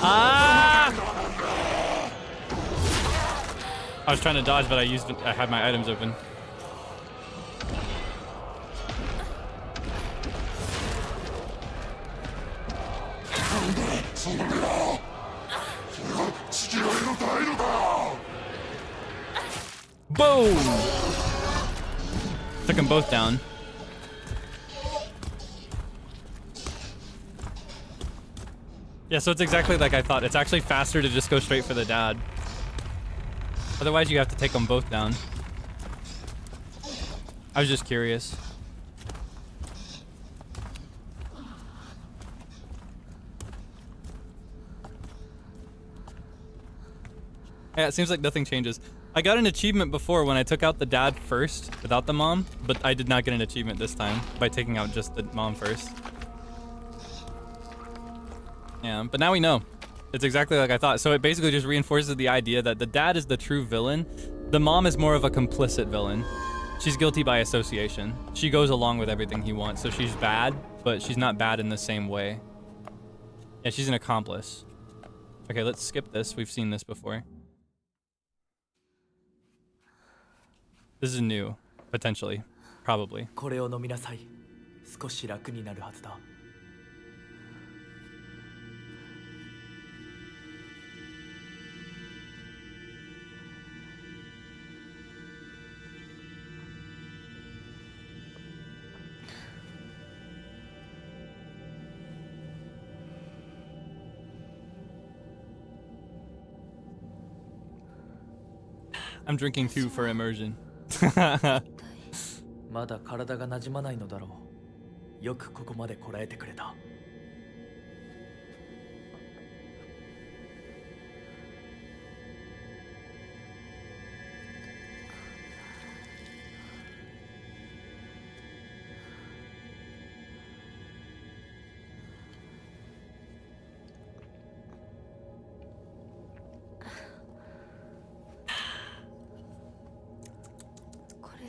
Ah! I was trying to dodge, but I had my items open. Boom! Took them both down. Yeah, so it's exactly like I thought. It's actually faster to just go straight for the dad. Otherwise, you have to take them both down. I was just curious. Yeah, it seems like nothing changes. I got an achievement before when I took out the dad first without the mom, but I did not get an achievement this time by taking out just the mom first. Yeah, but now we know. It's exactly like I thought. So it basically just reinforces the idea that the dad is the true villain. The mom is more of a complicit villain. She's guilty by association. She goes along with everything he wants. So she's bad, but she's not bad in the same way. Yeah, she's an accomplice. Okay, let's skip this. We've seen this before. This is new, potentially, probably. これを飲みなさい。少し楽になるはずだ。I'm drinking too for immersion. まだ体が馴染まないのだろう。よくここまでこらえてくれた。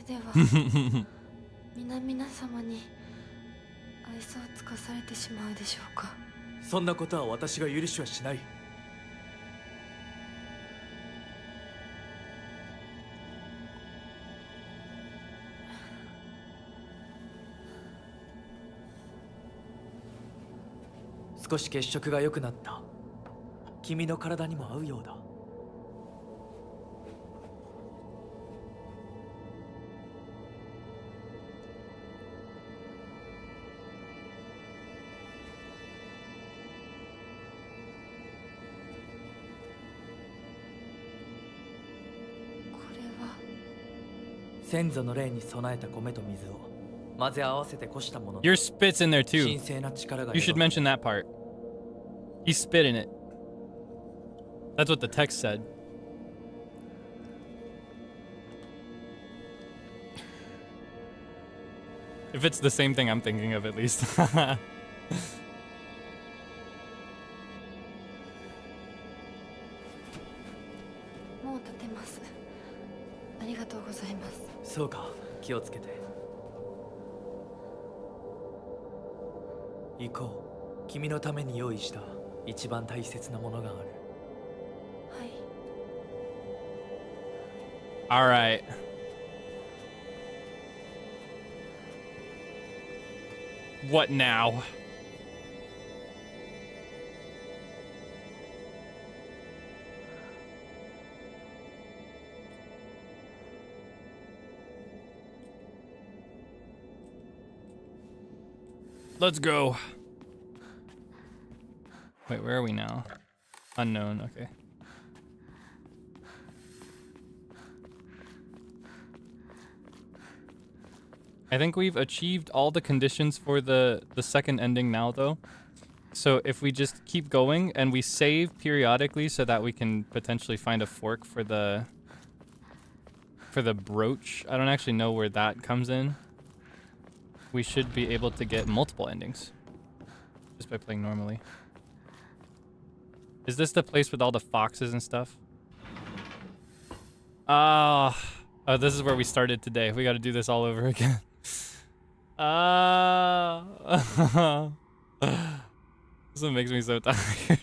では皆様に愛想を尽かされてしまうでしょうか。そんなことは私が許しはしない。少し血色が良くなった。君の体にも合うようだ。先祖の霊に備えた米と水を混ぜ合わせてこしたもの。Your spit's in there too. 神聖な力が。 You should mention that part. He spit in it. That's what the text said. If it's the same thing I'm thinking of, at least. もう立てます。ありがとうございます。そうか、気をつけて。行こう。君のために用意した一番大切なものがある。はい。All right. What now? Let's go. Wait, where are we now? Unknown, okay. I think we've achieved all the conditions for the second ending now, though. So if we just keep going and we save periodically so that we can potentially find a fork for the brooch. I don't actually know where that comes in. We should be able to get multiple endings just by playing normally. Is this the place with all the foxes and stuff? Oh, this is where we started today. We got to do this all over again. This one makes me so tired.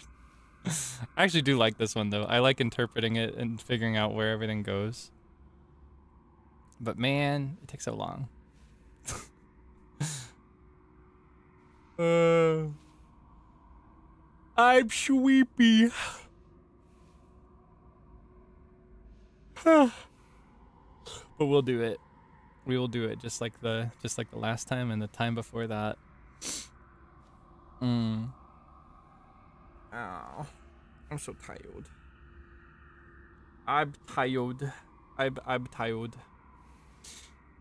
I actually do like this one, though. I like interpreting it and figuring out where everything goes. But man, it takes so long. I'm sleepy. But we'll do it. We will do it just like the last time and the time before that. Ow. I'm so tired. I'm tired. I'm tired.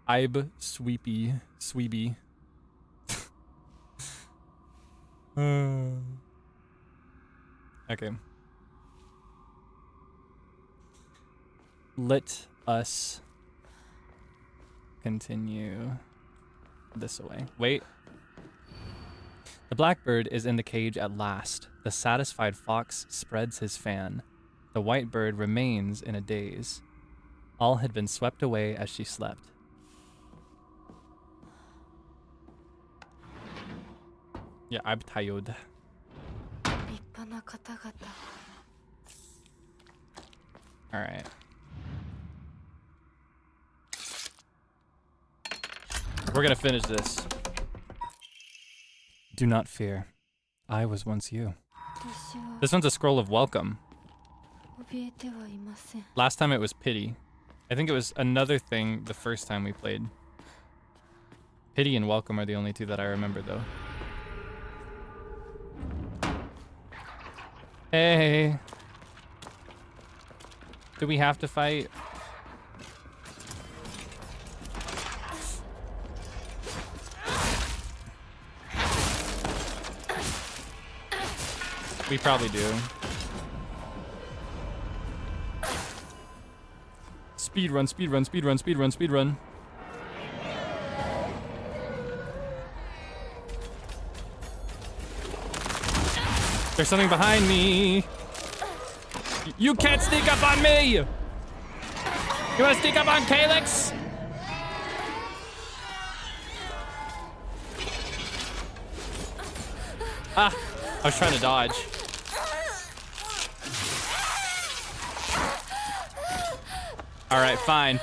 I'm sweepy. Okay. Let us continue this way. Wait. The blackbird is in the cage at last. The satisfied fox spreads his fan. The white bird remains in a daze. All had been swept away as she slept. Yeah, I'm tired. All right. We're gonna finish this. Do not fear. I was once you. This one's a scroll of welcome. Last time it was pity. I think it was another thing the first time we played. Pity and welcome are the only two that I remember, though. Hey. Do we have to fight? We probably do. Speed run, speed run, speed run, speed run, speed run. There's something behind me. You can't sneak up on me! You wanna sneak up on Kaelix? Ah, I was trying to dodge. All right, fine.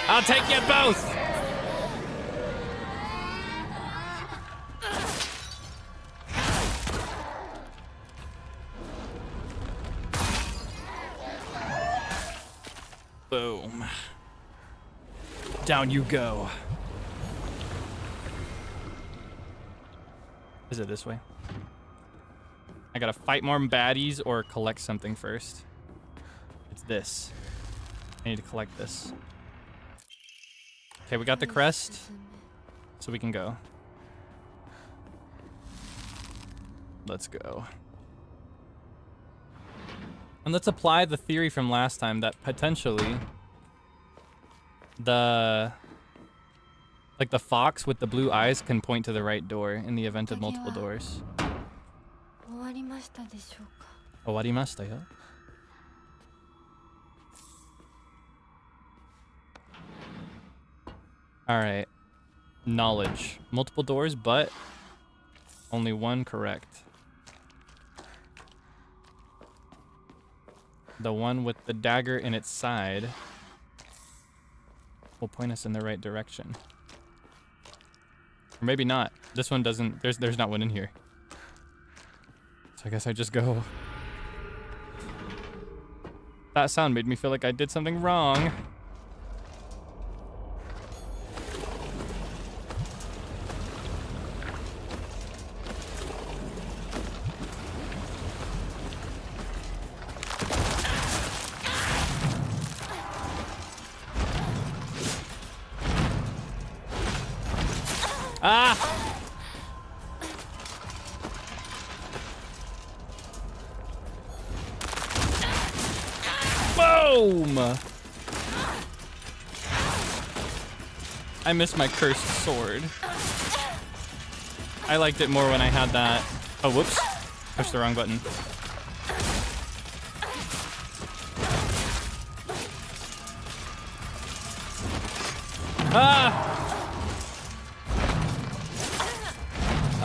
I'll take you both. Boom. Down you go. Is it this way? I gotta fight more baddies or collect something first. It's this. I need to collect this. Okay, we got the crest, so we can go. Let's go. And let's apply the theory from last time that potentially the fox with the blue eyes can point to the right door in the event of multiple doors. Owarimashita yo. Alright. Knowledge. Multiple doors, but only one correct. The one with the dagger in its side will point us in the right direction. Or maybe not. This one doesn't. There's not one in here. So I guess I just go. That sound made me feel like I did something wrong. Ah! Boom! I missed my cursed sword. I liked it more when I had that. Oh, whoops. Pushed the wrong button. Ah!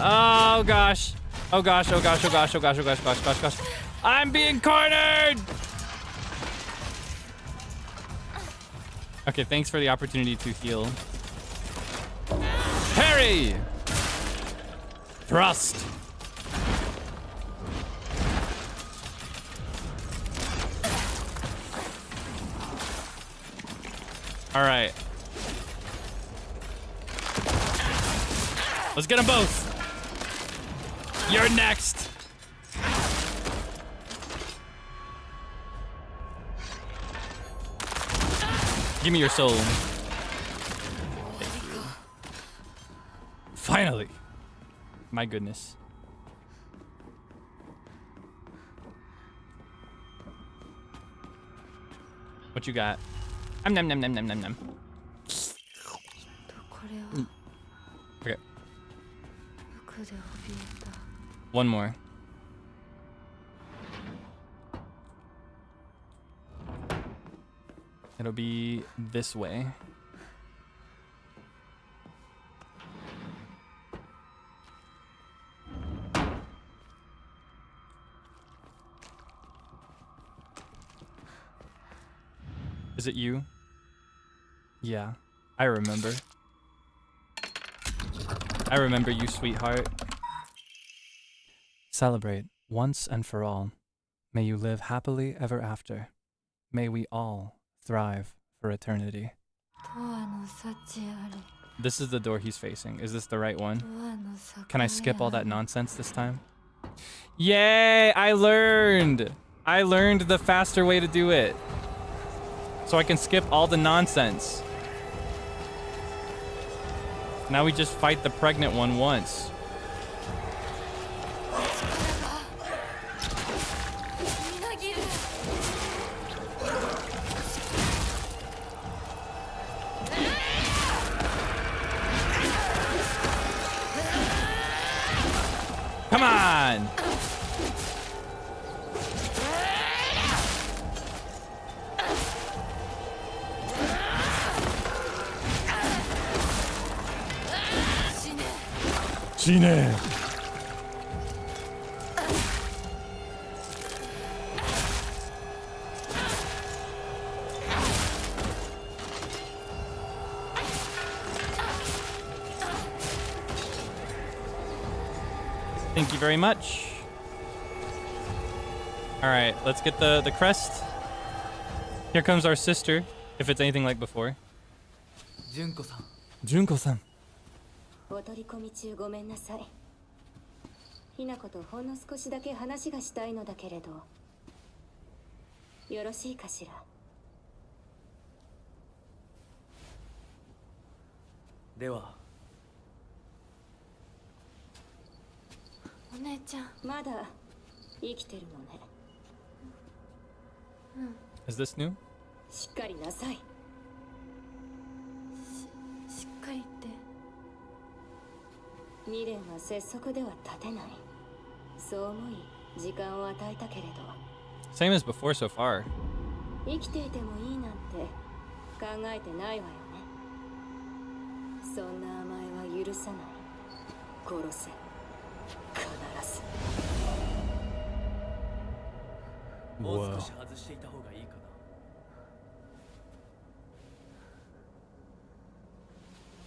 Oh gosh. Oh gosh, oh gosh, oh gosh, oh gosh, oh gosh, gosh, gosh, gosh. I'm being cornered! Okay, thanks for the opportunity to heal. Parry! Thrust! Alright. Let's get them both! You're next! Give me your soul. Thank you. Finally! My goodness. What you got? Nom nom nom nom nom nom. Okay. One more. It'll be this way. Is it you? Yeah, I remember. I remember you, sweetheart. Celebrate once and for all. May you live happily ever after. May we all thrive for eternity. This is the door he's facing. Is this the right one? Can I skip all that nonsense this time? Yay! I learned! I learned the faster way to do it. So I can skip all the nonsense. Now we just fight the pregnant one once. Come on! Shine! Thank you very much. All right, let's get the crest. Here comes our sister, if it's anything like before. Junko-san. Junko-san. お取り込み中ごめんなさい。ひなことほんの少しだけ話がしたいのだけれど、よろしいかしら。では。お姉ちゃん。まだ生きてるのね。Is this new? しっかりなさい。しっかりって。未練は拙速では立てない。そう思い時間を与えたけれど。Same as before so far. 生きていてもいいなんて考えてないわよね。そんな甘えは許さない。殺せ。必ず。もう少し外していた方がいいか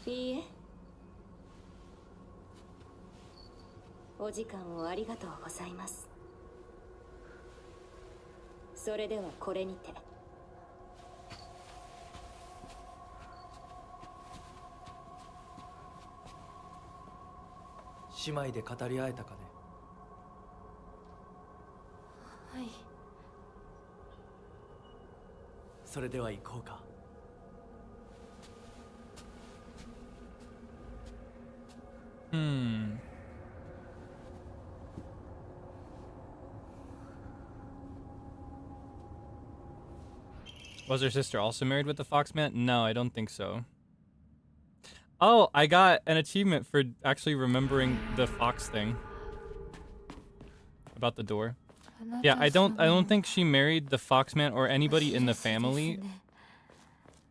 な。いいえ。お時間をありがとうございます。それではこれにて。姉妹で語り合えたかね。はい。それでは行こうか。Hmm. Was her sister also married with the Foxman? No, I don't think so. Oh, I got an achievement for actually remembering the fox thing. About the door. Yeah, I don't think she married the Foxman or anybody in the family.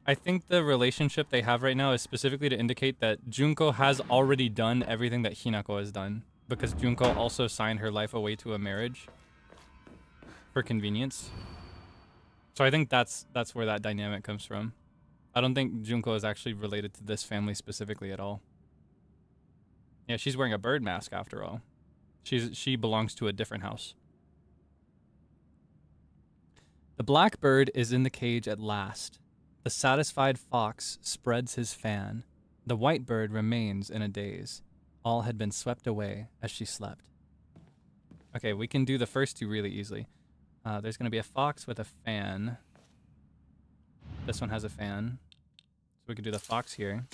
I think the relationship they have right now is specifically to indicate that Junko has already done everything that Hinako has done. Because Junko also signed her life away to a marriage. For convenience. So I think that's where that dynamic comes from. I don't think Junko is actually related to this family specifically at all. Yeah, she's wearing a bird mask after all. She belongs to a different house. The black bird is in the cage at last. The satisfied fox spreads his fan. The white bird remains in a daze. All had been swept away as she slept. Okay, we can do the first two really easily. There's going to be a fox with a fan. This one has a fan. So we could do the fox here.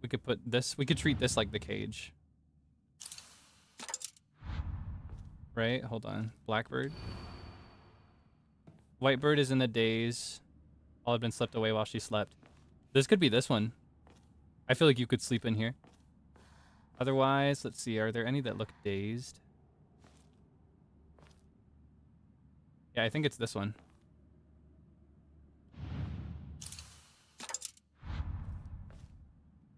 We could put this, we could treat this like the cage. Right? Hold on. Blackbird. Whitebird is in the daze. All had been swept away while she slept. This could be this one. I feel like you could sleep in here. Otherwise, let's see. Are there any that look dazed? Yeah, I think it's this one.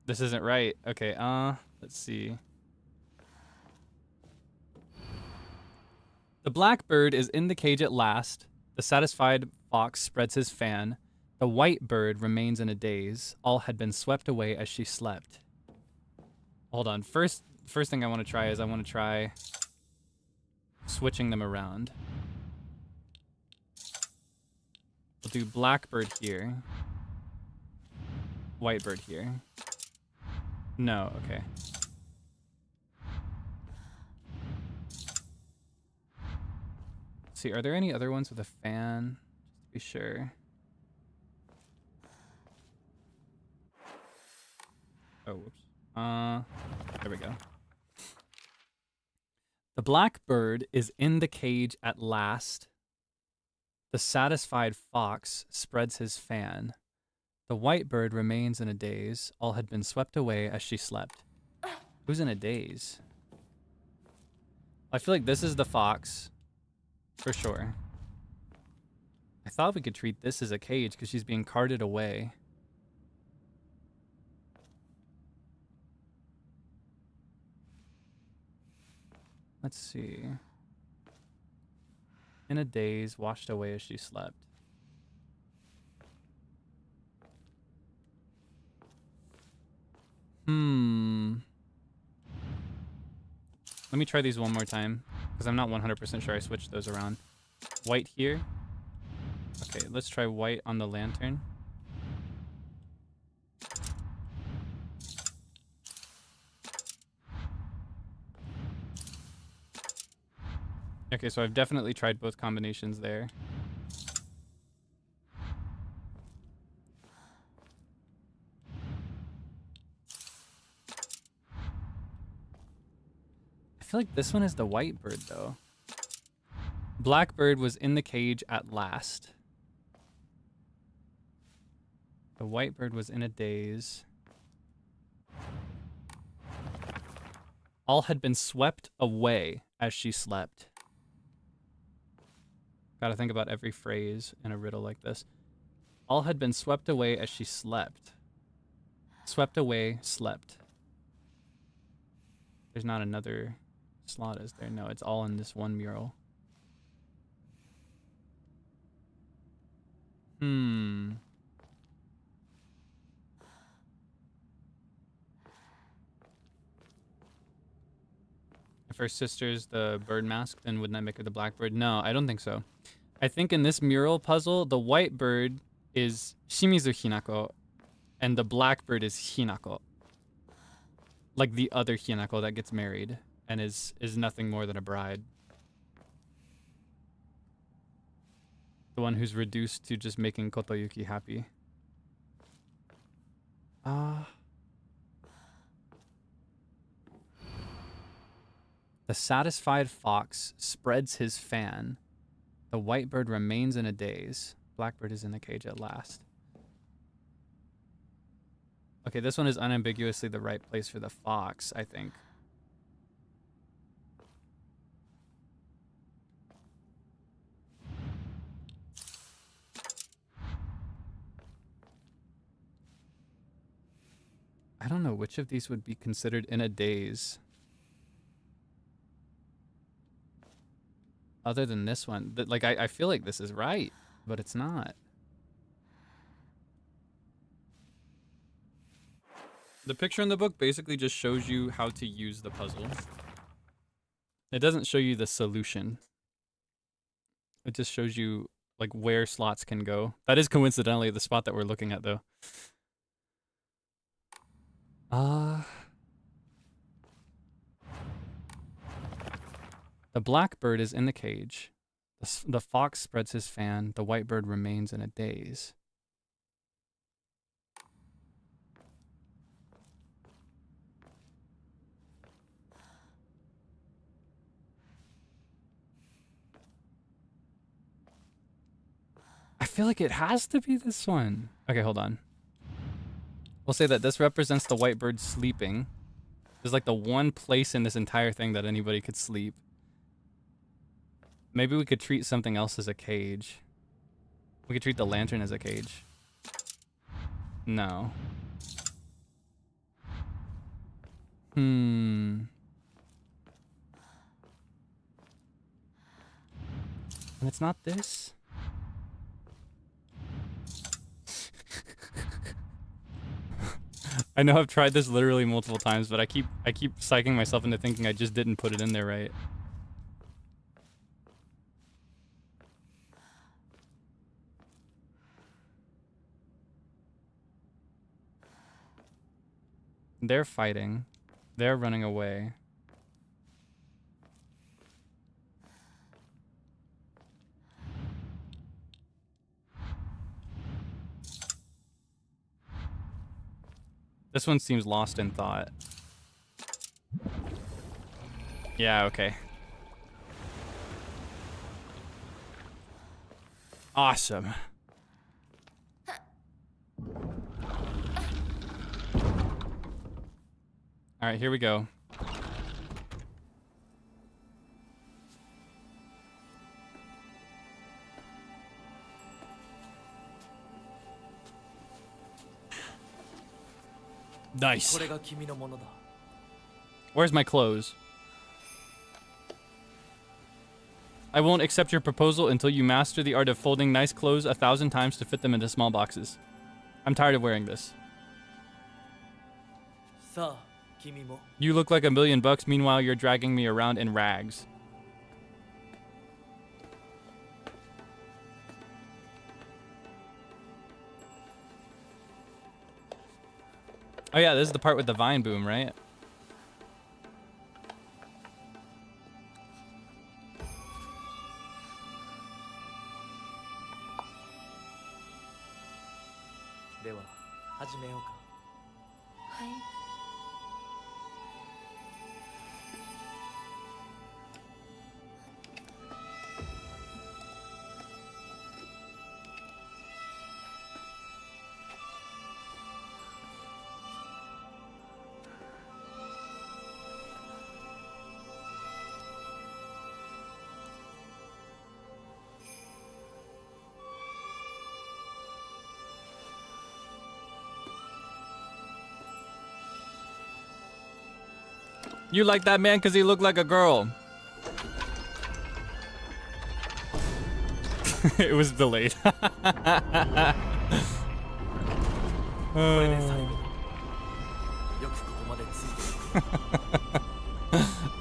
This isn't right. Okay, let's see. The blackbird is in the cage at last. The satisfied fox spreads his fan. The white bird remains in a daze. All had been swept away as she slept. Hold on. First thing I want to try is I want to try switching them around. We'll do blackbird here. Whitebird here. No, okay. Let's see, are there any other ones with a fan? Just to be sure. Oh, whoops. There we go. The blackbird is in the cage at last. The satisfied fox spreads his fan. The white bird remains in a daze. All had been swept away as she slept. Who's in a daze? I feel like this is the fox. For sure. I thought we could treat this as a cage because she's being carted away. Let's see. In a daze, washed away as she slept. Let me try these one more time, because I'm not 100% sure I switched those around. White here. Okay, let's try white on the lantern. Okay, so I've definitely tried both combinations there. I feel like this one is the white bird, though. Blackbird was in the cage at last. The white bird was in a daze. All had been swept away as she slept. Gotta think about every phrase in a riddle like this. All had been swept away as she slept. Swept away, slept. There's not another slot, is there? No, it's all in this one mural. If her sister's the bird mask, then wouldn't that make her the blackbird? No, I don't think so. I think in this mural puzzle, the white bird is Shimizu Hinako, and the blackbird is Hinako. Like the other Hinako that gets married and is nothing more than a bride. The one who's reduced to just making Kotoyuki happy. The satisfied fox spreads his fan. The white bird remains in a daze. Blackbird is in the cage at last. Okay, this one is unambiguously the right place for the fox, I think. I don't know which of these would be considered in a daze. Other than this one. Like, I feel like this is right, but it's not. The picture in the book basically just shows you how to use the puzzle. It doesn't show you the solution. It just shows you, like, where slots can go. That is coincidentally the spot that we're looking at, though. The blackbird is in the cage. The fox spreads his fan. The white bird remains in a daze. I feel like it has to be this one. Okay, hold on. We'll say that this represents the white bird sleeping. There's like the one place in this entire thing that anybody could sleep. Maybe we could treat something else as a cage. We could treat the lantern as a cage. No. And it's not this? I know I've tried this literally multiple times, but I keep psyching myself into thinking I just didn't put it in there right. They're fighting. They're running away. This one seems lost in thought. Yeah, okay. Awesome. All right, here we go. Nice. Where's my clothes? I won't accept your proposal until you master the art of folding nice clothes 1,000 times to fit them into small boxes. I'm tired of wearing this. You look like $1,000,000, meanwhile you're dragging me around in rags. Oh yeah, this is the part with the vine boom, right? You like that man because he looked like a girl. It was delayed. I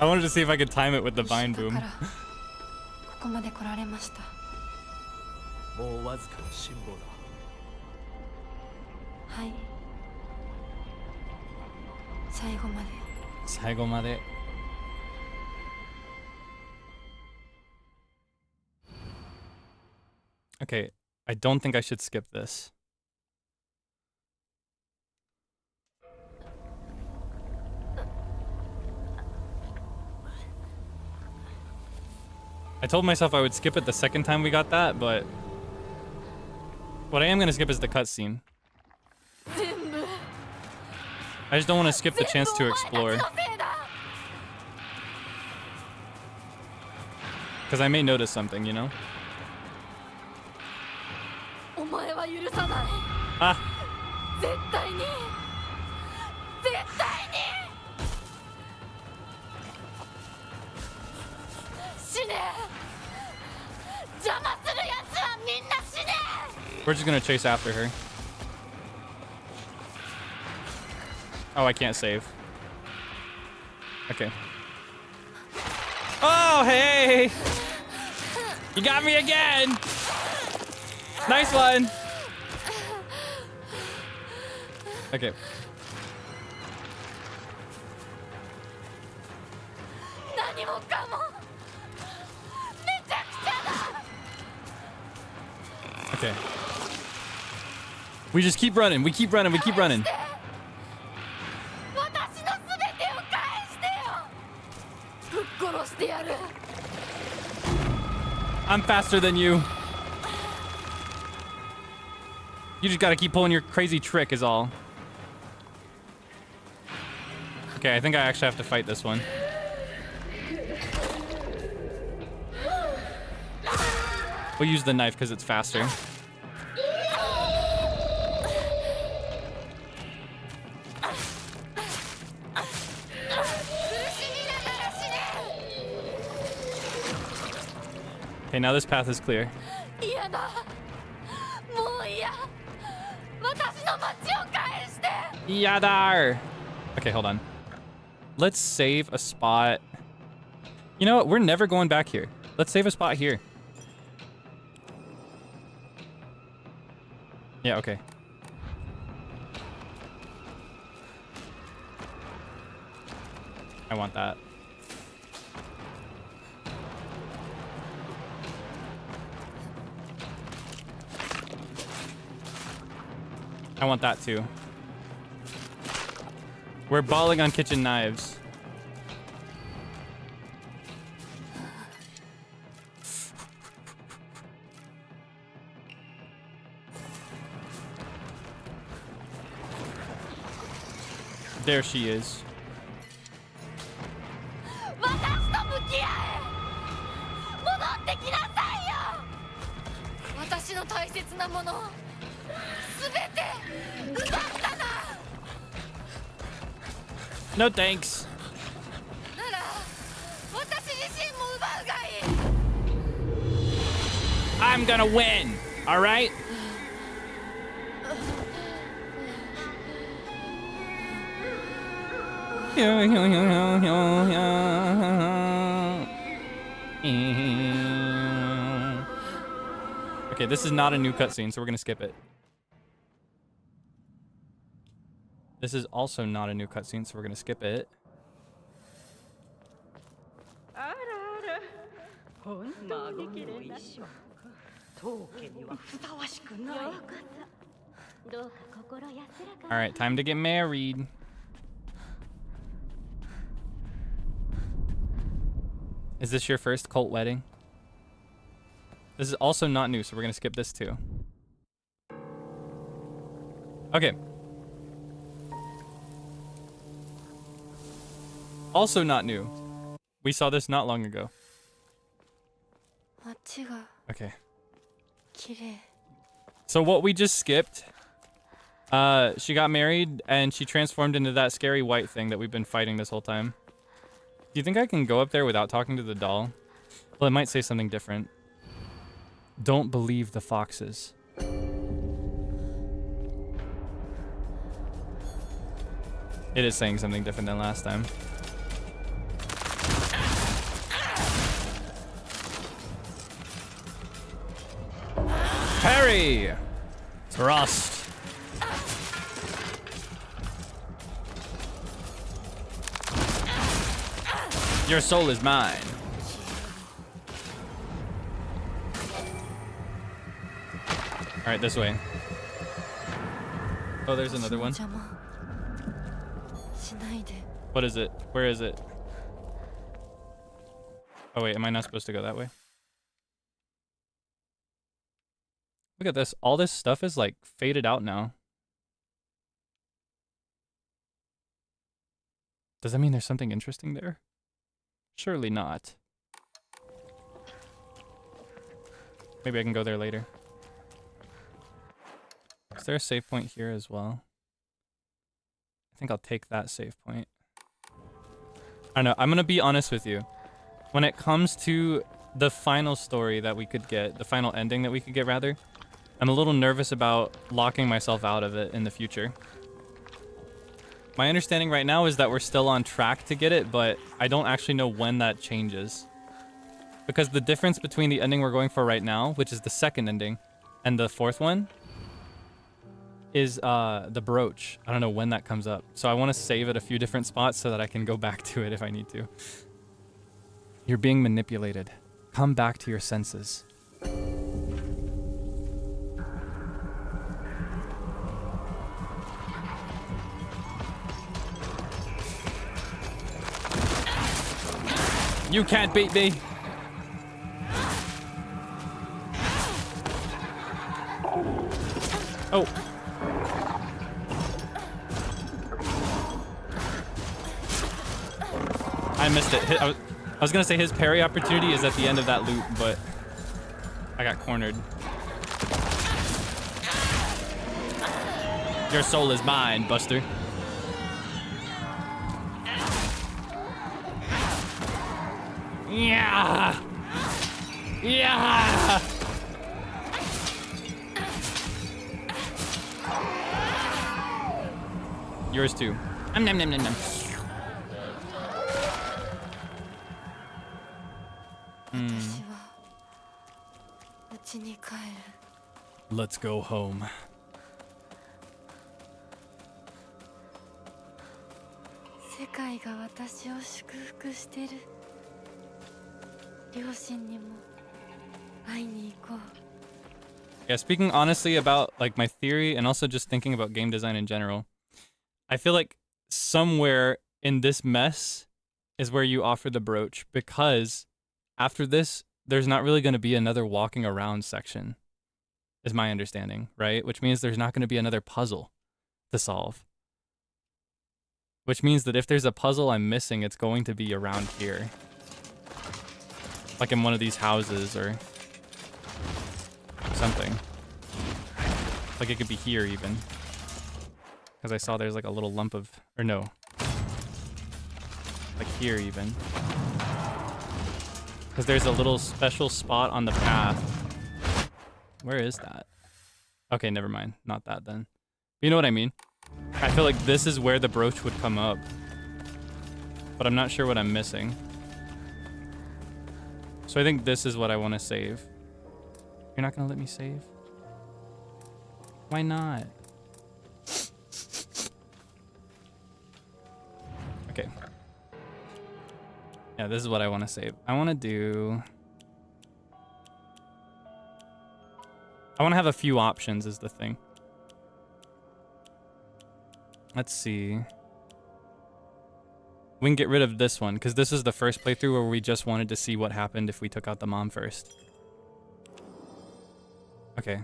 wanted to see if I could time it with the vine boom. Okay, I don't think I should skip this. I told myself I would skip it the second time we got that, but what I am gonna skip is the cutscene. I just don't want to skip the chance to explore. Because I may notice something, you know? Ah! We're just gonna chase after her. Oh, I can't save. Okay. Oh, hey! You got me again! Nice one! Okay. Okay. We just keep running. We keep running. We keep running. I'm faster than you. You just gotta keep pulling your crazy trick is all. Okay, I think I actually have to fight this one. We'll use the knife because it's faster. Okay, now this path is clear. Yadar! Okay, hold on. Let's save a spot. You know what? We're never going back here. Let's save a spot here. Yeah, okay. I want that. I want that too. We're balling on kitchen knives. There she is. No thanks. I'm gonna win, all right? Okay, this is not a new cutscene, so we're gonna skip it. This is also not a new cutscene, so we're gonna skip it. All right, time to get married. Is this your first cult wedding? This is also not new, so we're gonna skip this too. Okay. Also not new. We saw this not long ago. Okay. So what we just skipped, she got married and she transformed into that scary white thing that we've been fighting this whole time. Do you think I can go up there without talking to the doll? Well, it might say something different. Don't believe the foxes. It is saying something different than last time. Parry! Thrust. Your soul is mine. All right, this way. Oh, there's another one. What is it? Where is it? Oh wait, am I not supposed to go that way? Look at this. All this stuff is like faded out now. Does that mean there's something interesting there? Surely not. Maybe I can go there later. Is there a save point here as well? I think I'll take that save point. I don't know. I'm going to be honest with you. When it comes to the final story that we could get, the final ending that we could get, rather, I'm a little nervous about locking myself out of it in the future. My understanding right now is that we're still on track to get it, but I don't actually know when that changes. Because the difference between the ending we're going for right now, which is the second ending, and the fourth one, is the brooch. I don't know when that comes up. So I want to save it a few different spots so that I can go back to it if I need to. You're being manipulated. Come back to your senses. You can't beat me. Oh. I missed it. I was gonna say his parry opportunity is at the end of that loop, but I got cornered. Your soul is mine, Buster. Yeah! Yeah! Yours too. Nom nom nom nom nom. Let's go home. 世界が私を祝福してる。両親にも会いに行こう。 Yeah, speaking honestly about like my theory and also just thinking about game design in general, I feel like somewhere in this mess is where you offer the brooch, because after this, there's not really going to be another walking around section, is my understanding, right? Which means there's not going to be another puzzle to solve. Which means that if there's a puzzle I'm missing, it's going to be around here. Like in one of these houses or something. Like it could be here even. Because I saw there's like a little lump of, or no. Like here even. Because there's a little special spot on the path. Where is that? Okay, never mind. Not that then. You know what I mean? I feel like this is where the brooch would come up. But I'm not sure what I'm missing. So I think this is what I want to save. You're not going to let me save? Why not? Okay. Yeah, this is what I want to save. I want to do... I want to have a few options is the thing. Let's see. We can get rid of this one, because this is the first playthrough where we just wanted to see what happened if we took out the mom first. Okay.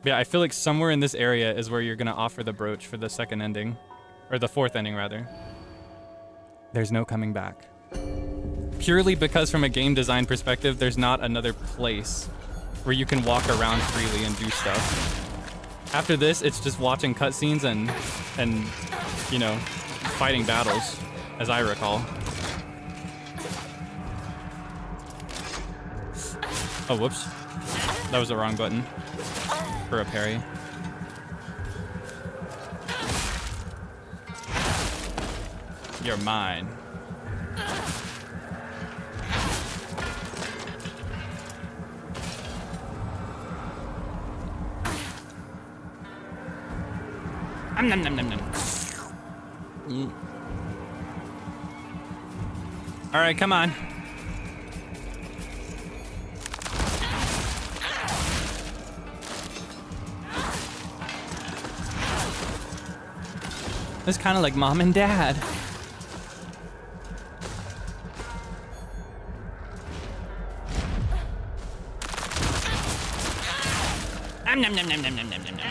Yeah, I feel like somewhere in this area is where you're going to offer the brooch for the second ending. Or the fourth ending, rather. There's no coming back. Purely because from a game design perspective, there's not another place where you can walk around freely and do stuff. After this, it's just watching cutscenes and you know, fighting battles, as I recall. Oh, whoops. That was the wrong button for a parry. You're mine. Nom nom nom nom. All right, come on. It's kind of like mom and dad. Nom, nom, nom, nom, nom, nom, nom, nom.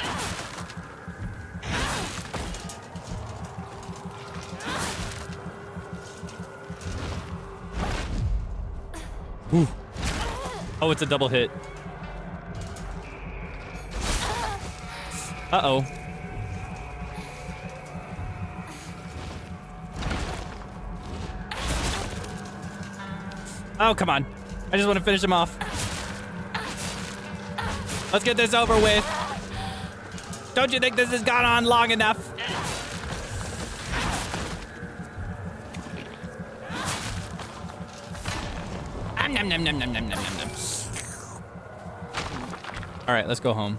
Ooh. Oh, it's a double hit. Uh-oh. Oh, come on. I just want to finish him off. Let's get this over with. Don't you think this has gone on long enough? Nom, nom, nom, nom, nom, nom, nom, nom. All right, let's go home.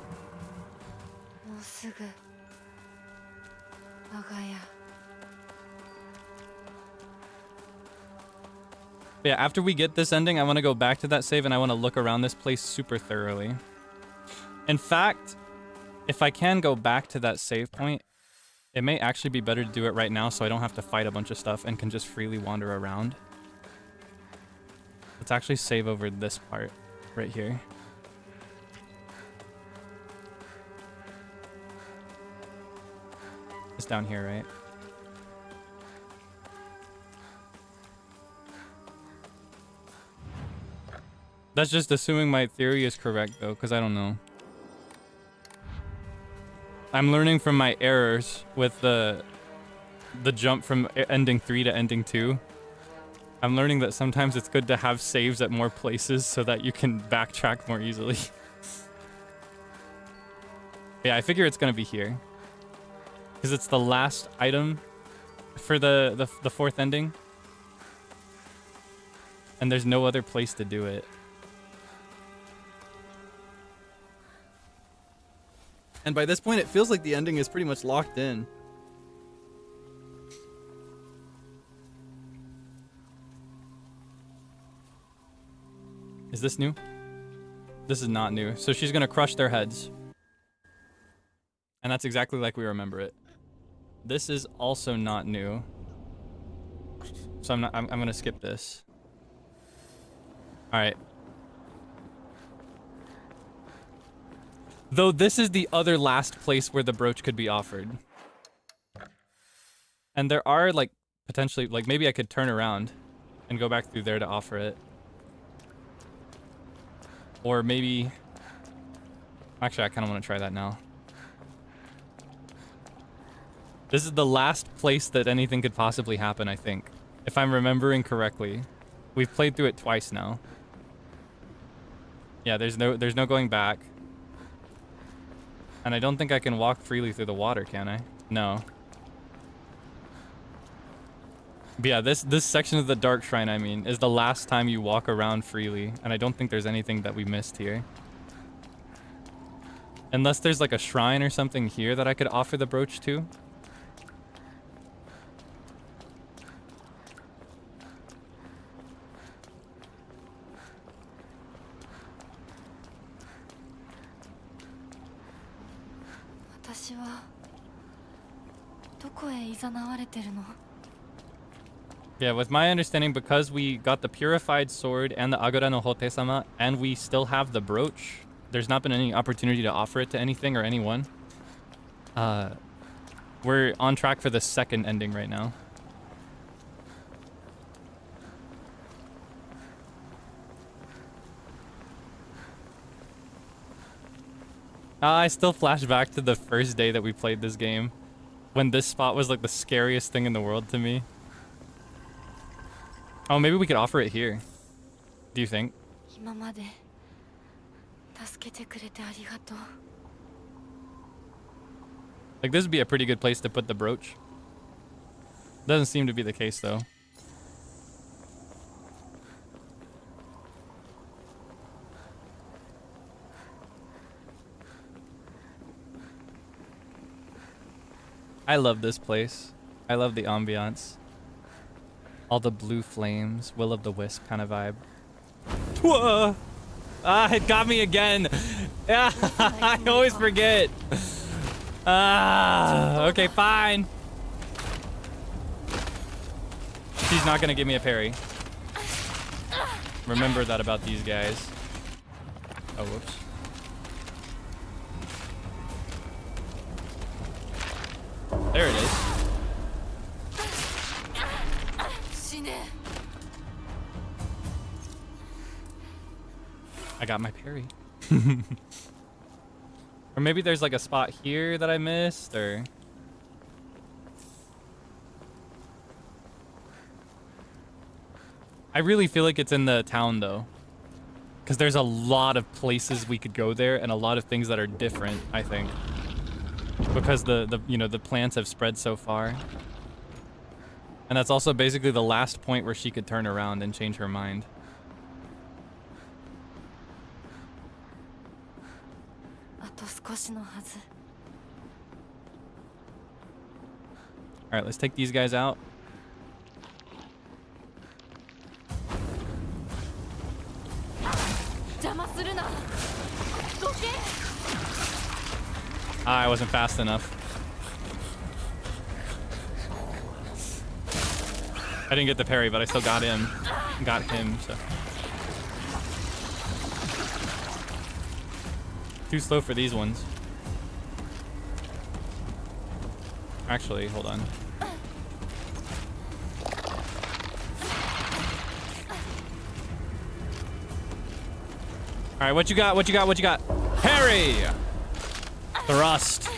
Yeah, after we get this ending, I want to go back to that save and I want to look around this place super thoroughly. In fact, if I can go back to that save point, it may actually be better to do it right now so I don't have to fight a bunch of stuff and can just freely wander around. Let's actually save over this part right here. It's down here, right? That's just assuming my theory is correct, though, because I don't know. I'm learning from my errors with the jump from ending 3 to ending 2. I'm learning that sometimes it's good to have saves at more places so that you can backtrack more easily. Yeah, I figure it's gonna be here. Because it's the last item for the fourth ending. And there's no other place to do it. And by this point, it feels like the ending is pretty much locked in. Is this new? This is not new. So she's gonna crush their heads. And that's exactly like we remember it. This is also not new. So I'm gonna skip this. Alright. Though this is the other last place where the brooch could be offered. And there are, like, potentially, like, maybe I could turn around and go back through there to offer it. Or maybe... Actually, I kind of want to try that now. This is the last place that anything could possibly happen, I think. If I'm remembering correctly. We've played through it twice now. Yeah, there's no going back. And I don't think I can walk freely through the water, can I? No. But yeah, this section of the Dark Shrine, I mean, is the last time you walk around freely. And I don't think there's anything that we missed here. Unless there's like a shrine or something here that I could offer the brooch to. Yeah, with my understanding, because we got the Purified Sword and the Agura no Hote-sama, and we still have the brooch, there's not been any opportunity to offer it to anything or anyone. We're on track for the second ending right now. I still flash back to the first day that we played this game, when this spot was like the scariest thing in the world to me. Oh, maybe we could offer it here. Do you think? Like, this would be a pretty good place to put the brooch. Doesn't seem to be the case, though. I love this place. I love the ambiance. All the blue flames, Will of the Wisp kind of vibe. Whoa! Ah, it got me again. Yeah, I always forget. Ah, okay, fine. She's not gonna give me a parry. Remember that about these guys. Oh, whoops. I got my parry. Or maybe there's like a spot here that I missed, or... I really feel like it's in the town though. Because there's a lot of places we could go there and a lot of things that are different, I think. Because the plants have spread so far. And that's also basically the last point where she could turn around and change her mind. Alright, let's take these guys out. I wasn't fast enough. I didn't get the parry, but I still got him. Got him, so. Too slow for these ones. Actually, hold on. Alright, what you got? What you got? What you got? Parry! Thrust.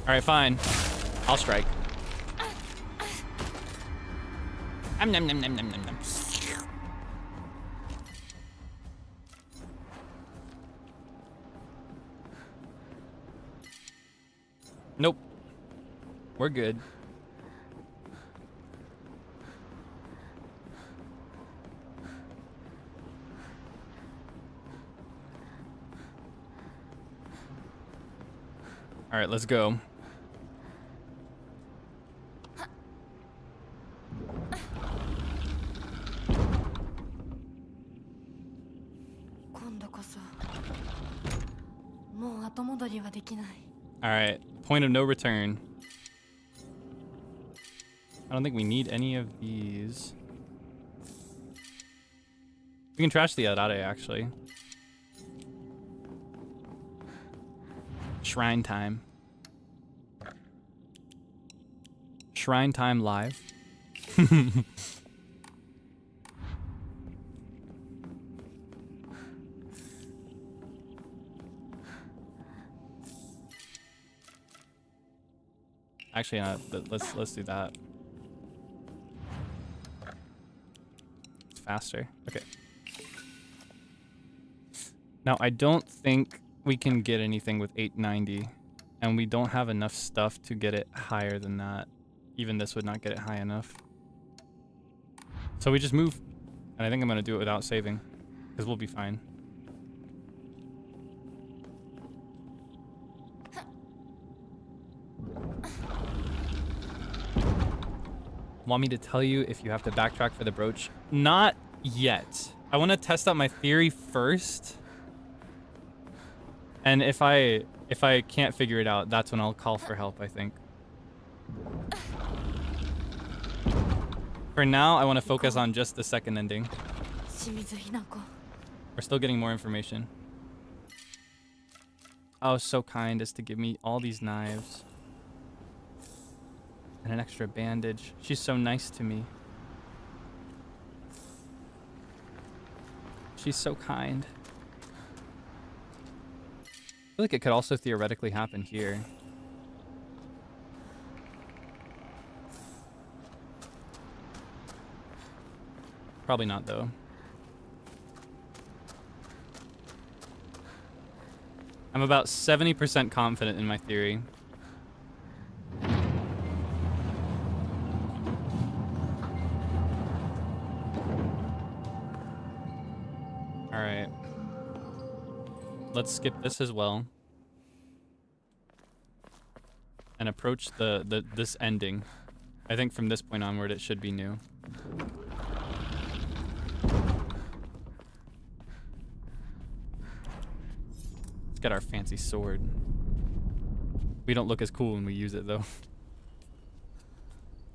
Alright, fine. I'll strike. Nom nom nom nom nom nom. Nope. We're good. All right, let's go. All right, point of no return. I don't think we need any of these. We can trash the Arare, actually. Shrine time. Shrine time live. Actually, let's do that. It's faster. Okay. Now I don't think we can get anything with 890, and we don't have enough stuff to get it higher than that. Even this would not get it high enough. So we just move, and I think I'm gonna do it without saving, because we'll be fine. Want me to tell you if you have to backtrack for the brooch? Not yet. I want to test out my theory first. And if I can't figure it out, that's when I'll call for help, I think. For now, I want to focus on just the second ending. We're still getting more information. Oh, so kind as to give me all these knives. And an extra bandage. She's so nice to me. She's so kind. I feel like it could also theoretically happen here. Probably not, though. I'm about 70% confident in my theory. Alright. Let's skip this as well. And approach this ending. I think from this point onward it should be new. Let's get our fancy sword. We don't look as cool when we use it though.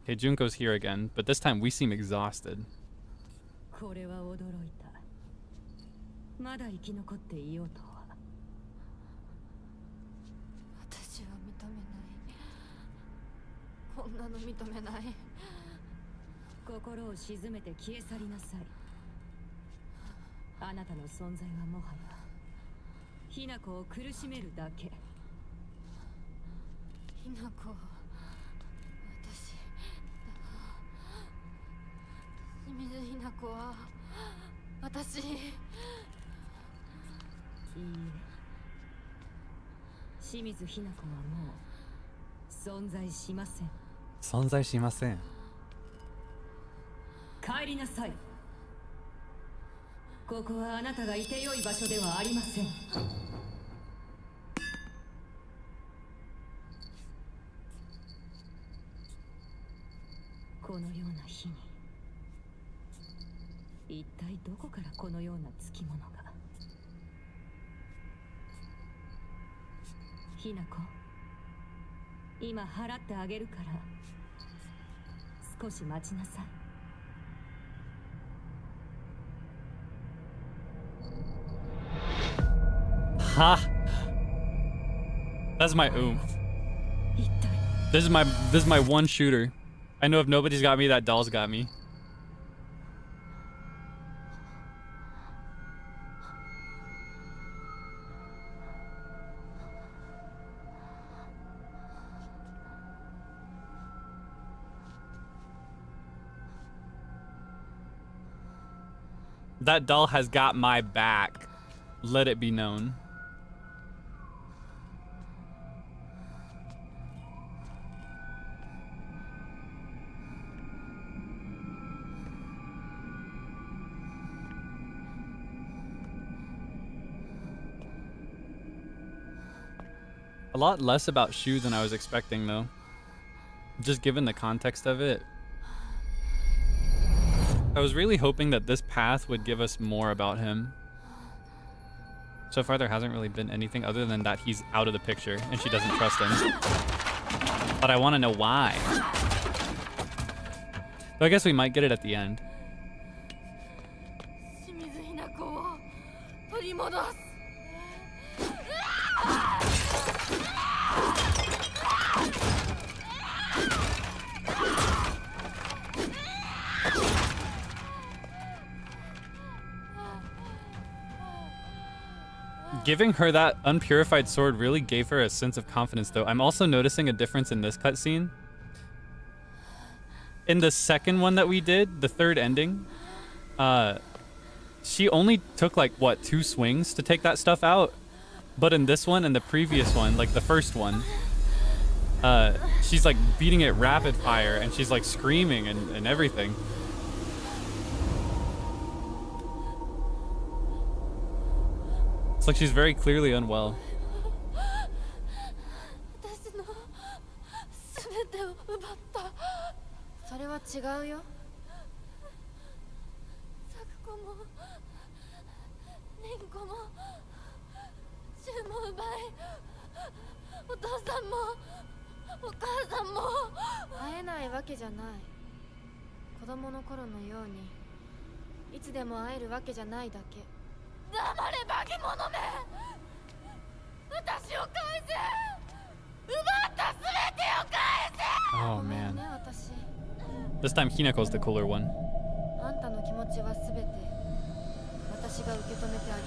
Okay, Junko's here again, but this time we seem exhausted. 心を静めて消え去りなさい。あなたの存在はもはやひな子を苦しめるだけ。ひな子、私、清水ひな子は私。いいえ、清水ひな子はもう存在しません。存在しません。帰りなさい。ここはあなたがいてよい場所ではありません。このような日に一体どこからこのようなつきものが。ひな子、今払ってあげるから少し待ちなさい。Ha! That's my oomph. This is my one shooter. I know if nobody's got me, that doll's got me. That doll has got my back. Let it be known. A lot less about Shu than I was expecting, though. Just given the context of it. I was really hoping that this path would give us more about him. So far, there hasn't really been anything other than that he's out of the picture and she doesn't trust him. But I want to know why. So I guess we might get it at the end. 清水ひな子を取り戻す。Giving her that unpurified sword really gave her a sense of confidence, though. I'm also noticing a difference in this cutscene. In the second one that we did, the third ending, she only took like, what, 2 swings to take that stuff out? But in this one and the previous one, like the first one, she's like beating it rapid fire and she's like screaming and everything. It's like she's very clearly unwell. 私の全てを奪った。それは違うよ。咲子も凛子も柊も奪い、お父さんもお母さんも。会えないわけじゃない。子供の頃のようにいつでも会えるわけじゃないだけ。黙れ化け物め、私を返せ。奪った全てを返せ。 Oh man. This time Hinako's the cooler one. あんたの気持ちは全て私が受け止めてあげ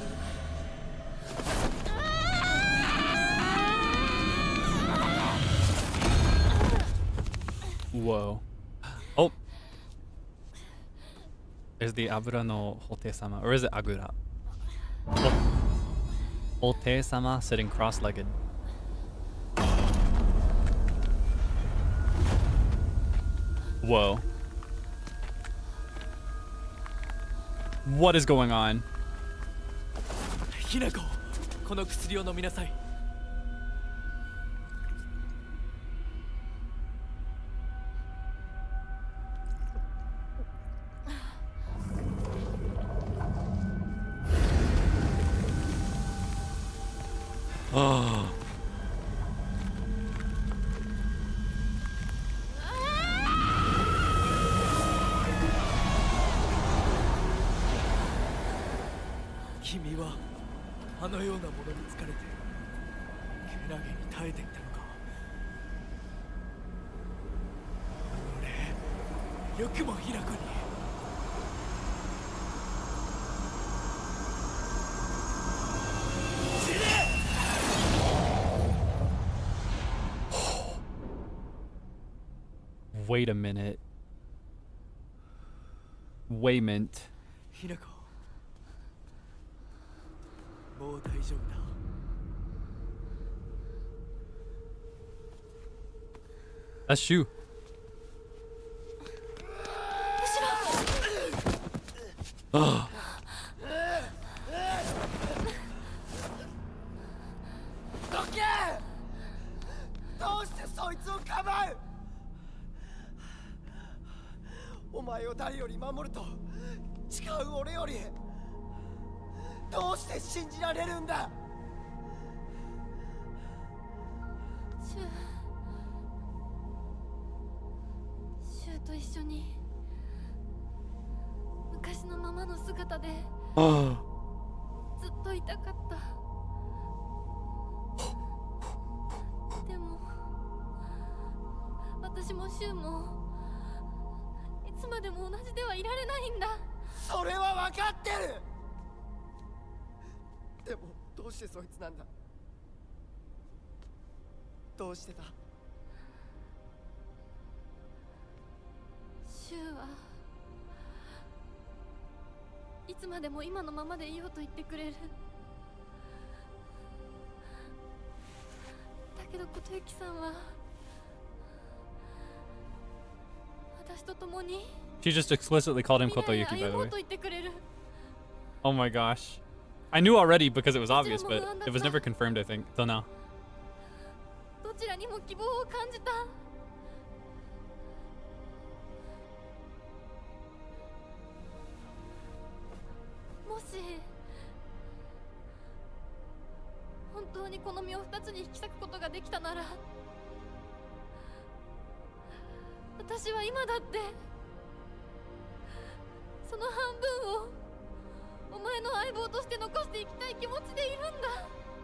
る。 Whoa. Oh. There's the Abura no Hote-sama. Or is it Agura? Hote-sama sitting cross-legged. Whoa. What is going on? ひな子、この薬を飲みなさい。Oh. 君はあのようなものに疲れてけなげに耐えていたのか。よくもひなこに。死ね。 Wait a minute. Waymint. ひなこ、もう大丈夫だ。 That's Shu. どけ！どうしてそいつをかばう？お前を誰より守ると誓う俺よりどうして信じられるんだ？シュウと一緒に昔のままの姿でずっといたかった。でも私もシュウもいつまでも同じではいられないんだ。それは分かってる。でもどうしてそいつなんだ？どうしてだ？シュウはいつまでも今のままでいようと言ってくれる。だけど琴雪さんは私と共に She just explicitly called him 未来へ Kotoyuki, by 歩 the もう way. と言ってくれる。 Oh my gosh. I knew already because it was obvious, but it was never confirmed, I think, till now. どちらにも希望を感じた。もし本当にこの身を二つに引き裂くことができたなら、私は今だってその半分をお前の相棒として残していきたい気持ちでいるんだ。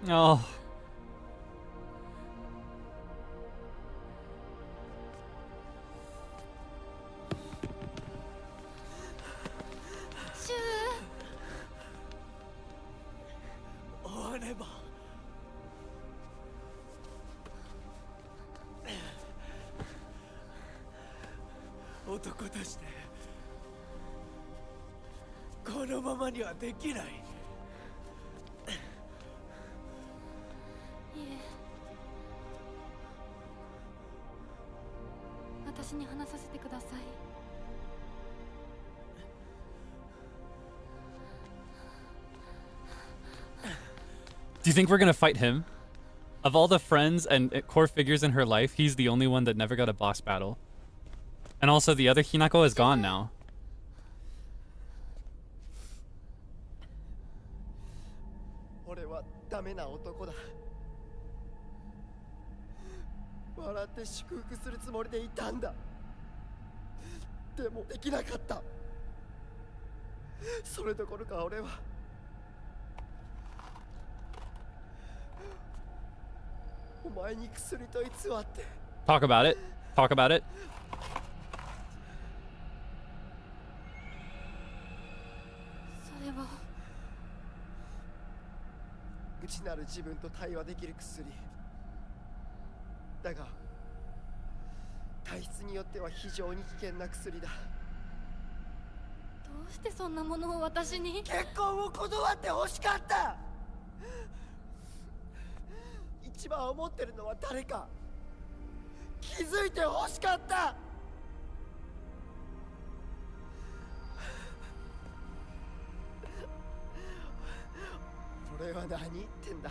Oh. シュウ、終われば男としてこのままにはできない。いえ、私に話させてください。 Do you think we're gonna fight him? Of all the friends and core figures in her life, he's the only one that never got a boss battle. And also the other Hinako is gone now. 俺はダメな男だ。笑って祝福するつもりでいたんだ。でもできなかった。それどころか俺はお前に薬と偽って。 Talk about it. Talk about it. それは内なる自分と対話できる薬だが、体質によっては非常に危険な薬だ。どうしてそんなものを私に？結婚を断って欲しかった。一番思ってるのは誰か気づいて欲しかった。俺は何言ってんだ。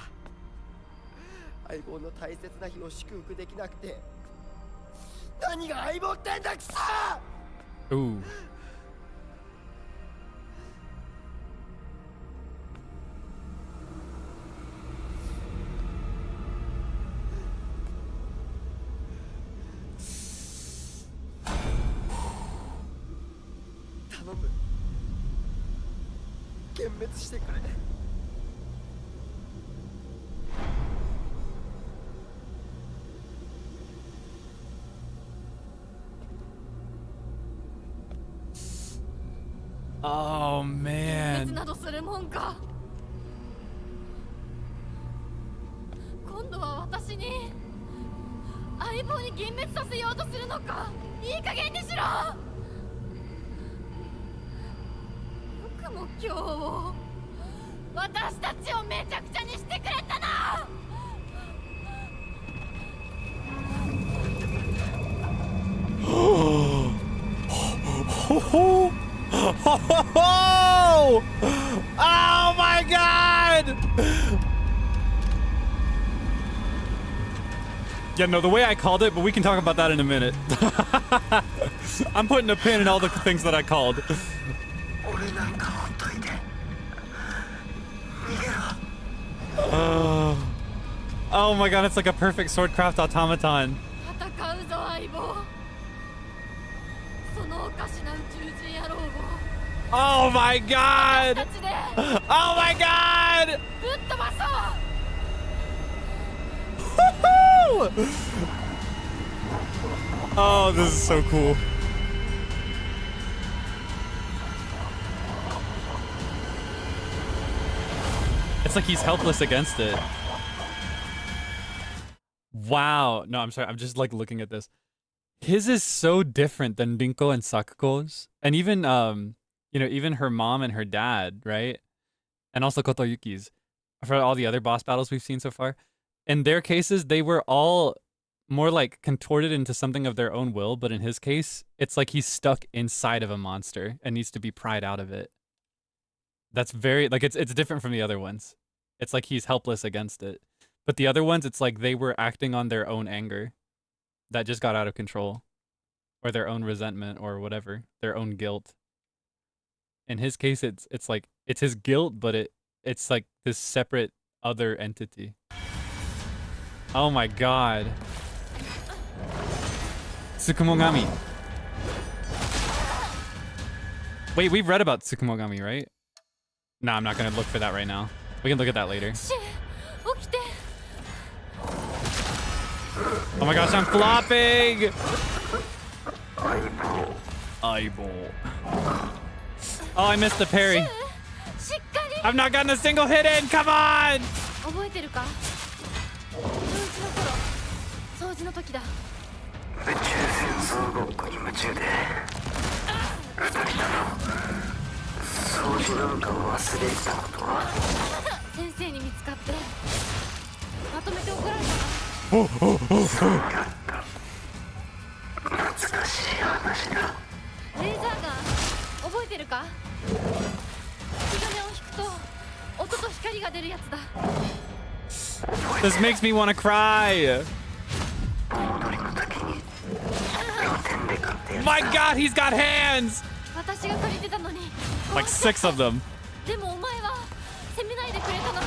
相棒の大切な日を祝福できなくて何が相棒ってんだくそ。 Ooh. 頼む、幻滅してくれ。man. などするもんか。今度は私に相棒に幻滅させようとするのか。いい加減にしろ。よくも今日を私たちをめちゃくちゃにしてくれたな。Oh my god! Yeah, no, the way I called it, but we can talk about that in a minute. I'm putting a pin in all the things that I called. Oh my god, it's like a perfect swordcraft automaton. 戦うぞ相棒。そのおかしな宇宙人野郎を Oh my god! 私たちで Oh my god! ぶっ飛ばそう。 Woohoo! Oh, this is so cool. It's like he's helpless against it. Wow. No, I'm sorry. I'm just like looking at this. His is so different than Rinko and Sakuko's. And even you know, even her mom and her dad, right? And also Kotoyuki's. For all the other boss battles we've seen so far. In their cases, they were all more like contorted into something of their own will, but in his case, it's like he's stuck inside of a monster and needs to be pried out of it. That's very like it's different from the other ones. It's like he's helpless against it. But the other ones, it's like they were acting on their own anger that just got out of control, or their own resentment or whatever, their own guilt. In his case, it's like it's his guilt, but it's like this separate other entity. Oh my god. Tsukumogami. Wait, we've read about Tsukumogami, right? No, I'm not gonna look for that right now. We can look at that later. Oh my gosh, I'm flopping! Eyeball. Oh, I missed the parry. I've not gotten a single hit in! Come on! 覚えてるか。掃除の時だ。宇宙戦争ごっこに夢中で二人とも掃除なんかを忘れてたことは。先生に見つかってまとめて怒られた。そうだった懐かしい話だ。レーザーガン覚えてるか。引き金を引くと音と光が出るやつだ。 This makes me want to cry. My god, he's got hands! 私が借りてたのに Like 6 of them. でもお前は責めないでくれたの。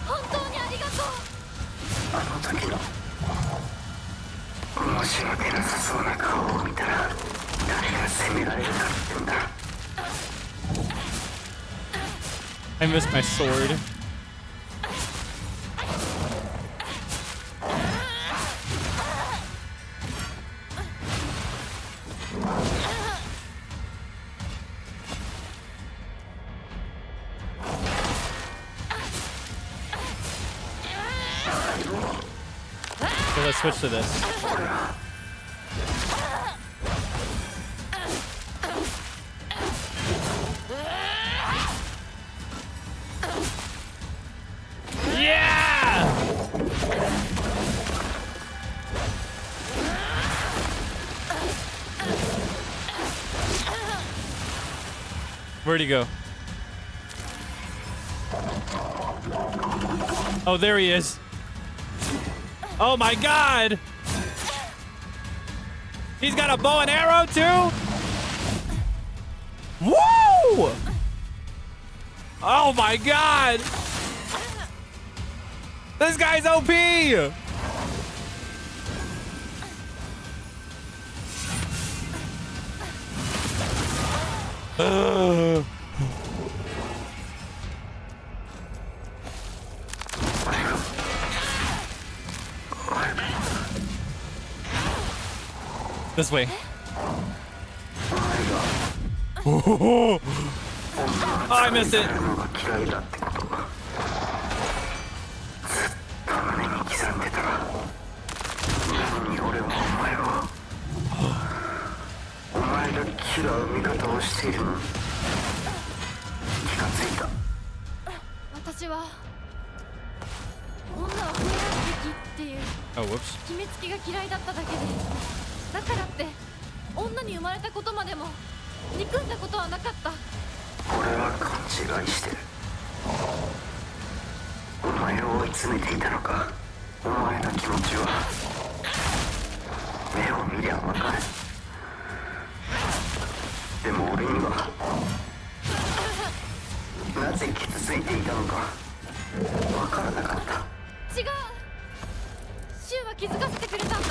本当にありがとう。あの時の申し訳なさそうな顔を見たら誰が責められるかって言うんだ。 I missed my sword. So let's switch to this. Yeah! Where'd he go? Oh, there he is. Oh my god! He's got a bow and arrow too? Woo! Oh my god! This guy's OP! This way. Oh, I missed it. 嫌いだってことずっと胸に刻んでた。なのに俺はお前をお前が嫌う見方をしているのに気がついた。私は女を増えられるべきっていう Oh, whoops. 決めつけが嫌いだっただけで、だからって女に生まれたことまでも憎んだことはなかった。俺は勘違いしてる。お前を追い詰めていたのか。お前の気持ちは目を見りゃわかる。でも俺にはなぜ傷ついていたのかわからなかった。違う、シュウは気づかせてくれたんだ。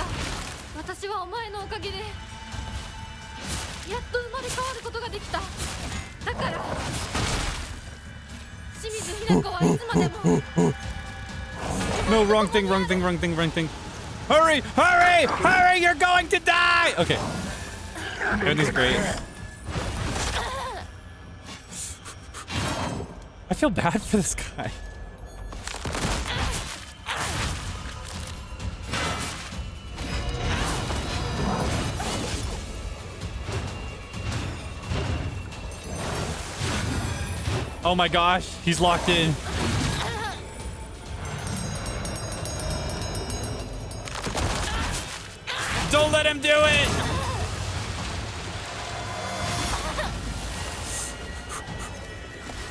私はお前のおかげでやっと生まれ変わることができた。だから清水ひな子はいつまでも No, wrong thing, wrong thing, wrong thing, wrong thing. Hurry, hurry, hurry, you're going to die! Okay. Everything's great. I feel bad for this guy. Oh my gosh, he's locked in. Don't let him do it!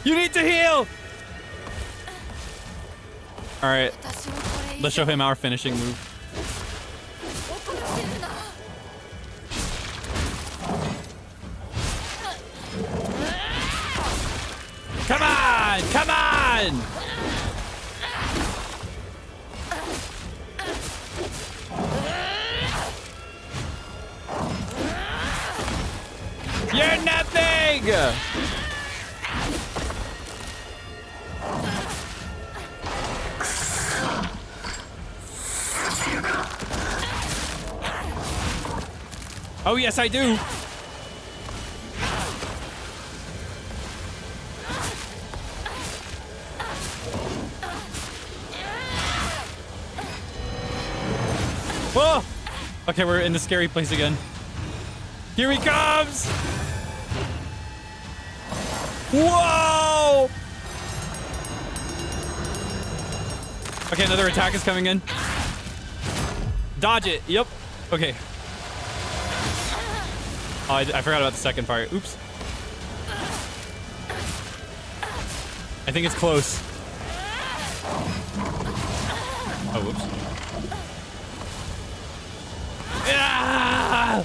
You need to heal! Alright, let's show him our finishing move. Come on! Come on! You're nothing! Oh yes, I do! Whoa! Okay, we're in the scary place again. Here he comes! Whoa! Okay, another attack is coming in. Dodge it. Yep. Okay. Oh, I forgot about the second part. Oops. I think it's close. Oh, whoops. Ah!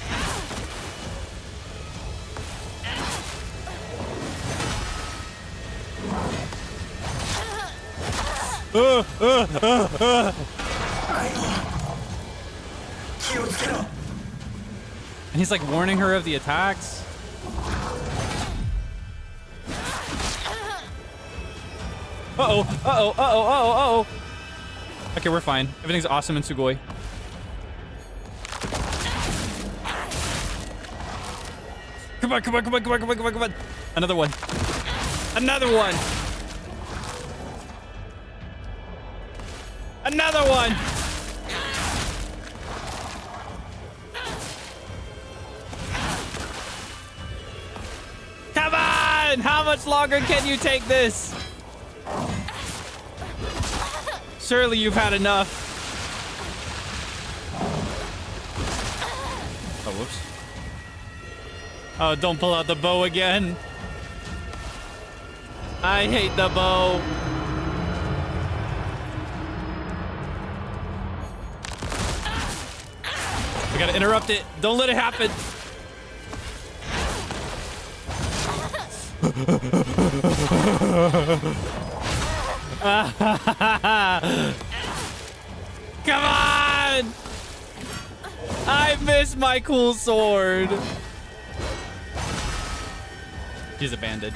And he's like warning her of the attacks. Uh-oh, uh-oh, uh-oh, uh-oh, uh-oh. Okay, we're fine. Everything's awesome in Sugoi. Come on, come on, come on, come on, come on, come on, come on. Another one. Another one. Another one. Come on! How much longer can you take this? Surely you've had enough. Oh, whoops. Oh, don't pull out the bow again. I hate the bow. We gotta interrupt it. Don't let it happen. Come on! I miss my cool sword. He's a bandage.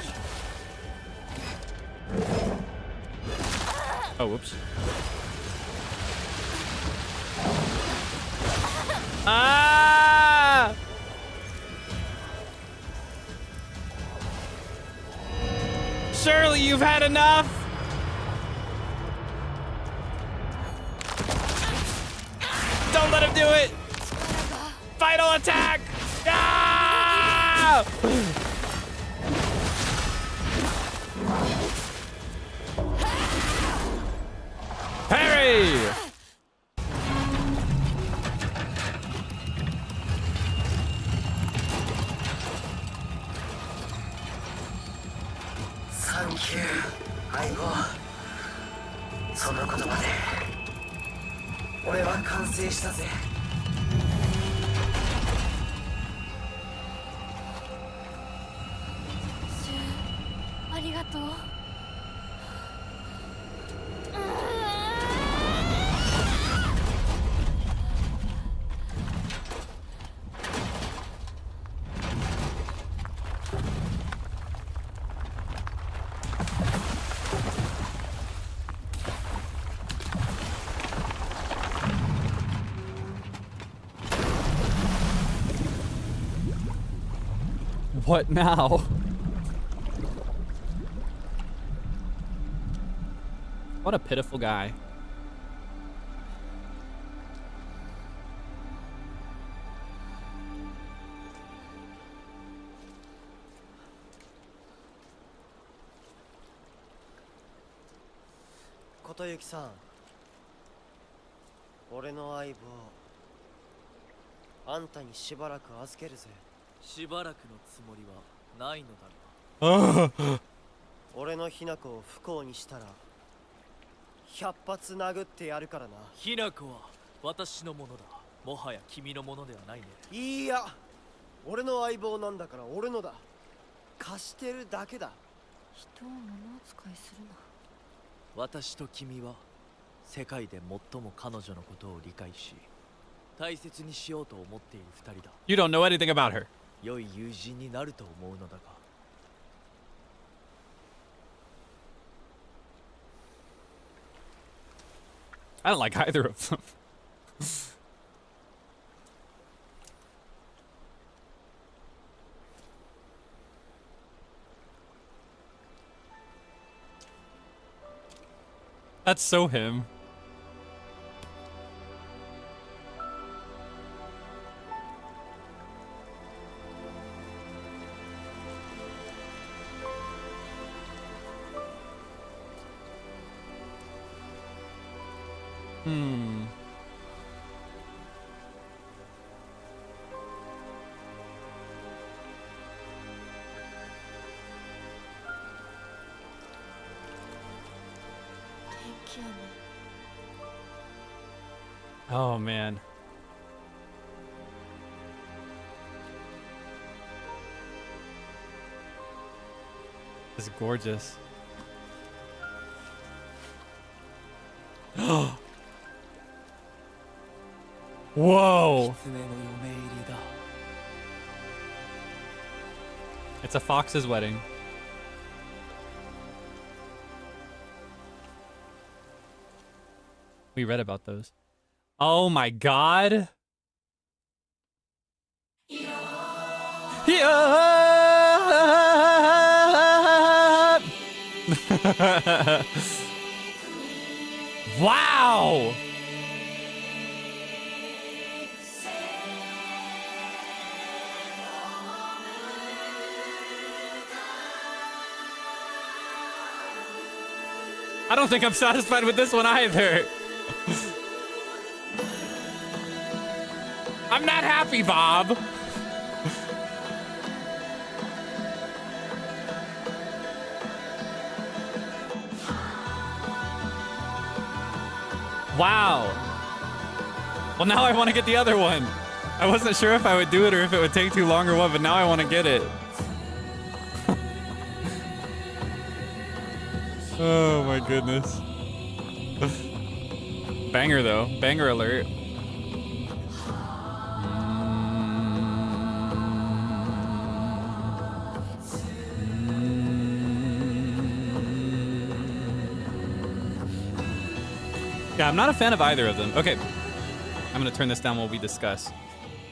Oh, whoops. Ah! Surely you've had enough! Don't let him do it! Final attack! Ah! Parry! Thank you, 相棒。その言葉で俺は完成したぜ。シュウ、ありがとう。What now? What a pitiful guy. Kotoyuki さん、俺の相棒、あんたにしばらく預けるぜ。しばらくのつもりはないのだが。俺のひな子を不幸にしたら100発殴ってやるからな。ひな子は私のものだ。もはや君のものではないね。いや、俺の相棒なんだから俺のだ。貸してるだけだ。人を物扱いするな。私と君は世界で最も彼女のことを理解し大切にしようと思っている二人だ。 You don't know anything about her. 良い友人になると思うのだが。I don't like either of them. That's so him. Oh man. This is gorgeous. Whoa! It's a fox's wedding. We read about those. Oh my god. Yeah. Wow. I don't think I'm satisfied with this one either. I'm not happy, Bob. Wow. Well, now I want to get the other one. I wasn't sure if I would do it or if it would take too long or what, but now I want to get it. Oh my goodness. Banger though. Banger alert. Yeah, I'm not a fan of either of them. Okay, I'm gonna turn this down while we discuss.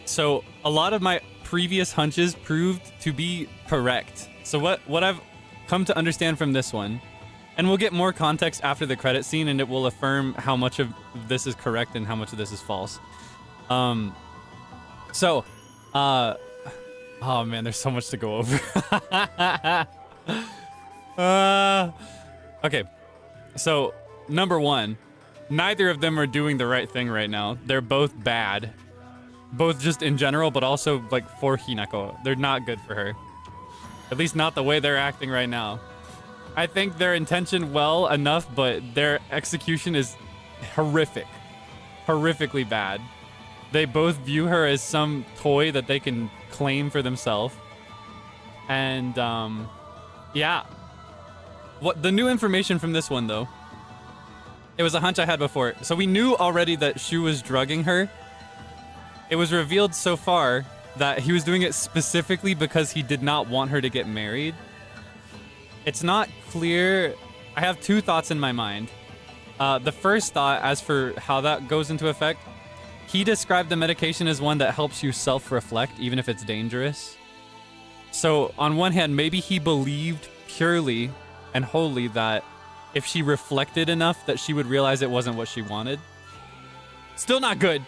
So a lot of my previous hunches proved to be correct. So what I've come to understand from this one, and we'll get more context after the credit scene, and it will affirm how much of this is correct and how much of this is false. Oh man, there's so much to go over. Okay, so number one, neither of them are doing the right thing right now. They're both bad. Both just in general, but also like for Hinako. They're not good for her. At least not the way they're acting right now. I think their intention well enough, but their execution is horrific. Horrifically bad. They both view her as some toy that they can claim for themselves. And yeah. What the new information from this one though, it was a hunch I had before. So we knew already that Shu was drugging her. It was revealed so far that he was doing it specifically because he did not want her to get married. It's not clear. I have two thoughts in my mind. The first thought, as for how that goes into effect, he described the medication as one that helps you self-reflect, even if it's dangerous. So on one hand, maybe he believed purely and wholly that if she reflected enough that she would realize it wasn't what she wanted. Still not good.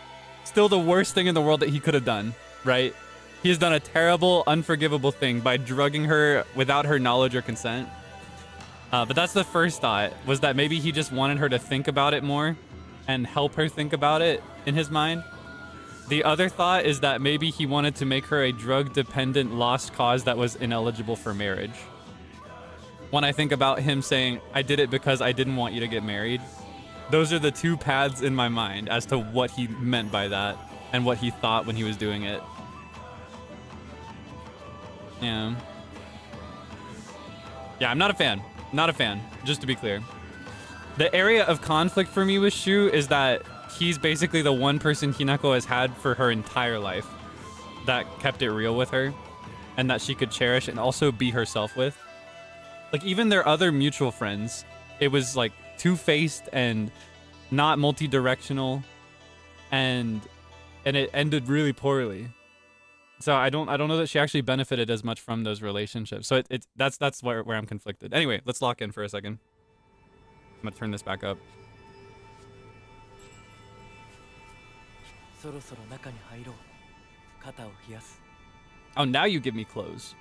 Still the worst thing in the world that he could have done, right? He has done a terrible, unforgivable thing by drugging her without her knowledge or consent. But that's the first thought, was that maybe he just wanted her to think about it more and help her think about it in his mind. The other thought is that maybe he wanted to make her a drug-dependent lost cause that was ineligible for marriage. When I think about him saying, I did it because I didn't want you to get married, those are the two paths in my mind as to what he meant by that and what he thought when he was doing it. Yeah. Yeah, I'm not a fan. Not a fan, just to be clear. The area of conflict for me with Shu is that he's basically the one person Hinako has had for her entire life that kept it real with her and that she could cherish and also be herself with. Like, even their other mutual friends, it was like two-faced and not multi-directional, and it ended really poorly. So I don't know that she actually benefited as much from those relationships. So that's where I'm conflicted. Anyway, let's lock in for a second. I'm gonna turn this back up. Oh, now you give me clothes.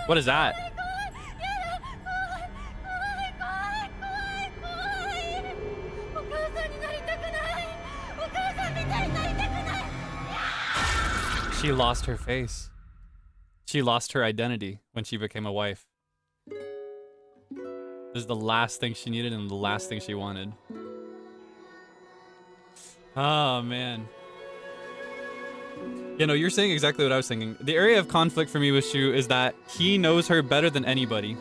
What is that? She lost her face. She lost her identity when she became a wife. This is the last thing she needed and the last thing she wanted. Oh, man. You know, you're saying exactly what I was thinking. The area of conflict for me with Shu is that he knows her better than anybody.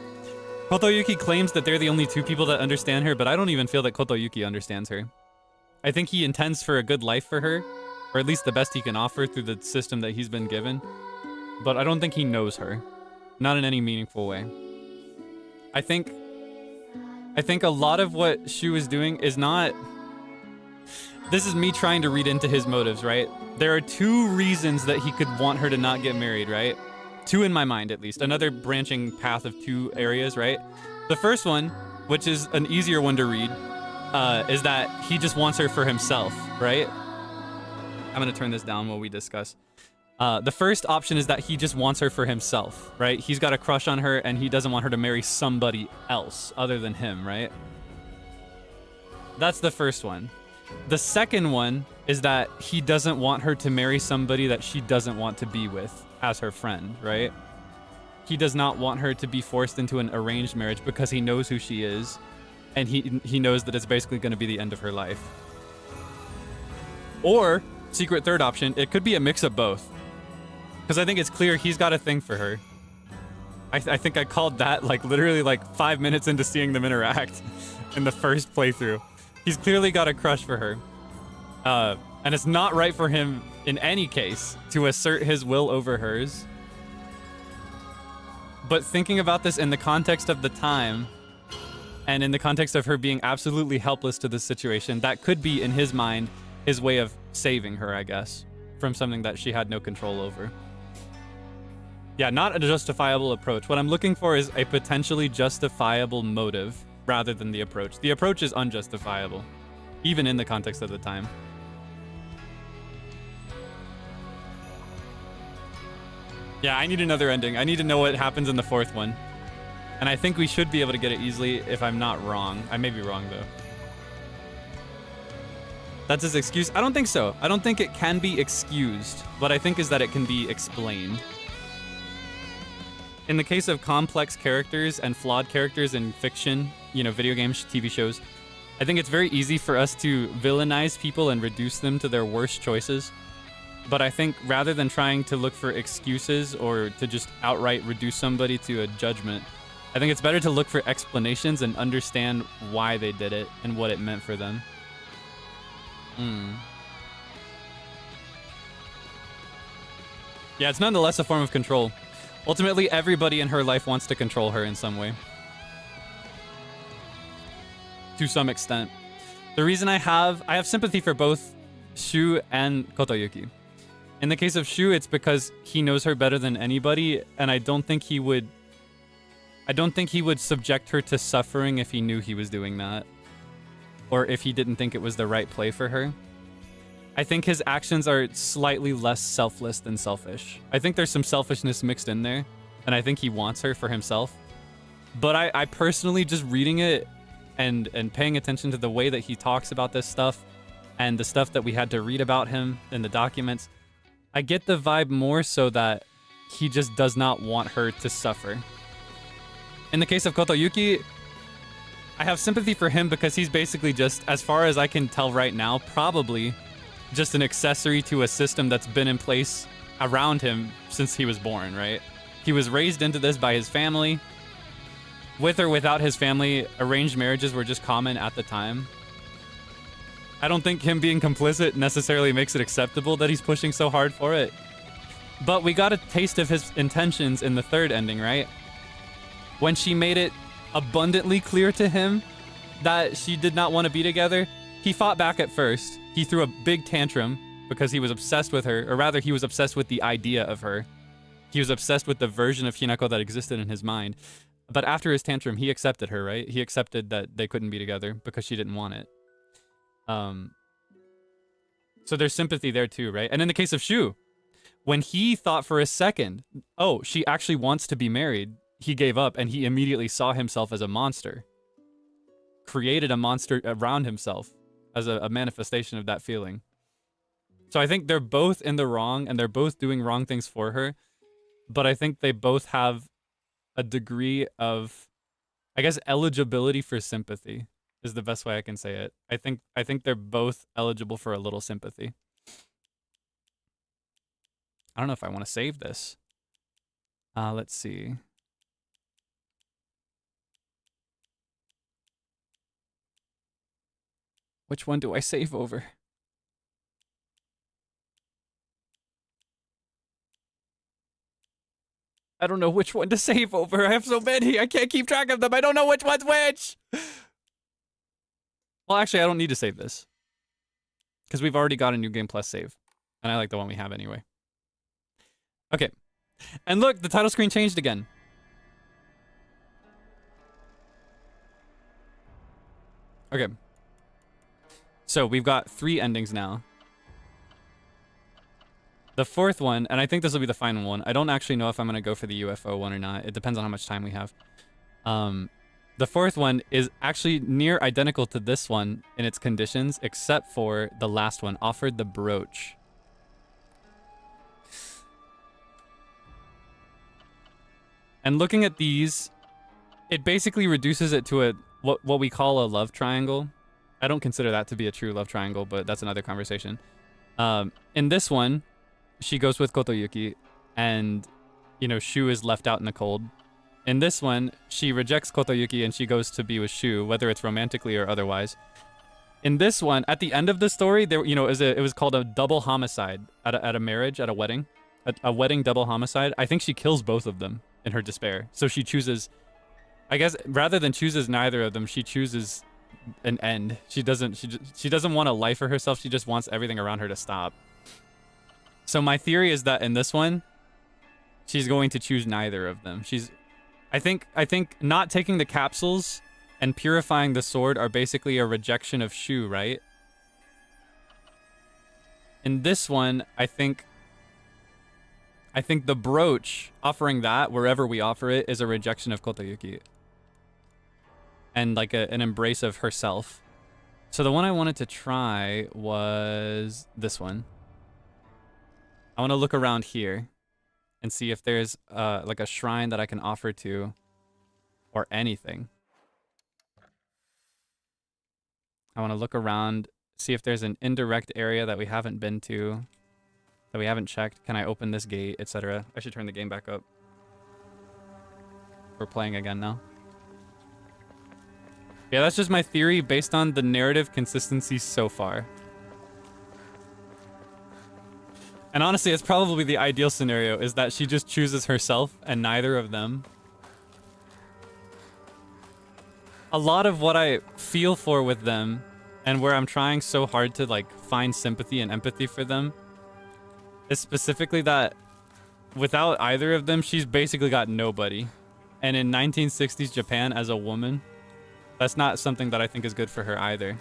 Kotoyuki claims that they're the only two people that understand her, but I don't even feel that Kotoyuki understands her. I think he intends for a good life for her, or at least the best he can offer through the system that he's been given. But I don't think he knows her. Not in any meaningful way. I think a lot of what Shu is doing is not... This is me trying to read into his motives, right? There are two reasons that he could want her to not get married, right? Two in my mind, at least. Another branching path of two areas, right? The first one, which is an easier one to read, is that he just wants her for himself, right? I'm gonna turn this down while we discuss. The first option is that he just wants her for himself, right? He's got a crush on her and he doesn't want her to marry somebody else other than him, right? That's the first one. The second one is that he doesn't want her to marry somebody that she doesn't want to be with as her friend, right? He does not want her to be forced into an arranged marriage because he knows who she is and he knows that it's basically going to be the end of her life. Or, secret third option, it could be a mix of both. Because I think it's clear he's got a thing for her. I think I called that like literally like 5 minutes into seeing them interact in the first playthrough. He's clearly got a crush for her. And it's not right for him, in any case, to assert his will over hers. But thinking about this in the context of the time, and in the context of her being absolutely helpless to this situation, that could be, in his mind, his way of saving her, I guess, from something that she had no control over. Yeah, not a justifiable approach. What I'm looking for is a potentially justifiable motive rather than the approach. The approach is unjustifiable, even in the context of the time. Yeah, I need another ending. I need to know what happens in the fourth one. And I think we should be able to get it easily if I'm not wrong. I may be wrong, though. That's his excuse? I don't think so. I don't think it can be excused. What I think is that it can be explained. In the case of complex characters and flawed characters in fiction, you know, video games, TV shows, I think it's very easy for us to villainize people and reduce them to their worst choices. But I think rather than trying to look for excuses or to just outright reduce somebody to a judgment, I think it's better to look for explanations and understand why they did it and what it meant for them. Yeah, it's nonetheless a form of control. Ultimately, everybody in her life wants to control her in some way. To some extent. The reason I have sympathy for both Shu and Kotoyuki. In the case of Shu, it's because he knows her better than anybody, and I don't think he would subject her to suffering if he knew he was doing that. Or if he didn't think it was the right play for her. I think his actions are slightly less selfless than selfish. I think there's some selfishness mixed in there, and I think he wants her for himself. But I personally, just reading it and paying attention to the way that he talks about this stuff and the stuff that we had to read about him in the documents, I get the vibe more so that he just does not want her to suffer. In the case of Kotoyuki, I have sympathy for him because he's basically just, as far as I can tell right now, probably just an accessory to a system that's been in place around him since he was born, right? He was raised into this by his family. With or without his family, arranged marriages were just common at the time. I don't think him being complicit necessarily makes it acceptable that he's pushing so hard for it. But we got a taste of his intentions in the third ending, right? When she made it abundantly clear to him that she did not want to be together, he fought back at first. He threw a big tantrum because he was obsessed with her, or rather he was obsessed with the idea of her. He was obsessed with the version of Hinako that existed in his mind. But after his tantrum, he accepted her, right? He accepted that they couldn't be together because she didn't want it. So there's sympathy there too, right? And in the case of Shu, when he thought for a second, oh, she actually wants to be married, he gave up and he immediately saw himself as a monster. Created a monster around himself as a manifestation of that feeling. So I think they're both in the wrong and they're both doing wrong things for her. But I think they both have a degree of, I guess, eligibility for sympathy is the best way I can say it. I think they're both eligible for a little sympathy. I don't know if I want to save this. Let's see. Which one do I save over? I don't know which one to save over. I have so many. I can't keep track of them. I don't know which one's which. Well, actually, I don't need to save this. Because we've already got a New Game Plus save. And I like the one we have anyway. Okay. And look, the title screen changed again. Okay. So we've got 3 endings now. The fourth one, and I think this will be the final one. I don't actually know if I'm going to go for the UFO one or not. It depends on how much time we have. The fourth one is actually near identical to this one in its conditions, except for the last one, offered the brooch. And looking at these, it basically reduces it to what we call a love triangle. I don't consider that to be a true love triangle, but that's another conversation. In this one, she goes with Kotoyuki, and, you know, Shu is left out in the cold. In this one, she rejects Kotoyuki and she goes to be with Shu, whether it's romantically or otherwise. In this one, at the end of the story, there, you know, it was called a double homicide at a marriage, at a wedding. A wedding double homicide. I think she kills both of them in her despair. So she chooses, I guess, rather than chooses neither of them, she chooses an end. She doesn't want a life for herself. She just wants everything around her to stop. So my theory is that in this one, she's going to choose neither of them. I think not taking the capsules and purifying the sword are basically a rejection of Shu, right? In this one, I think the brooch, offering that wherever we offer it, is a rejection of Kotoyuki. And like an embrace of herself. So the one I wanted to try was this one. I want to look around here and see if there's like a shrine that I can offer to or anything. I want to look around, see if there's an indirect area that we haven't been to, that we haven't checked. Can I open this gate, etc.? I should turn the game back up. We're playing again now. Yeah, that's just my theory based on the narrative consistency so far. And honestly, it's probably the ideal scenario, is that she just chooses herself and neither of them. A lot of what I feel for with them, and where I'm trying so hard to like find sympathy and empathy for them, is specifically that without either of them, she's basically got nobody. And in 1960s Japan, as a woman, that's not something that I think is good for her either.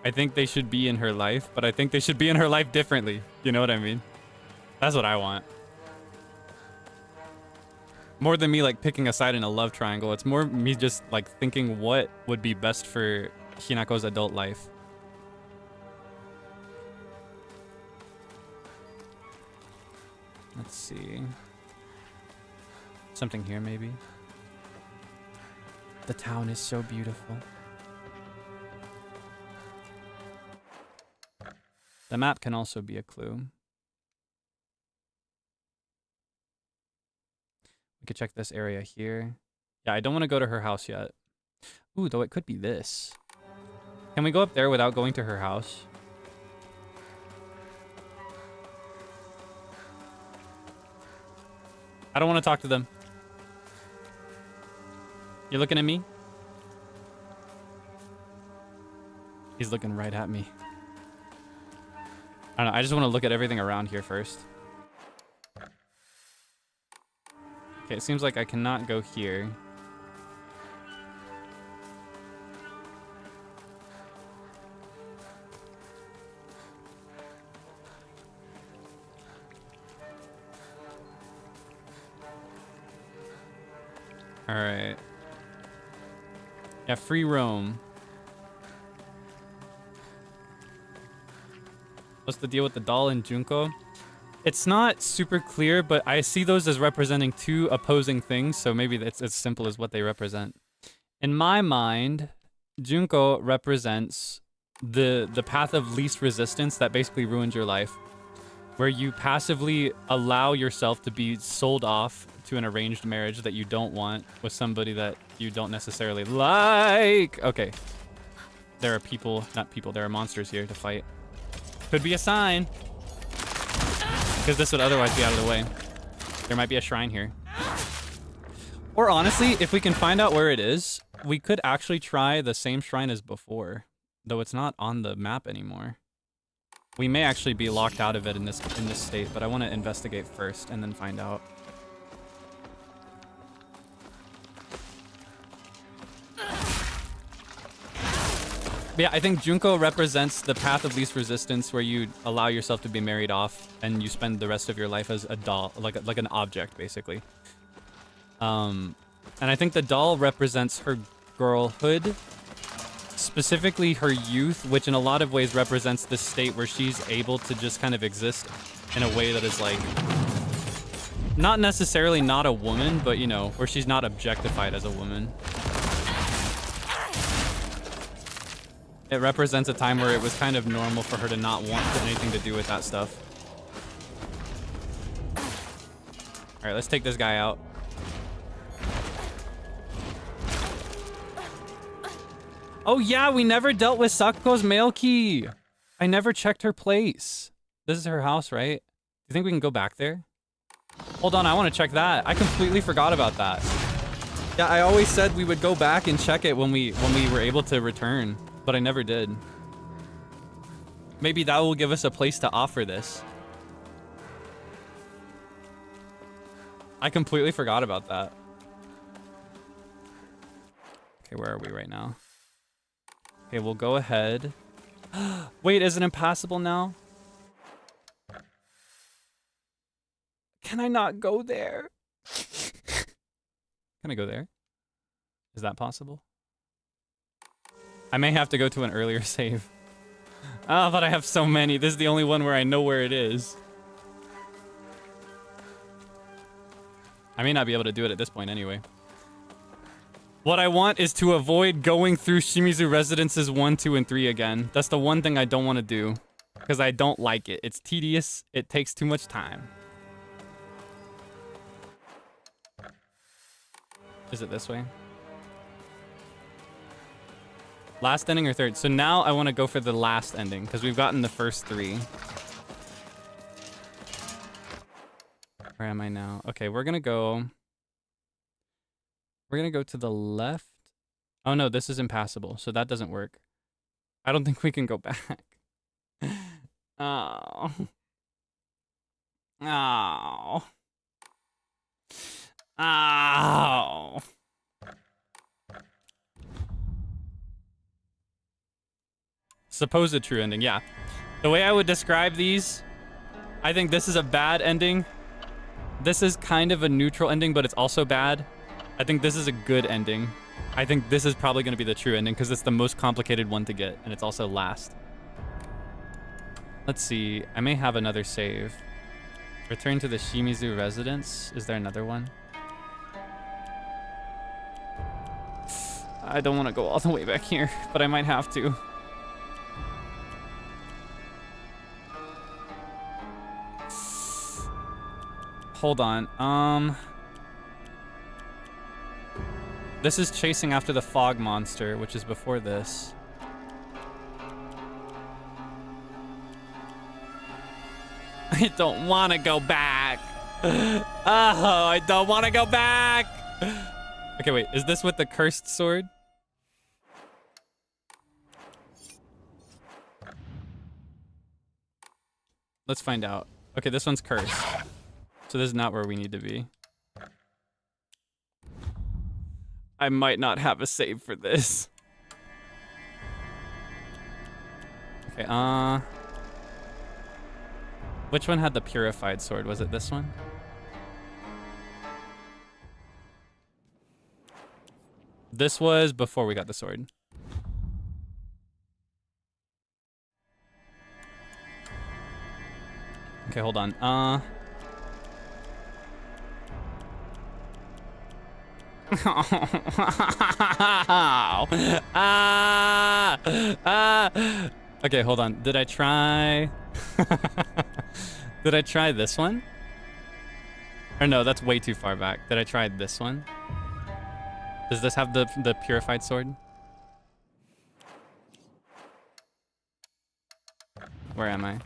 I think they should be in her life, but I think they should be in her life differently. You know what I mean? That's what I want. More than me like picking a side in a love triangle, it's more me just like thinking what would be best for Hinako's adult life. Let's see. Something here maybe. The town is so beautiful. The map can also be a clue. We could check this area here. Yeah, I don't want to go to her house yet. Ooh, though it could be this. Can we go up there without going to her house? I don't want to talk to them. You looking at me? He's looking right at me. I don't know, I just want to look at everything around here first. Okay, it seems like I cannot go here. Alright. Yeah, free roam. What's the deal with the doll and Junko? It's not super clear, but I see those as representing two opposing things, so maybe it's as simple as what they represent. In my mind, Junko represents the path of least resistance that basically ruins your life, where you passively allow yourself to be sold off to an arranged marriage that you don't want with somebody that you don't necessarily like. Okay. There are people, not people, there are monsters here to fight. Could be a sign. Because this would otherwise be out of the way. There might be a shrine here. Or honestly, if we can find out where it is, we could actually try the same shrine as before. Though it's not on the map anymore. We may actually be locked out of it in this state, but I want to investigate first and then find out. Yeah, I think Junko represents the path of least resistance, where you allow yourself to be married off and you spend the rest of your life as a doll, like an object, basically. And I think the doll represents her girlhood, specifically her youth, which in a lot of ways represents this state where she's able to just kind of exist in a way that is like, not necessarily not a woman, but you know, where she's not objectified as a woman. It represents a time where it was kind of normal for her to not want anything to do with that stuff. Alright, let's take this guy out. Oh yeah, we never dealt with Sakuko's mail key. I never checked her place. This is her house, right? Do you think we can go back there? Hold on, I want to check that. I completely forgot about that. Yeah, I always said we would go back and check it when we were able to return, but I never did. Maybe that will give us a place to offer this. I completely forgot about that. Okay, where are we right now? Okay, we'll go ahead. Wait, is it impassable now? Can I not go there? Can I go there? Is that possible? I may have to go to an earlier save. Oh, but I have so many. This is the only one where I know where it is. I may not be able to do it at this point anyway. What I want is to avoid going through Shimizu Residences 1, 2, and 3 again. That's the one thing I don't want to do. Because I don't like it. It's tedious. It takes too much time. Is it this way? Last ending or third? So now I want to go for the last ending. Because we've gotten the first 3. Where am I now? Okay, we're going to go... We're going to go to the left. Oh, no, this is impassable, so that doesn't work. I don't think we can go back. Oh. Oh. Oh. Supposed true ending, yeah. The way I would describe these, I think this is a bad ending. This is kind of a neutral ending, but it's also bad. I think this is a good ending. I think this is probably going to be the true ending because it's the most complicated one to get, and it's also last. Let's see. I may have another save. Return to the Shimizu residence. Is there another one? I don't want to go all the way back here, but I might have to. Hold on. This is chasing after the fog monster, which is before this. I don't want to go back. Oh, I don't want to go back. Okay, wait. Is this with the cursed sword? Let's find out. Okay, this one's cursed. So this is not where we need to be. I might not have a save for this. Okay, which one had the purified sword? Was it this one? This was before we got the sword. Okay, hold on. Okay, hold on. Did I try? Did I try this one? Or no, that's way too far back. Did I try this one? Does this have the purified sword? Where am I?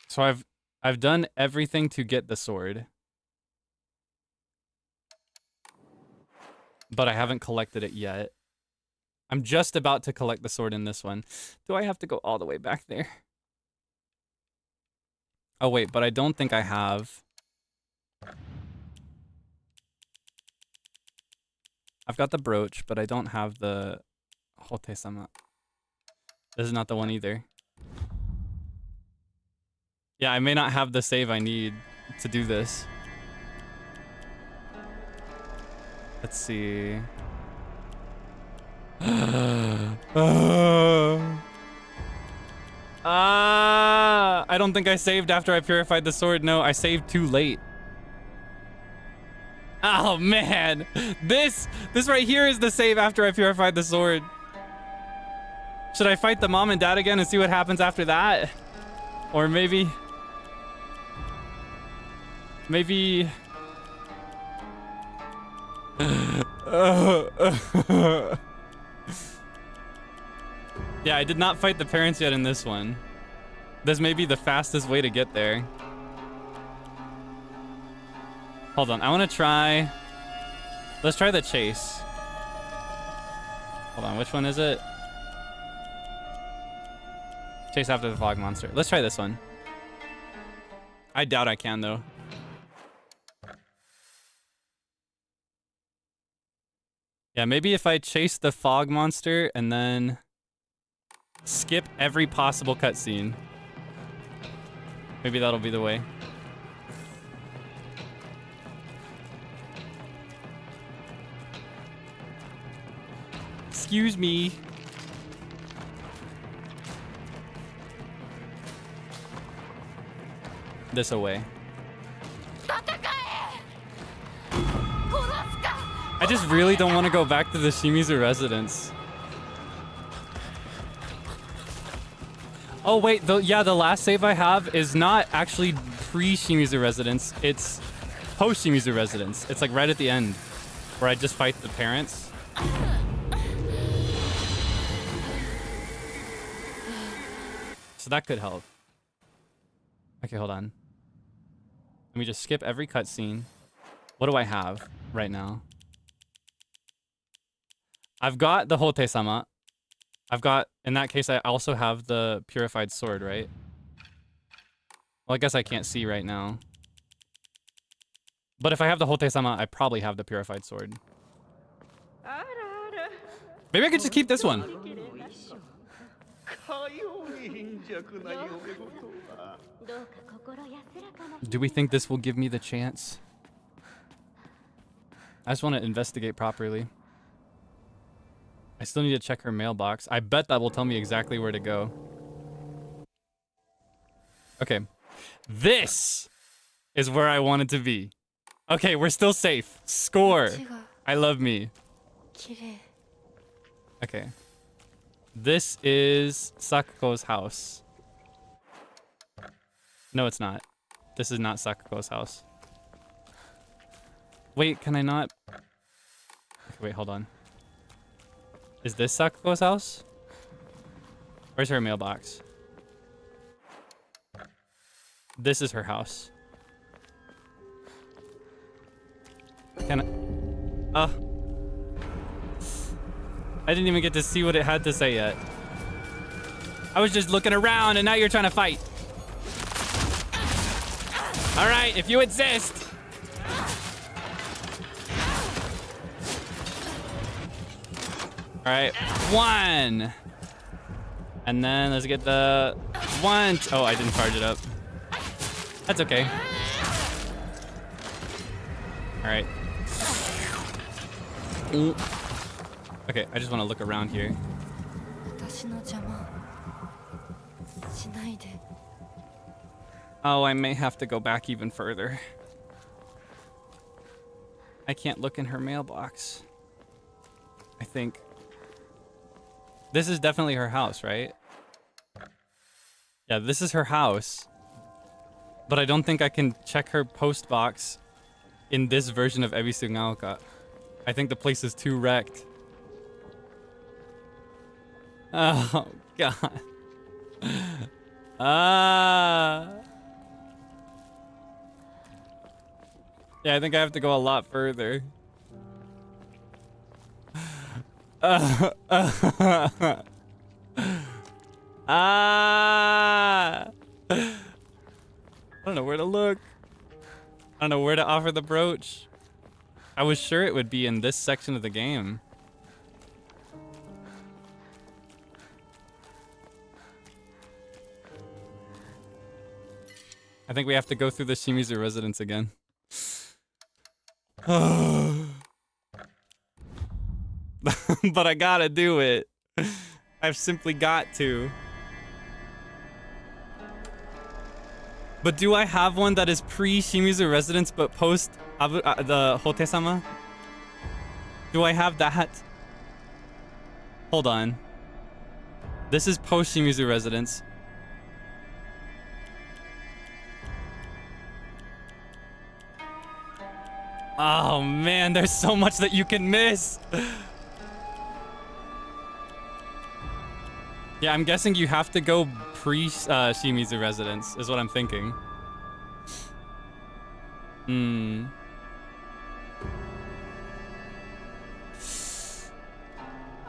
So I've done everything to get the sword. But I haven't collected it yet. I'm just about to collect the sword in this one. Do I have to go all the way back there? Oh wait, but I don't think I have. I've got the brooch, but I don't have the Hote-sama. This is not the one either. Yeah, I may not have the save I need to do this. Let's see. I don't think I saved after I purified the sword. No, I saved too late. Oh man, this right here is the save after I purified the sword. Should I fight the mom and dad again and see what happens after that? Or maybe... Yeah, I did not fight the parents yet in this one. This may be the fastest way to get there. Hold on, I want to try... Let's try the chase. Hold on, which one is it? Chase after the fog monster. Let's try this one. I doubt I can, though. Yeah, maybe if I chase the fog monster and then skip every possible cutscene. Maybe that'll be the way. Excuse me. This away. I just really don't want to go back to the Shimizu residence. Oh wait, yeah, the last save I have is not actually pre-Shimizu residence. It's post-Shimizu residence. It's like right at the end where I just fight the parents. So that could help. Okay, hold on. Let me just skip every cutscene. What do I have right now? I've got the Hote-sama. I've got, in that case, I also have the purified sword, right? Well, I guess I can't see right now. But if I have the Hote-sama, I probably have the purified sword. Maybe I could just keep this one. Do we think this will give me the chance? I just want to investigate properly. I still need to check her mailbox. I bet that will tell me exactly where to go. Okay. This is where I wanted to be. Okay, we're still safe. Score. I love me. Okay. This is Sakuko's house. No, it's not. This is not Sakuko's house. Wait, can I not? Okay, wait, hold on. Is this Sakuko's house? Where's her mailbox? This is her house. Can I? I didn't even get to see what it had to say yet. I was just looking around and now you're trying to fight. All right, if you insist. All right, 1. And then let's get the 1. Oh, I didn't charge it up. That's okay. All right. Ooh. Okay, I just want to look around here. Oh, I may have to go back even further. I can't look in her mailbox. I think. This is definitely her house, right? Yeah, this is her house. But I don't think I can check her post box in this version of Ebisu Gaoka. I think the place is too wrecked. Oh, God. Yeah, I think I have to go a lot further. I don't know where to look. I don't know where to offer the brooch. I was sure it would be in this section of the game. I think we have to go through the Shimizu residence again. But I gotta do it. I've simply got to. But do I have one that is pre-Shimizu residence but post the Hote-sama? Do I have that? Hold on. This is post-Shimizu residence. Oh man, there's so much that you can miss. Yeah, I'm guessing you have to go pre-Shimizu residence, is what I'm thinking. Hmm.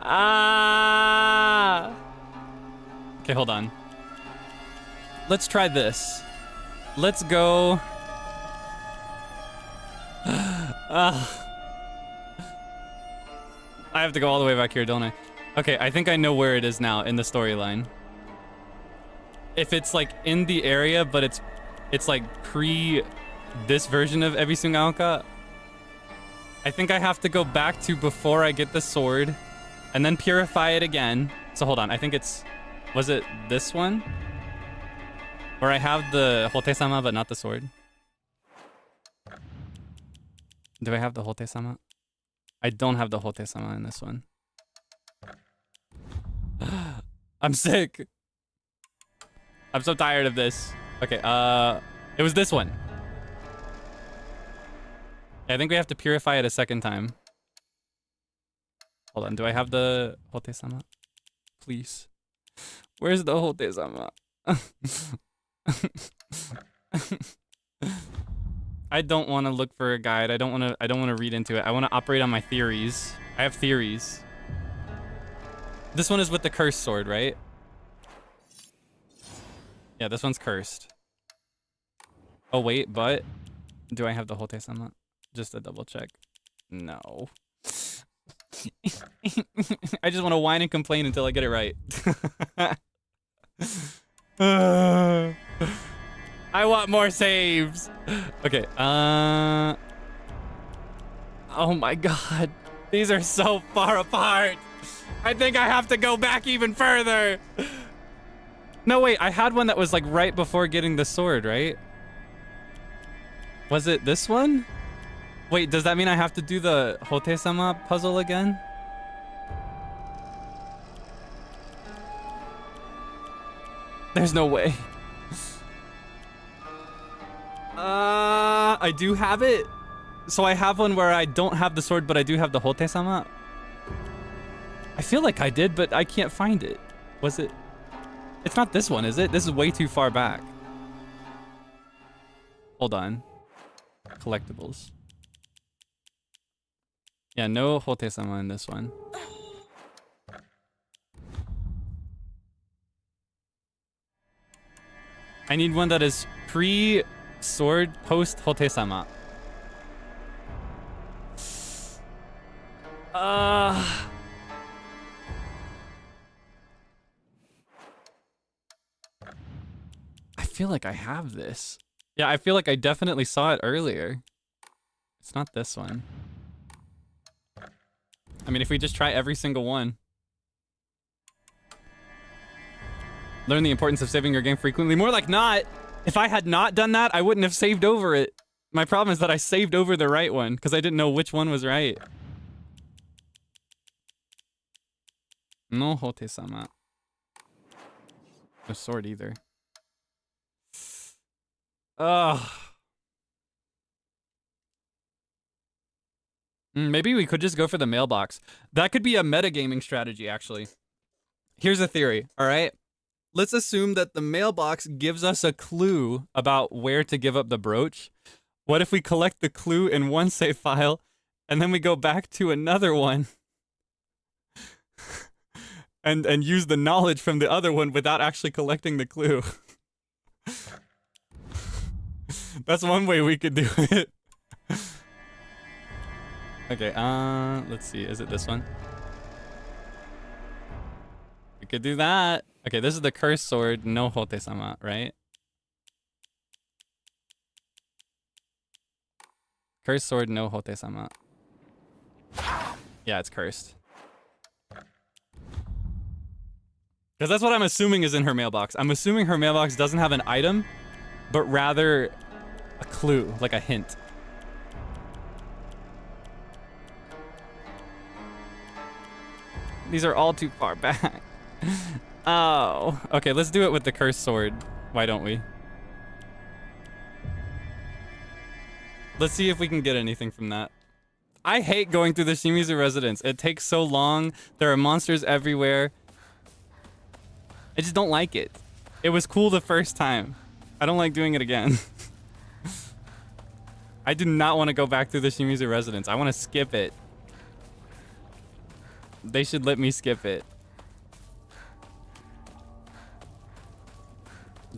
Ah. Okay, hold on. Let's try this. Let's go. I have to go all the way back here, don't I? Okay, I think I know where it is now in the storyline. If it's like in the area, but it's like pre this version of Ebisungaoka, I think I have to go back to before I get the sword and then purify it again. So hold on, I think was it this one? Where I have the Hote-sama but not the sword? Do I have the Hote-sama? I don't have the Hote-sama in this one. I'm sick. I'm so tired of this. Okay, it was this one. Yeah, I think we have to purify it a second time. Hold on, do I have the Hote-sama? Please. Where's the Hote-sama? I don't want to look for a guide. I don't want to read into it. I want to operate on my theories. I have theories. This one is with the cursed sword, right? Yeah, this one's cursed. Oh wait, but do I have the Hote-sama? Just to double check. No. I just want to whine and complain until I get it right. I want more saves. Okay. Oh my god. These are so far apart. I think I have to go back even further. No, wait. I had one that was like right before getting the sword, right? Was it this one? Wait, does that mean I have to do the Hote-sama puzzle again? There's no way. I do have it. So I have one where I don't have the sword, but I do have the Hote-sama. I feel like I did, but I can't find it. Was it? It's not this one, is it? This is way too far back. Hold on. Collectibles. Yeah, no Hote-sama in this one. I need one that is pre-sword, post-Hote-sama. I feel like I have this. Yeah, I feel like I definitely saw it earlier. It's not this one. I mean, if we just try every single one. Learn the importance of saving your game frequently. More like not. If I had not done that, I wouldn't have saved over it. My problem is that I saved over the right one because I didn't know which one was right. No Hote-sama. No sword either. Ugh. Maybe we could just go for the mailbox. That could be a metagaming strategy, actually. Here's a theory, all right? Let's assume that the mailbox gives us a clue about where to give up the brooch. What if we collect the clue in one save file, and then we go back to another one and use the knowledge from the other one without actually collecting the clue? That's one way we could do it. Okay, let's see. Is it this one? We could do that. Okay, this is the cursed sword, no Hote-sama, right? Cursed sword, no Hote-sama. Yeah, it's cursed. Because that's what I'm assuming is in her mailbox. I'm assuming her mailbox doesn't have an item, but rather a clue, like a hint. These are all too far back. Oh, okay, let's do it with the cursed sword. Why don't we? Let's see if we can get anything from that. I hate going through the Shimizu residence. It takes so long. There are monsters everywhere. I just don't like it. It was cool the first time. I don't like doing it again. I do not want to go back through the Shimizu residence. I want to skip it. They should let me skip it.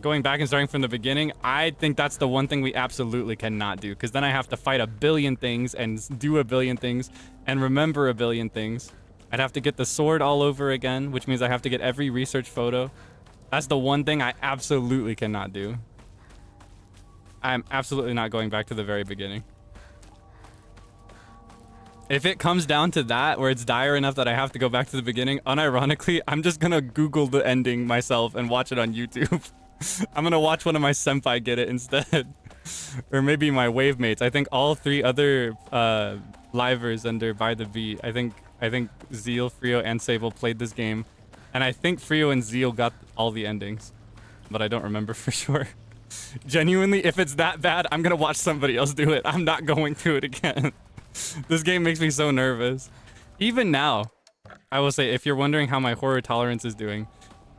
Going back and starting from the beginning, I think that's the one thing we absolutely cannot do, because then I have to fight a billion things and do a billion things and remember a billion things. I'd have to get the sword all over again, which means I have to get every research photo. That's the one thing I absolutely cannot do. I'm absolutely not going back to the very beginning. If it comes down to that, where it's dire enough that I have to go back to the beginning, unironically, I'm just gonna Google the ending myself and watch it on YouTube. I'm gonna watch one of my senpai get it instead. Or maybe my wave mates. I think all 3 other livers under By the Beat, I think Zeal, Frio, and Sable played this game. And I think Frio and Zeal got all the endings. But I don't remember for sure. Genuinely, if it's that bad, I'm gonna watch somebody else do it. I'm not going through it again. This game makes me so nervous. Even now, I will say, if you're wondering how my horror tolerance is doing,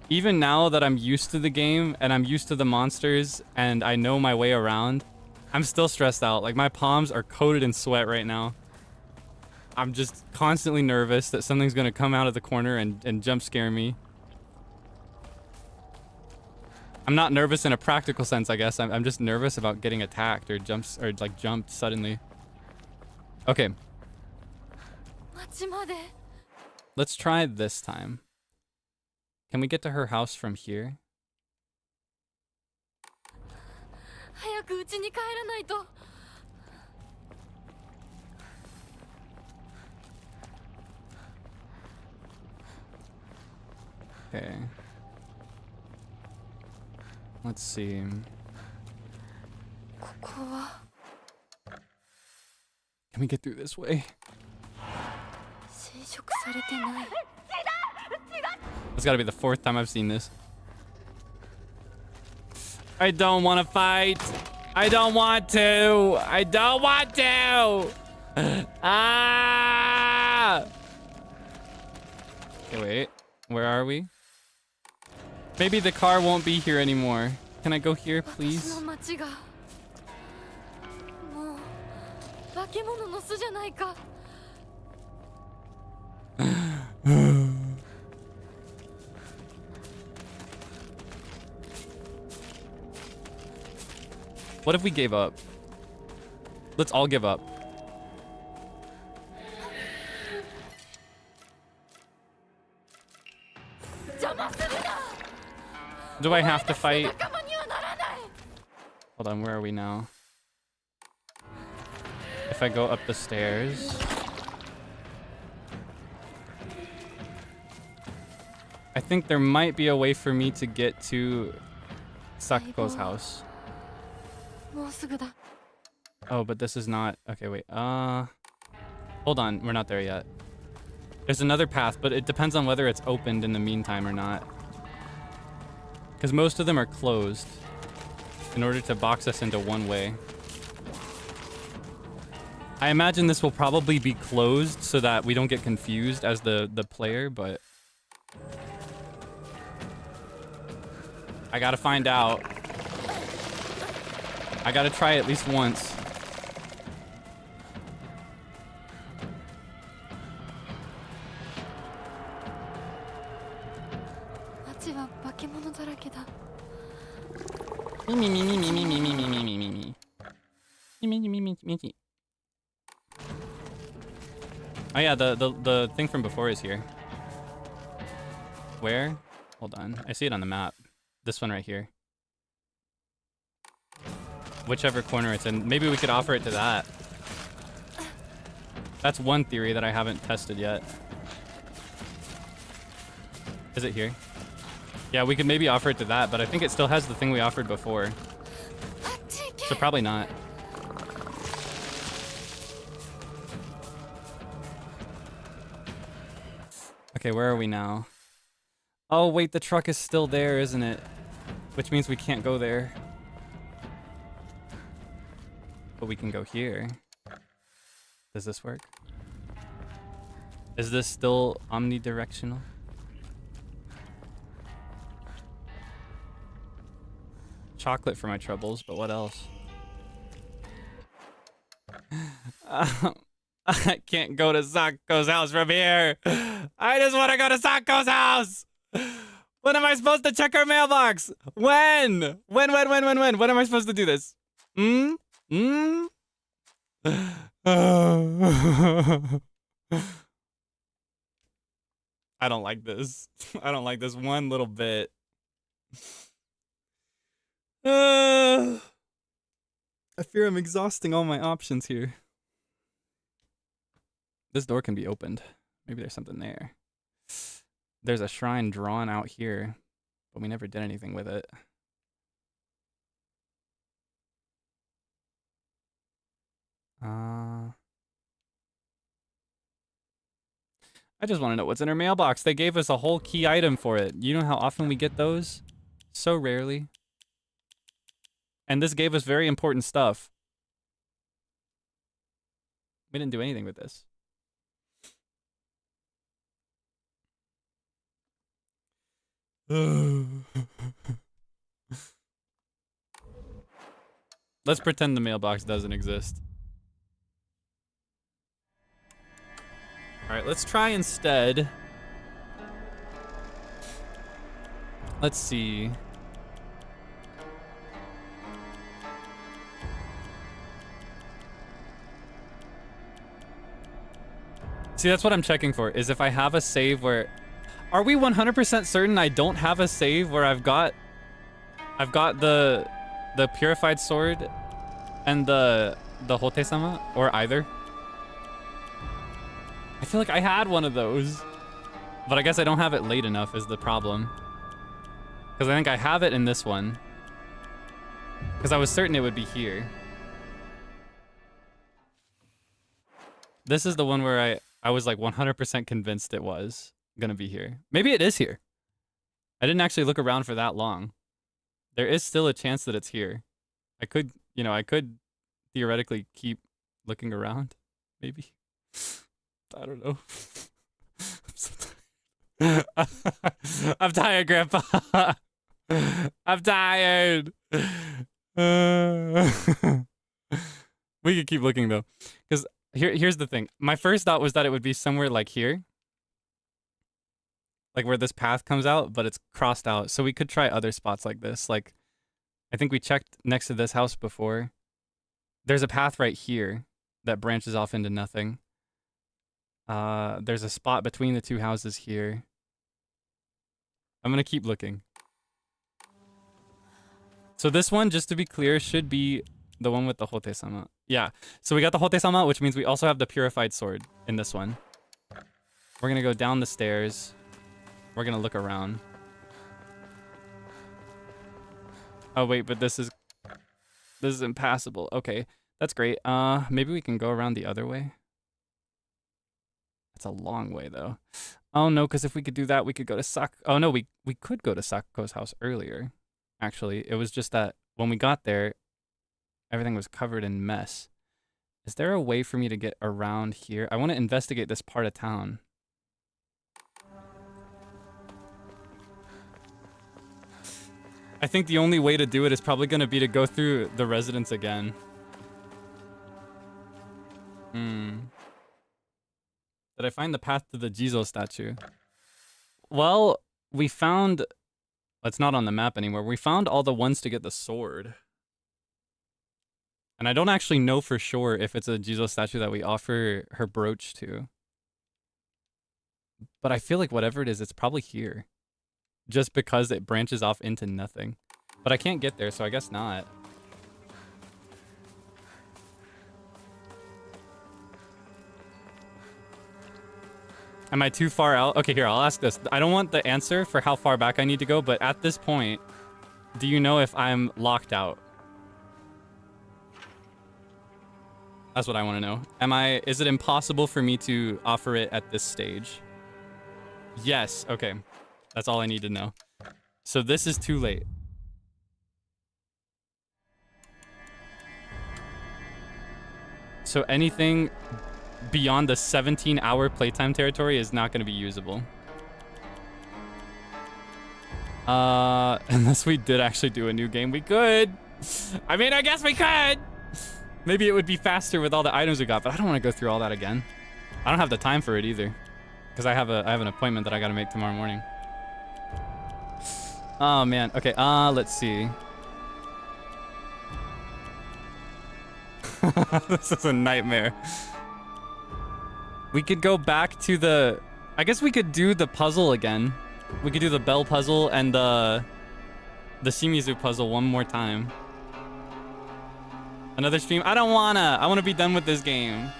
even now that I'm used to the game and I'm used to the monsters and I know my way around, I'm still stressed out. Like, my palms are coated in sweat right now. I'm just constantly nervous that something's gonna come out of the corner and jump scare me. I'm not nervous in a practical sense, I guess. I'm just nervous about getting attacked or jumped suddenly. Okay. Let's try this time. Can we get to her house from here? Okay. Let's see. Can we get through this way? It's gotta be the 4th time I've seen this. I don't want to fight. I don't want to. I don't want to. Ah! Okay, wait. Where are we? Maybe the car won't be here anymore. Can I go here, please? What if we gave up? Let's all give up. Do I have to fight? Hold on, where are we now? If I go up the stairs... I think there might be a way for me to get to Sakuko's house. Oh, but this is not... Okay, wait. Hold on, we're not there yet. There's another path, but it depends on whether it's opened in the meantime or not. Because most of them are closed in order to box us into one way. I imagine this will probably be closed so that we don't get confused as the player, but... I gotta find out. I gotta try at least once. Oh yeah, the thing from before is here. Where? Hold on. I see it on the map. This one right here. Whichever corner it's in. Maybe we could offer it to that. That's one theory that I haven't tested yet. Is it here? Yeah, we could maybe offer it to that, but I think it still has the thing we offered before. So probably not. Okay, where are we now? Oh, wait, the truck is still there, isn't it? Which means we can't go there. But we can go here. Does this work? Is this still omnidirectional? Chocolate for my troubles, but what else? I can't go to Sako's house from here. I just want to go to Sako's house. When am I supposed to check her mailbox? When? When am I supposed to do this? I don't like this. I don't like this one little bit. I fear I'm exhausting all my options here. This door can be opened. Maybe there's something there. There's a shrine drawn out here, but we never did anything with it. I just want to know what's in her mailbox. They gave us a whole key item for it. You know how often we get those? So rarely. And this gave us very important stuff. We didn't do anything with this. Let's pretend the mailbox doesn't exist. Alright, let's try instead. Let's see. See, that's what I'm checking for, is if I have a save where... Are we 100% certain I don't have a save where I've got the purified sword and the Hote-sama, or either? I feel like I had one of those, but I guess I don't have it late enough is the problem. Because I think I have it in this one. Because I was certain it would be here. This is the one where I was like 100% convinced it was gonna be here. Maybe it is here. I didn't actually look around for that long. There is still a chance that it's here. I could, you know, I could theoretically keep looking around, maybe. I don't know. I'm tired, Grandpa. I'm tired. We could keep looking though, because here's the thing. My first thought was that it would be somewhere like here, like where this path comes out, but it's crossed out. So we could try other spots like this. Like, I think we checked next to this house before. There's a path right here that branches off into nothing. There's a spot between the two houses here. I'm gonna keep looking. So this one, just to be clear, should be the one with the Hote-sama. Yeah, so we got the Hote-sama, which means we also have the purified sword in this one. We're gonna go down the stairs. We're gonna look around. Oh wait, but this is impassable. Okay, that's great. Maybe we can go around the other way. It's a long way though. Oh no, because if we could do that, we could go to Oh no, we could go to Sako's house earlier. Actually, it was just that when we got there, everything was covered in mess. Is there a way for me to get around here? I want to investigate this part of town. I think the only way to do it is probably going to be to go through the residence again. Did I find the path to the Jizo statue? Well, we found... It's not on the map anymore. We found all the ones to get the sword. And I don't actually know for sure if it's a Jizo statue that we offer her brooch to. But I feel like whatever it is, it's probably here. Just because it branches off into nothing. But I can't get there, so I guess not. Am I too far out? Okay, here, I'll ask this. I don't want the answer for how far back I need to go, but at this point, do you know if I'm locked out? That's what I want to know. Is it impossible for me to offer it at this stage? Yes, okay. That's all I need to know. So this is too late. So anything beyond the 17-hour playtime territory is not going to be usable. Unless we did actually do a new game, we could. I mean, I guess we could. Maybe it would be faster with all the items we got, but I don't want to go through all that again. I don't have the time for it either, because I have an appointment that I got to make tomorrow morning. Oh man. Okay. Let's see. This is a nightmare. We could go back to the... I guess we could do the puzzle again. We could do the bell puzzle and the Shimizu puzzle one more time. Another stream? I don't wanna. I wanna be done with this game.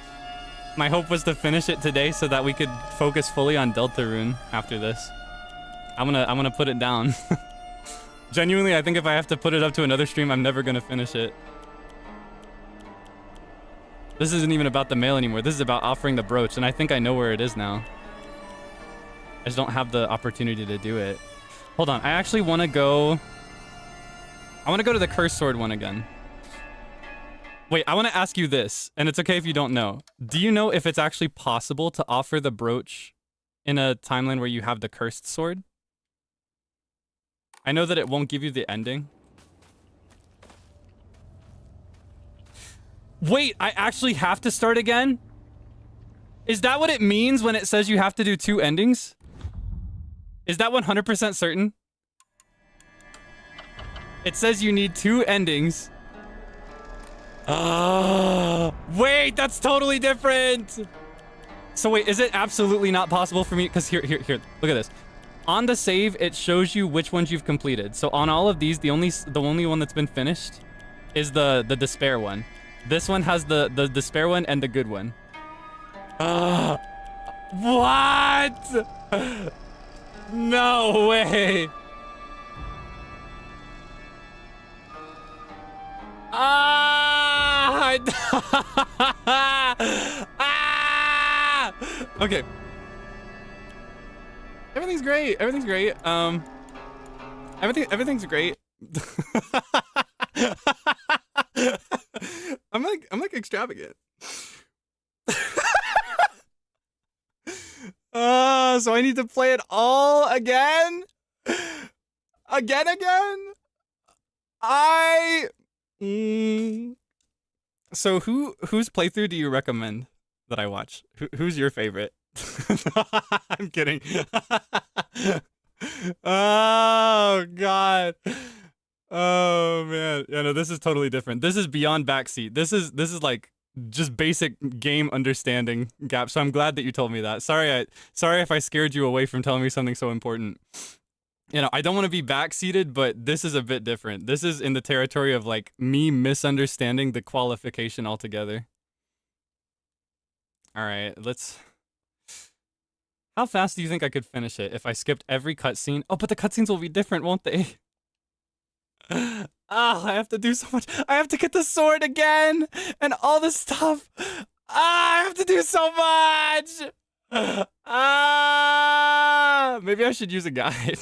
My hope was to finish it today so that we could focus fully on Deltarune after this. I'm gonna put it down. Genuinely, I think if I have to put it up to another stream, I'm never gonna finish it. This isn't even about the mail anymore. This is about offering the brooch, and I think I know where it is now. I just don't have the opportunity to do it. Hold on, I actually want to go... I want to go to the cursed sword one again. Wait, I want to ask you this, and it's okay if you don't know. Do you know if it's actually possible to offer the brooch in a timeline where you have the cursed sword? I know that it won't give you the ending. Wait, I actually have to start again? Is that what it means when it says you have to do 2 endings? Is that 100% certain? It says you need 2 endings. Wait, that's totally different. So wait, is it absolutely not possible for me? Because here, look at this. On the save, it shows you which ones you've completed. So on all of these, the only one that's been finished is the despair one. This one has the despair one and the good one. What? No way. Okay. Everything's great. Everything's great. Everything's great. I'm like extravagant. So I need to play it all again? Again? So whose playthrough do you recommend that I watch? Who's your favorite? I'm kidding. Oh god. Oh man. Yeah, no, this is totally different. This is beyond backseat. This is like just basic game understanding gap. So I'm glad that you told me that. Sorry if I scared you away from telling me something so important. You know, I don't want to be backseated, but this is a bit different. This is in the territory of like me misunderstanding the qualification altogether. All right, let's... How fast do you think I could finish it if I skipped every cutscene? Oh, but the cutscenes will be different, won't they? I have to do so much. I have to get the sword again and all this stuff. I have to do so much. Maybe I should use a guide.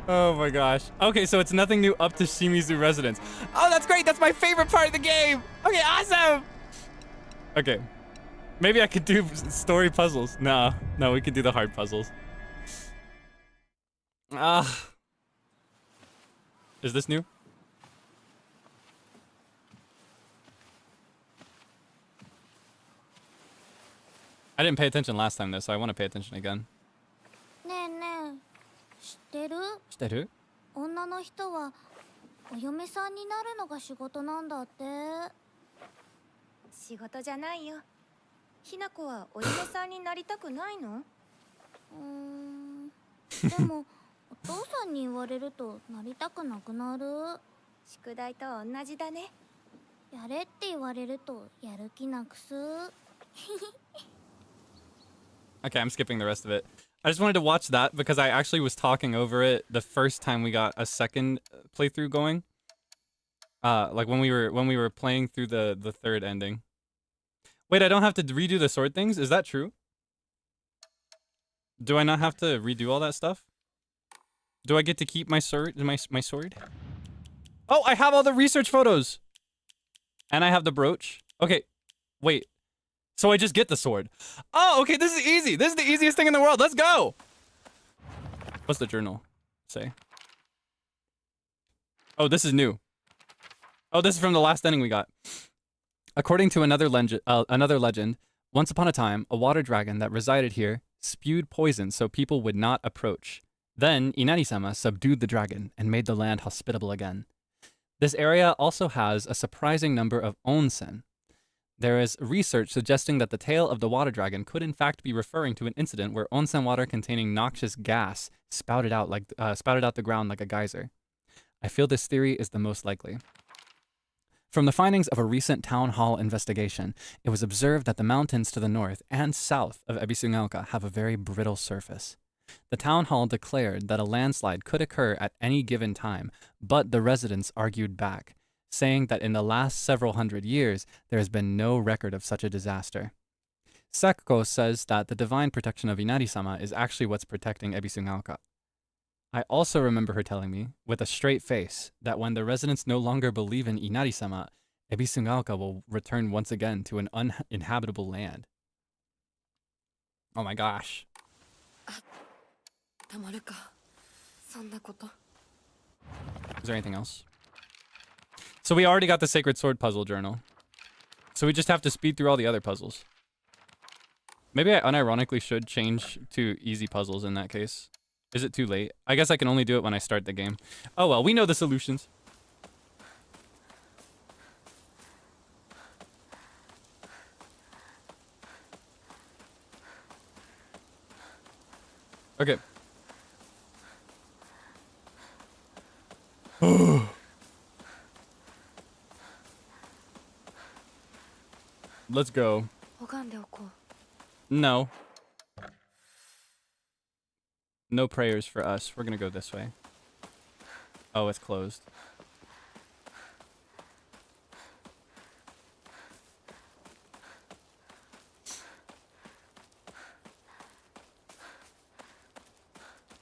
Oh my gosh. Okay, so it's nothing new up to Shimizu Residence. Oh, that's great. That's my favorite part of the game. Okay, awesome. Okay. Maybe I could do story puzzles. No, we could do the hard puzzles. Is this new? I didn't pay attention last time though, so I want to pay attention again. ねえねえ、知ってる？知ってる？女の人はお嫁さんになるのが仕事なんだって。仕事じゃないよ。ひな子はお嫁さんになりたくないの？でもお父さんに言われるとなりたくなくなる。宿題と同じだね。やれって言われるとやる気なくす。Okay, I'm skipping the rest of it. I just wanted to watch that because I actually was talking over it the first time we got a second playthrough going. Like when we were playing through the third ending. Wait, I don't have to redo the sword things? Is that true? Do I not have to redo all that stuff? Do I get to keep my sword? My sword? Oh, I have all the research photos! And I have the brooch. Okay, wait. So I just get the sword. Oh, okay, this is easy. This is the easiest thing in the world. Let's go! What's the journal say? Oh, this is new. Oh, this is from the last ending we got. According to another legend, once upon a time, a water dragon that resided here spewed poison so people would not approach. Then, Inari-sama subdued the dragon and made the land hospitable again. This area also has a surprising number of onsen. There is research suggesting that the tale of the water dragon could in fact be referring to an incident where onsen water containing noxious gas spouted out the ground like a geyser. I feel this theory is the most likely. From the findings of a recent town hall investigation, it was observed that the mountains to the north and south of Ebisugaoka have a very brittle surface. The town hall declared that a landslide could occur at any given time, but the residents argued back, saying that in the last several hundred years, there has been no record of such a disaster. Sakuko says that the divine protection of Inari-sama is actually what's protecting Ebisugaoka. I also remember her telling me, with a straight face, that when the residents no longer believe in Inari-sama, Ebisugaoka will return once again to an uninhabitable land. Oh my gosh. Is there anything else? So we already got the Sacred Sword puzzle journal. So we just have to speed through all the other puzzles. Maybe I unironically should change to easy puzzles in that case. Is it too late? I guess I can only do it when I start the game. Oh well, we know the solutions. Okay. Let's go. No. No prayers for us. We're gonna go this way. Oh, it's closed.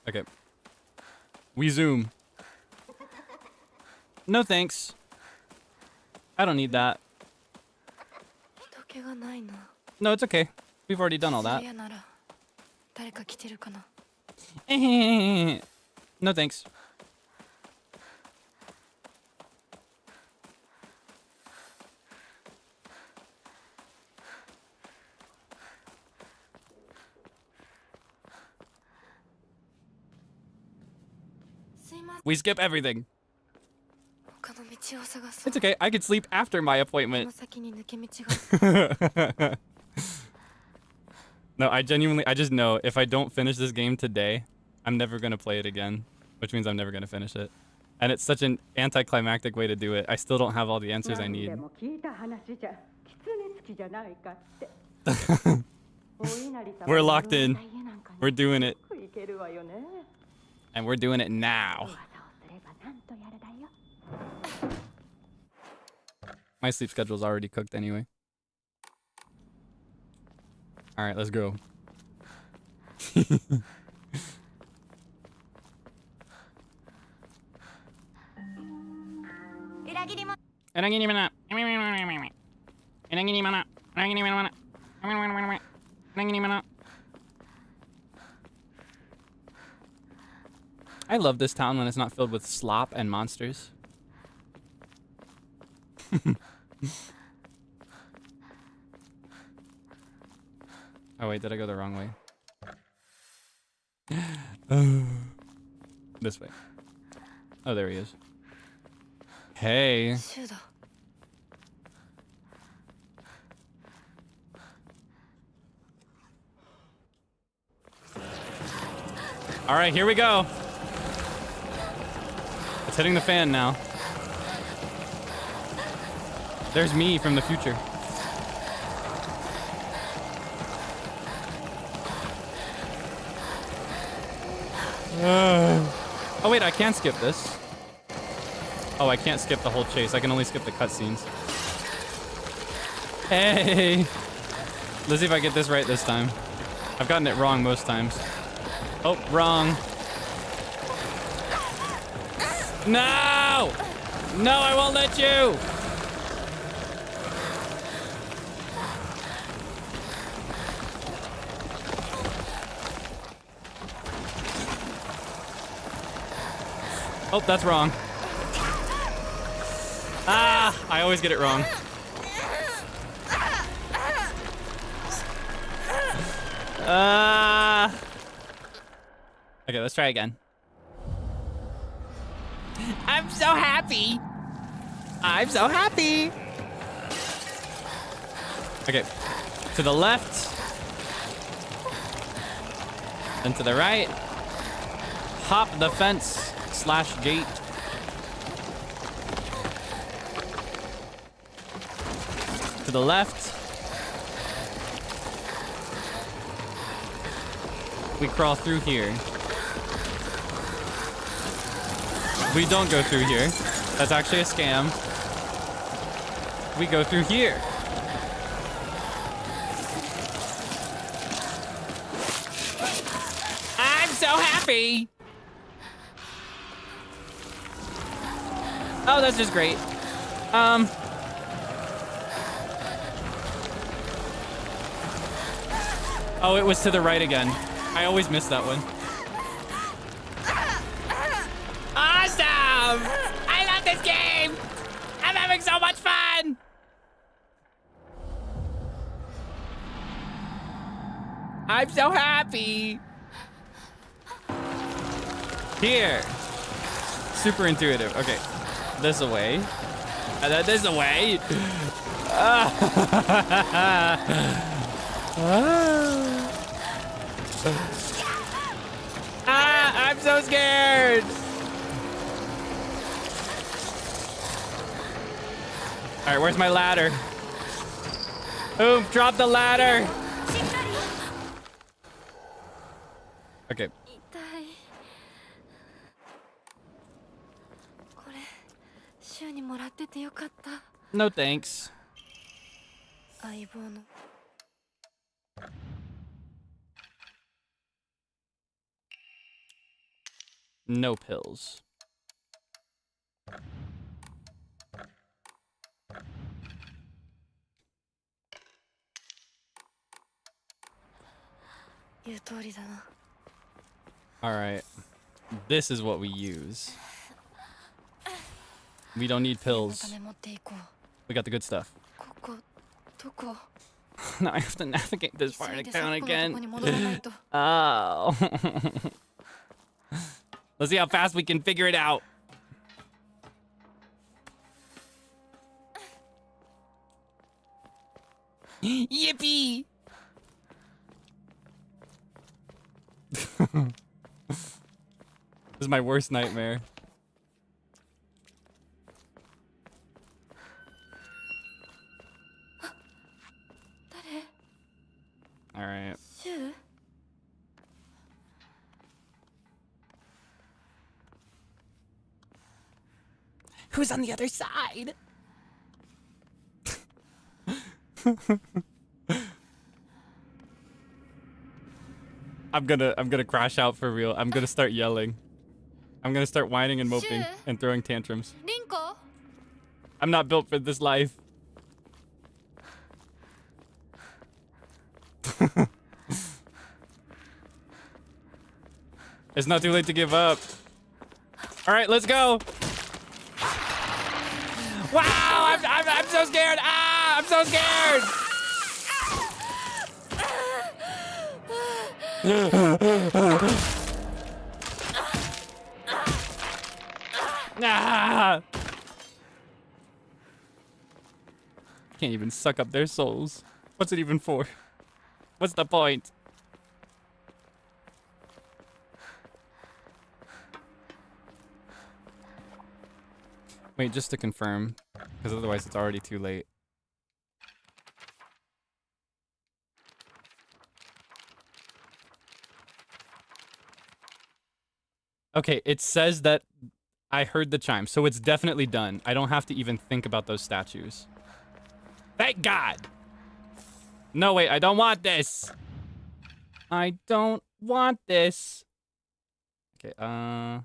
Okay. We zoom. No thanks. I don't need that. No, it's okay. We've already done all that. No thanks. We skip everything. It's okay. I could sleep after my appointment. No, I just know if I don't finish this game today, I'm never going to play it again, which means I'm never going to finish it. And it's such an anticlimactic way to do it. I still don't have all the answers I need. We're locked in. We're doing it. And we're doing it now. My sleep schedule's already cooked anyway. All right, let's go. I love this town when it's not filled with slop and monsters. Oh wait, did I go the wrong way? This way. Oh, there he is. Hey. All right, here we go. It's hitting the fan now. There's me from the future. Oh wait, I can skip this. Oh, I can't skip the whole chase. I can only skip the cutscenes. Hey! Let's see if I get this right this time. I've gotten it wrong most times. Oh, wrong. No! No, I won't let you! Oh, that's wrong. Ah, I always get it wrong. Okay, let's try again. I'm so happy. I'm so happy. Okay, to the left. And to the right. Hop the fence / gate. To the left. We crawl through here. We don't go through here. That's actually a scam. We go through here. I'm so happy. Oh, that's just great. Oh, it was to the right again. I always miss that one. Awesome! I love this game! I'm having so much fun! I'm so happy! Here. Super intuitive. Okay. This away. And then this away. I'm so scared. All right, where's my ladder? Oof, drop the ladder. Okay. No thanks. No pills. All right. This is what we use. We don't need pills. We got the good stuff. Now I have to navigate this part down again. Oh. Let's see how fast we can figure it out. Yippee! This is my worst nightmare. All right. Who's on the other side? I'm gonna crash out for real. I'm gonna start yelling. I'm gonna start whining and moping and throwing tantrums. I'm not built for this life. It's not too late to give up. All right, let's go. Wow, I'm so scared. Ah, I'm so scared. Ah. Can't even suck up their souls. What's it even for? What's the point? Wait, just to confirm, because otherwise it's already too late. Okay, it says that I heard the chime, so it's definitely done. I don't have to even think about those statues. Thank God! No, wait, I don't want this! I don't want this. Okay,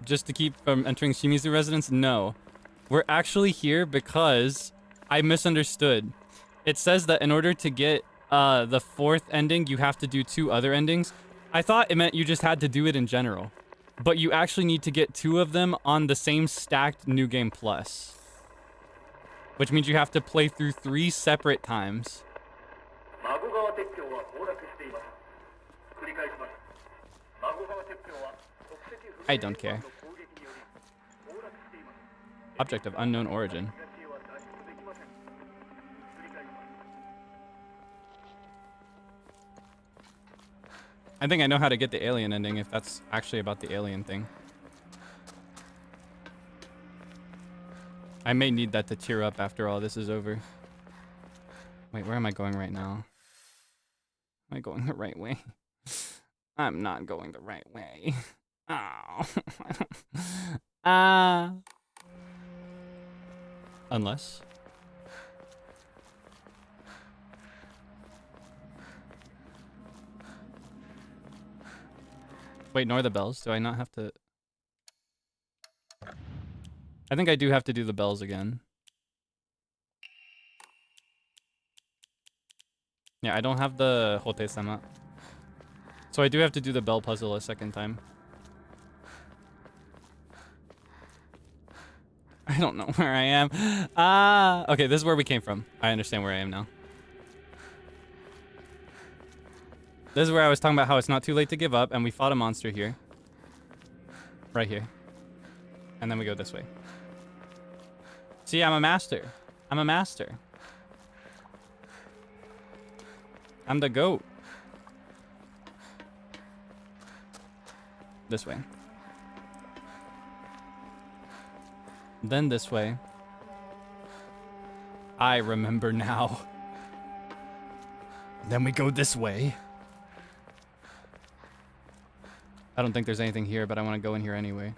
just to keep from entering Shimizu residence? No. We're actually here because I misunderstood. It says that in order to get the 4th ending, you have to do 2 other endings. I thought it meant you just had to do it in general. But you actually need to get 2 of them on the same stacked New Game Plus. Which means you have to play through 3 separate times. I don't care. Object of unknown origin. I think I know how to get the alien ending if that's actually about the alien thing. I may need that to cheer up after all this is over. Wait, where am I going right now? Am I going the right way? I'm not going the right way. Oh. Unless. Wait, nor the bells. Do I not have to? I think I do have to do the bells again. Yeah, I don't have the Hote-sama. So I do have to do the bell puzzle a 2nd time. I don't know where I am. Okay, this is where we came from. I understand where I am now. This is where I was talking about how it's not too late to give up, and we fought a monster here. Right here. And then we go this way. See, I'm a master. I'm a master. I'm the goat. This way. Then this way. I remember now. Then we go this way. I don't think there's anything here, but I want to go in here anyway.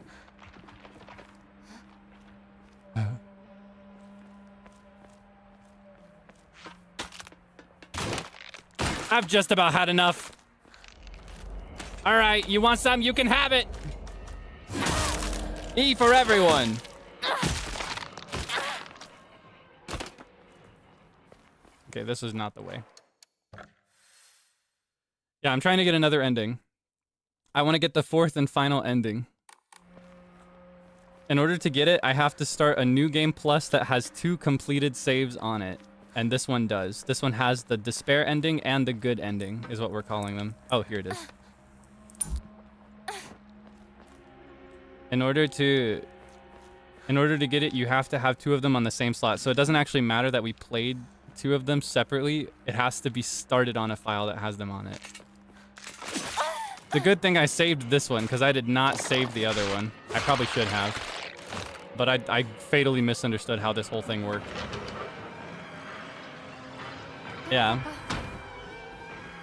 I've just about had enough. All right, you want some? You can have it. E for everyone. Okay, this is not the way. Yeah, I'm trying to get another ending. I want to get the 4th and final ending. In order to get it, I have to start a New Game Plus that has 2 completed saves on it. And this one does. This one has the despair ending and the good ending, is what we're calling them. Oh, here it is. In order to get it, you have to have 2 of them on the same slot. So it doesn't actually matter that we played 2 of them separately. It has to be started on a file that has them on it. The good thing I saved this one, because I did not save the other one. I probably should have. But I fatally misunderstood how this whole thing worked. Yeah.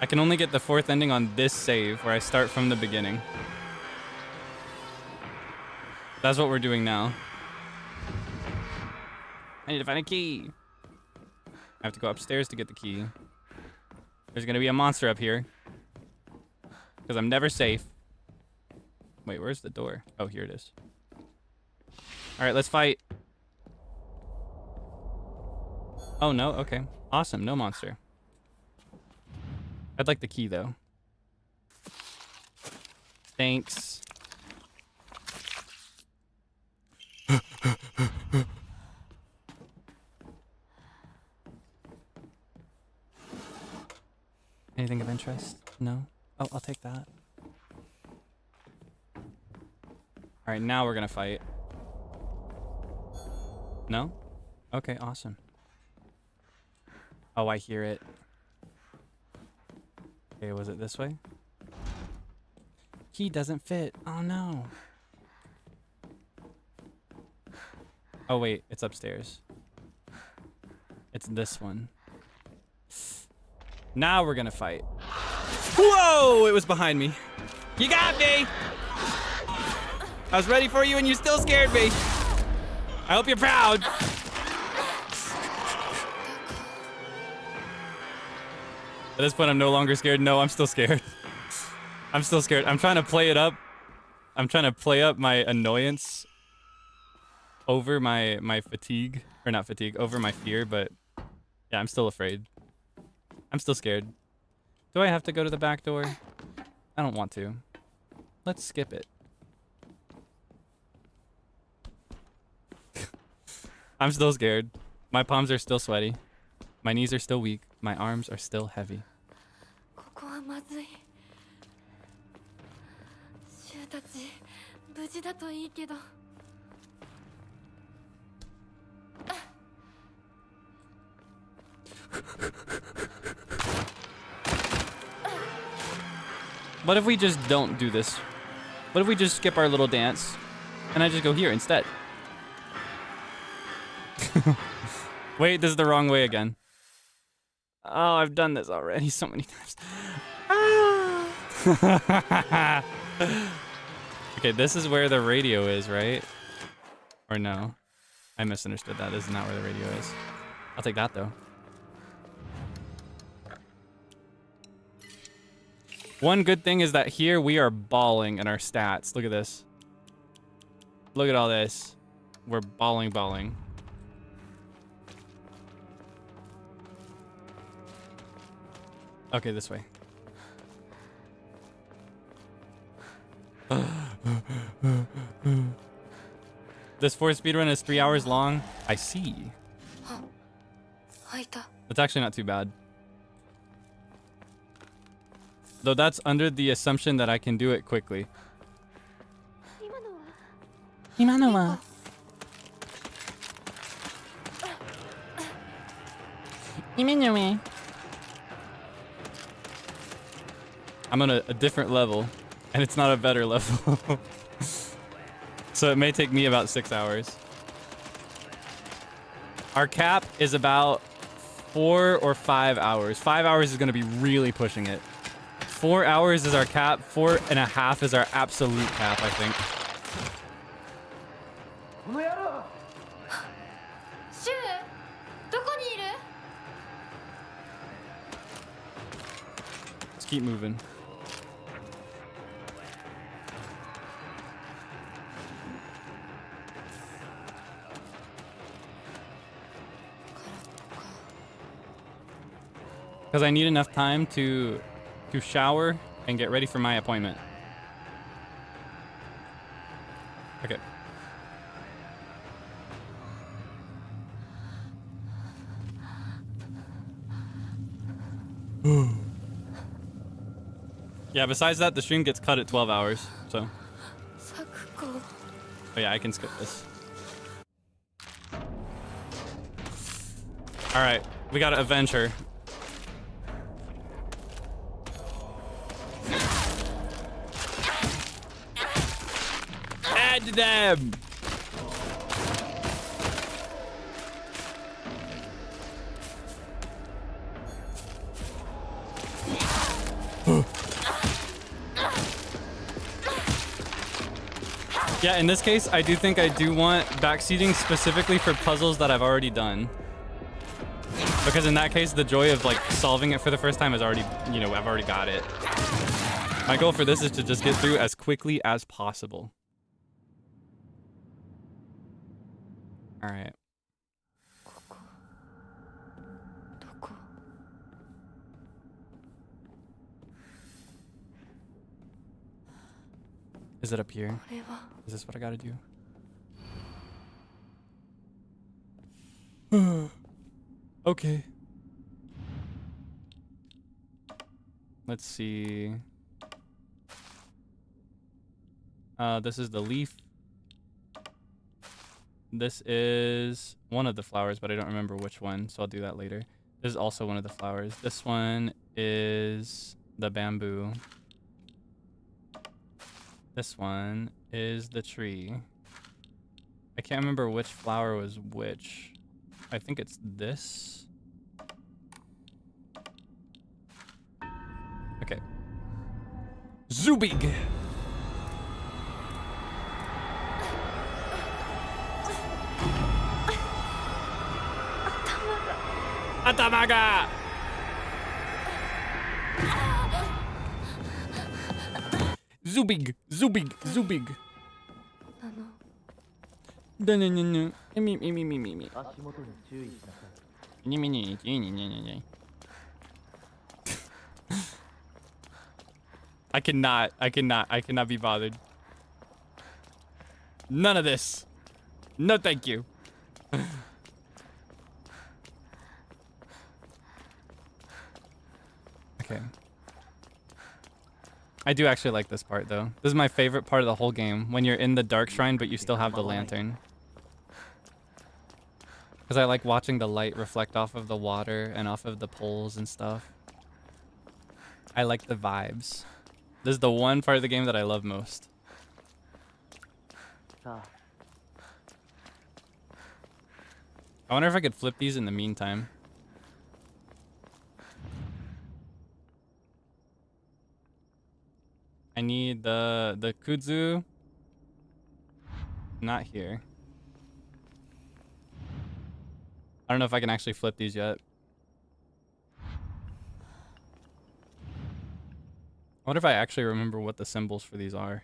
I can only get the 4th ending on this save, where I start from the beginning. That's what we're doing now. I need to find a key. I have to go upstairs to get the key. There's gonna be a monster up here. Because I'm never safe. Wait, where's the door? Oh, here it is. Alright, let's fight. Oh, no? Okay. Awesome. No monster. I'd like the key, though. Thanks. Anything of interest? No? Oh, I'll take that. Alright, now we're gonna fight. No? Okay, awesome. Oh, I hear it. Okay, was it this way? Key doesn't fit. Oh, no. Oh, wait. It's upstairs. It's this one. Now we're gonna fight. Whoa! It was behind me. You got me! I was ready for you and you still scared me. I hope you're proud. At this point, I'm no longer scared. No, I'm still scared. I'm still scared. I'm trying to play it up. I'm trying to play up my annoyance over my fatigue. Or not fatigue, over my fear, but yeah, I'm still afraid. I'm still scared. Do I have to go to the back door? I don't want to. Let's skip it. I'm still scared. My palms are still sweaty. My knees are still weak. My arms are still heavy. ここはまずい。シュウたち無事だといいけど。What if we just don't do this? What if we just skip our little dance and I just go here instead? Wait, this is the wrong way again. Oh, I've done this already so many times. Okay, this is where the radio is, right? Or no? I misunderstood that. This is not where the radio is. I'll take that though. One good thing is that here we are balling in our stats. Look at this. Look at all this. We're balling. Okay, this way. This 4th speedrun is 3 hours long. I see. That's actually not too bad. Though that's under the assumption that I can do it quickly. I'm on a different level, and it's not a better level. So it may take me about 6 hours. Our cap is about 4 or 5 hours. 5 hours is going to be really pushing it. 4 hours is our cap. 4.5 is our absolute cap, I think. Let's keep moving. Because I need enough time to shower and get ready for my appointment. Okay. Yeah, besides that, the stream gets cut at 12 hours, so. Oh yeah, I can skip this. Alright, we gotta avenge her. Add them! Yeah, in this case, I do think I do want backseating specifically for puzzles that I've already done. Because in that case, the joy of like solving it for the first time is already, you know, I've already got it. My goal for this is to just get through as quickly as possible. All right. Is it up here? Is this what I gotta do? Okay. Let's see. This is the leaf. This is one of the flowers, but I don't remember which one, so I'll do that later. This is also one of the flowers. This one is the bamboo. This one is the tree. I can't remember which flower was which. I think it's this. Okay. Zubig! Atamaga! Zubig, Zubig, Zubig. No, no, no, no. Me. I cannot be bothered. None of this. No, thank you. Okay. I do actually like this part, though. This is my favorite part of the whole game, when you're in the dark shrine, but you still have the lantern. Because I like watching the light reflect off of the water and off of the poles and stuff. I like the vibes. This is the one part of the game that I love most. I wonder if I could flip these in the meantime. I need the kudzu. Not here. I don't know if I can actually flip these yet. I wonder if I actually remember what the symbols for these are.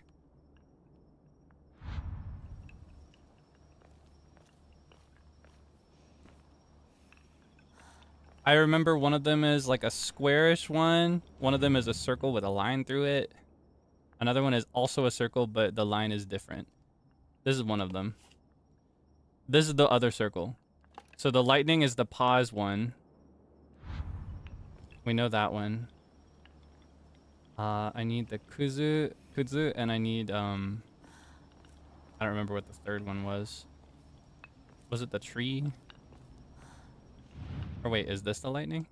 I remember one of them is like a squarish one. One of them is a circle with a line through it. Another one is also a circle, but the line is different. This is one of them. This is the other circle. So the lightning is the pause one. We know that one. I need the kudzu, and I need, I don't remember what the third one was. Was it the tree? Or wait, is this the lightning?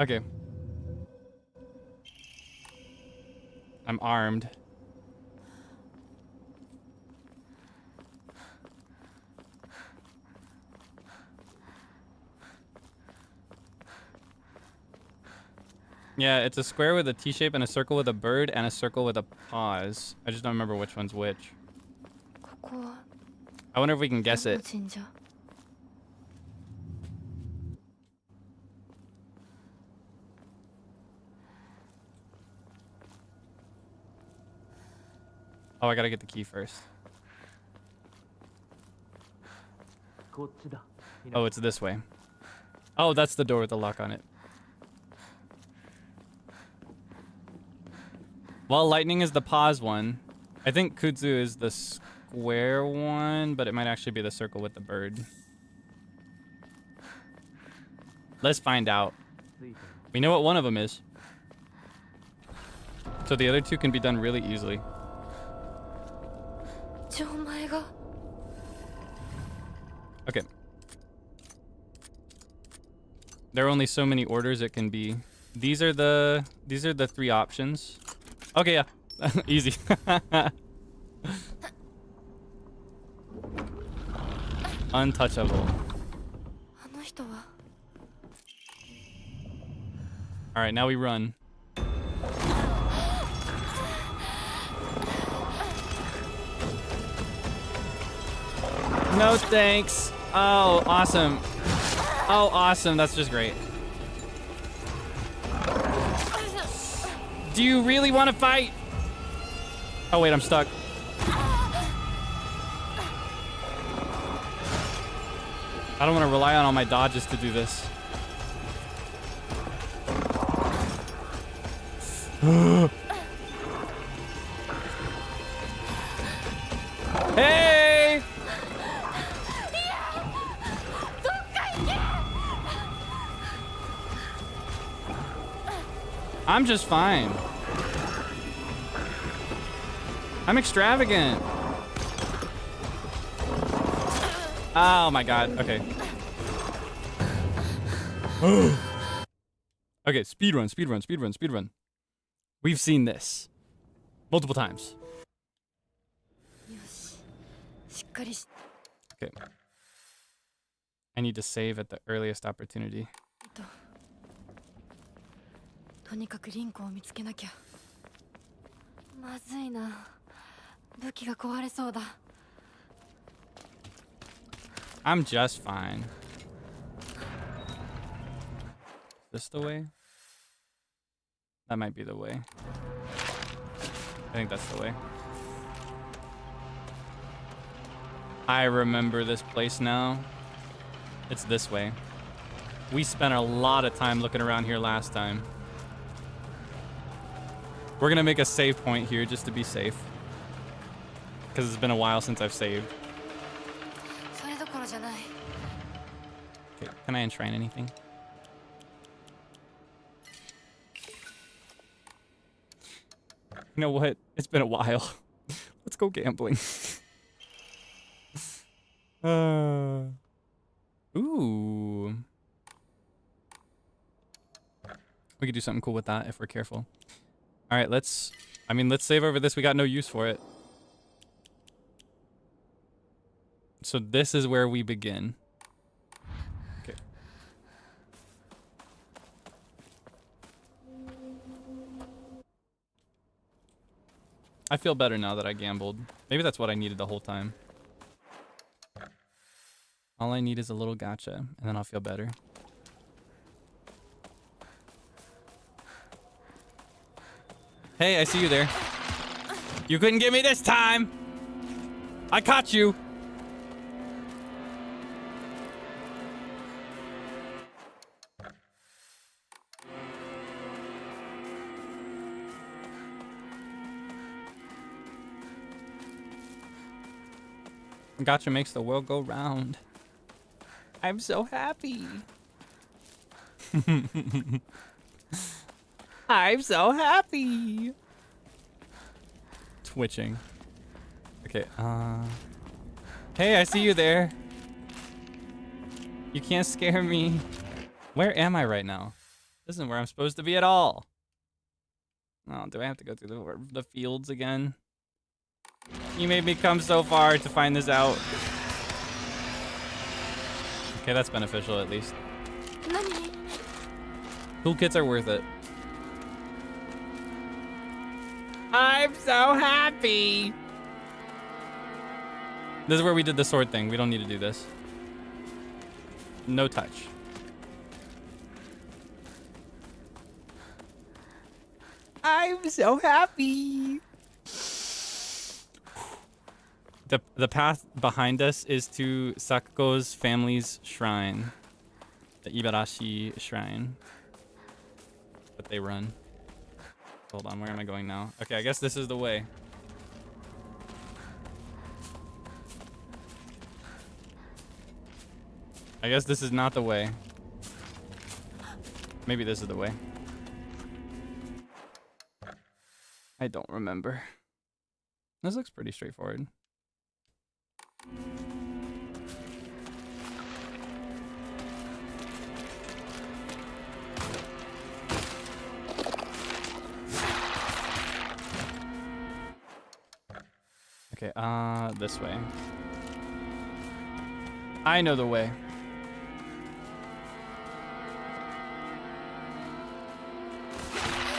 Okay. I'm armed. Yeah, it's a square with a T shape and a circle with a bird and a circle with a pause. I just don't remember which one's which. I wonder if we can guess it. Oh, I gotta get the key first. Oh, it's this way. Oh, that's the door with the lock on it. Well, lightning is the pause one. I think kudzu is the square one, but it might actually be the circle with the bird. Let's find out. We know what one of them is. So the other two can be done really easily. Okay. There are only so many orders it can be. These are the three options. Okay, yeah. Easy. Untouchable. All right, now we run. No thanks. Oh, awesome. Oh, awesome. That's just great. Do you really want to fight? Oh, wait, I'm stuck. I don't want to rely on all my dodges to do this. Hey! I'm just fine. I'm extravagant. Oh my god. Okay. Okay, speedrun, speedrun, speedrun, speedrun. We've seen this multiple times. Okay. I need to save at the earliest opportunity. とにかくリンクを見つけなきゃ。まずいな。武器が壊れそうだ。I'm just fine. This the way? That might be the way. I think that's the way. I remember this place now. It's this way. We spent a lot of time looking around here last time. We're gonna make a save point here just to be safe. Because it's been a while since I've saved. Okay, can I enshrine anything? You know what? It's been a while. Let's go gambling. Ooh. We could do something cool with that if we're careful. All right, let's save over this. We got no use for it. So this is where we begin. Okay. I feel better now that I gambled. Maybe that's what I needed the whole time. All I need is a little gotcha, and then I'll feel better. Hey, I see you there. You couldn't get me this time! I caught you! Gotcha makes the world go round. I'm so happy. I'm so happy. Twitching. Okay, hey, I see you there. You can't scare me. Where am I right now? This isn't where I'm supposed to be at all. Oh, do I have to go through the fields again? You made me come so far to find this out. Okay, that's beneficial at least. Toolkits are worth it. I'm so happy. This is where we did the sword thing. We don't need to do this. No touch. I'm so happy. The path behind us is to Sakuko's family's shrine. The Ibarashi shrine. That they run. Hold on, where am I going now? Okay, I guess this is the way. I guess this is not the way. Maybe this is the way. I don't remember. This looks pretty straightforward. Okay, this way. I know the way.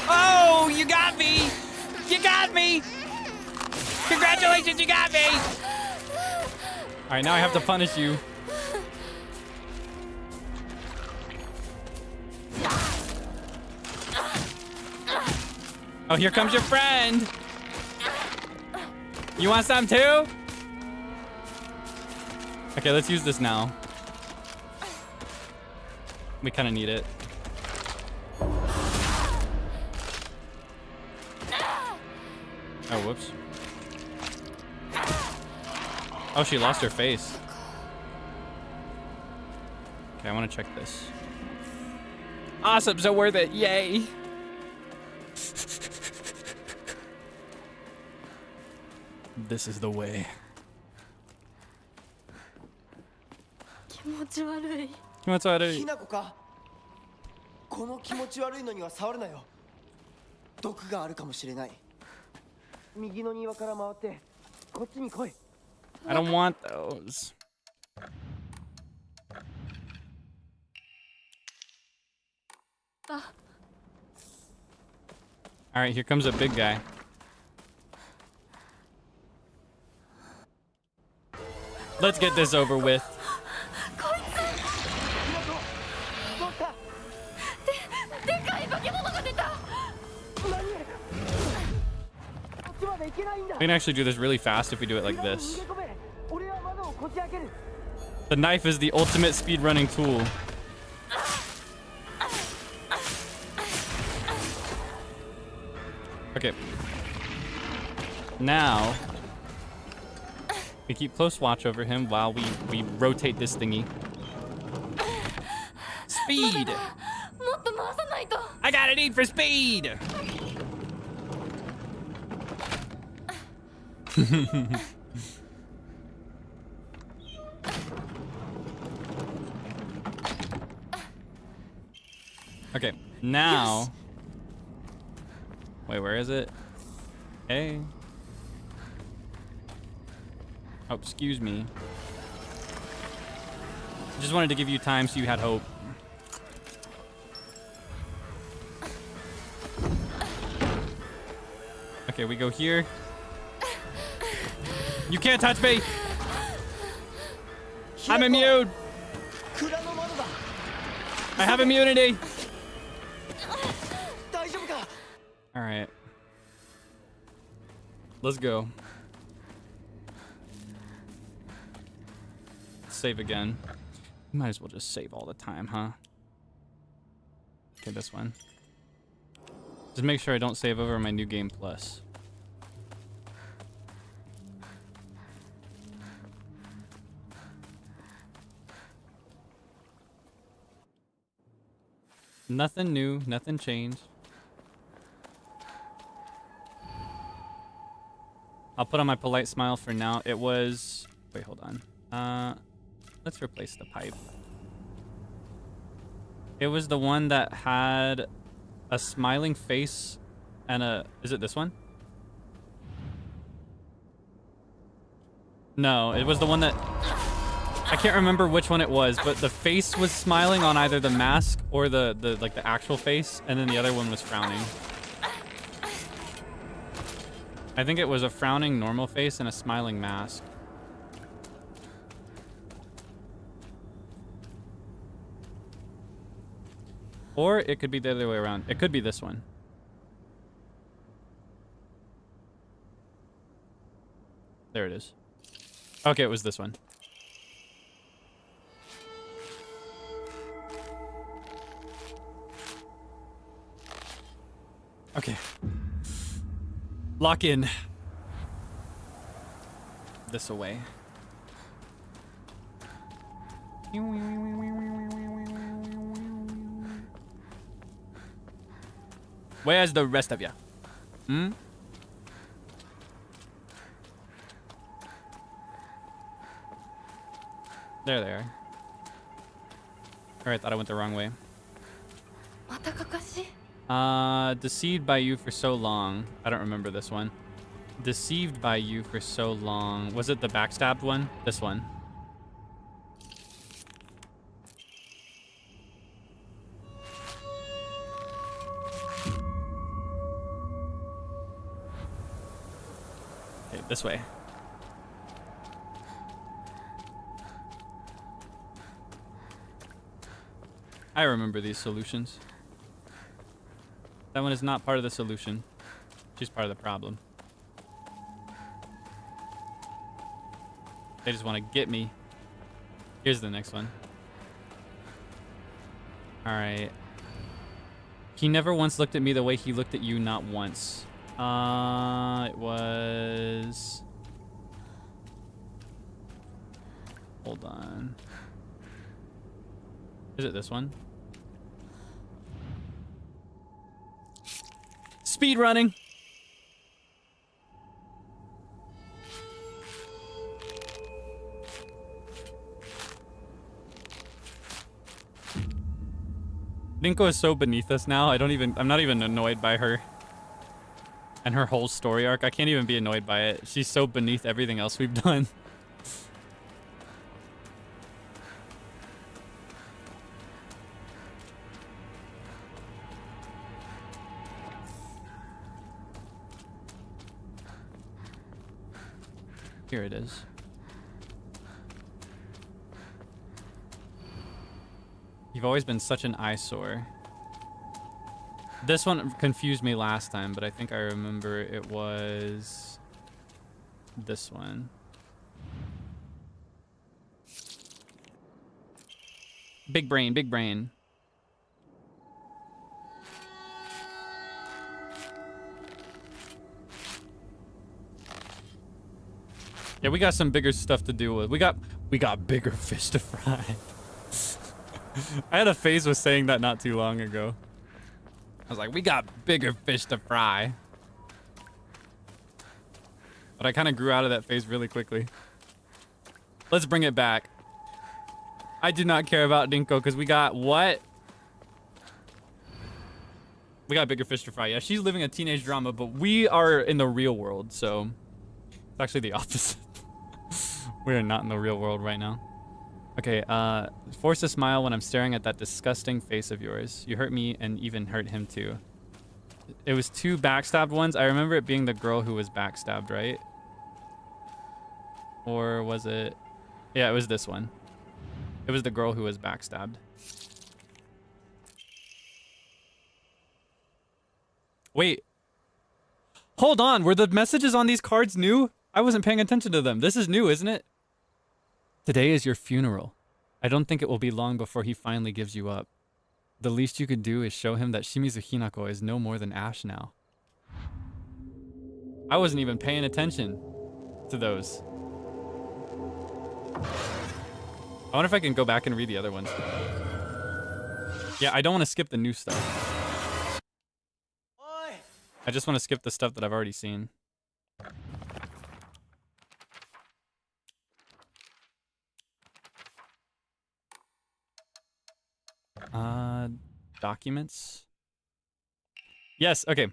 Oh, you got me! You got me! Congratulations, you got me! Alright, now I have to punish you. Oh, here comes your friend! You want some too? Okay, let's use this now. We kind of need it. Oh, whoops. Oh, she lost her face. Okay, I want to check this. Awesome, so worth it. Yay. This is the way. 気持ち悪い。気持ち悪い。ひなこか。この気持ち悪いのには触るなよ。毒があるかもしれない。右の庭から回ってこっちに来い。I don't want those. All right, here comes a big guy. Let's get this over with. でかい化け物が出た。 We can actually do this really fast if we do it like this. The knife is the ultimate speedrunning tool. Okay. Now, we keep close watch over him while we rotate this thingy. Speed! もっと回さないと。 I got a need for speed! Okay, now... Wait, where is it? Hey. Oh, excuse me. Just wanted to give you time so you had hope. Okay, we go here. You can't touch me! I'm immune! I have immunity! Alright. Let's go. Save again. Might as well just save all the time, huh? Okay, this one. Just make sure I don't save over my New Game Plus. Nothing new, nothing changed. I'll put on my polite smile for now. It was... Wait, hold on. Let's replace the pipe. It was the one that had a smiling face and a... Is it this one? No, it was the one that... I can't remember which one it was, but the face was smiling on either the mask or the actual face, and then the other one was frowning. I think it was a frowning normal face and a smiling mask. Or it could be the other way around. It could be this one. There it is. Okay, it was this one. Okay. Lock in. This away. Where's the rest of you? Hmm? There they are. Alright, thought I went the wrong way. またかかし? Deceived by you for so long. I don't remember this one. Deceived by you for so long. Was it the backstabbed one? This one. Okay, this way. I remember these solutions. That one is not part of the solution. She's part of the problem. They just want to get me. Here's the next one. Alright. He never once looked at me the way he looked at you, not once. It was... Hold on. Is it this one? Speed running. Rinko is so beneath us now. I'm not even annoyed by her. And her whole story arc. I can't even be annoyed by it. She's so beneath everything else we've done. Here it is. You've always been such an eyesore. This one confused me last time, but I think I remember it was this one. Big brain, big brain. Yeah, we got some bigger stuff to deal with. We got bigger fish to fry. I had a phase with saying that not too long ago. I was like, we got bigger fish to fry. But I kind of grew out of that phase really quickly. Let's bring it back. I do not care about Dinko because we got what? We got bigger fish to fry. Yeah, she's living a teenage drama, but we are in the real world, so it's actually the opposite. We are not in the real world right now. Okay, force a smile when I'm staring at that disgusting face of yours. You hurt me and even hurt him too. It was 2 backstabbed ones. I remember it being the girl who was backstabbed, right? Or was it? Yeah, it was this one. It was the girl who was backstabbed. Wait. Hold on. Were the messages on these cards new? I wasn't paying attention to them. This is new, isn't it? Today is your funeral. I don't think it will be long before he finally gives you up. The least you could do is show him that Shimizu Hinako is no more than ash now. I wasn't even paying attention to those. I wonder if I can go back and read the other ones. Yeah, I don't want to skip the new stuff. I just want to skip the stuff that I've already seen. Documents. Yes, okay.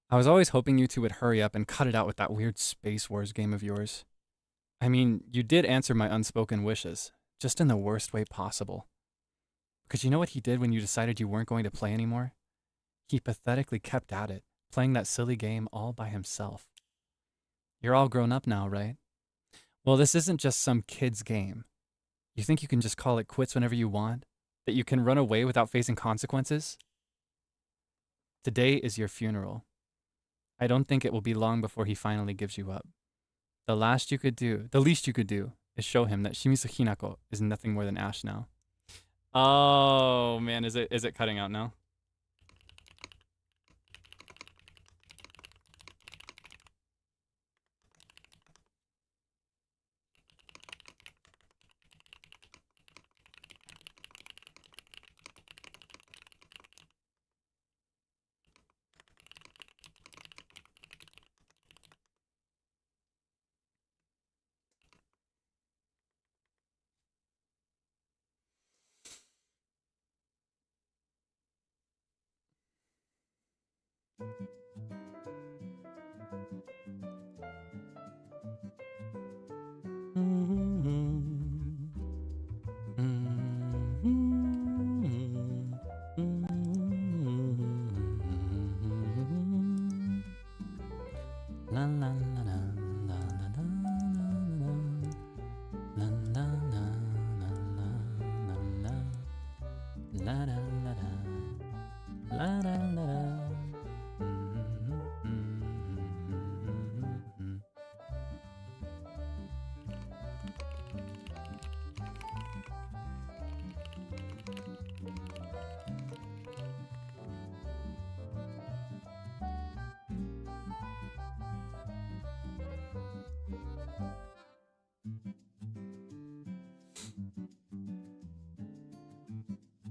I was always hoping you two would hurry up and cut it out with that weird Space Wars game of yours. I mean, you did answer my unspoken wishes, just in the worst way possible. Because you know what he did when you decided you weren't going to play anymore? He pathetically kept at it, playing that silly game all by himself. You're all grown up now, right? Well, this isn't just some kid's game. You think you can just call it quits whenever you want? That you can run away without facing consequences? Today is your funeral. I don't think it will be long before he finally gives you up. The least you could do, is show him that Shimizu Hinako is nothing more than ash now. Oh man, is it cutting out now?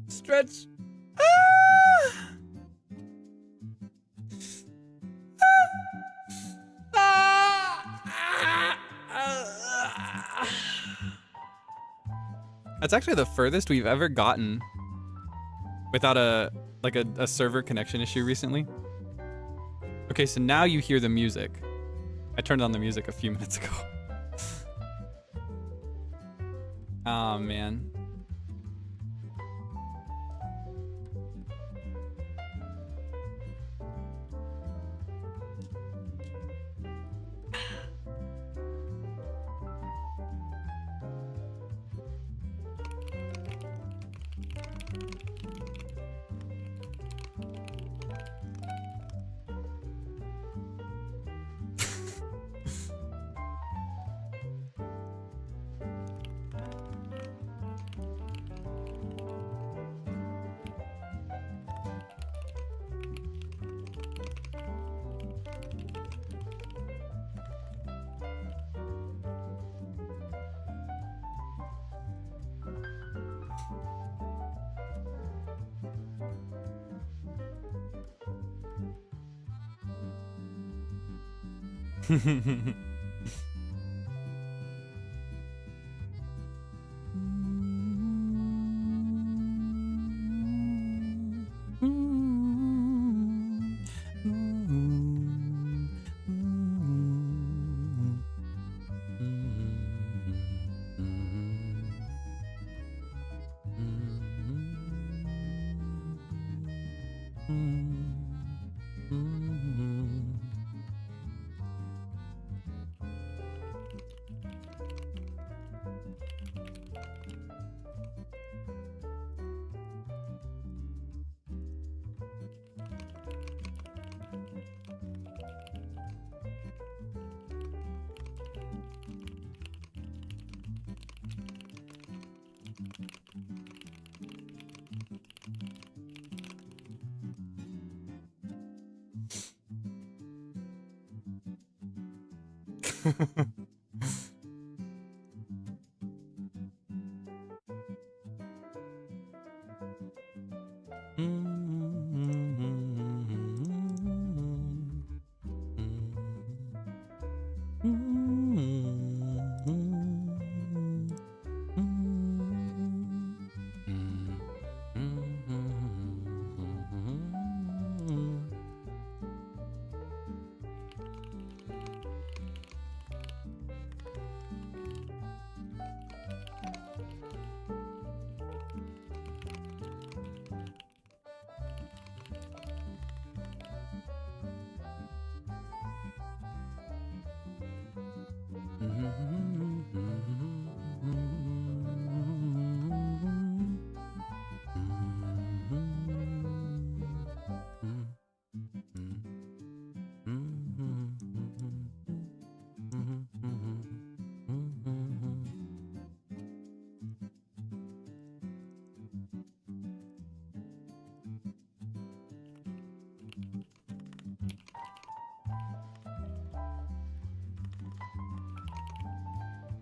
Stretch. That's actually the furthest we've ever gotten without a server connection issue recently. Okay, so now you hear the music. I turned on the music a few minutes ago. Oh man.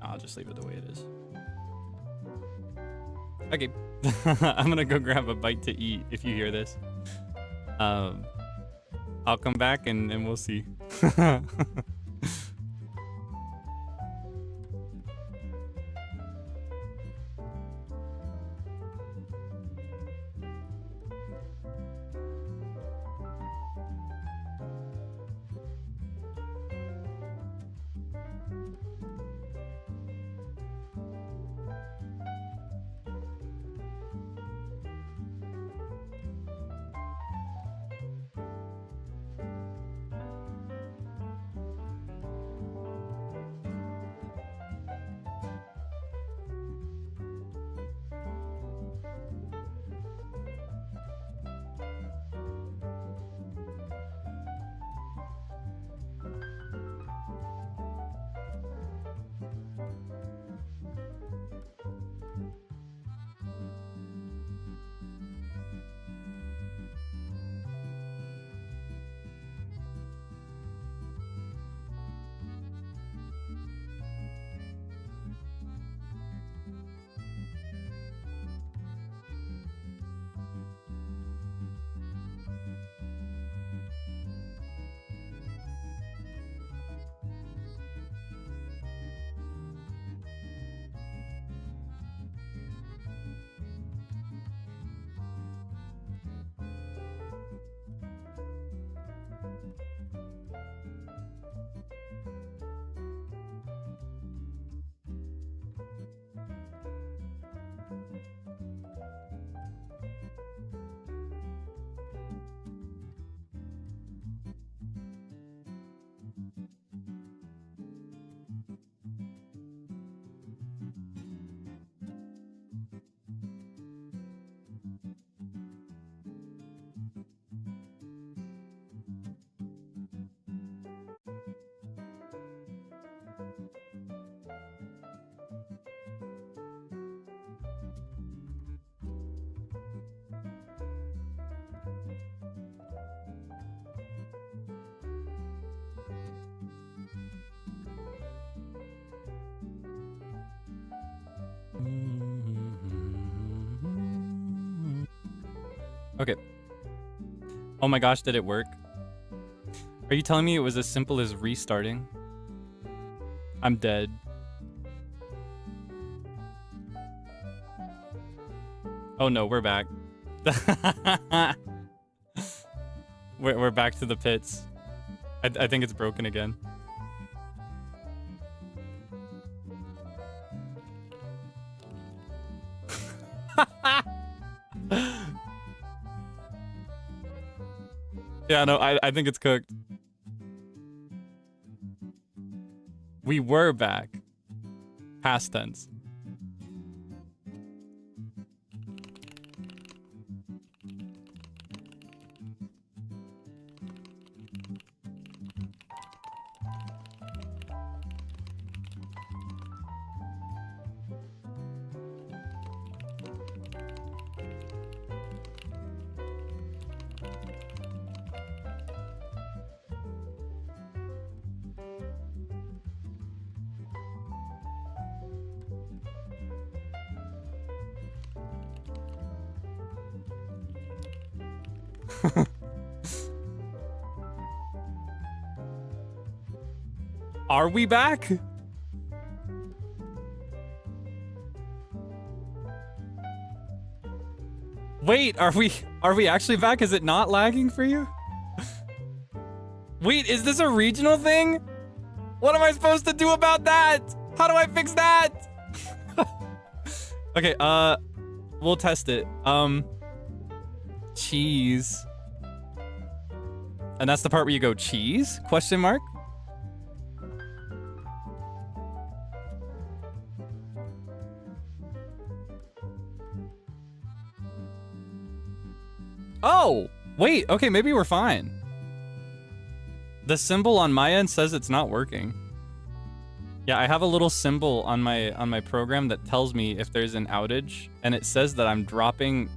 I'll just leave it the way it is. Okay. I'm gonna go grab a bite to eat if you hear this. I'll come back and we'll see. Okay. Oh my gosh, did it work? Are you telling me it was as simple as restarting? I'm dead. Oh no, we're back. we're back to the pits. I think it's broken again. Yeah, no, I think it's cooked. We were back. Past tense. Are we back? Wait, are we actually back? Is it not lagging for you? Wait, is this a regional thing? What am I supposed to do about that? How do I fix that? Okay, we'll test it. Cheese. And that's the part where you go cheese? Question mark? Oh, wait, okay, maybe we're fine. The symbol on my end says it's not working. Yeah, I have a little symbol on my program that tells me if there's an outage, and it says that I'm dropping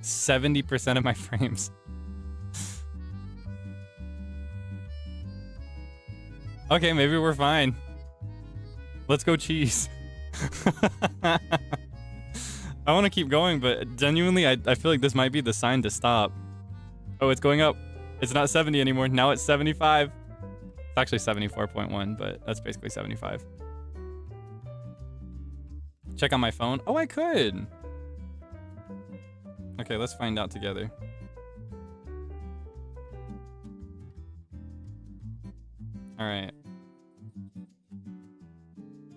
70% of my frames. Okay, maybe we're fine. Let's go cheese. I want to keep going, but genuinely, I feel like this might be the sign to stop. Oh, it's going up. It's not 70 anymore. Now it's 75. It's actually 74.1, but that's basically 75. Check on my phone. Oh, I could. Okay, let's find out together. All right.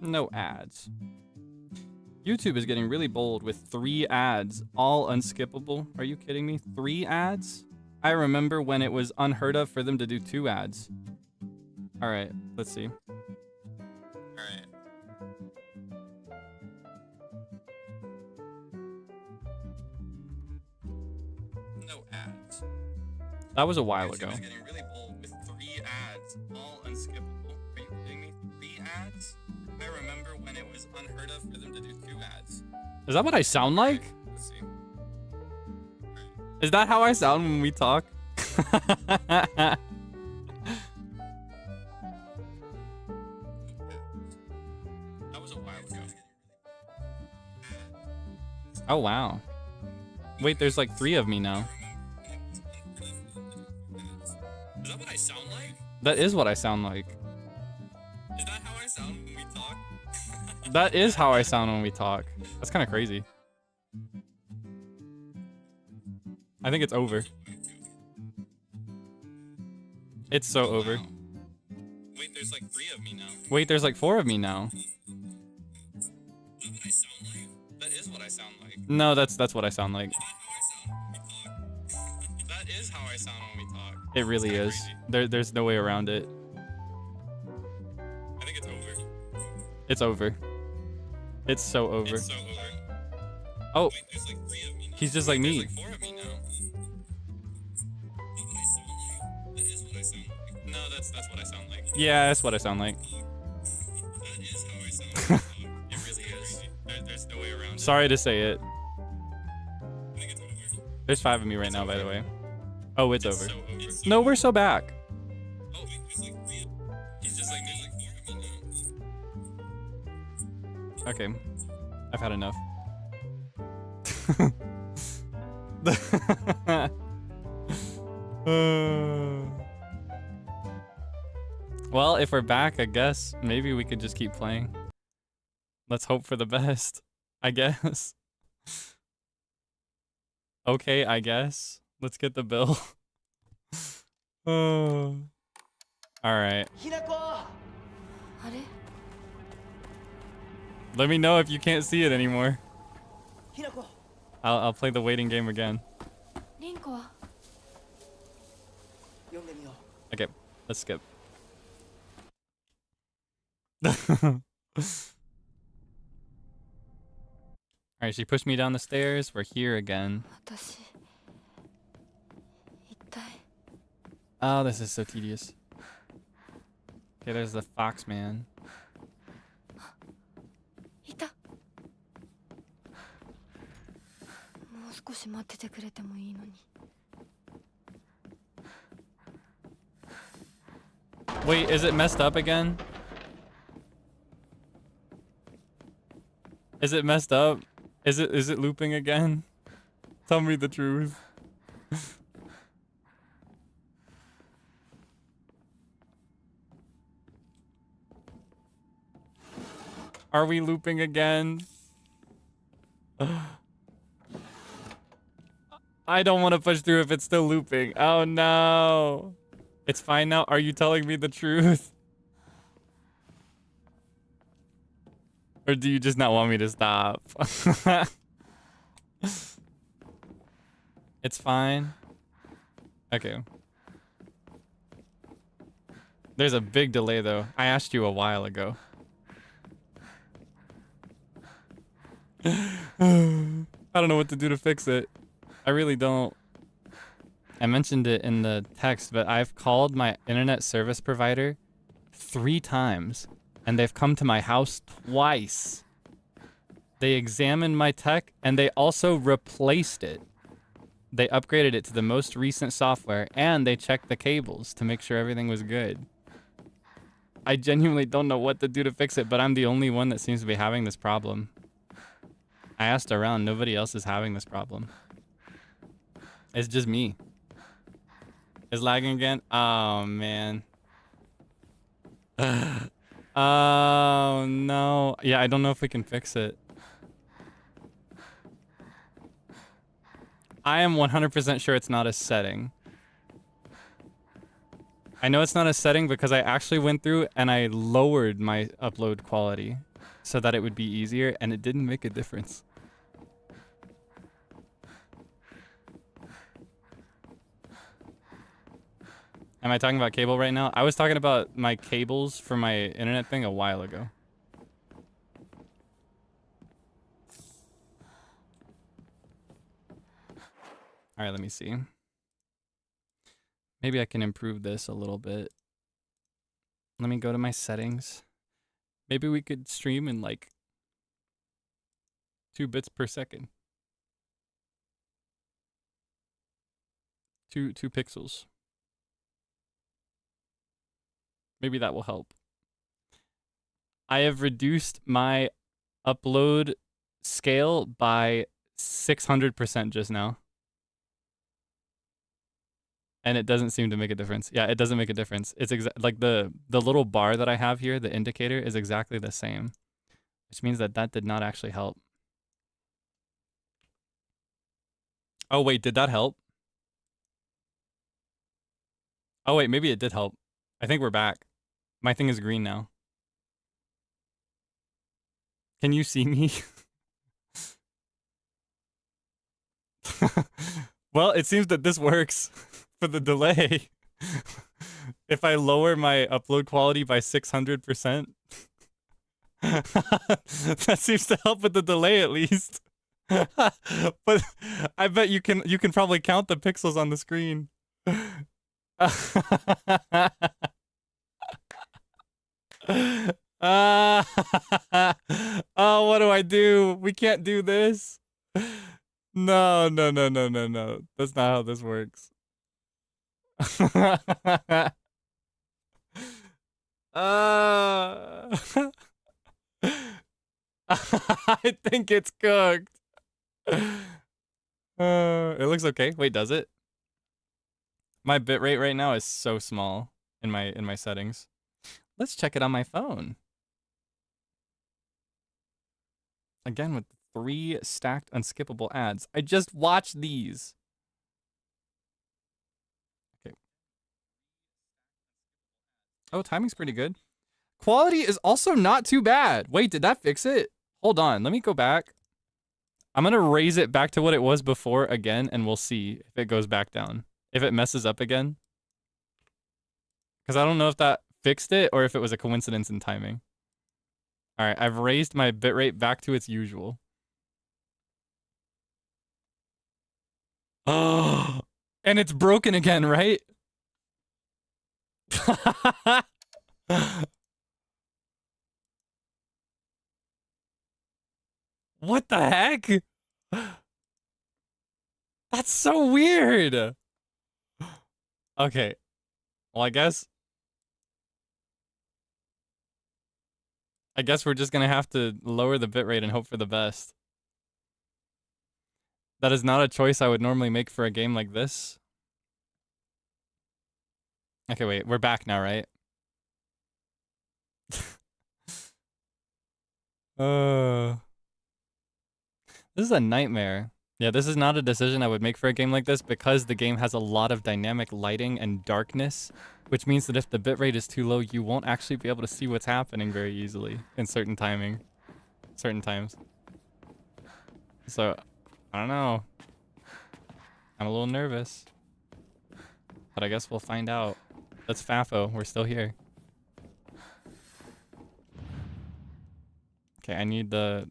No ads. YouTube is getting really bold with 3 ads, all unskippable. Are you kidding me? 3 ads? I remember when it was unheard of for them to do 2 ads. All right, let's see. All right. No ads. That was a while ago. YouTube is getting really bold with 3 ads, all unskippable. Are you kidding me? 3 ads? I remember when it was unheard of for them to do 2 ads. Is that what I sound like? Okay, let's see. Is that how I sound when we talk? That was a while ago. Oh wow. Wait, there's like 3 of me now. Is that what I sound like? That is what I sound like. Is that how I sound when we talk? That is how I sound when we talk. That's kind of crazy. I think it's over. It's so over. Wait, there's like 3 of me now. Wait, there's like 4 of me now. Is that what I sound like? That is what I sound like. No, that's what I sound like. That is how I sound when we talk. It really is. There's no way around it. I think it's over. It's over. It's so over. It's so over. Oh. Wait, there's like 3 of me now. He's just like me. There's like 4 of me now. No, that's what I sound like. Yeah, that's what I sound like. That is how I sound like. It really is. There's no way around it. Sorry to say it. I think it's over. There's 5 of me right now, by the way. Oh, it's over. So over. No, we're so back. Oh, wait, there's like 3 of me. He's just like me. There's like 4 of me now. Okay. I've had enough. Well, if we're back, I guess maybe we could just keep playing. Let's hope for the best, I guess. Okay, I guess. Let's get the bill. Oh. All right. Let me know if you can't see it anymore. I'll play the waiting game again. Okay, let's skip. Alright, she pushed me down the stairs. We're here again. Oh, this is so tedious. Okay, there's the fox man. Wait, is it messed up again? Is it messed up? Is it looping again? Tell me the truth. Are we looping again? I don't want to push through if it's still looping. Oh no. It's fine now. Are you telling me the truth? Or do you just not want me to stop? It's fine. Okay. There's a big delay though. I asked you a while ago. I don't know what to do to fix it. I really don't. I mentioned it in the text, but I've called my internet service provider 3 times, and they've come to my house twice. They examined my tech, and they also replaced it. They upgraded it to the most recent software, and they checked the cables to make sure everything was good. I genuinely don't know what to do to fix it, but I'm the only one that seems to be having this problem. I asked around, nobody else is having this problem. It's just me. Is lagging again? Oh, man. Oh, no. Yeah, I don't know if we can fix it. I am 100% sure it's not a setting. I know it's not a setting because I actually went through and I lowered my upload quality so that it would be easier, and it didn't make a difference. Am I talking about cable right now? I was talking about my cables for my internet thing a while ago. All right, let me see. Maybe I can improve this a little bit. Let me go to my settings. Maybe we could stream in like 2 bits per second. 2 pixels. Maybe that will help. I have reduced my upload scale by 600% just now. And it doesn't seem to make a difference. Yeah, it doesn't make a difference. It's like the little bar that I have here, the indicator, is exactly the same. Which means that that did not actually help. Oh, wait, did that help? Oh, wait, maybe it did help. I think we're back. My thing is green now. Can you see me? Well, it seems that this works for the delay. If I lower my upload quality by 600%, that seems to help with the delay at least. But I bet you can probably count the pixels on the screen. Oh, what do I do? We can't do this. No. That's not how this works. I think it's cooked. It looks okay. Wait, does it? My bitrate right now is so small in my settings. Let's check it on my phone. Again with 3 stacked unskippable ads. I just watched these. Okay. Oh, timing's pretty good. Quality is also not too bad. Wait, did that fix it? Hold on, let me go back. I'm gonna raise it back to what it was before again, and we'll see if it goes back down. If it messes up again. Because I don't know if that fixed it or if it was a coincidence in timing. Alright, I've raised my bitrate back to its usual. Oh, and it's broken again, right? What the heck? That's so weird. Okay. Well, I guess we're just gonna have to lower the bitrate and hope for the best. That is not a choice I would normally make for a game like this. Okay, wait, we're back now, right? This is a nightmare. Yeah, this is not a decision I would make for a game like this because the game has a lot of dynamic lighting and darkness, which means that if the bitrate is too low, you won't actually be able to see what's happening very easily in certain times. So, I don't know. I'm a little nervous. But I guess we'll find out. That's FAFO. We're still here. Okay, I need the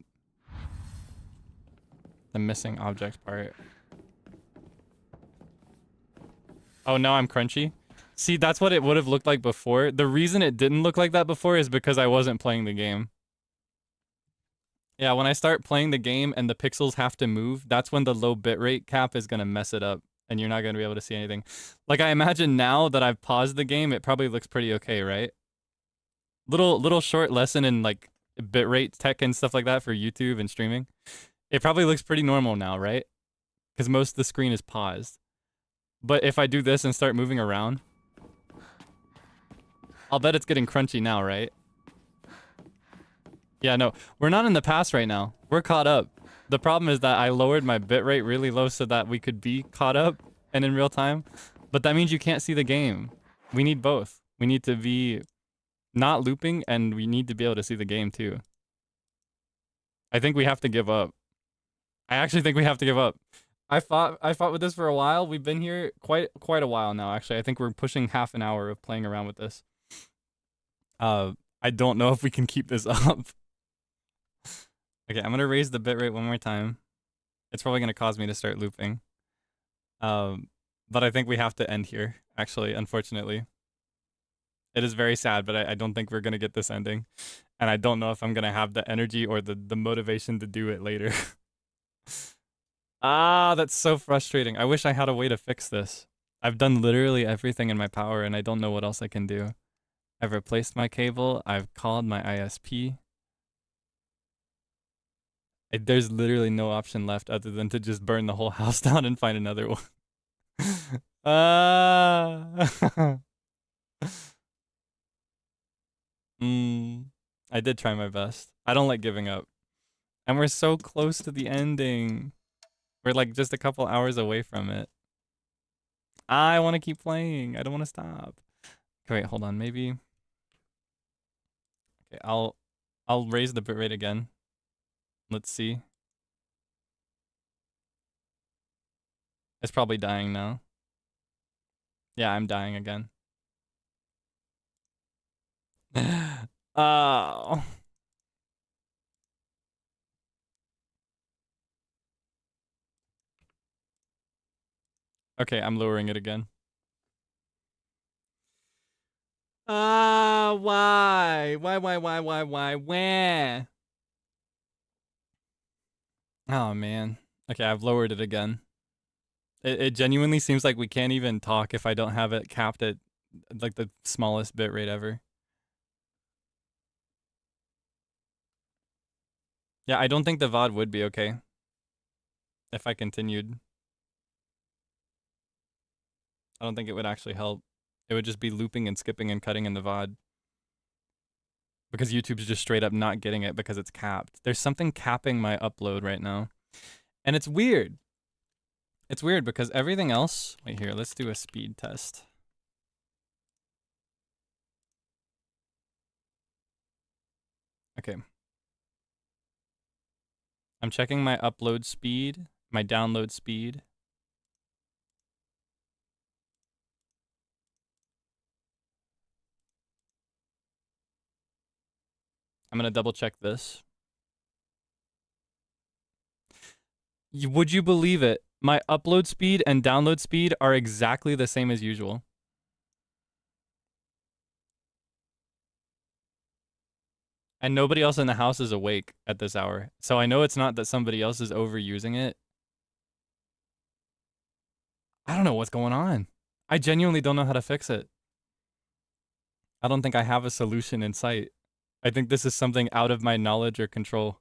missing object part. Oh, now I'm crunchy. See, that's what it would have looked like before. The reason it didn't look like that before is because I wasn't playing the game. Yeah, when I start playing the game and the pixels have to move, that's when the low bitrate cap is going to mess it up and you're not going to be able to see anything. Like, I imagine now that I've paused the game, it probably looks pretty okay, right? Little short lesson in, like, bitrate tech and stuff like that for YouTube and streaming. It probably looks pretty normal now, right? Because most of the screen is paused. But if I do this and start moving around, I'll bet it's getting crunchy now, right? Yeah, no, we're not in the past right now. We're caught up. The problem is that I lowered my bitrate really low so that we could be caught up and in real time. But that means you can't see the game. We need both. We need to be not looping and we need to be able to see the game too. I think we have to give up. I actually think we have to give up. I fought with this for a while. We've been here quite a while now, actually. I think we're pushing half an hour of playing around with this. I don't know if we can keep this up. Okay, I'm gonna raise the bitrate one more time. It's probably gonna cause me to start looping. But I think we have to end here, actually, unfortunately. It is very sad, but I don't think we're gonna get this ending. And I don't know if I'm gonna have the energy or the motivation to do it later. Ah, that's so frustrating. I wish I had a way to fix this. I've done literally everything in my power and I don't know what else I can do. I've replaced my cable. I've called my ISP. There's literally no option left other than to just burn the whole house down and find another one. I did try my best. I don't like giving up. And we're so close to the ending. We're like just a couple hours away from it. I want to keep playing. I don't want to stop. Okay, wait, hold on. Maybe. Okay, I'll raise the bitrate again. Let's see. It's probably dying now. Yeah, I'm dying again. Oh. Okay, I'm lowering it again. Why? Why? Where? Oh, man. Okay, I've lowered it again. It genuinely seems like we can't even talk if I don't have it capped at, like, the smallest bitrate ever. Yeah, I don't think the VOD would be okay if I continued. I don't think it would actually help. It would just be looping and skipping and cutting in the VOD. because YouTube's just straight up not getting it because it's capped. There's something capping my upload right now. And it's weird. It's weird because everything else... Wait here, let's do a speed test. Okay. I'm checking my upload speed, my download speed. I'm gonna double check this. Would you believe it? My upload speed and download speed are exactly the same as usual. And nobody else in the house is awake at this hour. So I know it's not that somebody else is overusing it. I don't know what's going on. I genuinely don't know how to fix it. I don't think I have a solution in sight. I think this is something out of my knowledge or control.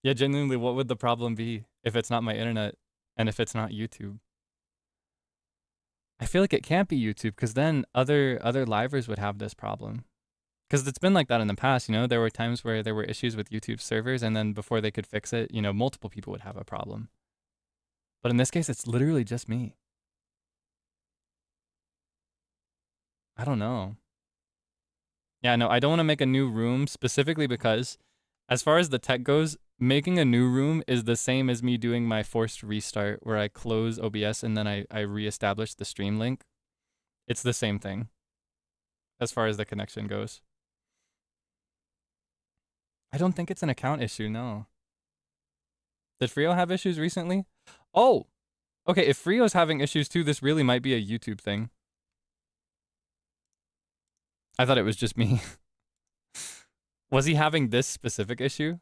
Yeah, genuinely, what would the problem be if it's not my internet and if it's not YouTube? I feel like it can't be YouTube because then other livers would have this problem. Because it's been like that in the past, you know? There were times where there were issues with YouTube servers and then before they could fix it, you know, multiple people would have a problem. But in this case, it's literally just me. I don't know. Yeah, no, I don't want to make a new room specifically because as far as the tech goes, making a new room is the same as me doing my forced restart where I close OBS and then I reestablish the stream link. It's the same thing as far as the connection goes. I don't think it's an account issue, no. Did Frio have issues recently? Oh, okay, if Frio's having issues too, this really might be a YouTube thing. I thought it was just me. Was he having this specific issue?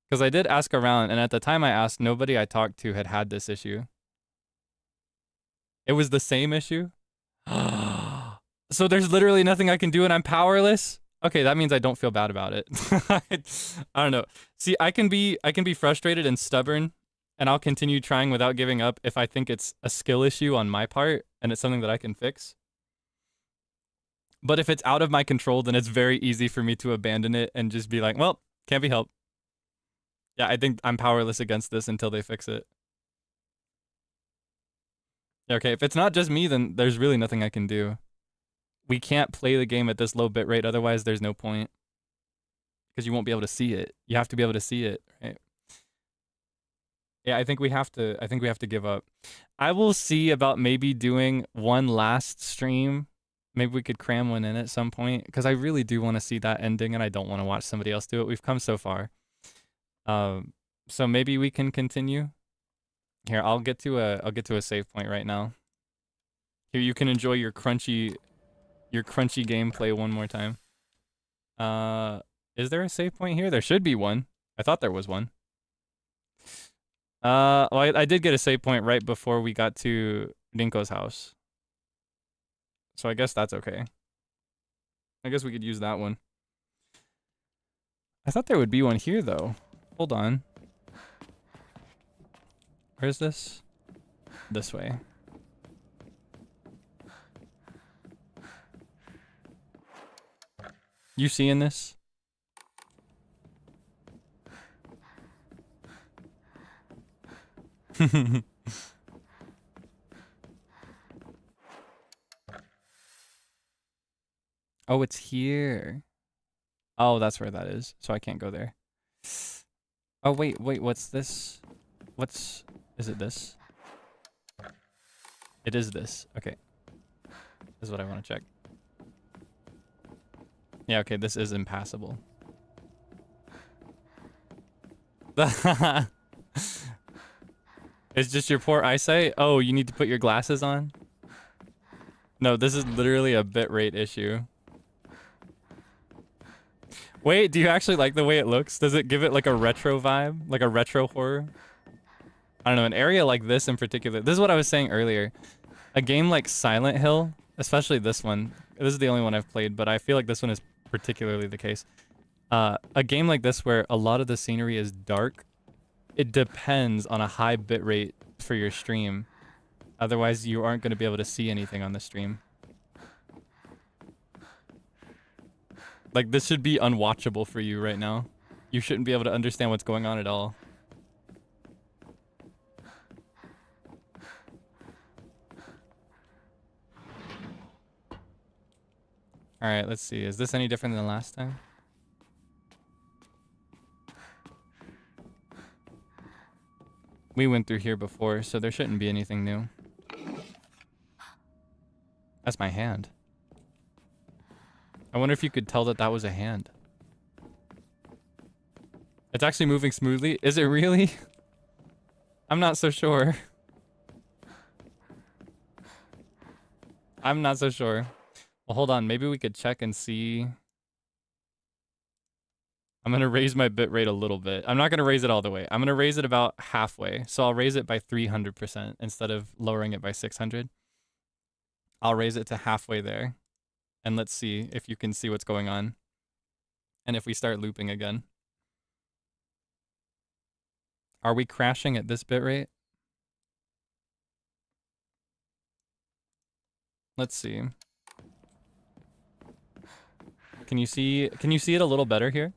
Because I did ask around, and at the time I asked, nobody I talked to had this issue. It was the same issue? So there's literally nothing I can do and I'm powerless? Okay, that means I don't feel bad about it. I don't know. See, I can be frustrated and stubborn, and I'll continue trying without giving up if I think it's a skill issue on my part, and it's something that I can fix. But if it's out of my control, then it's very easy for me to abandon it and just be like, well, can't be helped. Yeah, I think I'm powerless against this until they fix it. Okay, if it's not just me, then there's really nothing I can do. We can't play the game at this low bit rate, otherwise there's no point. Because you won't be able to see it. You have to be able to see it, right? Yeah, I think we have to give up. I will see about maybe doing one last stream. Maybe we could cram one in at some point, because I really do want to see that ending and I don't want to watch somebody else do it. We've come so far. So maybe we can continue. Here, I'll get to a save point right now. Here, you can enjoy your crunchy gameplay one more time. Is there a save point here? There should be one. I thought there was one. Well, I did get a save point right before we got to Rinko's house. So I guess that's okay. I guess we could use that one. I thought there would be one here, though. Hold on. Where's this? This way. You seeing this? Oh, it's here. Oh, that's where that is. So I can't go there. Oh, wait, what's this? Is it this? It is this. Okay. This is what I want to check. Yeah, okay, this is impassable. It's just your poor eyesight? Oh, you need to put your glasses on? No, this is literally a bitrate issue. Wait, do you actually like the way it looks? Does it give it like a retro vibe? Like a retro horror? I don't know, an area like this in particular. This is what I was saying earlier. A game like Silent Hill, especially this one. This is the only one I've played, but I feel like this one is particularly the case. A game like this where a lot of the scenery is dark, it depends on a high bitrate for your stream. Otherwise, you aren't going to be able to see anything on the stream. Like, this should be unwatchable for you right now. You shouldn't be able to understand what's going on at all. Alright, let's see. Is this any different than last time? We went through here before, so there shouldn't be anything new. That's my hand. I wonder if you could tell that that was a hand. It's actually moving smoothly. Is it really? I'm not so sure. I'm not so sure. Well, hold on. Maybe we could check and see. I'm going to raise my bitrate a little bit. I'm not going to raise it all the way. I'm going to raise it about halfway. So I'll raise it by 300% instead of lowering it by 600. I'll raise it to halfway there. And let's see if you can see what's going on. And if we start looping again. Are we crashing at this bitrate? Let's see. Can you see it a little better here?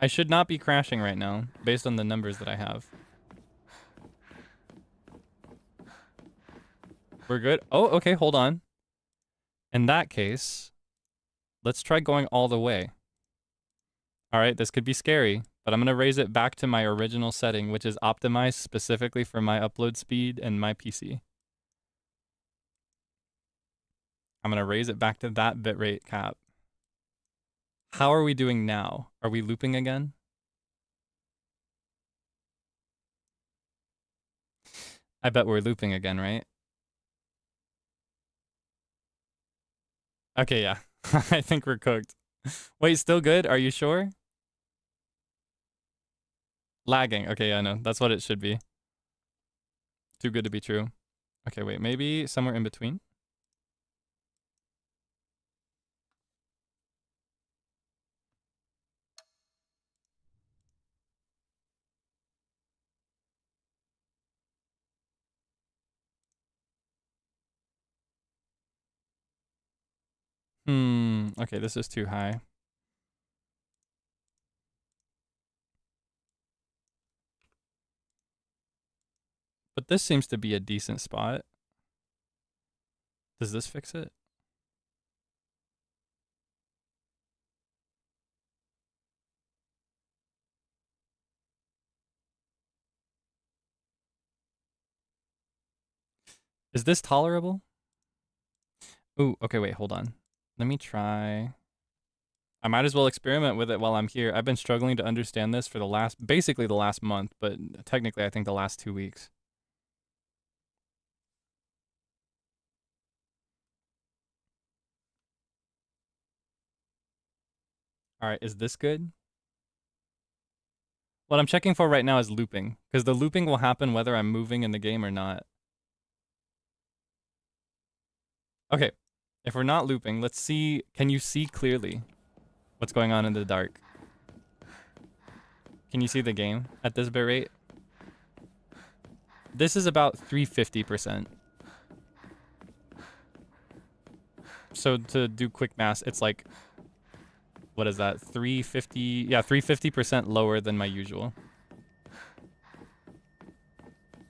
I should not be crashing right now, based on the numbers that I have. We're good? Oh, okay, hold on. In that case, let's try going all the way. Alright, this could be scary, but I'm going to raise it back to my original setting, which is optimized specifically for my upload speed and my PC. I'm going to raise it back to that bitrate cap. How are we doing now? Are we looping again? I bet we're looping again, right? Okay, yeah. I think we're cooked. Wait, still good? Are you sure? Lagging. Okay, yeah, no. That's what it should be. Too good to be true. Okay, wait. Maybe somewhere in between? Okay, this is too high. But this seems to be a decent spot. Does this fix it? Is this tolerable? Ooh, okay, wait, hold on. Let me try. I might as well experiment with it while I'm here. I've been struggling to understand this for basically the last month, but technically I think the last 2 weeks. All right, is this good? What I'm checking for right now is looping, because the looping will happen whether I'm moving in the game or not. Okay, if we're not looping, let's see. Can you see clearly what's going on in the dark? Can you see the game at this bitrate? This is about 350%. So to do quick math, it's like, what is that? 350, yeah, 350% lower than my usual.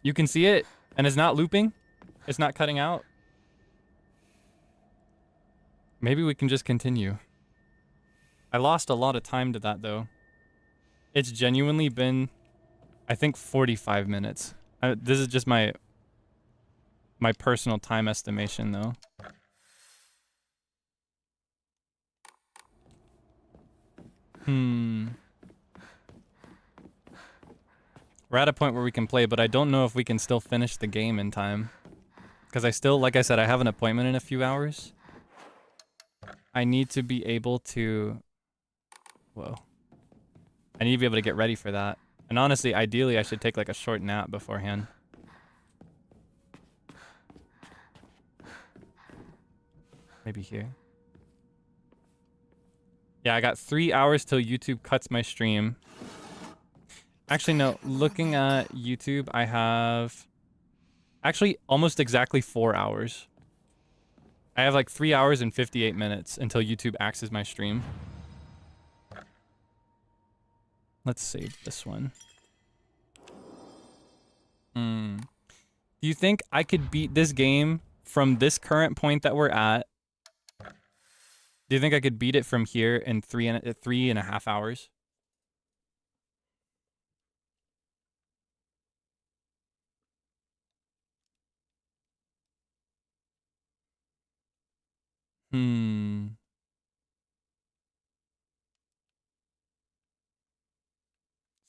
You can see it, and it's not looping. It's not cutting out. Maybe we can just continue. I lost a lot of time to that, though. It's genuinely been, I think, 45 minutes. This is just my personal time estimation, though. We're at a point where we can play, but I don't know if we can still finish the game in time. Because I still, like I said, I have an appointment in a few hours. I need to be able to... Whoa. I need to be able to get ready for that. And honestly, ideally, I should take like a short nap beforehand. Maybe here. Yeah, I got 3 hours till YouTube cuts my stream. Actually, no. Looking at YouTube, I have actually almost exactly 4 hours. I have like 3 hours and 58 minutes until YouTube axes my stream. Let's save this one. Do you think I could beat this game from this current point that we're at? Do you think I could beat it from here in 3.5 hours?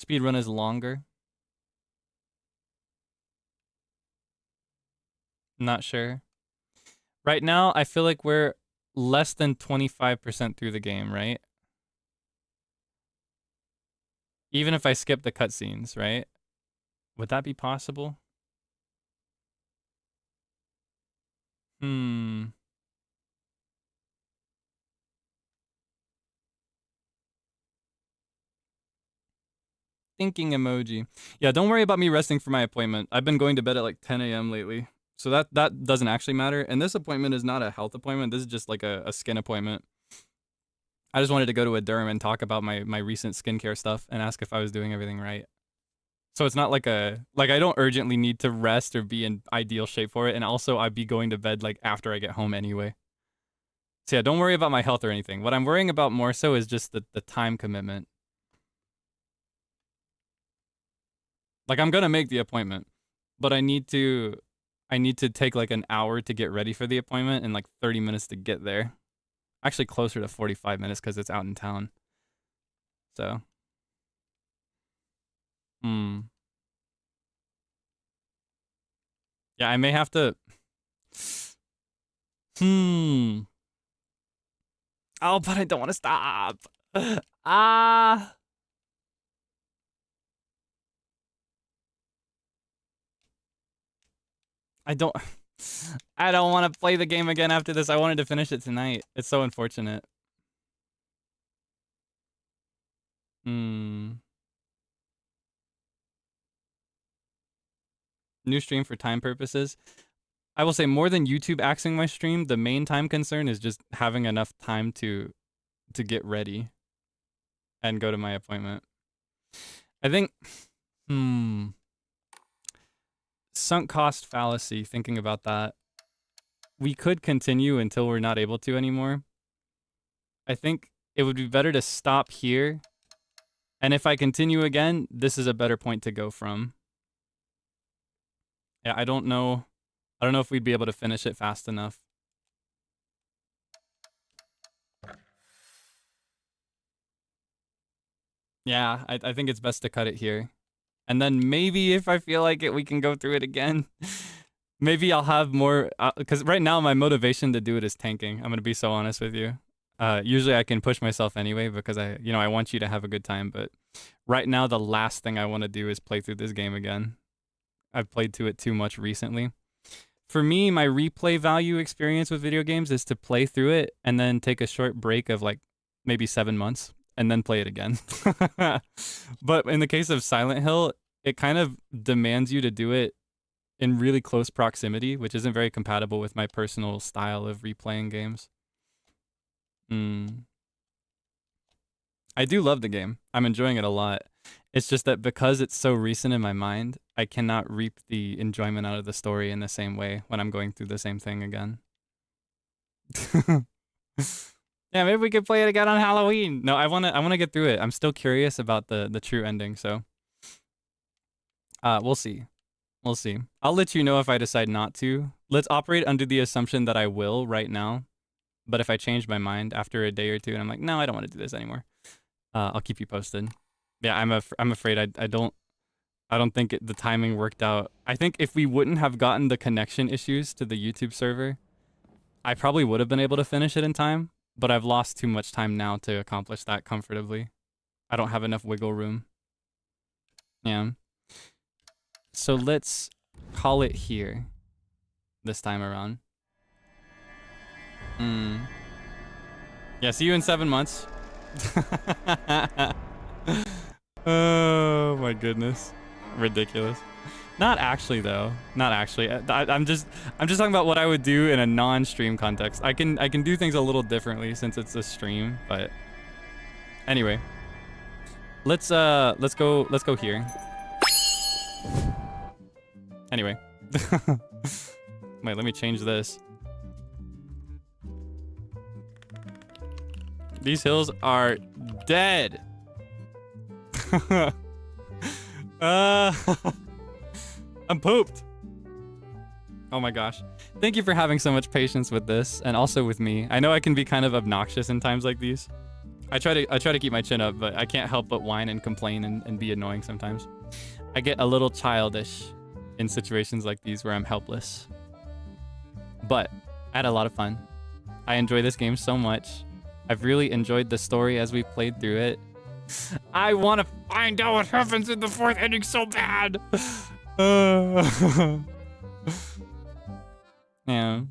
Speedrun is longer. Not sure. Right now, I feel like we're less than 25% through the game, right? Even if I skip the cutscenes, right? Would that be possible? Thinking emoji. Yeah, don't worry about me resting for my appointment. I've been going to bed at like 10 a.m. lately. So that doesn't actually matter. And this appointment is not a health appointment. This is just like a skin appointment. I just wanted to go to a derm and talk about my recent skincare stuff and ask if I was doing everything right. So it's not like I don't urgently need to rest or be in ideal shape for it. And also I'd be going to bed like after I get home anyway. So yeah, don't worry about my health or anything. What I'm worrying about more so is just the time commitment. Like I'm gonna make the appointment, but I need to take like an hour to get ready for the appointment and like 30 minutes to get there. Actually closer to 45 minutes because it's out in town. So. Yeah, I may have to. Oh, but I don't want to stop. I don't want to play the game again after this. I wanted to finish it tonight. It's so unfortunate. New stream for time purposes. I will say more than YouTube axing my stream, the main time concern is just having enough time to get ready and go to my appointment. I think sunk cost fallacy, thinking about that. We could continue until we're not able to anymore. I think it would be better to stop here. And if I continue again, this is a better point to go from. Yeah, I don't know if we'd be able to finish it fast enough. Yeah, I think it's best to cut it here. And then maybe if I feel like it, we can go through it again. Maybe I'll have more, because right now my motivation to do it is tanking. I'm going to be so honest with you. Usually I can push myself anyway because I want you to have a good time. But right now the last thing I want to do is play through this game again. I've played to it too much recently. For me, my replay value experience with video games is to play through it and then take a short break of like maybe 7 months and then play it again. But in the case of Silent Hill, it kind of demands you to do it in really close proximity, which isn't very compatible with my personal style of replaying games. I do love the game. I'm enjoying it a lot. It's just that because it's so recent in my mind, I cannot reap the enjoyment out of the story in the same way when I'm going through the same thing again. Yeah, maybe we could play it again on Halloween. No, I wanna get through it. I'm still curious about the true ending, so we'll see. We'll see. I'll let you know if I decide not to. Let's operate under the assumption that I will right now. But if I change my mind after a day or two and I'm like, no, I don't want to do this anymore, I'll keep you posted. Yeah, I'm afraid I don't think the timing worked out. I think if we wouldn't have gotten the connection issues to the YouTube server, I probably would have been able to finish it in time, but I've lost too much time now to accomplish that comfortably. I don't have enough wiggle room. Yeah. So let's call it here this time around. Yeah, see you in 7 months. Oh my goodness. Ridiculous. Not actually though. Not actually. I'm just talking about what I would do in a non-stream context. I can do things a little differently since it's a stream, but anyway. Let's go here. Anyway. Wait, let me change this. These hills are dead. I'm pooped. Oh my gosh. Thank you for having so much patience with this and also with me. I know I can be kind of obnoxious in times like these. I try to keep my chin up, but I can't help but whine and complain and be annoying sometimes. I get a little childish in situations like these where I'm helpless. But I had a lot of fun. I enjoy this game so much. I've really enjoyed the story as we played through it. I want to find out what happens in the 4th ending so bad. Yeah.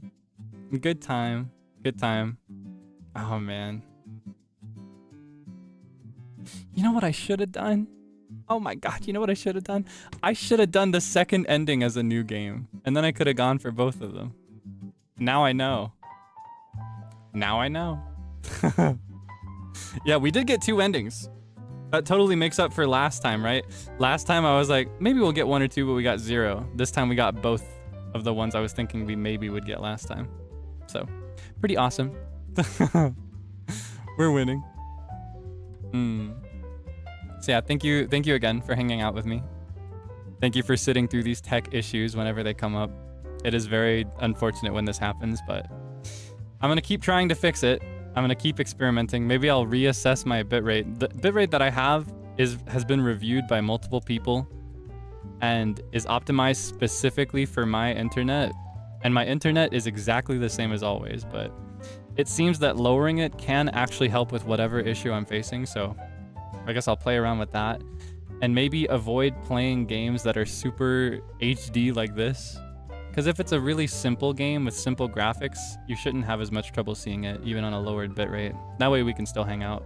Good time. Good time. Oh, man. You know what I should have done? Oh my god, you know what I should have done? I should have done the 2nd ending as a new game. And then I could have gone for both of them. Now I know. Now I know. Yeah, we did get 2 endings. That totally makes up for last time, right? Last time I was like, maybe we'll get 1 or 2, but we got 0. This time we got both of the ones I was thinking we maybe would get last time. So, pretty awesome. We're winning. So yeah, thank you again for hanging out with me. Thank you for sitting through these tech issues whenever they come up. It is very unfortunate when this happens, but I'm gonna keep trying to fix it. I'm gonna keep experimenting. Maybe I'll reassess my bitrate. The bitrate that I have has been reviewed by multiple people and is optimized specifically for my internet. And my internet is exactly the same as always, but it seems that lowering it can actually help with whatever issue I'm facing, so I guess I'll play around with that. And maybe avoid playing games that are super HD like this. Because if it's a really simple game with simple graphics, you shouldn't have as much trouble seeing it, even on a lowered bitrate. That way we can still hang out.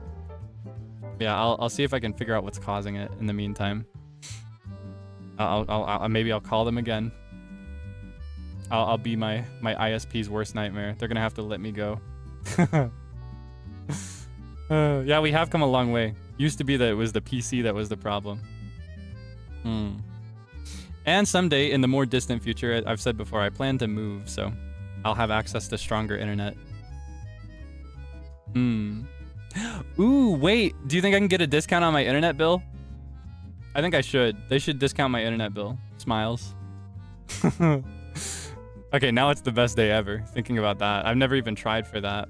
Yeah, I'll see if I can figure out what's causing it in the meantime. Maybe I'll call them again. I'll be my ISP's worst nightmare. They're gonna have to let me go. Yeah, we have come a long way. Used to be that it was the PC that was the problem. And someday, in the more distant future, I've said before, I plan to move, so I'll have access to stronger internet. Ooh, wait. Do you think I can get a discount on my internet bill? I think I should. They should discount my internet bill. Smiles. Okay, now it's the best day ever, thinking about that. I've never even tried for that.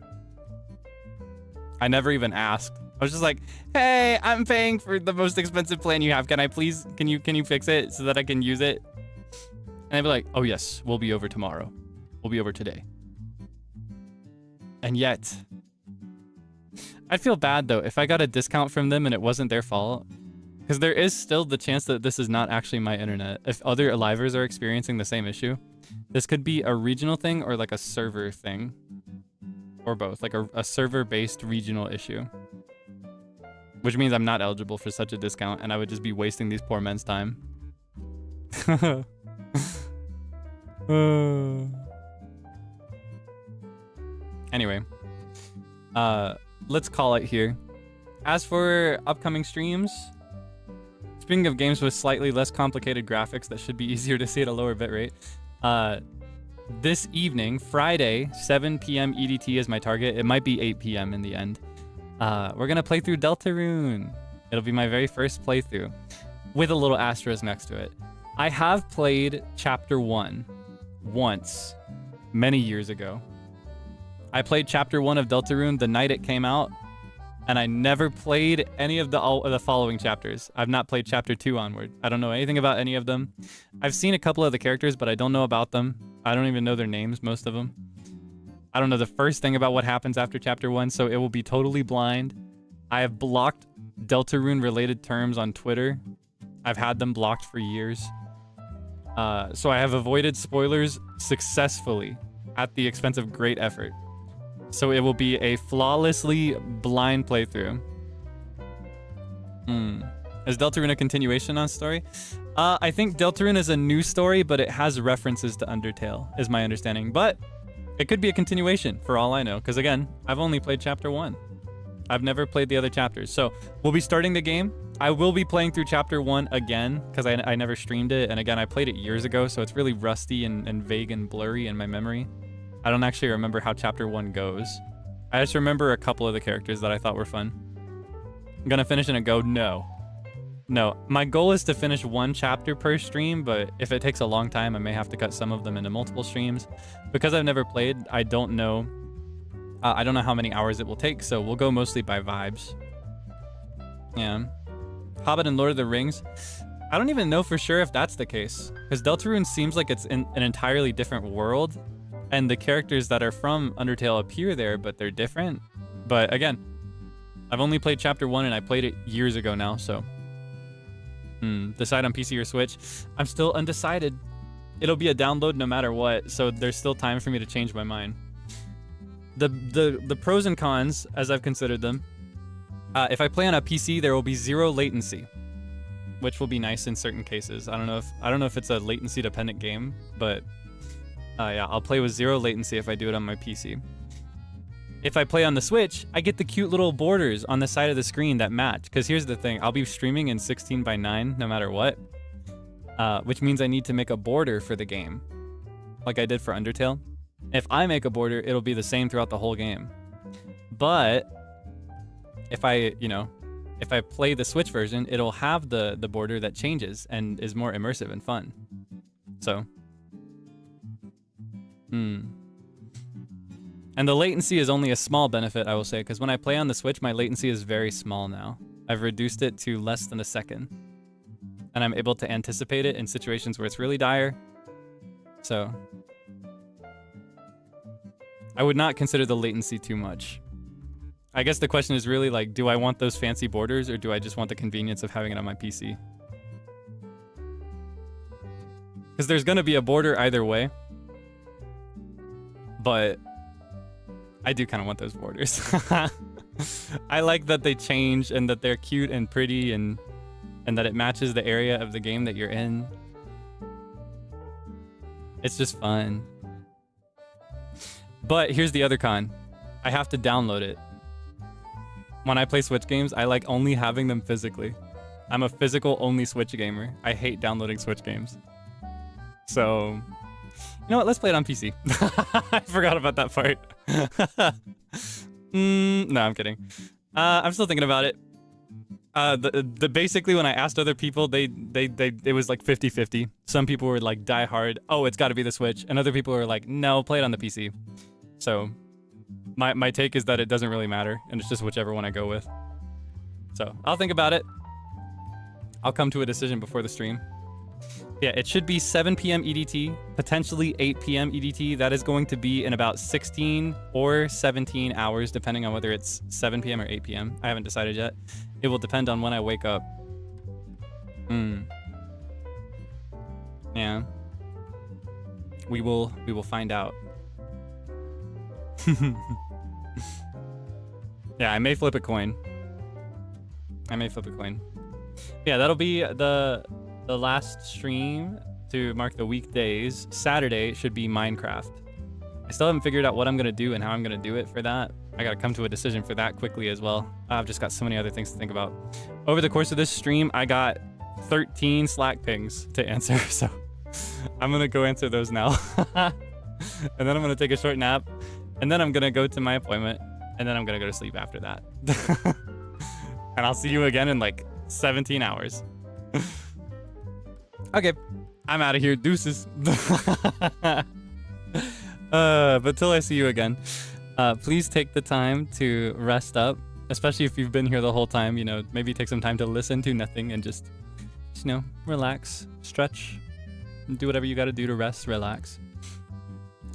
I never even asked. I was just like, hey, I'm paying for the most expensive plan you have. Can I please, can you fix it so that I can use it? And they'd be like, oh yes, we'll be over tomorrow. We'll be over today. And yet, I'd feel bad though if I got a discount from them and it wasn't their fault. Because there is still the chance that this is not actually my internet. If other Alivers are experiencing the same issue, this could be a regional thing or like a server thing. Or both, like a server-based regional issue. Which means I'm not eligible for such a discount and I would just be wasting these poor men's time. Anyway, let's call it here. As for upcoming streams, speaking of games with slightly less complicated graphics that should be easier to see at a lower bitrate, this evening, Friday, 7 p.m. EDT is my target. It might be 8 p.m. in the end. We're gonna play through Deltarune. It'll be my very first playthrough, with a little asterisk next to it. I have played Chapter 1 once, many years ago. I played Chapter 1 of Deltarune the night it came out, and I never played any of the following chapters. I've not played Chapter 2 onward. I don't know anything about any of them. I've seen a couple of the characters, but I don't know about them. I don't even know their names, most of them. I don't know the first thing about what happens after Chapter 1, so it will be totally blind. I have blocked Deltarune-related terms on Twitter. I've had them blocked for years. So I have avoided spoilers successfully at the expense of great effort. So it will be a flawlessly blind playthrough. Is Deltarune a continuation on story? I think Deltarune is a new story, but it has references to Undertale, is my understanding. But it could be a continuation, for all I know. Because again, I've only played Chapter 1. I've never played the other chapters. So we'll be starting the game. I will be playing through Chapter 1 again, because I never streamed it. And again, I played it years ago, so it's really rusty and vague and blurry in my memory. I don't actually remember how Chapter 1 goes. I just remember a couple of the characters that I thought were fun. I'm gonna finish in a go? No. No, my goal is to finish 1 chapter per stream, but if it takes a long time, I may have to cut some of them into multiple streams. Because I've never played, I don't know how many hours it will take, so we'll go mostly by vibes. Yeah. Hobbit and Lord of the Rings. I don't even know for sure if that's the case, because Deltarune seems like it's in an entirely different world, and the characters that are from Undertale appear there, but they're different. But again, I've only played Chapter 1, and I played it years ago now, so... decide on PC or Switch. I'm still undecided. It'll be a download no matter what, so there's still time for me to change my mind. The pros and cons, as I've considered them, if I play on a PC, there will be 0 latency, which will be nice in certain cases. I don't know if it's a latency dependent game, but yeah, I'll play with 0 latency if I do it on my PC. If I play on the Switch, I get the cute little borders on the side of the screen that match. Because here's the thing, I'll be streaming in 16:9 no matter what, which means I need to make a border for the game, like I did for Undertale. If I make a border, it'll be the same throughout the whole game. But if I play the Switch version, it'll have the border that changes and is more immersive and fun. So, And the latency is only a small benefit, I will say, because when I play on the Switch, my latency is very small now. I've reduced it to less than a second. And I'm able to anticipate it in situations where it's really dire. So I would not consider the latency too much. I guess the question is really like, do I want those fancy borders, or do I just want the convenience of having it on my PC? Because there's going to be a border either way. But I do kind of want those borders. I like that they change and that they're cute and pretty and that it matches the area of the game that you're in. It's just fun. But here's the other con. I have to download it. When I play Switch games, I like only having them physically. I'm a physical only Switch gamer. I hate downloading Switch games. So, you know what? Let's play it on PC. I forgot about that part. No, I'm kidding. I'm still thinking about it. Basically, when I asked other people, it was like 50-50. Some people were like die hard, oh, it's got to be the Switch, and other people were like, no, play it on the PC. So, my take is that it doesn't really matter, and it's just whichever one I go with. So I'll think about it. I'll come to a decision before the stream. Yeah, it should be 7 p.m. EDT, potentially 8 p.m. EDT. That is going to be in about 16 or 17 hours, depending on whether it's 7 p.m. or 8 p.m. I haven't decided yet. It will depend on when I wake up. Yeah. We will find out. Yeah, I may flip a coin. Yeah, that'll be the last stream to mark the weekdays. Saturday should be Minecraft. I still haven't figured out what I'm gonna do and how I'm gonna do it for that. I gotta come to a decision for that quickly as well. I've just got so many other things to think about. Over the course of this stream, I got 13 Slack pings to answer, so I'm gonna go answer those now. And then I'm gonna take a short nap, and then I'm gonna go to my appointment, and then I'm gonna go to sleep after that. And I'll see you again in like 17 hours. Okay, I'm out of here. Deuces. But till I see you again, please take the time to rest up, especially if you've been here the whole time. You know, maybe take some time to listen to nothing and just you know, relax, stretch, do whatever you got to do to rest, relax.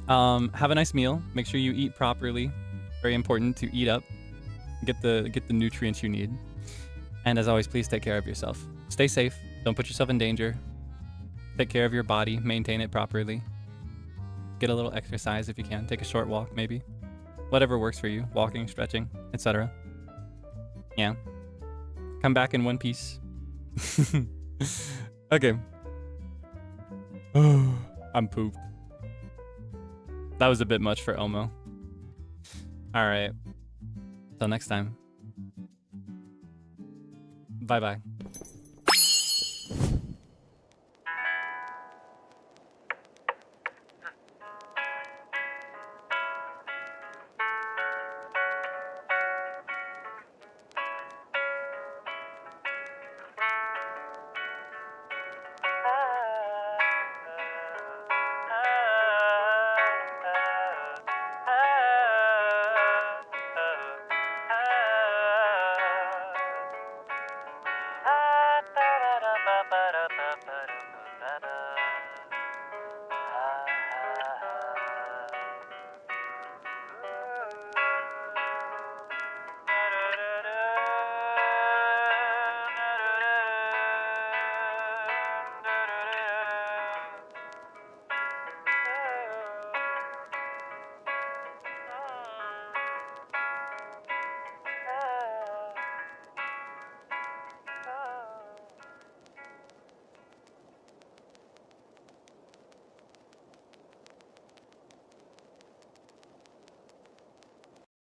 Have a nice meal. Make sure you eat properly. Very important to eat up, get the nutrients you need. And as always, please take care of yourself. Stay safe. Don't put yourself in danger. Take care of your body. Maintain it properly. Get a little exercise if you can. Take a short walk, maybe. Whatever works for you. Walking, stretching, etc. Yeah. Come back in one piece. Okay. I'm pooped. That was a bit much for Elmo. All right. Till next time. Bye-bye.